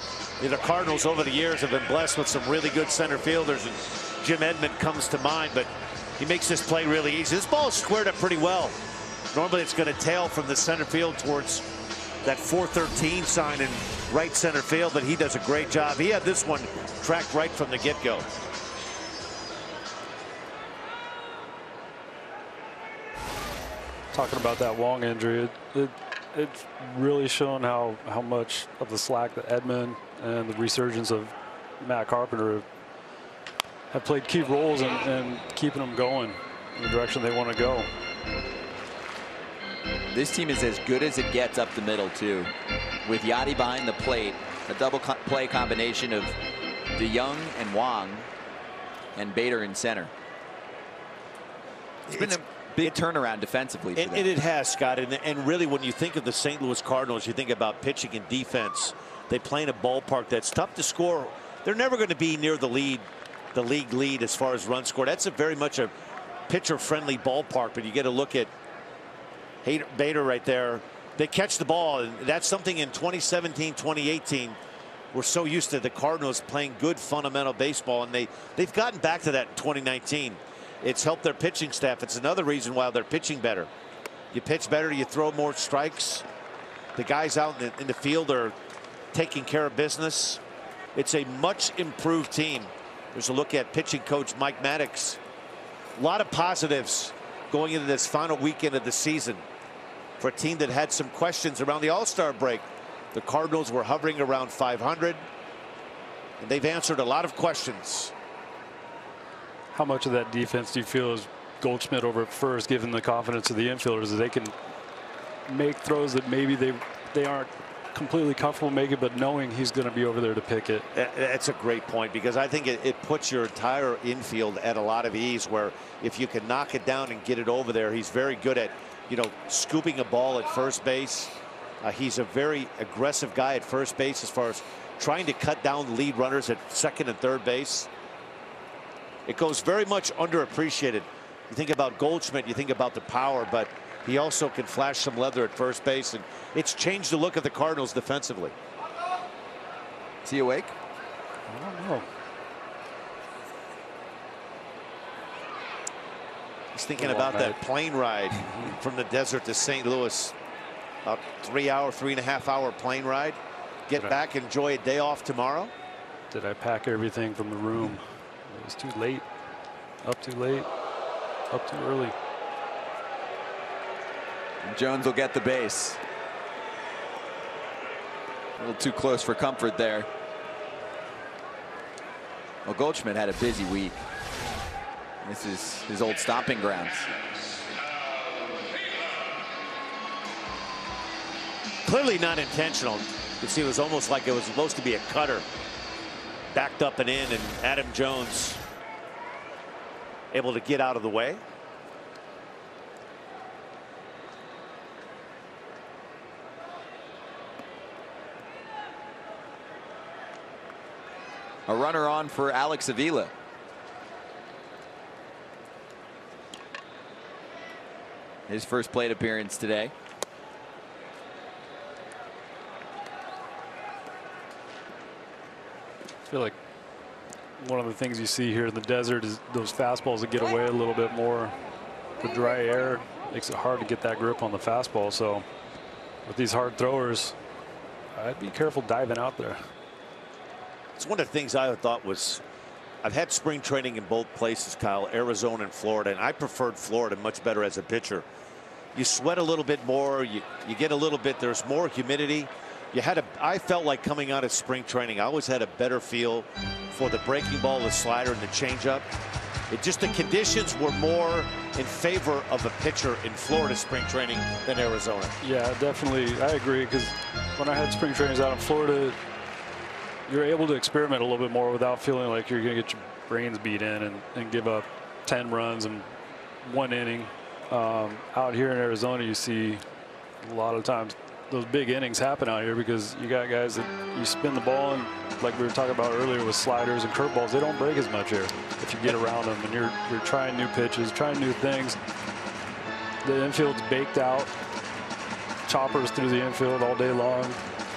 The Cardinals over the years have been blessed with some really good center fielders, and Jim Edmonds comes to mind, but he makes this play really easy. This ball is squared up pretty well. Normally it's going to tail from the center field towards that 413 sign in right center field, but he does a great job. He had this one tracked right from the get-go. Talking about that Wong injury, it's really shown how much of the slack that Edman and the resurgence of Matt Carpenter have played key roles in keeping them going in the direction they want to go. This team is as good as it gets up the middle, too. With Yadi behind the plate, a double play combination of DeYoung and Wong, and Bader in center. It's been a big turnaround defensively. It has, Scott. And really, when you think of the St. Louis Cardinals, you think about pitching and defense. They play in a ballpark that's tough to score. They're never going to be near the league lead as far as runs scored. That's very much a pitcher-friendly ballpark, but you get a look at Bader right there. They catch the ball, and that's something in 2017, 2018. We're so used to the Cardinals playing good fundamental baseball, and they've gotten back to that in 2019. It's helped their pitching staff. It's another reason why they're pitching better. You pitch better, you throw more strikes. The guys out in the field are taking care of business. It's a much improved team. There's a look at pitching coach Mike Maddox. A lot of positives going into this final weekend of the season for a team that had some questions around the All-Star break. The Cardinals were hovering around 500, and they've answered a lot of questions. How much of that defense do you feel is Goldschmidt over at first, given the confidence of the infielders that they can make throws that maybe they aren't completely comfortable making, but knowing he's going to be over there to pick it? That's a great point, because I think it puts your entire infield at a lot of ease, where if you can knock it down and get it over there, he's very good at, scooping a ball at first base. He's a very aggressive guy at first base as far as trying to cut down the lead runners at second and third base. It goes very much underappreciated. You think about Goldschmidt, you think about the power, but he also can flash some leather at first base, and it's changed the look of the Cardinals defensively. Is he awake? I don't know. He's thinking about that plane ride from the desert to St. Louis. About 3.5 hour plane ride. Get back, enjoy a day off tomorrow. Did I pack everything from the room? It was too late. Up too late. Up too early. And Jones will get the base. A little too close for comfort there. Well, Goldschmidt had a busy week. This is his old stomping grounds. Clearly not intentional. You see, it was almost like it was supposed to be a cutter. Backed up and in, and Adam Jones able to get out of the way. A runner on for Alex Avila. His first plate appearance today. I feel like one of the things you see here in the desert is those fastballs that get away a little bit more. The dry air makes it hard to get that grip on the fastball. So with these hard throwers, I'd be careful diving out there. It's one of the things I thought was, I've had spring training in both places, Kyle, Arizona and Florida, and I preferred Florida much better as a pitcher. You sweat a little bit more, you get a little bit, there's more humidity. I felt like coming out of spring training, I always had a better feel for the breaking ball, the slider, and the changeup. The conditions were more in favor of a pitcher in Florida spring training than Arizona. Yeah, definitely. I agree, because when I had spring trainings out in Florida, you're able to experiment a little bit more without feeling like you're going to get your brains beat in and give up 10 runs in 1 inning. Out here in Arizona, you see a lot of times those big innings happen out here because you got guys that you spin the ball, and like we were talking about earlier with sliders and curveballs, they don't break as much here if you get around them and you're trying new pitches, trying new things. The infield's baked out, choppers through the infield all day long,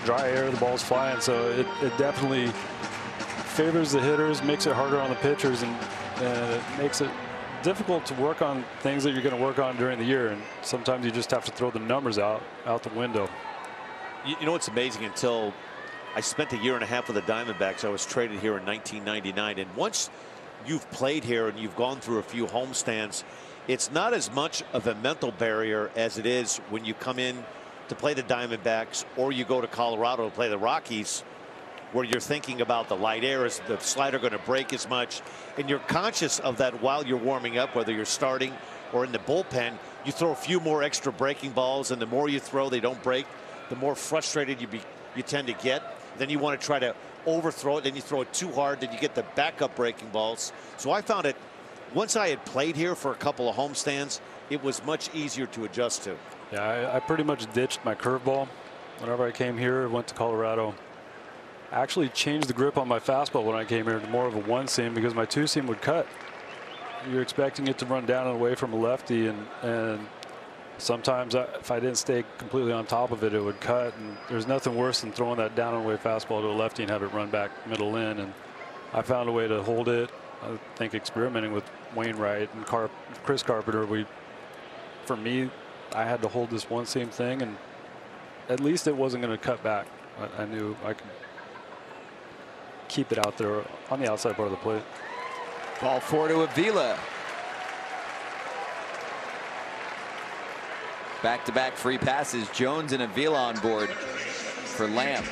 dry air, the ball's flying, so it definitely favors the hitters, makes it harder on the pitchers, and it makes it difficult to work on things that you're going to work on during the year, and sometimes you just have to throw the numbers out the window. You know what's amazing? Until I spent a year and a half with the Diamondbacks, I was traded here in 1999, and once you've played here and you've gone through a few homestands, it's not as much of a mental barrier as it is when you come in to play the Diamondbacks or you go to Colorado to play the Rockies, where you're thinking about the light air, is the slider going to break as much, and you're conscious of that while you're warming up, whether you're starting or in the bullpen. You throw a few more extra breaking balls, and the more you throw they don't break, the more frustrated you tend to get. Then you want to try to overthrow it, then you throw it too hard, then you get the backup breaking balls. So I found it, once I had played here for a couple of homestands, it was much easier to adjust to. Yeah, I pretty much ditched my curveball whenever I came here, went to Colorado. I actually changed the grip on my fastball when I came here to more of a 1-seam because my 2-seam would cut. You're expecting it to run down and away from a lefty, and sometimes if I didn't stay completely on top of it, it would cut. And there's nothing worse than throwing that down and away fastball to a lefty and have it run back middle in. And I found a way to hold it. I think experimenting with Wainwright and Chris Carpenter, for me, I had to hold this 1-seam thing, and at least it wasn't going to cut back. I knew I could keep it out there on the outside part of the plate. Ball 4 to Avila. Back-to-back free passes. Jones and Avila on board for Lamb.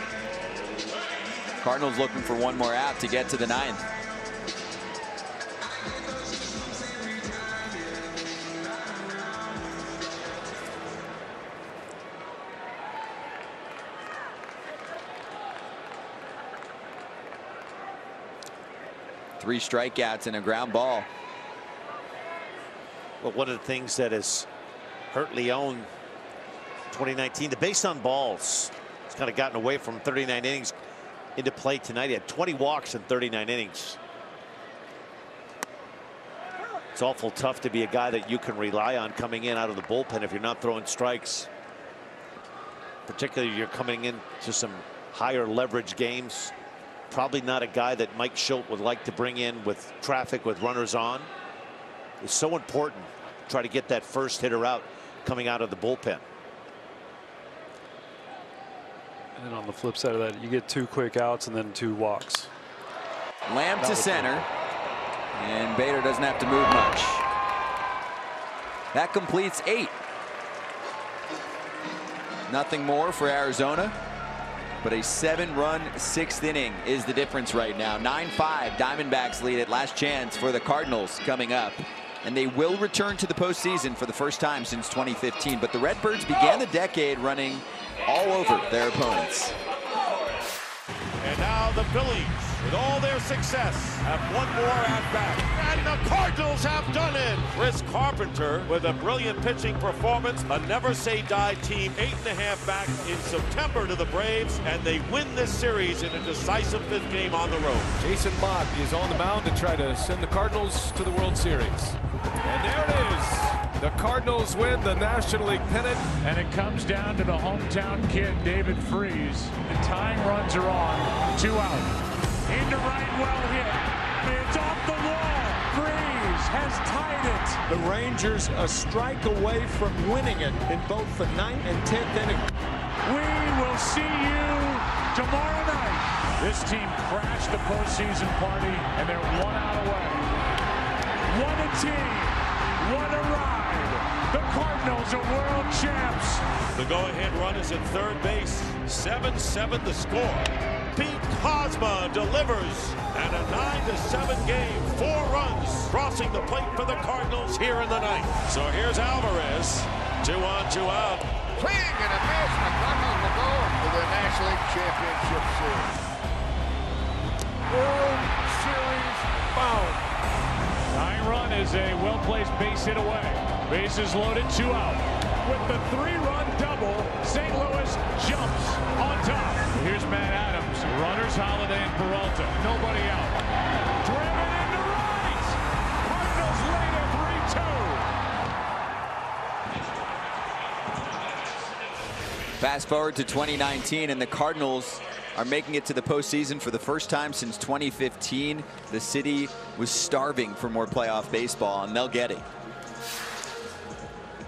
Cardinals looking for one more out to get to the 9th. Three strikeouts and a ground ball. Well, one of the things that has hurt Leon 2019, the base on balls. It's kind of gotten away from 39 innings into play tonight. He had 20 walks in 39 innings. It's awful tough to be a guy that you can rely on coming in out of the bullpen if you're not throwing strikes. Particularly if you're coming into some higher leverage games. Probably not a guy that Mike Shildt would like to bring in with traffic, with runners on. It's so important to try to get that first hitter out coming out of the bullpen. And on the flip side of that, you get 2 quick outs and then 2 walks. Lamb to center, and Bader doesn't have to move much. That completes 8. Nothing more for Arizona. But a 7-run 6th inning is the difference right now. 9-5, Diamondbacks lead at last chance for the Cardinals coming up. And they will return to the postseason for the first time since 2015. But the Redbirds began the decade running all over their opponents. And now the Phillies with all their success, have one more at-bat. And the Cardinals have done it. Chris Carpenter with a brilliant pitching performance. A never-say-die team, 8.5 back in September to the Braves, and they win this series in a decisive 5th game on the road. Jason Motte is on the mound to try to send the Cardinals to the World Series. And there it is. The Cardinals win the National League pennant. And it comes down to the hometown kid, David Freese. The tying runs are on. 2 out. Into right, well hit. It's off the wall. Freese has tied it. The Rangers a strike away from winning it in both the 9th and 10th inning. We will see you tomorrow night. This team crashed the postseason party, and they're 1 out away. What a team. What a ride. The Cardinals are world champs. The go-ahead run is at third base. 7-7 the score. Pete Kozma delivers, and a 9-7 game, 4 runs crossing the plate for the Cardinals here in the 9th. So here's Alvarez, 2 on, 2 out. Swing and a miss. The Cardinals will go to the National League Championship Series. World Series bound. Tying run is a well-placed base hit away. Bases loaded, 2 out. With the 3-run double, St. Louis jumps on top. Here's Matt Adams. Runners, Holiday and Peralta. Nobody out. Driven into right. Cardinals lead at 3-2. Fast forward to 2019, and the Cardinals are making it to the postseason for the first time since 2015. The city was starving for more playoff baseball, and they'll get it.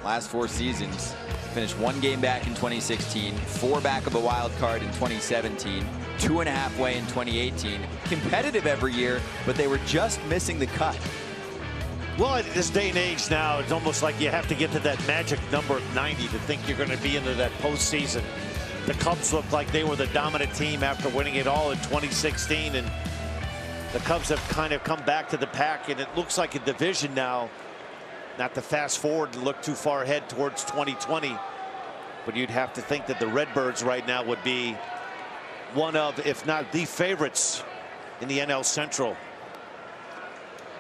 Last 4 seasons, finished 1 game back in 2016, 4 back of a wild card in 2017, 2.5 away in 2018. Competitive every year, but they were just missing the cut. Well, at this day and age now, it's almost like you have to get to that magic number of 90 to think you're going to be into that postseason. The Cubs looked like they were the dominant team after winning it all in 2016, and the Cubs have kind of come back to the pack, and it looks like a division now. Not to fast forward and look too far ahead towards 2020, but you'd have to think that the Redbirds right now would be one of, if not the favorites in the NL Central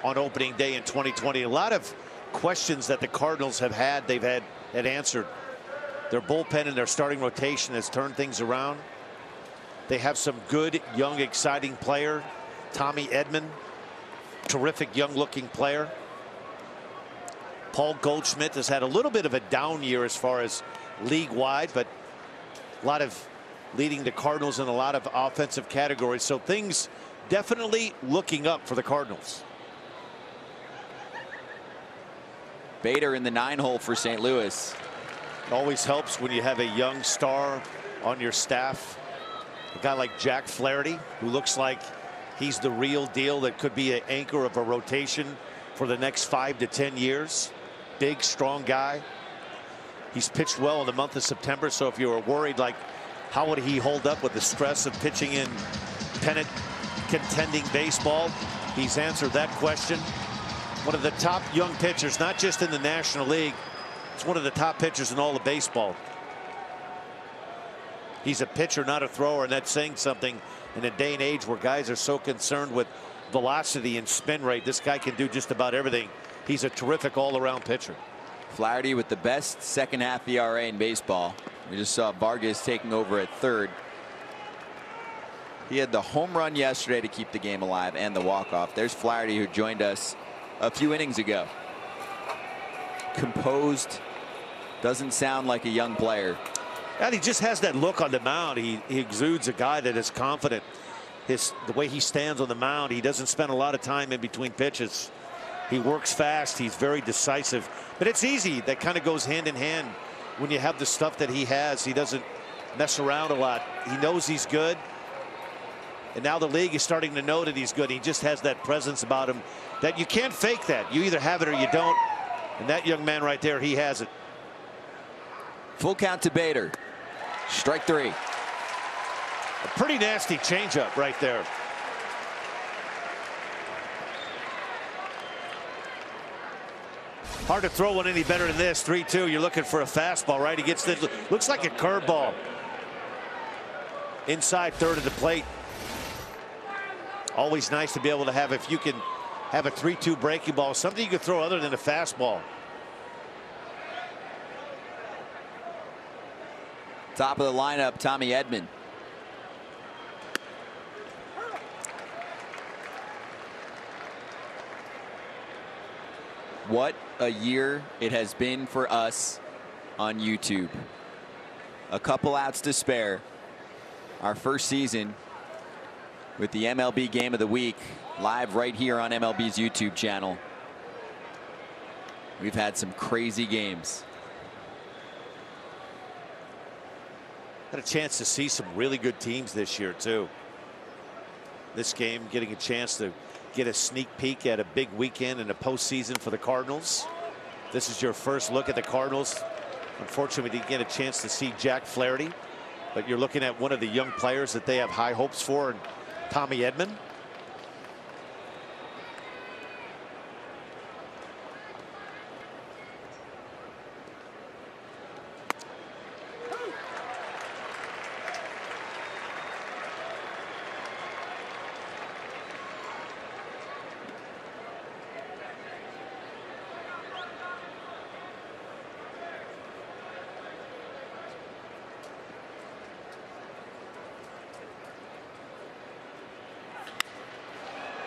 on opening day in 2020. A lot of questions that the Cardinals have had, they've had answered. Their bullpen and their starting rotation has turned things around. They have some good, young, exciting player. Tommy Edman, terrific young-looking player. Paul Goldschmidt has had a little bit of a down year as far as league-wide, but a lot of leading the Cardinals in a lot of offensive categories. So things definitely looking up for the Cardinals. Bader in the 9-hole for St. Louis. It always helps when you have a young star on your staff. A guy like Jack Flaherty, who looks like he's the real deal, that could be an anchor of a rotation for the next 5 to 10 years. Big, strong guy. He's pitched well in the month of September, so if you were worried, like, how would he hold up with the stress of pitching in pennant contending baseball, he's answered that question. One of the top young pitchers, not just in the National League, it's one of the top pitchers in all of baseball. He's a pitcher, not a thrower, and that's saying something in a day and age where guys are so concerned with velocity and spin rate. This guy can do just about everything. He's a terrific all-around pitcher. Flaherty with the best second-half ERA in baseball. We just saw Vargas taking over at third. He had the home run yesterday to keep the game alive and the walk-off. There's Flaherty, who joined us a few innings ago. Composed, doesn't sound like a young player. And he just has that look on the mound. He exudes a guy that is confident. The way he stands on the mound, he doesn't spend a lot of time in between pitches. He works fast. He's very decisive. But it's easy. That kind of goes hand in hand when you have the stuff that he has. He doesn't mess around a lot. He knows he's good. And now the league is starting to know that he's good. He just has that presence about him that you can't fake that. You either have it or you don't. And that young man right there, he has it. Full count to Bader. Strike 3. A pretty nasty changeup right there. Hard to throw one any better than this. 3-2. You're looking for a fastball, right? He gets this. Looks like a curveball. Inside third of the plate. Always nice to be able to have, if you can have a 3-2 breaking ball, something you can throw other than a fastball. Top of the lineup, Tommy Edman. What a year it has been for us on YouTube. A couple outs to spare. Our first season with the MLB Game of the Week live right here on MLB's YouTube channel. We've had some crazy games. Had a chance to see some really good teams this year too. This game getting a chance to get a sneak peek at a big weekend in the postseason for the Cardinals. This is your first look at the Cardinals. Unfortunately, we didn't get a chance to see Jack Flaherty, but you're looking at one of the young players that they have high hopes for, and Tommy Edman.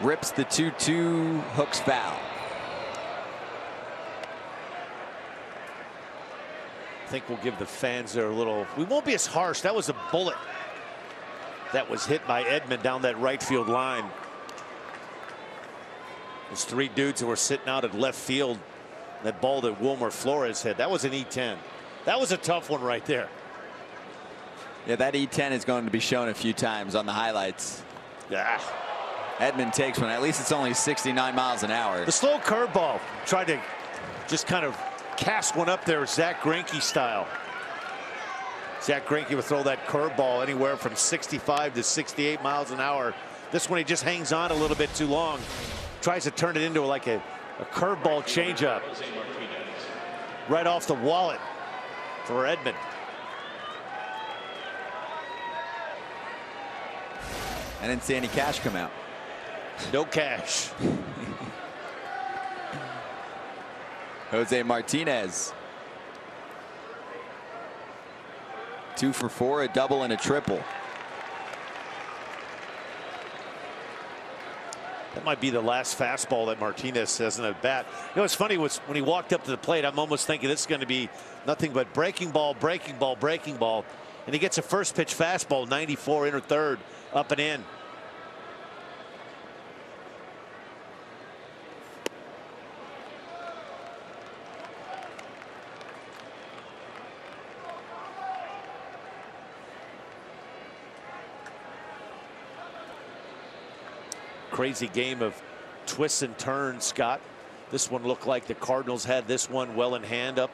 Rips the 2-2, hooks foul. I think we'll give the fans there a little. We won't be as harsh. That was a bullet that was hit by Edman down that right field line. There's 3 dudes who were sitting out at left field. That ball that Wilmer Flores hit, that was an E10. That was a tough one right there. Yeah, that E10 is going to be shown a few times on the highlights. Yeah. Edman takes one. At least it's only 69 miles an hour. The slow curveball. Tried to just kind of cast one up there, Zach Greinke style. Zach Greinke would throw that curveball anywhere from 65 to 68 miles an hour. This one he just hangs on a little bit too long. Tries to turn it into like a curveball changeup. Right off the wallet for Edman. I didn't see any cash come out. No cash. Jose Martinez. 2 for 4, a double and a triple. That might be the last fastball that Martinez has in at bat. You know, what's funny was when he walked up to the plate, I'm almost thinking this is going to be nothing but breaking ball, breaking ball, breaking ball. And he gets a first pitch fastball, 94, inner third, up and in. Crazy game of twists and turns, Scott. This one looked like the Cardinals had this one well in hand, up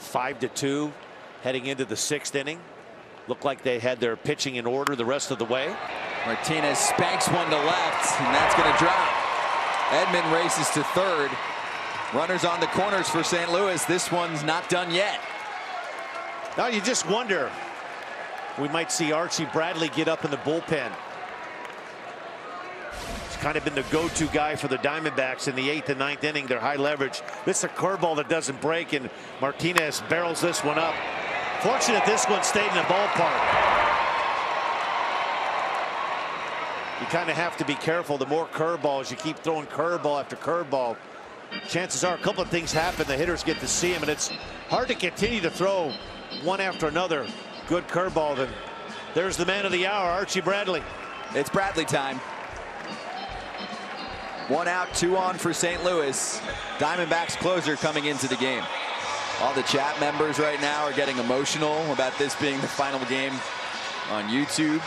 5-2 heading into the 6th inning. Looked like they had their pitching in order the rest of the way. Martinez spanks one to left, and that's going to drop. Edman races to third. Runners on the corners for St. Louis. This one's not done yet. Now you just wonder, we might see Archie Bradley get up in the bullpen. Kind of been the go-to guy for the Diamondbacks in the 8th and 9th inning. They're high leverage. This is a curveball that doesn't break, and Martinez barrels this one up. Fortunate this one stayed in the ballpark. You kind of have to be careful. The more curveballs you keep throwing, curveball after curveball, chances are a couple of things happen. The hitters get to see them, and it's hard to continue to throw one after another. Good curveball. Then there's the man of the hour, Archie Bradley. It's Bradley time. 1 out, 2 on for St. Louis. Diamondbacks closer coming into the game. All the chat members right now are getting emotional about this being the final game on YouTube.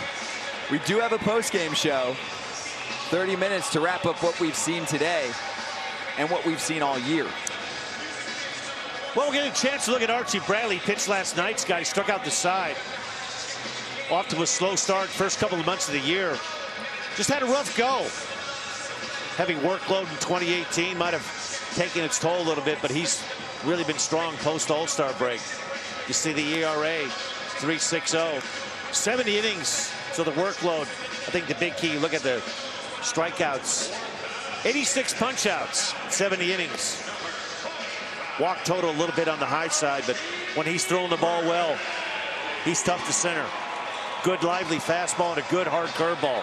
We do have a post-game show. 30 minutes to wrap up what we've seen today and what we've seen all year. Well, we'll get a chance to look at Archie Bradley. Pitched last night. Guy struck out the side. Off to a slow start first couple of months of the year. Just had a rough go. Heavy workload in 2018 might have taken its toll a little bit, but he's really been strong post All-Star break. You see the ERA 3.60, 70 innings, So the workload, I think the big key, look at the strikeouts. 86 punch-outs, 70 innings. Walk total a little bit on the high side, but when he's throwing the ball well, he's tough to center. Good lively fastball and a good hard curveball.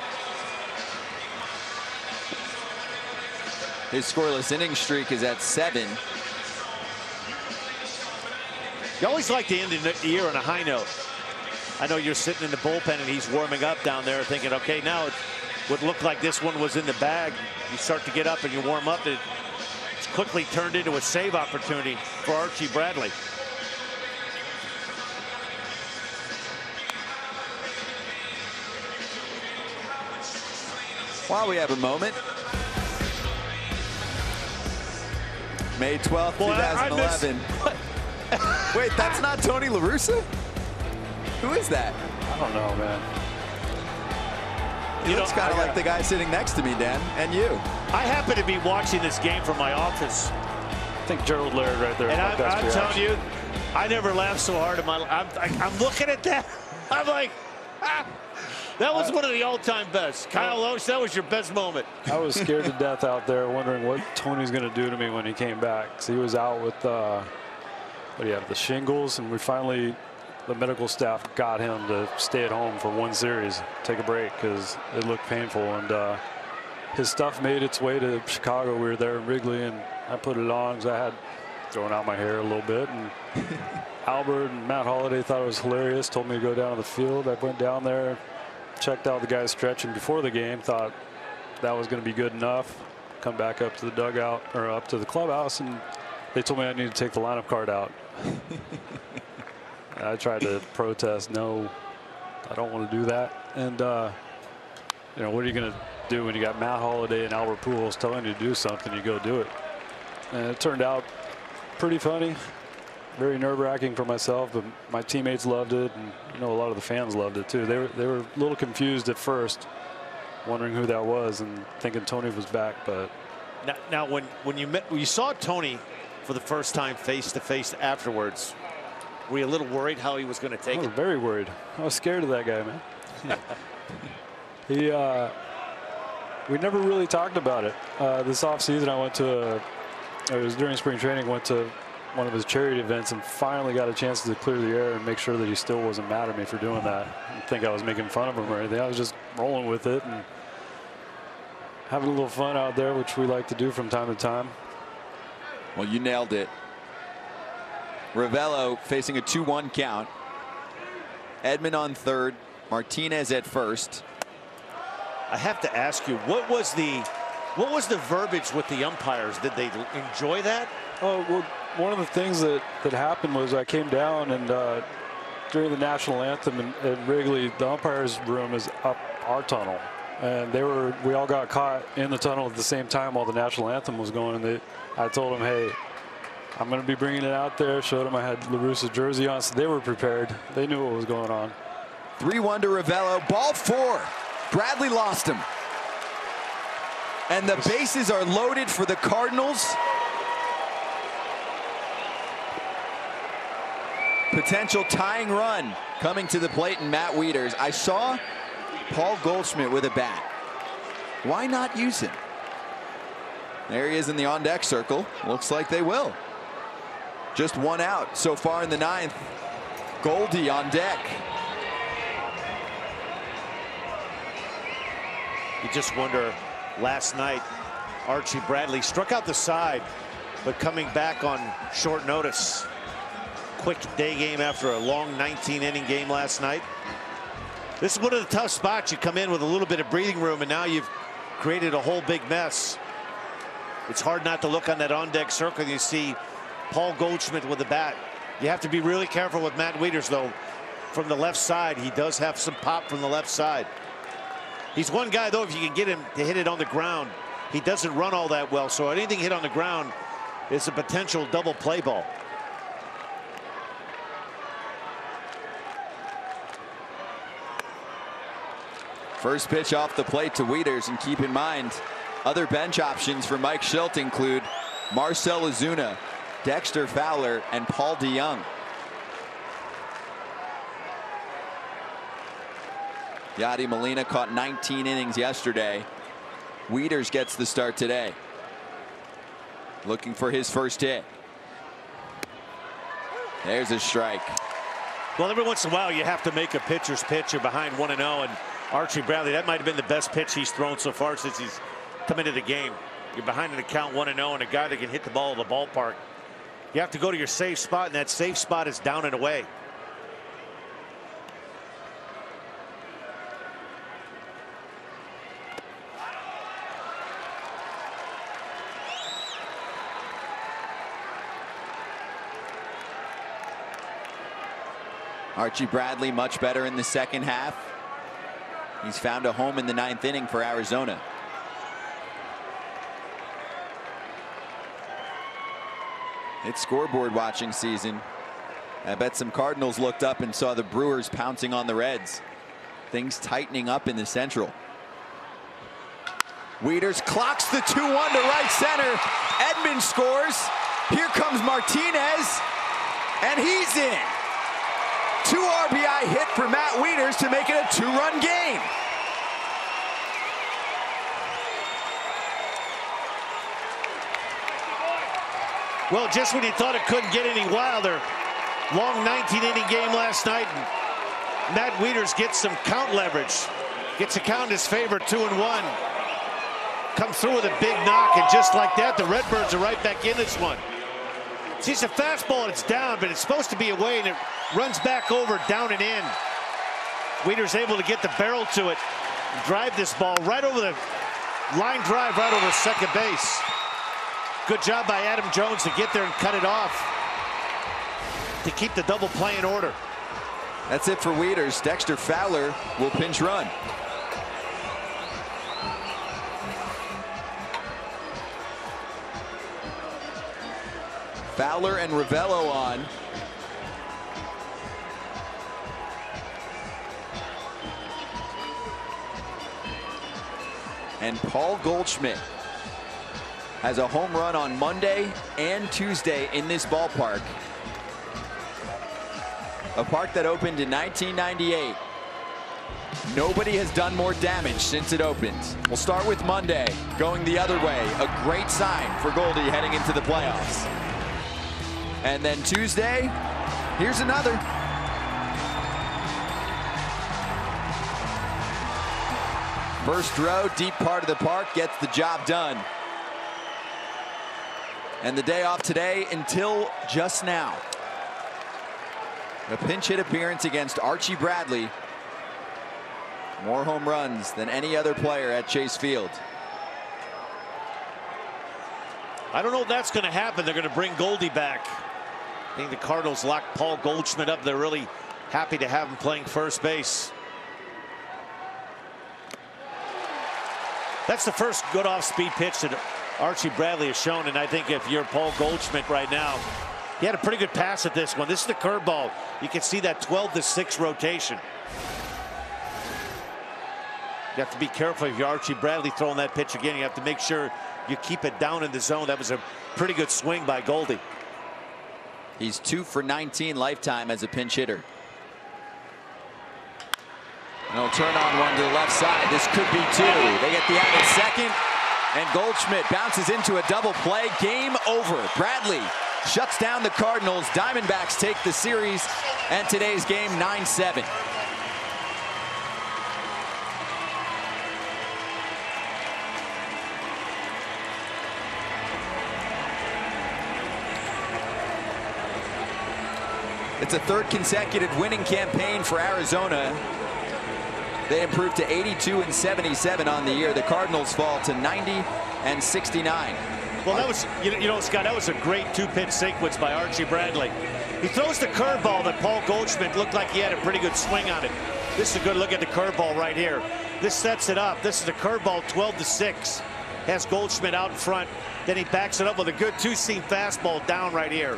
His scoreless inning streak is at 7. You always like to end the year on a high note. I know you're sitting in the bullpen and he's warming up down there thinking, okay, now it would look like this one was in the bag. You start to get up and you warm up. It's quickly turned into a save opportunity for Archie Bradley. While we have a moment. May 12th, 2011. Wait, that's not Tony La Russa? Who is that? I don't know, man. He looks kind of like the guy sitting next to me, Dan, and you. I happen to be watching this game from my office. I think Gerald Laird right there. And I'm telling you, I never laughed so hard in my life. I'm looking at that. I'm like, that was one of the all-time best. Kyle Lohse, that was your best moment. I was scared to death out there, wondering what Tony's going to do to me when he came back. So he was out with, what do you have, the shingles, and we finally, the medical staff got him to stay at home for one series, take a break, because it looked painful. And his stuff made its way to Chicago. We were there in Wrigley, and I put it on because I had thrown out my hair a little bit. And Albert and Matt Holliday thought it was hilarious, told me to go down to the field. I went down there, checked out the guys stretching before the game, thought that was going to be good enough. Come back up to the dugout, or up to the clubhouse, and they told me I needed to take the lineup card out. I tried to protest, no, I don't want to do that. And you know, what are you going to do when you got Matt Holliday and Albert Pujols telling you to do something? You go do it. And it turned out pretty funny, very nerve-wracking for myself, but my teammates loved it, and you know, a lot of the fans loved it too. They were a little confused at first, wondering who that was and thinking Tony was back. But now when you saw Tony for the first time face to face afterwards, were you a little worried how he was going to take it? I was very worried. I was scared of that guy, man. We never really talked about it. This offseason, I went to it was during spring training, went to one of his charity events and finally got a chance to clear the air and make sure that he still wasn't mad at me for doing that. I didn't think I was making fun of him or anything. I was just rolling with it and having a little fun out there, which we like to do from time to time. Well, you nailed it. Ravello facing a 2-1 count. Edman on third, Martinez at first. I have to ask you, what was the verbiage with the umpires? Did they enjoy that? Oh, well, one of the things that happened was I came down, and during the national anthem in Wrigley, the umpires room is up our tunnel, and we all got caught in the tunnel at the same time while the national anthem was going. And I told them, hey, I'm going to be bringing it out there. Showed them I had La Russa's jersey on, so they were prepared. They knew what was going on. 3-1 to Ravello. Ball 4. Bradley lost him. And the bases are loaded for the Cardinals. Potential tying run coming to the plate, and Matt Wieters. I saw Paul Goldschmidt with a bat. Why not use him? There he is in the on-deck circle. Looks like they will. Just one out so far in the 9th. Goldie on deck. You just wonder, last night, Archie Bradley struck out the side, but coming back on short notice. Quick day game after a long 19-inning game last night. This is one of the tough spots. You come in with a little bit of breathing room, and now you've created a whole big mess. It's hard not to look on that on-deck circle, and you see Paul Goldschmidt with the bat. You have to be really careful with Matt Wieters, though. From the left side, he does have some pop from the left side. He's one guy, though, if you can get him to hit it on the ground, he doesn't run all that well, so anything hit on the ground is a potential double play ball. First pitch off the plate to Wieters, and keep in mind, other bench options for Mike Shildt include Marcell Ozuna, Dexter Fowler, and Paul DeJong. Yadi Molina caught 19 innings yesterday. Wieters gets the start today. Looking for his first hit. There's a strike. Well, every once in a while you have to make a pitcher's pitch. You're behind 1-0, and Archie Bradley, that might have been the best pitch he's thrown so far since he's come into the game. You're behind in the count 1-0, and a guy that can hit the ball in the ballpark. You have to go to your safe spot, and that safe spot is down and away. Archie Bradley much better in the second half. He's found a home in the 9th inning for Arizona. It's scoreboard watching season. I bet some Cardinals looked up and saw the Brewers pouncing on the Reds. Things tightening up in the Central. Wieters clocks the 2-1 to right center. Edman scores. Here comes Martinez, and he's in. 2 RBI hit for Matt Wieters to make it a 2-run game. Well, just when you thought it couldn't get any wilder, long 19-inning game last night, and Matt Wieters gets some count leverage. Gets the count in his favor, 2-1. Comes through with a big knock, and just like that, the Redbirds are right back in this one. Sees a fastball, it's down, but it's supposed to be away, and it runs back over, down and in. Wieters able to get the barrel to it, drive this ball right over the line drive, right over second base. Good job by Adam Jones to get there and cut it off to keep the double play in order. That's it for Wieters. Dexter Fowler will pinch run. Fowler and Ravello on. And Paul Goldschmidt has a home run on Monday and Tuesday in this ballpark. A park that opened in 1998. Nobody has done more damage since it opened. We'll start with Monday, going the other way. A great sign for Goldie heading into the playoffs. And then Tuesday, here's another. First row, deep part of the park, gets the job done. And the day off today until just now. A pinch hit appearance against Archie Bradley. More home runs than any other player at Chase Field. I don't know if that's going to happen. They're going to bring Goldie back. I think the Cardinals locked Paul Goldschmidt up. They're really happy to have him playing first base. That's the first good off-speed pitch that Archie Bradley has shown, and I think if you're Paul Goldschmidt right now, he had a pretty good pass at this one. This is the curveball. You can see that 12-6 rotation. You have to be careful if you're Archie Bradley throwing that pitch again. You have to make sure you keep it down in the zone. That was a pretty good swing by Goldie. He's 2 for 19 lifetime as a pinch hitter. And he'll turn on one to the left side. This could be 2. They get the out at second, and Goldschmidt bounces into a double play. Game over. Bradley shuts down the Cardinals. Diamondbacks take the series, and today's game 9-7. It's a third consecutive winning campaign for Arizona. They improved to 82-77 on the year. The Cardinals fall to 90-69. Well, that was, you know, Scott, that was a great 2-pitch sequence by Archie Bradley. He throws the curveball that Paul Goldschmidt looked like he had a pretty good swing on it. This is a good look at the curveball right here. This sets it up. This is the curveball, 12-6. Has Goldschmidt out in front. Then he backs it up with a good 2-seam fastball down right here.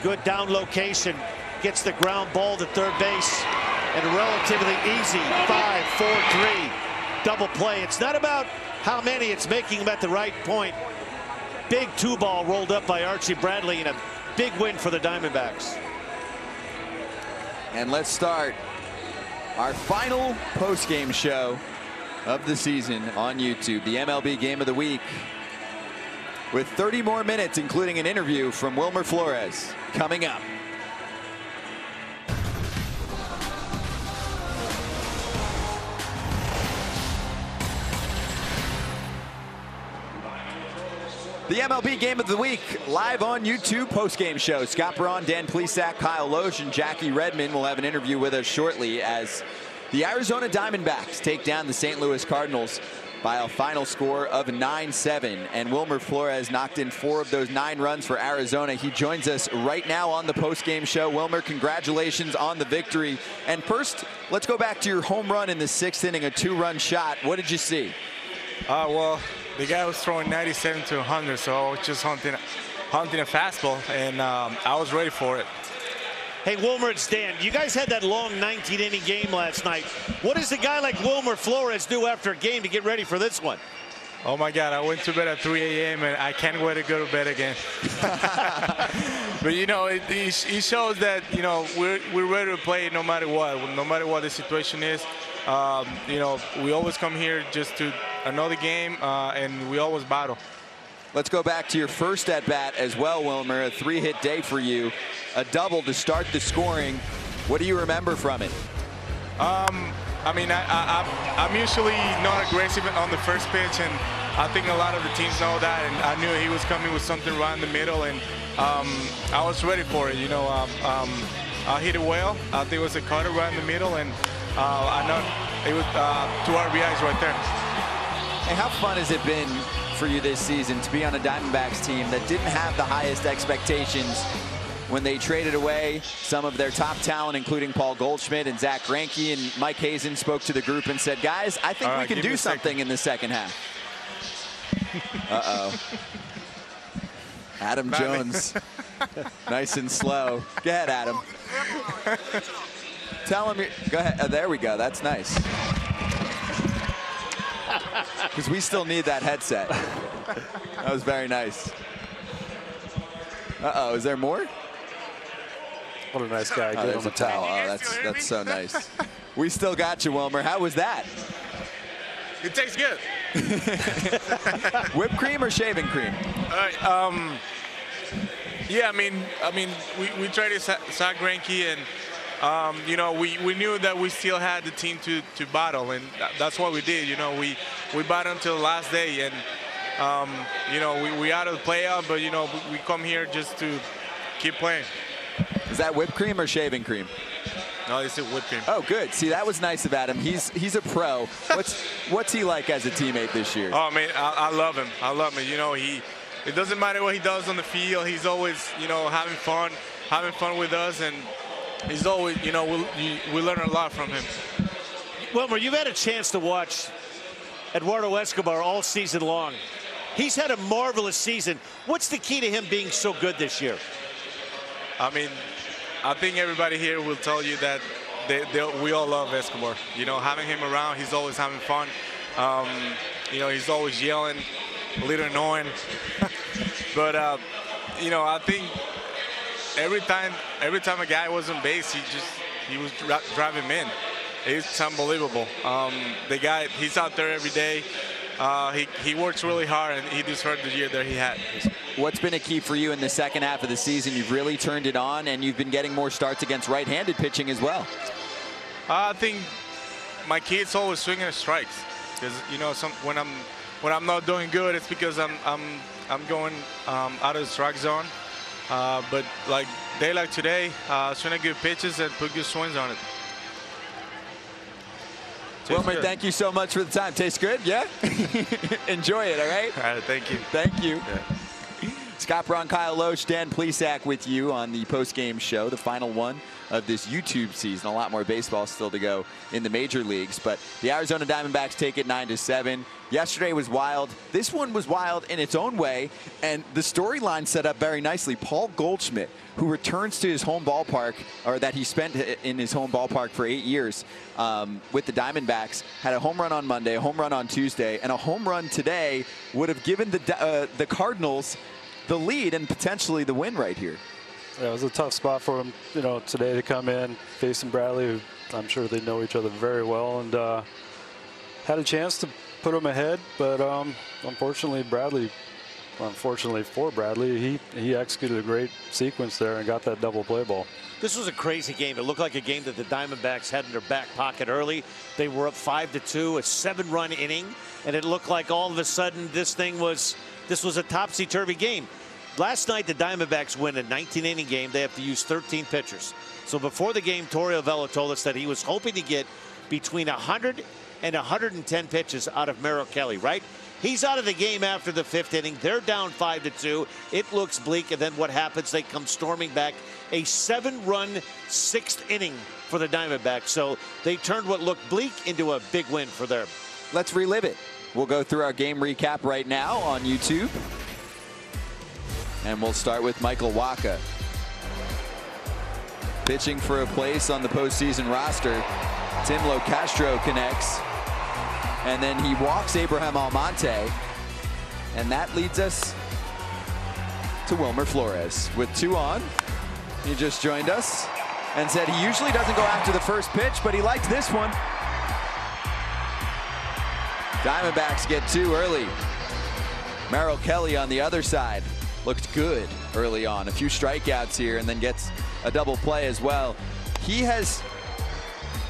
Good down location. Gets the ground ball to third base. And a relatively easy 5-4-3 double play. It's not about how many, it's making them at the right point. Big 2-ball rolled up by Archie Bradley, and a big win for the Diamondbacks. And let's start Our final post-game show of the season on YouTube, the MLB Game of the Week, with 30 more minutes, including an interview from Wilmer Flores, coming up. The MLB Game of the Week, live on YouTube post-game show. Scott Braun, Dan Plesac, Kyle Loesch, and Jackie Redmond will have an interview with us shortly as the Arizona Diamondbacks take down the St. Louis Cardinals by a final score of 9-7. And Wilmer Flores knocked in 4 of those 9 runs for Arizona. He joins us right now on the post-game show. Wilmer, congratulations on the victory. And first, let's go back to your home run in the 6th inning, a 2-run shot. What did you see? Well, the guy was throwing 97 to 100, so I was just hunting a fastball, and I was ready for it. Hey, Wilmer, it's Dan. You guys had that long 19-inning game last night. What does a guy like Wilmer Flores do after a game to get ready for this one? Oh, my God, I went to bed at 3 a.m., and I can't wait to go to bed again. But, you know, it shows that, you know, we're ready to play no matter what the situation is. You know, we always come here just to another game, and we always battle. Let's go back to your first at-bat as well, Wilmer. A 3-hit day for you, a double to start the scoring. What do you remember from it? I mean, I'm usually not aggressive on the first pitch, and I think a lot of the teams know that, and I knew he was coming with something right in the middle, and I was ready for it. You know, I hit it well. I think it was a cutter right in the middle, and I know it was 2 RBIs right there. And how fun has it been for you this season to be on a Diamondbacks team that didn't have the highest expectations when they traded away some of their top talent, including Paul Goldschmidt and Zach Greinke, and Mike Hazen spoke to the group and said, guys, I think we can do something in the second half. Uh-oh. Adam Jones, nice and slow. Go ahead, Adam. Tell him, go ahead. There we go, that's nice. Because we still need that headset. That was very nice. Uh-oh, is there more? What a nice guy. Give him a towel. Oh, that's so nice. We still got you, Wilmer. How was that? It tastes good. Whipped cream or shaving cream? Yeah, I mean, we tried to Zach Greinke, and you know, we knew that we still had the team to battle, and that's what we did. You know, we battled until the last day, and you know, we out of the playoff, but you know, we come here just to keep playing. Is that whipped cream or shaving cream? No, it's whipped cream. Oh, good. See, that was nice of Adam. He's a pro. What's he like as a teammate this year? Oh man, I love him. I love him. You know, it doesn't matter what he does on the field. He's always, you know, having fun with us, and he's always, you know, we learn a lot from him. Wilmer, you've had a chance to watch Eduardo Escobar all season long. He's had a marvelous season. What's the key to him being so good this year? I mean, I think everybody here will tell you that we all love Escobar. You know, having him around, he's always having fun. You know, he's always yelling, a little annoying. But, you know, I think every time a guy was on base, he was driving him in. It's unbelievable. The guy, he's out there every day. He works really hard, and he deserved the year that he had. What's been a key for you in the second half of the season? You've really turned it on, and you've been getting more starts against right-handed pitching as well. I think my kid's always swinging strikes, because you know, when I'm not doing good, it's because I'm going out of the strike zone. But like today, swinging good pitches and put good swings on it. Wilmer, thank you so much for the time. Tastes good, yeah? Enjoy it, all right? All right, thank you. Thank you. Yeah. Scott Braun, Kyle Loesch, Dan Plesac with you on the post-game show, the final one of this YouTube season. A lot more baseball still to go in the major leagues, but the Arizona Diamondbacks take it 9-7. Yesterday was wild. This one was wild in its own way, and the storyline set up very nicely. Paul Goldschmidt, who returns to his home ballpark, or that he spent in his home ballpark for 8 years with the Diamondbacks, had a home run on Monday, a home run on Tuesday, and a home run today would have given the Cardinals the lead and potentially the win right here. Yeah, it was a tough spot for him, you know, today to come in facing Bradley, who I'm sure they know each other very well, and had a chance to put them ahead, but unfortunately for Bradley, he executed a great sequence there and got that double play ball. This was a crazy game. It looked like a game that the Diamondbacks had in their back pocket early. They were up 5-2, a 7-run inning, and it looked like all of a sudden this was a topsy-turvy game. Last night, the Diamondbacks win a 19-inning game. They have to use 13 pitchers. So before the game, Torey Lovullo told us that he was hoping to get between 100 and 110 pitches out of Merrill Kelly, right? He's out of the game after the 5th inning. They're down 5-2. It looks bleak, and then what happens? They come storming back. A 7-run 6th inning for the Diamondbacks. So they turned what looked bleak into a big win for them. Let's relive it. We'll go through our game recap right now on YouTube. And we'll start with Michael Wacha. Pitching for a place on the postseason roster. Tim Locastro connects. And then he walks Abraham Almonte. And that leads us to Wilmer Flores with 2 on. He just joined us and said he usually doesn't go after the first pitch, but he liked this one. Diamondbacks get 2 early. Merrill Kelly on the other side looked good early on. A few strikeouts here and then gets a double play as well. He has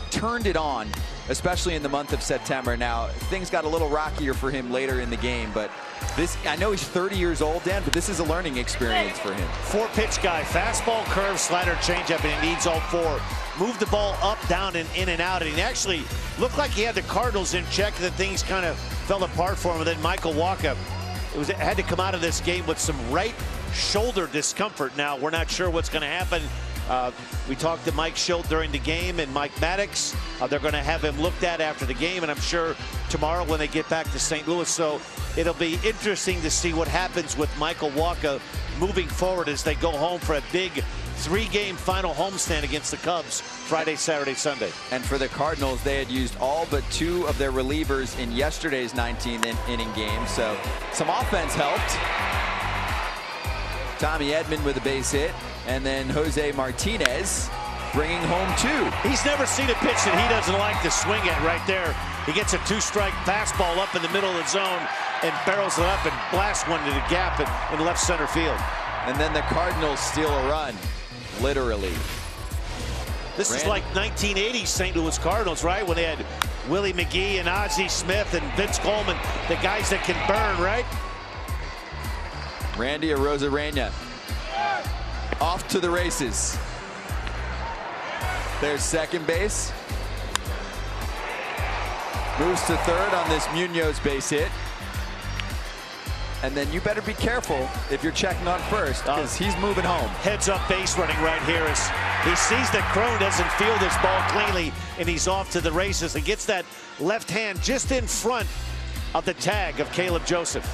turned it on, especially in the month of September. Now, things got a little rockier for him later in the game, but this, I know he's 30 years old, Dan, but this is a learning experience for him. 4-pitch guy, fastball, curve, slider, changeup, and he needs all 4. Moved the ball up, down, and in and out, and he actually looked like he had the Cardinals in check, and then things kind of fell apart for him. And then Michael Wacha had to come out of this game with some right shoulder discomfort. Now, we're not sure what's going to happen. We talked to Mike Schilt during the game and Mike Maddox. They're going to have him looked at after the game, and I'm sure tomorrow when they get back to St. Louis. So it'll be interesting to see what happens with Michael Wacha moving forward as they go home for a big 3-game final homestand against the Cubs Friday, Saturday, Sunday. And for the Cardinals, they had used all but 2 of their relievers in yesterday's 19th inning game, so some offense helped. Tommy Edman with a base hit, and then Jose Martinez bringing home 2. He's never seen a pitch that he doesn't like to swing at right there. He gets a 2-strike fastball up in the middle of the zone and barrels it up and blasts one to the gap in left center field. And then the Cardinals steal a run, literally. This is like 1980 St. Louis Cardinals, right? When they had Willie McGee and Ozzie Smith and Vince Coleman, the guys that can burn, right? Randy Arozarena off to the races. There's second base. Moves to third on this Munoz base hit. And then you better be careful if you're checking on first, because he's moving home. Heads up base running right here as he sees that Cron doesn't field this ball cleanly, and he's off to the races and gets that left hand just in front of the tag of Caleb Joseph.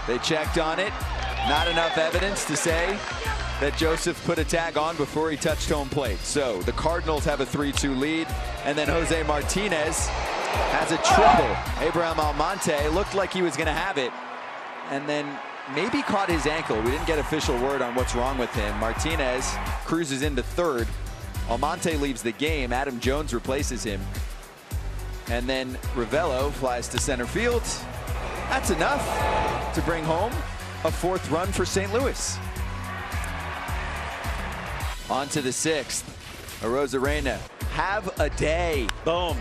They checked on it. Not enough evidence to say that Joseph put a tag on before he touched home plate. So the Cardinals have a 3-2 lead, and then Jose Martinez has a triple. Abraham Almonte looked like he was going to have it, and then maybe caught his ankle. We didn't get official word on what's wrong with him. Martinez cruises into third. Almonte leaves the game. Adam Jones replaces him. And then Ravelo flies to center field. That's enough to bring home a 4th run for St. Louis. On to the 6th. Arozarena, have a day. Boom.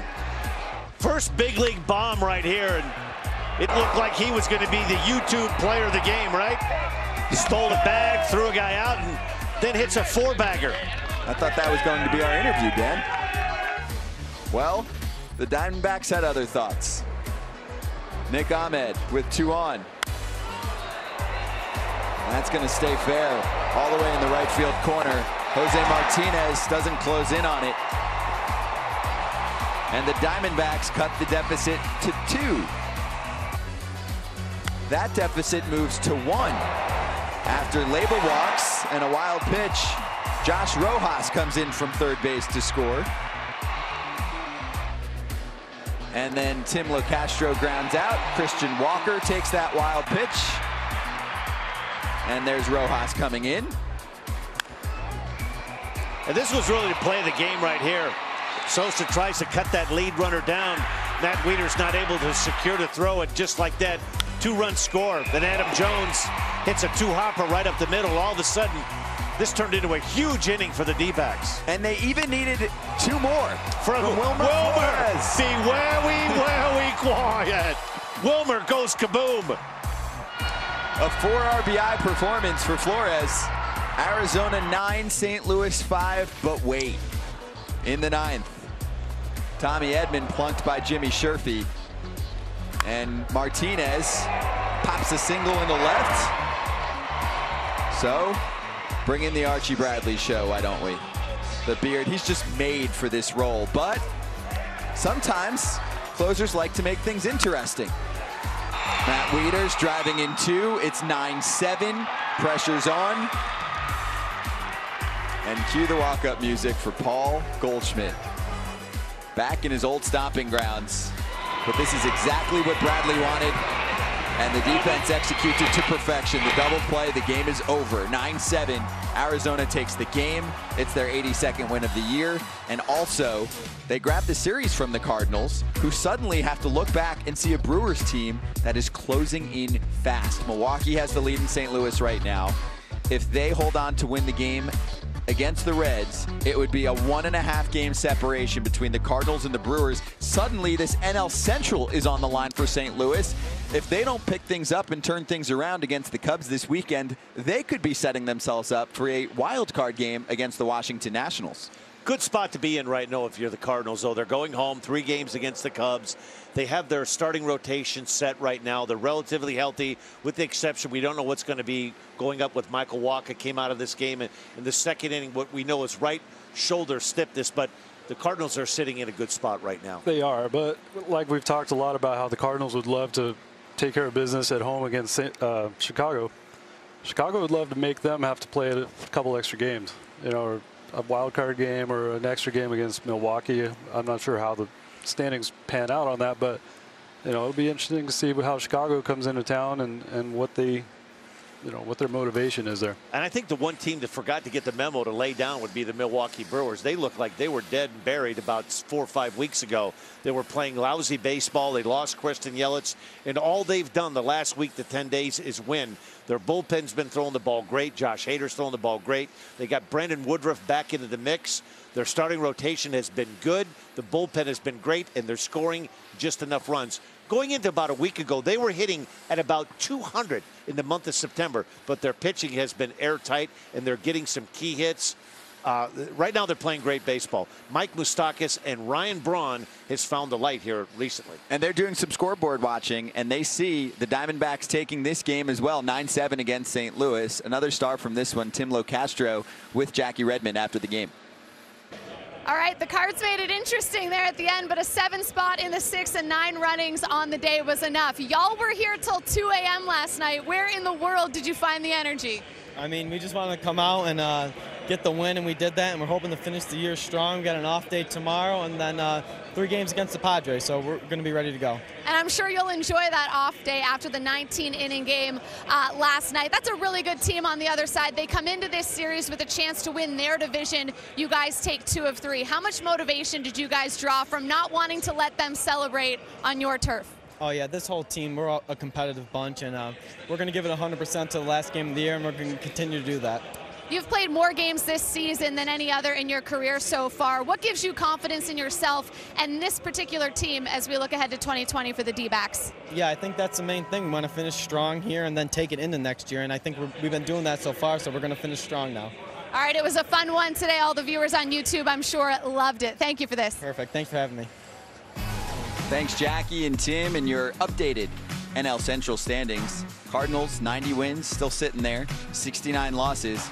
First big league bomb right here, and it looked like he was going to be the YouTube player of the game, right? Stole the bag, threw a guy out, and then hits a 4-bagger. I thought that was going to be our interview, Dan. Well, the Diamondbacks had other thoughts. Nick Ahmed with 2 on. That's going to stay fair all the way in the right field corner. Jose Martinez doesn't close in on it. And the Diamondbacks cut the deficit to 2. That deficit moves to 1. After Labor walks and a wild pitch, Josh Rojas comes in from third base to score. And then Tim Locastro grounds out. Christian Walker takes that wild pitch. And there's Rojas coming in. And this was really the play of the game right here. Sosa tries to cut that lead runner down. Matt Wieters not able to secure the throw, and just like that, 2-run score. Then Adam Jones hits a 2-hopper right up the middle. All of a sudden, this turned into a huge inning for the D-backs. And they even needed 2 more from Wilmer. Beware we quiet. Wilmer goes kaboom. A 4 RBI performance for Flores. Arizona 9, St. Louis 5, but wait. In the 9th, Tommy Edman plunked by Jimmy Sherfy. And Martinez pops a single in the left. So, bring in the Archie Bradley show, why don't we? The beard, he's just made for this role. But sometimes closers like to make things interesting. Matt Wieters driving in 2. It's 9-7. Pressure's on. And cue the walk-up music for Paul Goldschmidt. Back in his old stomping grounds. But this is exactly what Bradley wanted. And the defense executes it to perfection. The double play, the game is over. 9-7. Arizona takes the game. It's their 82nd win of the year. And also, they grab the series from the Cardinals, who suddenly have to look back and see a Brewers team that is closing in fast. Milwaukee has the lead in St. Louis right now. If they hold on to win the game against the Reds, it would be a 1.5 game separation between the Cardinals and the Brewers. Suddenly, this NL Central is on the line for St. Louis. If they don't pick things up and turn things around against the Cubs this weekend, they could be setting themselves up for a wild card game against the Washington Nationals. Good spot to be in right now if you're the Cardinals, though. They're going home, 3 games against the Cubs. They have their starting rotation set right now. They're relatively healthy, with the exception we don't know what's going to be going up with Michael Wacha. Came out of this game in the 2nd inning. What we know is right shoulder stiffness, but the Cardinals are sitting in a good spot right now. They are, but like we've talked a lot about how the Cardinals would love to take care of business at home against Chicago. Chicago would love to make them have to play a couple extra games, you know, or a wild card game or an extra game against Milwaukee. I'm not sure how the standings pan out on that, but you know, it'll be interesting to see how Chicago comes into town and what they, you know, what their motivation is there. And I think the one team that forgot to get the memo to lay down would be the Milwaukee Brewers. They looked like they were dead and buried about 4 or 5 weeks ago. They were playing lousy baseball. They lost Christian Yelich, and all they've done the last week to 10 days is win. Their bullpen's been throwing the ball great. Josh Hader's throwing the ball great. They got Brandon Woodruff back into the mix. Their starting rotation has been good. The bullpen has been great, and they're scoring just enough runs. Going into about a week ago, they were hitting at about 200 in the month of September, but their pitching has been airtight, and they're getting some key hits. Right now, they're playing great baseball. Mike Moustakas and Ryan Braun has found the light here recently. And they're doing some scoreboard watching, and they see the Diamondbacks taking this game as well, 9-7 against St. Louis. Another star from this one, Tim Locastro, with Jackie Redmond after the game. All right, the Cards made it interesting there at the end, but a 7 spot in the 6 and 9 runnings on the day was enough. Y'all were here till 2 a.m. last night. Where in the world did you find the energy? I mean, we just wanted to come out and get the win, and we did that, and we're hoping to finish the year strong. We got an off day tomorrow, and then 3 games against the Padres, so we're going to be ready to go. And I'm sure you'll enjoy that off day after the 19-inning game last night. That's a really good team on the other side. They come into this series with a chance to win their division. You guys take 2 of 3. How much motivation did you guys draw from not wanting to let them celebrate on your turf? Oh, yeah, this whole team, we're all a competitive bunch, and we're going to give it 100% to the last game of the year, and we're going to continue to do that. You've played more games this season than any other in your career so far. What gives you confidence in yourself and this particular team as we look ahead to 2020 for the D-backs? Yeah, I think that's the main thing. We want to finish strong here and then take it into next year, and I think we've been doing that so far, so we're going to finish strong now. All right, it was a fun one today. All the viewers on YouTube, I'm sure, loved it. Thank you for this. Perfect. Thanks for having me. Thanks, Jackie and Tim, and your updated NL Central standings. Cardinals, 90 wins, still sitting there, 69 losses.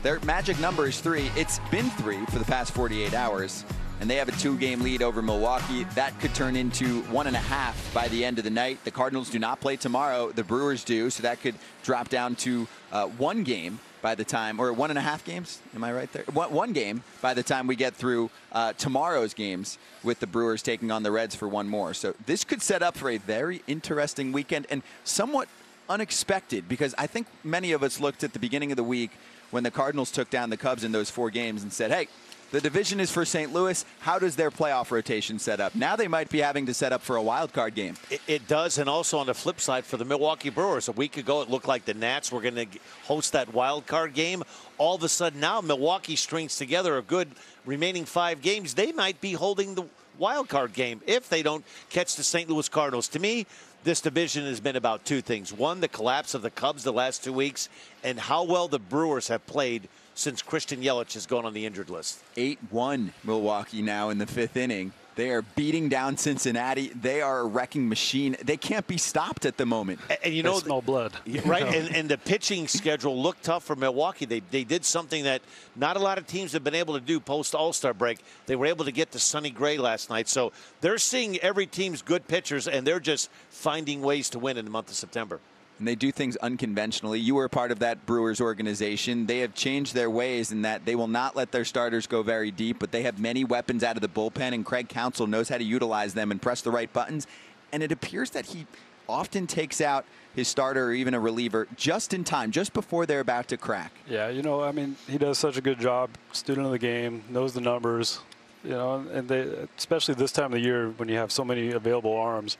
Their magic number is 3. It's been 3 for the past 48 hours, and they have a 2-game lead over Milwaukee. That could turn into 1.5 by the end of the night. The Cardinals do not play tomorrow. The Brewers do, so that could drop down to 1 game by the time, or 1.5 games, am I right there? 1 game by the time we get through tomorrow's games, with the Brewers taking on the Reds for 1 more. So this could set up for a very interesting weekend and somewhat unexpected, because I think many of us looked at the beginning of the week when the Cardinals took down the Cubs in those 4 games and said, hey, The division is for St. Louis. How does their playoff rotation set up? Now they might be having to set up for a wild card game. It does, and also on the flip side for the Milwaukee Brewers. A week ago, it looked like the Nats were going to host that wild card game. All of a sudden now, Milwaukee strings together a good remaining 5 games. They might be holding the wild card game if they don't catch the St. Louis Cardinals. To me, this division has been about 2 things. One, the collapse of the Cubs the last 2 weeks, and how well the Brewers have played since Christian Yelich has gone on the injured list. 8-1 Milwaukee now in the 5th inning. They are beating down Cincinnati. They are a wrecking machine. They can't be stopped at the moment. And you know, they smell blood. Right, and the pitching schedule looked tough for Milwaukee. They did something that not a lot of teams have been able to do post All-Star break. They were able to get to Sonny Gray last night. So they're seeing every team's good pitchers, and they're just finding ways to win in the month of September. And they do things unconventionally. You were a part of that Brewers organization. They have changed their ways in that they will not let their starters go very deep, but they have many weapons out of the bullpen, and Craig Counsell knows how to utilize them and press the right buttons. And it appears that he often takes out his starter or even a reliever just in time, just before they're about to crack. Yeah, you know, I mean, he does such a good job, student of the game, knows the numbers, you know, and they, especially this time of the year when you have so many available arms,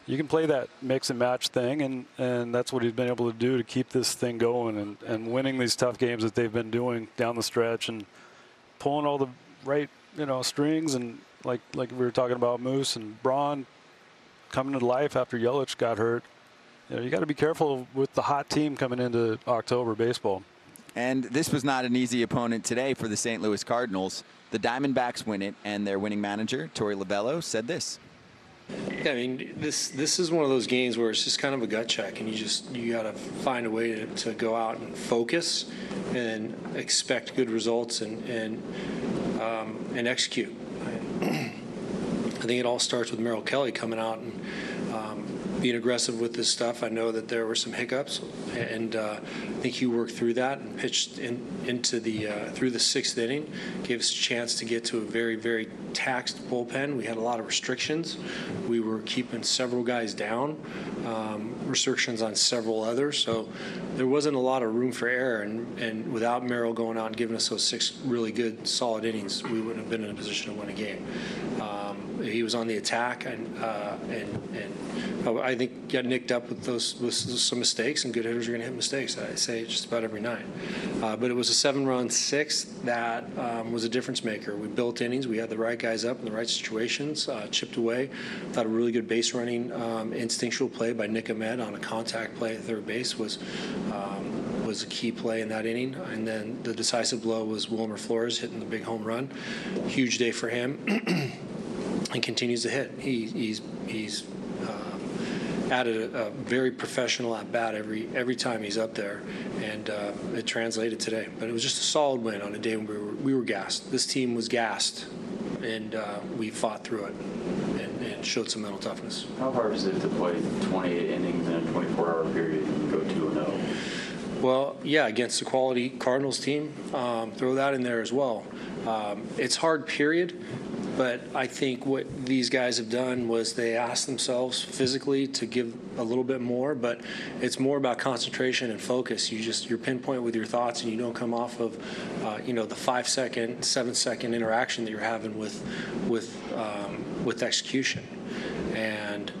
you can play that mix and match thing, and that's what he's been able to do to keep this thing going and winning these tough games that they've been doing down the stretch and pulling all the right, you know, strings, and like we were talking about Moose and Braun coming to life after Yelich got hurt. You know, you got to be careful with the hot team coming into October baseball. And this was not an easy opponent today for the St. Louis Cardinals. The Diamondbacks win it, and their winning manager, Torey Lovullo, said this. Yeah, I mean, this is one of those games where it's just kind of a gut check, and you got to find a way to go out and focus and expect good results and execute. I think it all starts with Merrill Kelly coming out and being aggressive with this stuff. I know that there were some hiccups, and I think he worked through that and pitched into the through the 6th inning, gave us a chance to get to a very, very taxed bullpen. We had a lot of restrictions. We were keeping several guys down, restrictions on several others, so there wasn't a lot of room for error, and without Merrill going out and giving us those 6 really good, solid innings, we wouldn't have been in a position to win a game. He was on the attack, and I think got nicked up with some mistakes, and good hitters are going to hit mistakes. I say it just about every night. But it was a 7-run 6th that was a difference maker. We built innings. We had the right guys up in the right situations, chipped away. Thought a really good base running instinctual play by Nick Ahmed on a contact play at third base was a key play in that inning. And then the decisive blow was Wilmer Flores hitting the big home run. Huge day for him. And continues to hit. He's added a very professional at bat every time he's up there, and it translated today. But it was just a solid win on a day when we were gassed. This team was gassed, and we fought through it and showed some mental toughness. How hard is it to play 28 innings in a 24-hour period and go 2-0? Well, yeah, against the quality Cardinals team, throw that in there as well. It's hard, period. But I think what these guys have done was they asked themselves physically to give a little bit more, but it's more about concentration and focus. You're pinpoint with your thoughts, and you don't come off of, the 5-second, 7-second interaction that you're having with execution. And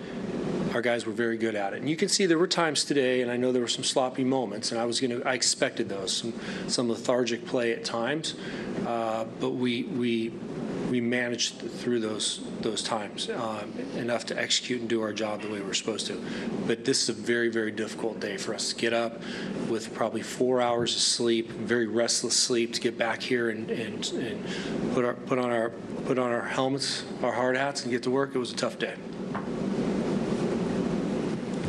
our guys were very good at it. And you can see there were times today, and I know there were some sloppy moments, and I expected those, some lethargic play at times, but we managed through those times enough to execute and do our job the way we're supposed to. But this is a very, very difficult day for us to get up with probably 4 hours of sleep, very restless sleep, to get back here and put on our helmets, our hard hats, and get to work. It was a tough day.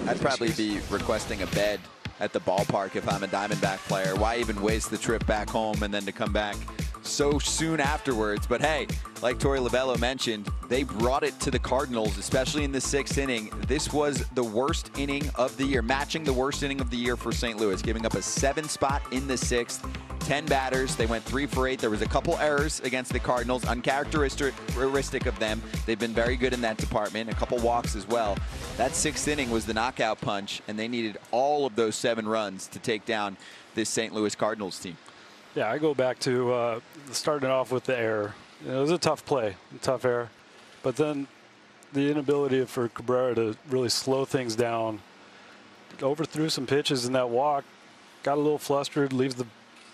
I'd probably be requesting a bed at the ballpark if I'm a Diamondback player. Why even waste the trip back home and then to come back so soon afterwards? But hey, like Torey Lovullo mentioned, they brought it to the Cardinals, especially in the 6th inning. This was the worst inning of the year, matching the worst inning of the year for St. Louis, giving up a 7 spot in the 6th, 10 batters. They went 3 for 8. There was a couple errors against the Cardinals, uncharacteristic of them. They've been very good in that department, a couple walks as well. That 6th inning was the knockout punch, and they needed all of those 7 runs to take down this St. Louis Cardinals team. Yeah, I go back to starting off with the error. It was a tough play, a tough error. But then the inability for Cabrera to really slow things down, overthrew some pitches in that walk, got a little flustered, leaves the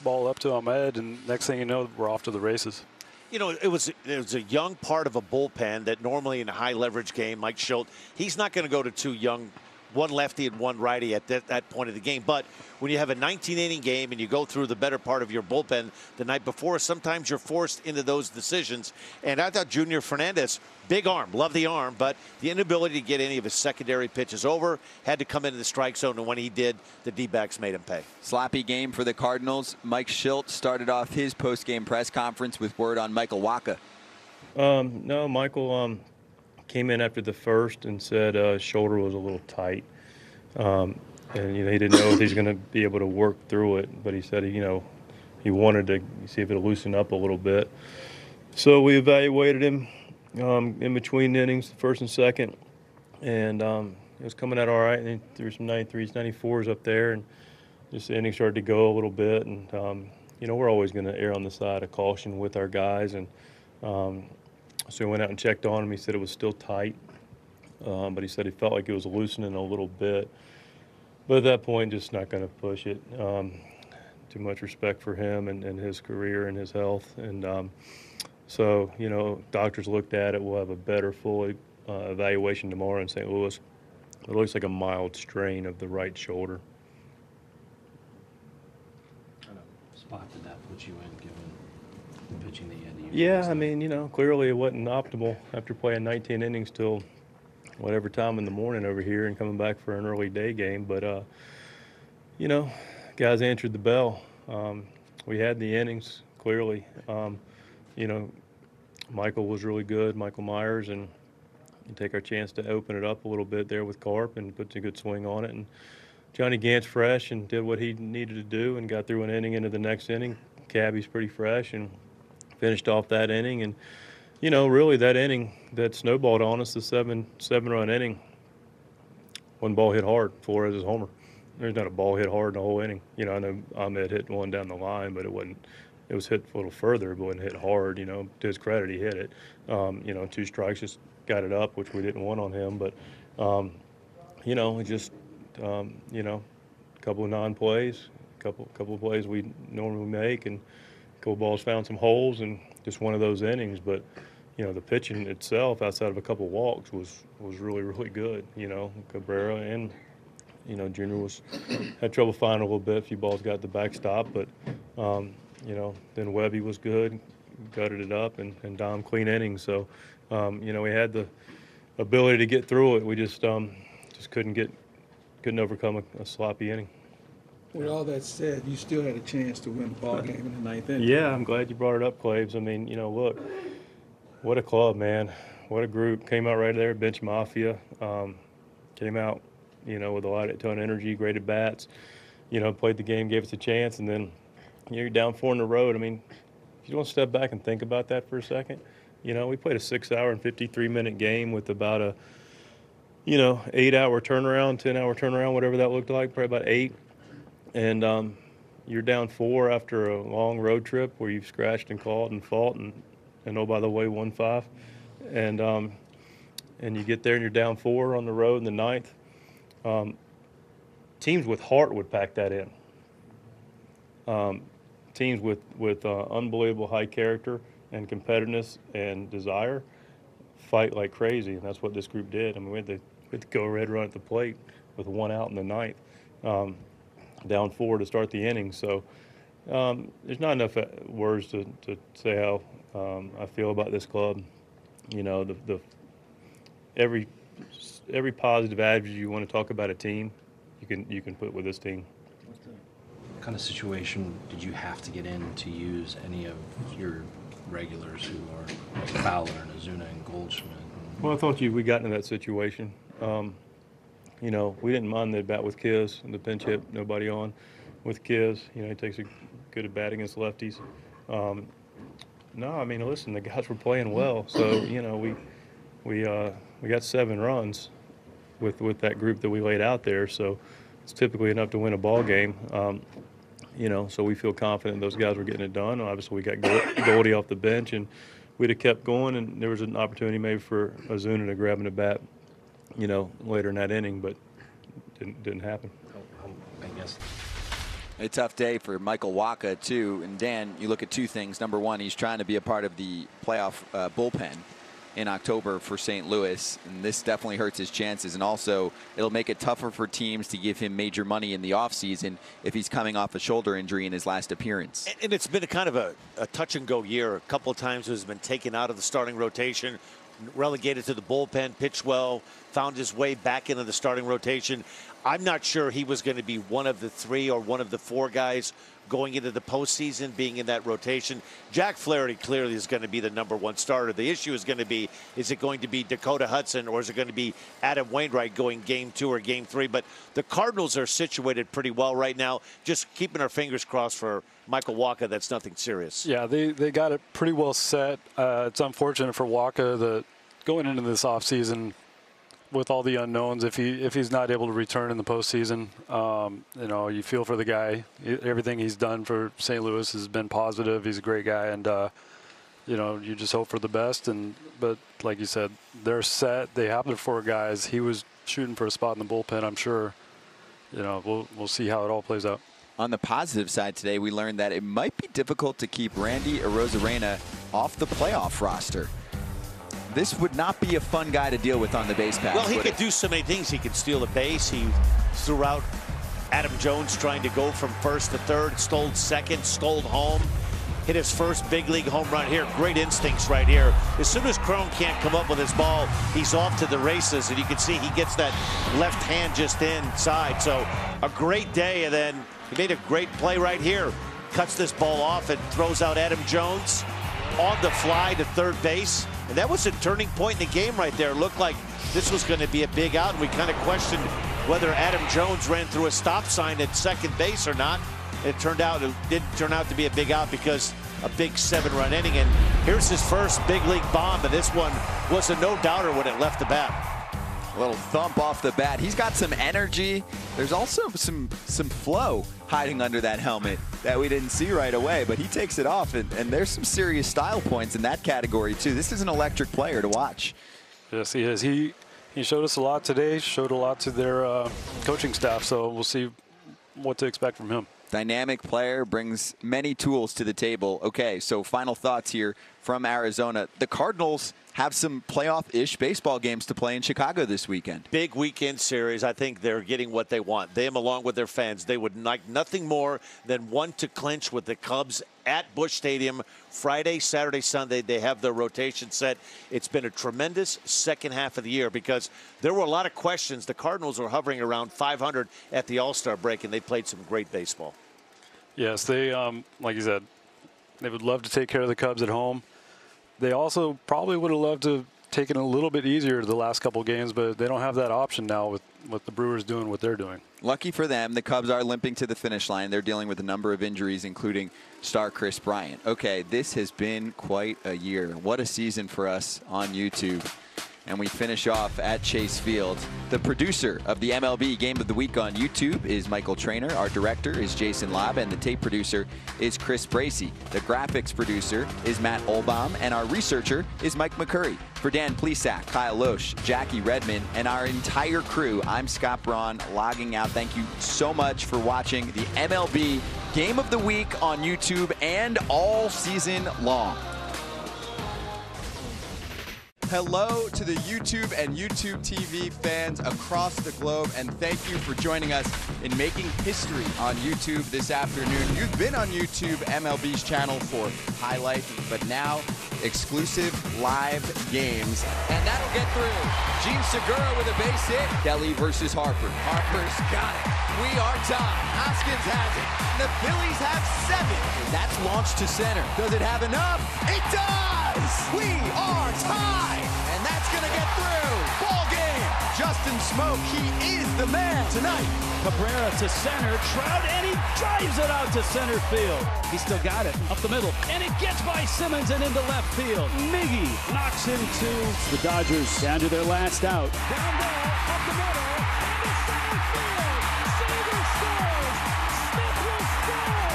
ball up to Ahmed, and next thing you know, we're off to the races. You know, it was a young part of a bullpen that normally in a high leverage game, Mike Shildt, he's not going to go to two young, one lefty and one righty at that point of the game. But when you have a 19-inning game and you go through the better part of your bullpen the night before, sometimes you're forced into those decisions. And I thought Junior Fernandez, big arm, love the arm, but the inability to get any of his secondary pitches over, had to come into the strike zone, and when he did, the D-backs made him pay. Sloppy game for the Cardinals. Mike Shildt started off his post-game press conference with word on Michael Wacha. No, Michael came in after the first and said his shoulder was a little tight. And, you know, he didn't know if he's going to be able to work through it, but he said, you know, he wanted to see if it'll loosen up a little bit. So we evaluated him in between innings, the first and second, and it was coming out all right. And he threw some 93s, 94s up there, and just the inning started to go a little bit. And, you know, we're always going to err on the side of caution with our guys. And so we went out and checked on him. He said it was still tight, but he said he felt like it was loosening a little bit. But at that point, just not going to push it. Too much respect for him and his career and his health. And so, you know, doctors looked at it. We'll have a better full evaluation tomorrow in St. Louis. It looks like a mild strain of the right shoulder. What kind of spot did that put you in, given pitching the end? Yeah, I mean, you know, clearly it wasn't optimal after playing 19 innings till whatever time in the morning over here and coming back for an early day game. But, you know, guys answered the bell. We had the innings, clearly. You know, Michael was really good, Michael Myers, and you take our chance to open it up a little bit there with Carp and put a good swing on it. And Johnny Gant's fresh and did what he needed to do and got through an inning into the next inning. Cabby's pretty fresh and finished off that inning. And, you know, really that inning that snowballed on us, the seven-run inning, one ball hit hard, Flores' homer. There's not a ball hit hard in the whole inning. You know, I know Ahmed hit one down the line, but it wasn't. It was hit a little further, but wasn't hit hard. You know, to his credit, he hit it. You know, 2 strikes, just got it up, which we didn't want on him. But, you know, it just, you know, a couple of non-plays, a couple of plays we normally make, and a couple balls found some holes, and just one of those innings. But, you know, the pitching itself, outside of a couple of walks, was really, really good. You know, Cabrera and, you know, Junior had trouble finding a little bit. A few balls got the backstop, but, you know, then Webby was good, gutted it up, and Dom clean innings. So, you know, we had the ability to get through it. We just couldn't overcome a sloppy inning. With all that said, you still had a chance to win the ball game in the 9th inning. Yeah, I'm glad you brought it up, Claves. I mean, you know, look, what a club, man. What a group. Came out right there, bench mafia. Came out, you know, with a ton of energy, great at bats. You know, played the game, gave us a chance, and then you're down 4 on the road. I mean, if you want to step back and think about that for a second, you know, we played a 6-hour and 53-minute game with about a, you know, 8-hour turnaround, 10-hour turnaround, whatever that looked like, probably about 8. And you're down 4 after a long road trip where you've scratched and clawed and fought and oh, by the way, 1-5. And you get there and you're down 4 on the road in the 9th. Teams with heart would pack that in. Teams with unbelievable high character and competitiveness and desire fight like crazy, and that's what this group did. I mean, we had to go red run at the plate with 1 out in the 9th, down 4 to start the inning. So there's not enough words to say how I feel about this club. You know, every positive adjective you want to talk about a team, you can put with this team. What kind of situation did you have to get in to use any of your regulars who are like Fowler and Ozuna and Goldschmidt? Well, I thought we got into that situation. You know, we didn't mind the bat with Kiz and the pinch hit, nobody on with Kiz. You know, he takes a good at bat against lefties. No, I mean, listen, the guys were playing well. So, you know, we got 7 runs with that group that we laid out there. So it's typically enough to win a ball game. You know, so we feel confident those guys were getting it done. Obviously, we got Goldie off the bench, and we'd have kept going, and there was an opportunity maybe for Ozuna to grab in the bat, you know, later in that inning, but didn't happen. I guess. A tough day for Michael Wacha, too. And Dan, you look at two things. Number one, he's trying to be a part of the playoff bullpen in October for St. Louis, and this definitely hurts his chances. And also, it'll make it tougher for teams to give him major money in the offseason if he's coming off a shoulder injury in his last appearance. And it's been a kind of a touch-and-go year. A couple of times he's been taken out of the starting rotation, relegated to the bullpen, pitched well, found his way back into the starting rotation. I'm not sure he was going to be one of the 3 or one of the 4 guys going into the postseason, being in that rotation. Jack Flaherty clearly is going to be the #1 starter. The issue is going to be, is it going to be Dakota Hudson, or is it going to be Adam Wainwright going game 2 or game 3? But the Cardinals are situated pretty well right now. Just keeping our fingers crossed for Michael Wacha, that's nothing serious. Yeah, they got it pretty well set. It's unfortunate for Wacha that going into this offseason with all the unknowns, if he's not able to return in the postseason, you know, you feel for the guy. Everything he's done for St. Louis has been positive. He's a great guy, and you know, you just hope for the best. But like you said, they're set. They have their 4 guys. He was shooting for a spot in the bullpen. I'm sure. You know, we'll see how it all plays out. On the positive side today, we learned that it might be difficult to keep Randy Arozarena off the playoff roster. This would not be a fun guy to deal with on the base pass. Well, he could do so many things. He could steal a base. He threw out Adam Jones trying to go from first to third, stole second, stole home, hit his first big league home run here. Great instincts right here. As soon as Cron can't come up with his ball, he's off to the races, and you can see he gets that left hand just inside. So a great day, and then he made a great play right here. Cuts this ball off and throws out Adam Jones on the fly to third base. And that was a turning point in the game right there. It looked like this was going to be a big out, and we kind of questioned whether Adam Jones ran through a stop sign at second base or not. It didn't turn out to be a big out because a big 7-run inning. And here's his first big league bomb, and this one was a no-doubter when it left the bat. A little thump off the bat. He's got some energy. There's also some flow hiding under that helmet that we didn't see right away, but he takes it off, and there's some serious style points in that category too. This is an electric player to watch. Yes, he is. He showed us a lot today, showed a lot to their coaching staff, so we'll see what to expect from him. Dynamic player, brings many tools to the table. Okay, so final thoughts here from Arizona. The Cardinals have some playoff-ish baseball games to play in Chicago this weekend. Big weekend series. I think they're getting what they want. Them along with their fans. They would like nothing more than one to clinch with the Cubs at Busch Stadium. Friday, Saturday, Sunday, they have their rotation set. It's been a tremendous second half of the year because there were a lot of questions. The Cardinals were hovering around 500 at the All-Star break, and they played some great baseball. Yes, they, like you said, they would love to take care of the Cubs at home. They also probably would have loved to have taken it a little bit easier the last couple of games, but they don't have that option now with the Brewers doing what they're doing. Lucky for them, the Cubs are limping to the finish line. They're dealing with a number of injuries, including star Chris Bryant. Okay, this has been quite a year. What a season for us on YouTube. And we finish off at Chase Field. The producer of the MLB Game of the Week on YouTube is Michael Trainer. Our director is Jason Labb, and the tape producer is Chris Bracey. The graphics producer is Matt Olbaum, and our researcher is Mike McCurry. For Dan Plesac, Kyle Loesch, Jackie Redmond, and our entire crew, I'm Scott Braun, logging out. Thank you so much for watching the MLB Game of the Week on YouTube and all season long. Hello to the YouTube and YouTube TV fans across the globe, and thank you for joining us in making history on YouTube this afternoon. You've been on YouTube, MLB's channel, for highlights, but now exclusive live games. And that'll get through. Gene Segura with a base hit. Kelly versus Harper. Harper's got it. We are tied. Hoskins has it. The Phillies have 7. That's launched to center. Does it have enough? It does! We are tied! And that's going to get through. Ball game. Justin Smoke, he is the man tonight. Cabrera to center. Trout, and he drives it out to center field. He still got it up the middle. And it gets by Simmons and into left field. Miggy knocks him to the Dodgers down to their last out. Down there, up the middle, into center field. Seager scores. Smith will score.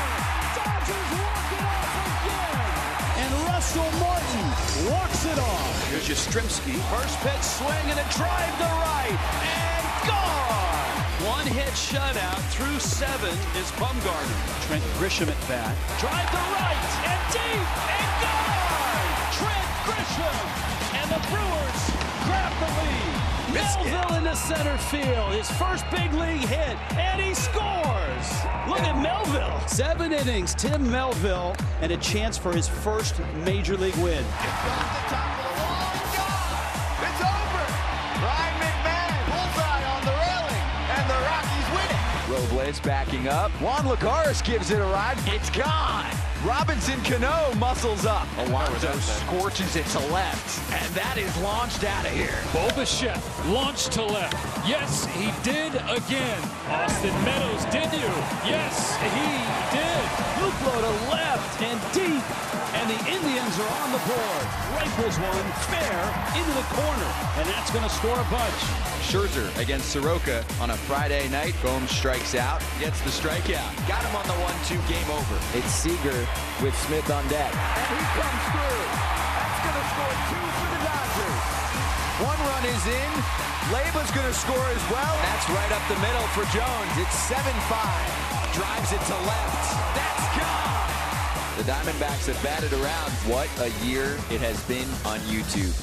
Yastrzemski, first pitch swing and a drive to right, and gone! One hit shutout through 7 is Bumgarner. Trent Grisham at bat, drive to right, and deep, and gone! Trent Grisham, and the Brewers grab the lead. Melville into center field, his first big league hit, and he scores! Look at Melville. 7 innings, Tim Melville, and a chance for his first major league win. It's over. Ryan McMahon, bullseye on the railing, and the Rockies win it. Robles backing up. Juan Lagares gives it a ride. It's gone. Robinson Cano muscles up. Alonso scorches it to left, and that is launched out of here. Bo Bichette launched to left. Yes, he did again. Austin Meadows, did you? Yes, he did. Luplo to left and deep, and the Indians are on the board. Rifles one fair into the corner, and that's going to score a bunch. Scherzer against Soroka on a Friday night. Gomes strikes out, gets the strikeout. Got him on the 1-2, game over. It's Seager with Smith on deck. And he comes through. That's going to score 2 for the Dodgers. 1 run is in. Leiba's going to score as well. That's right up the middle for Jones. It's 7-5. Drives it to left. That's gone. The Diamondbacks have batted around. What a year it has been on YouTube.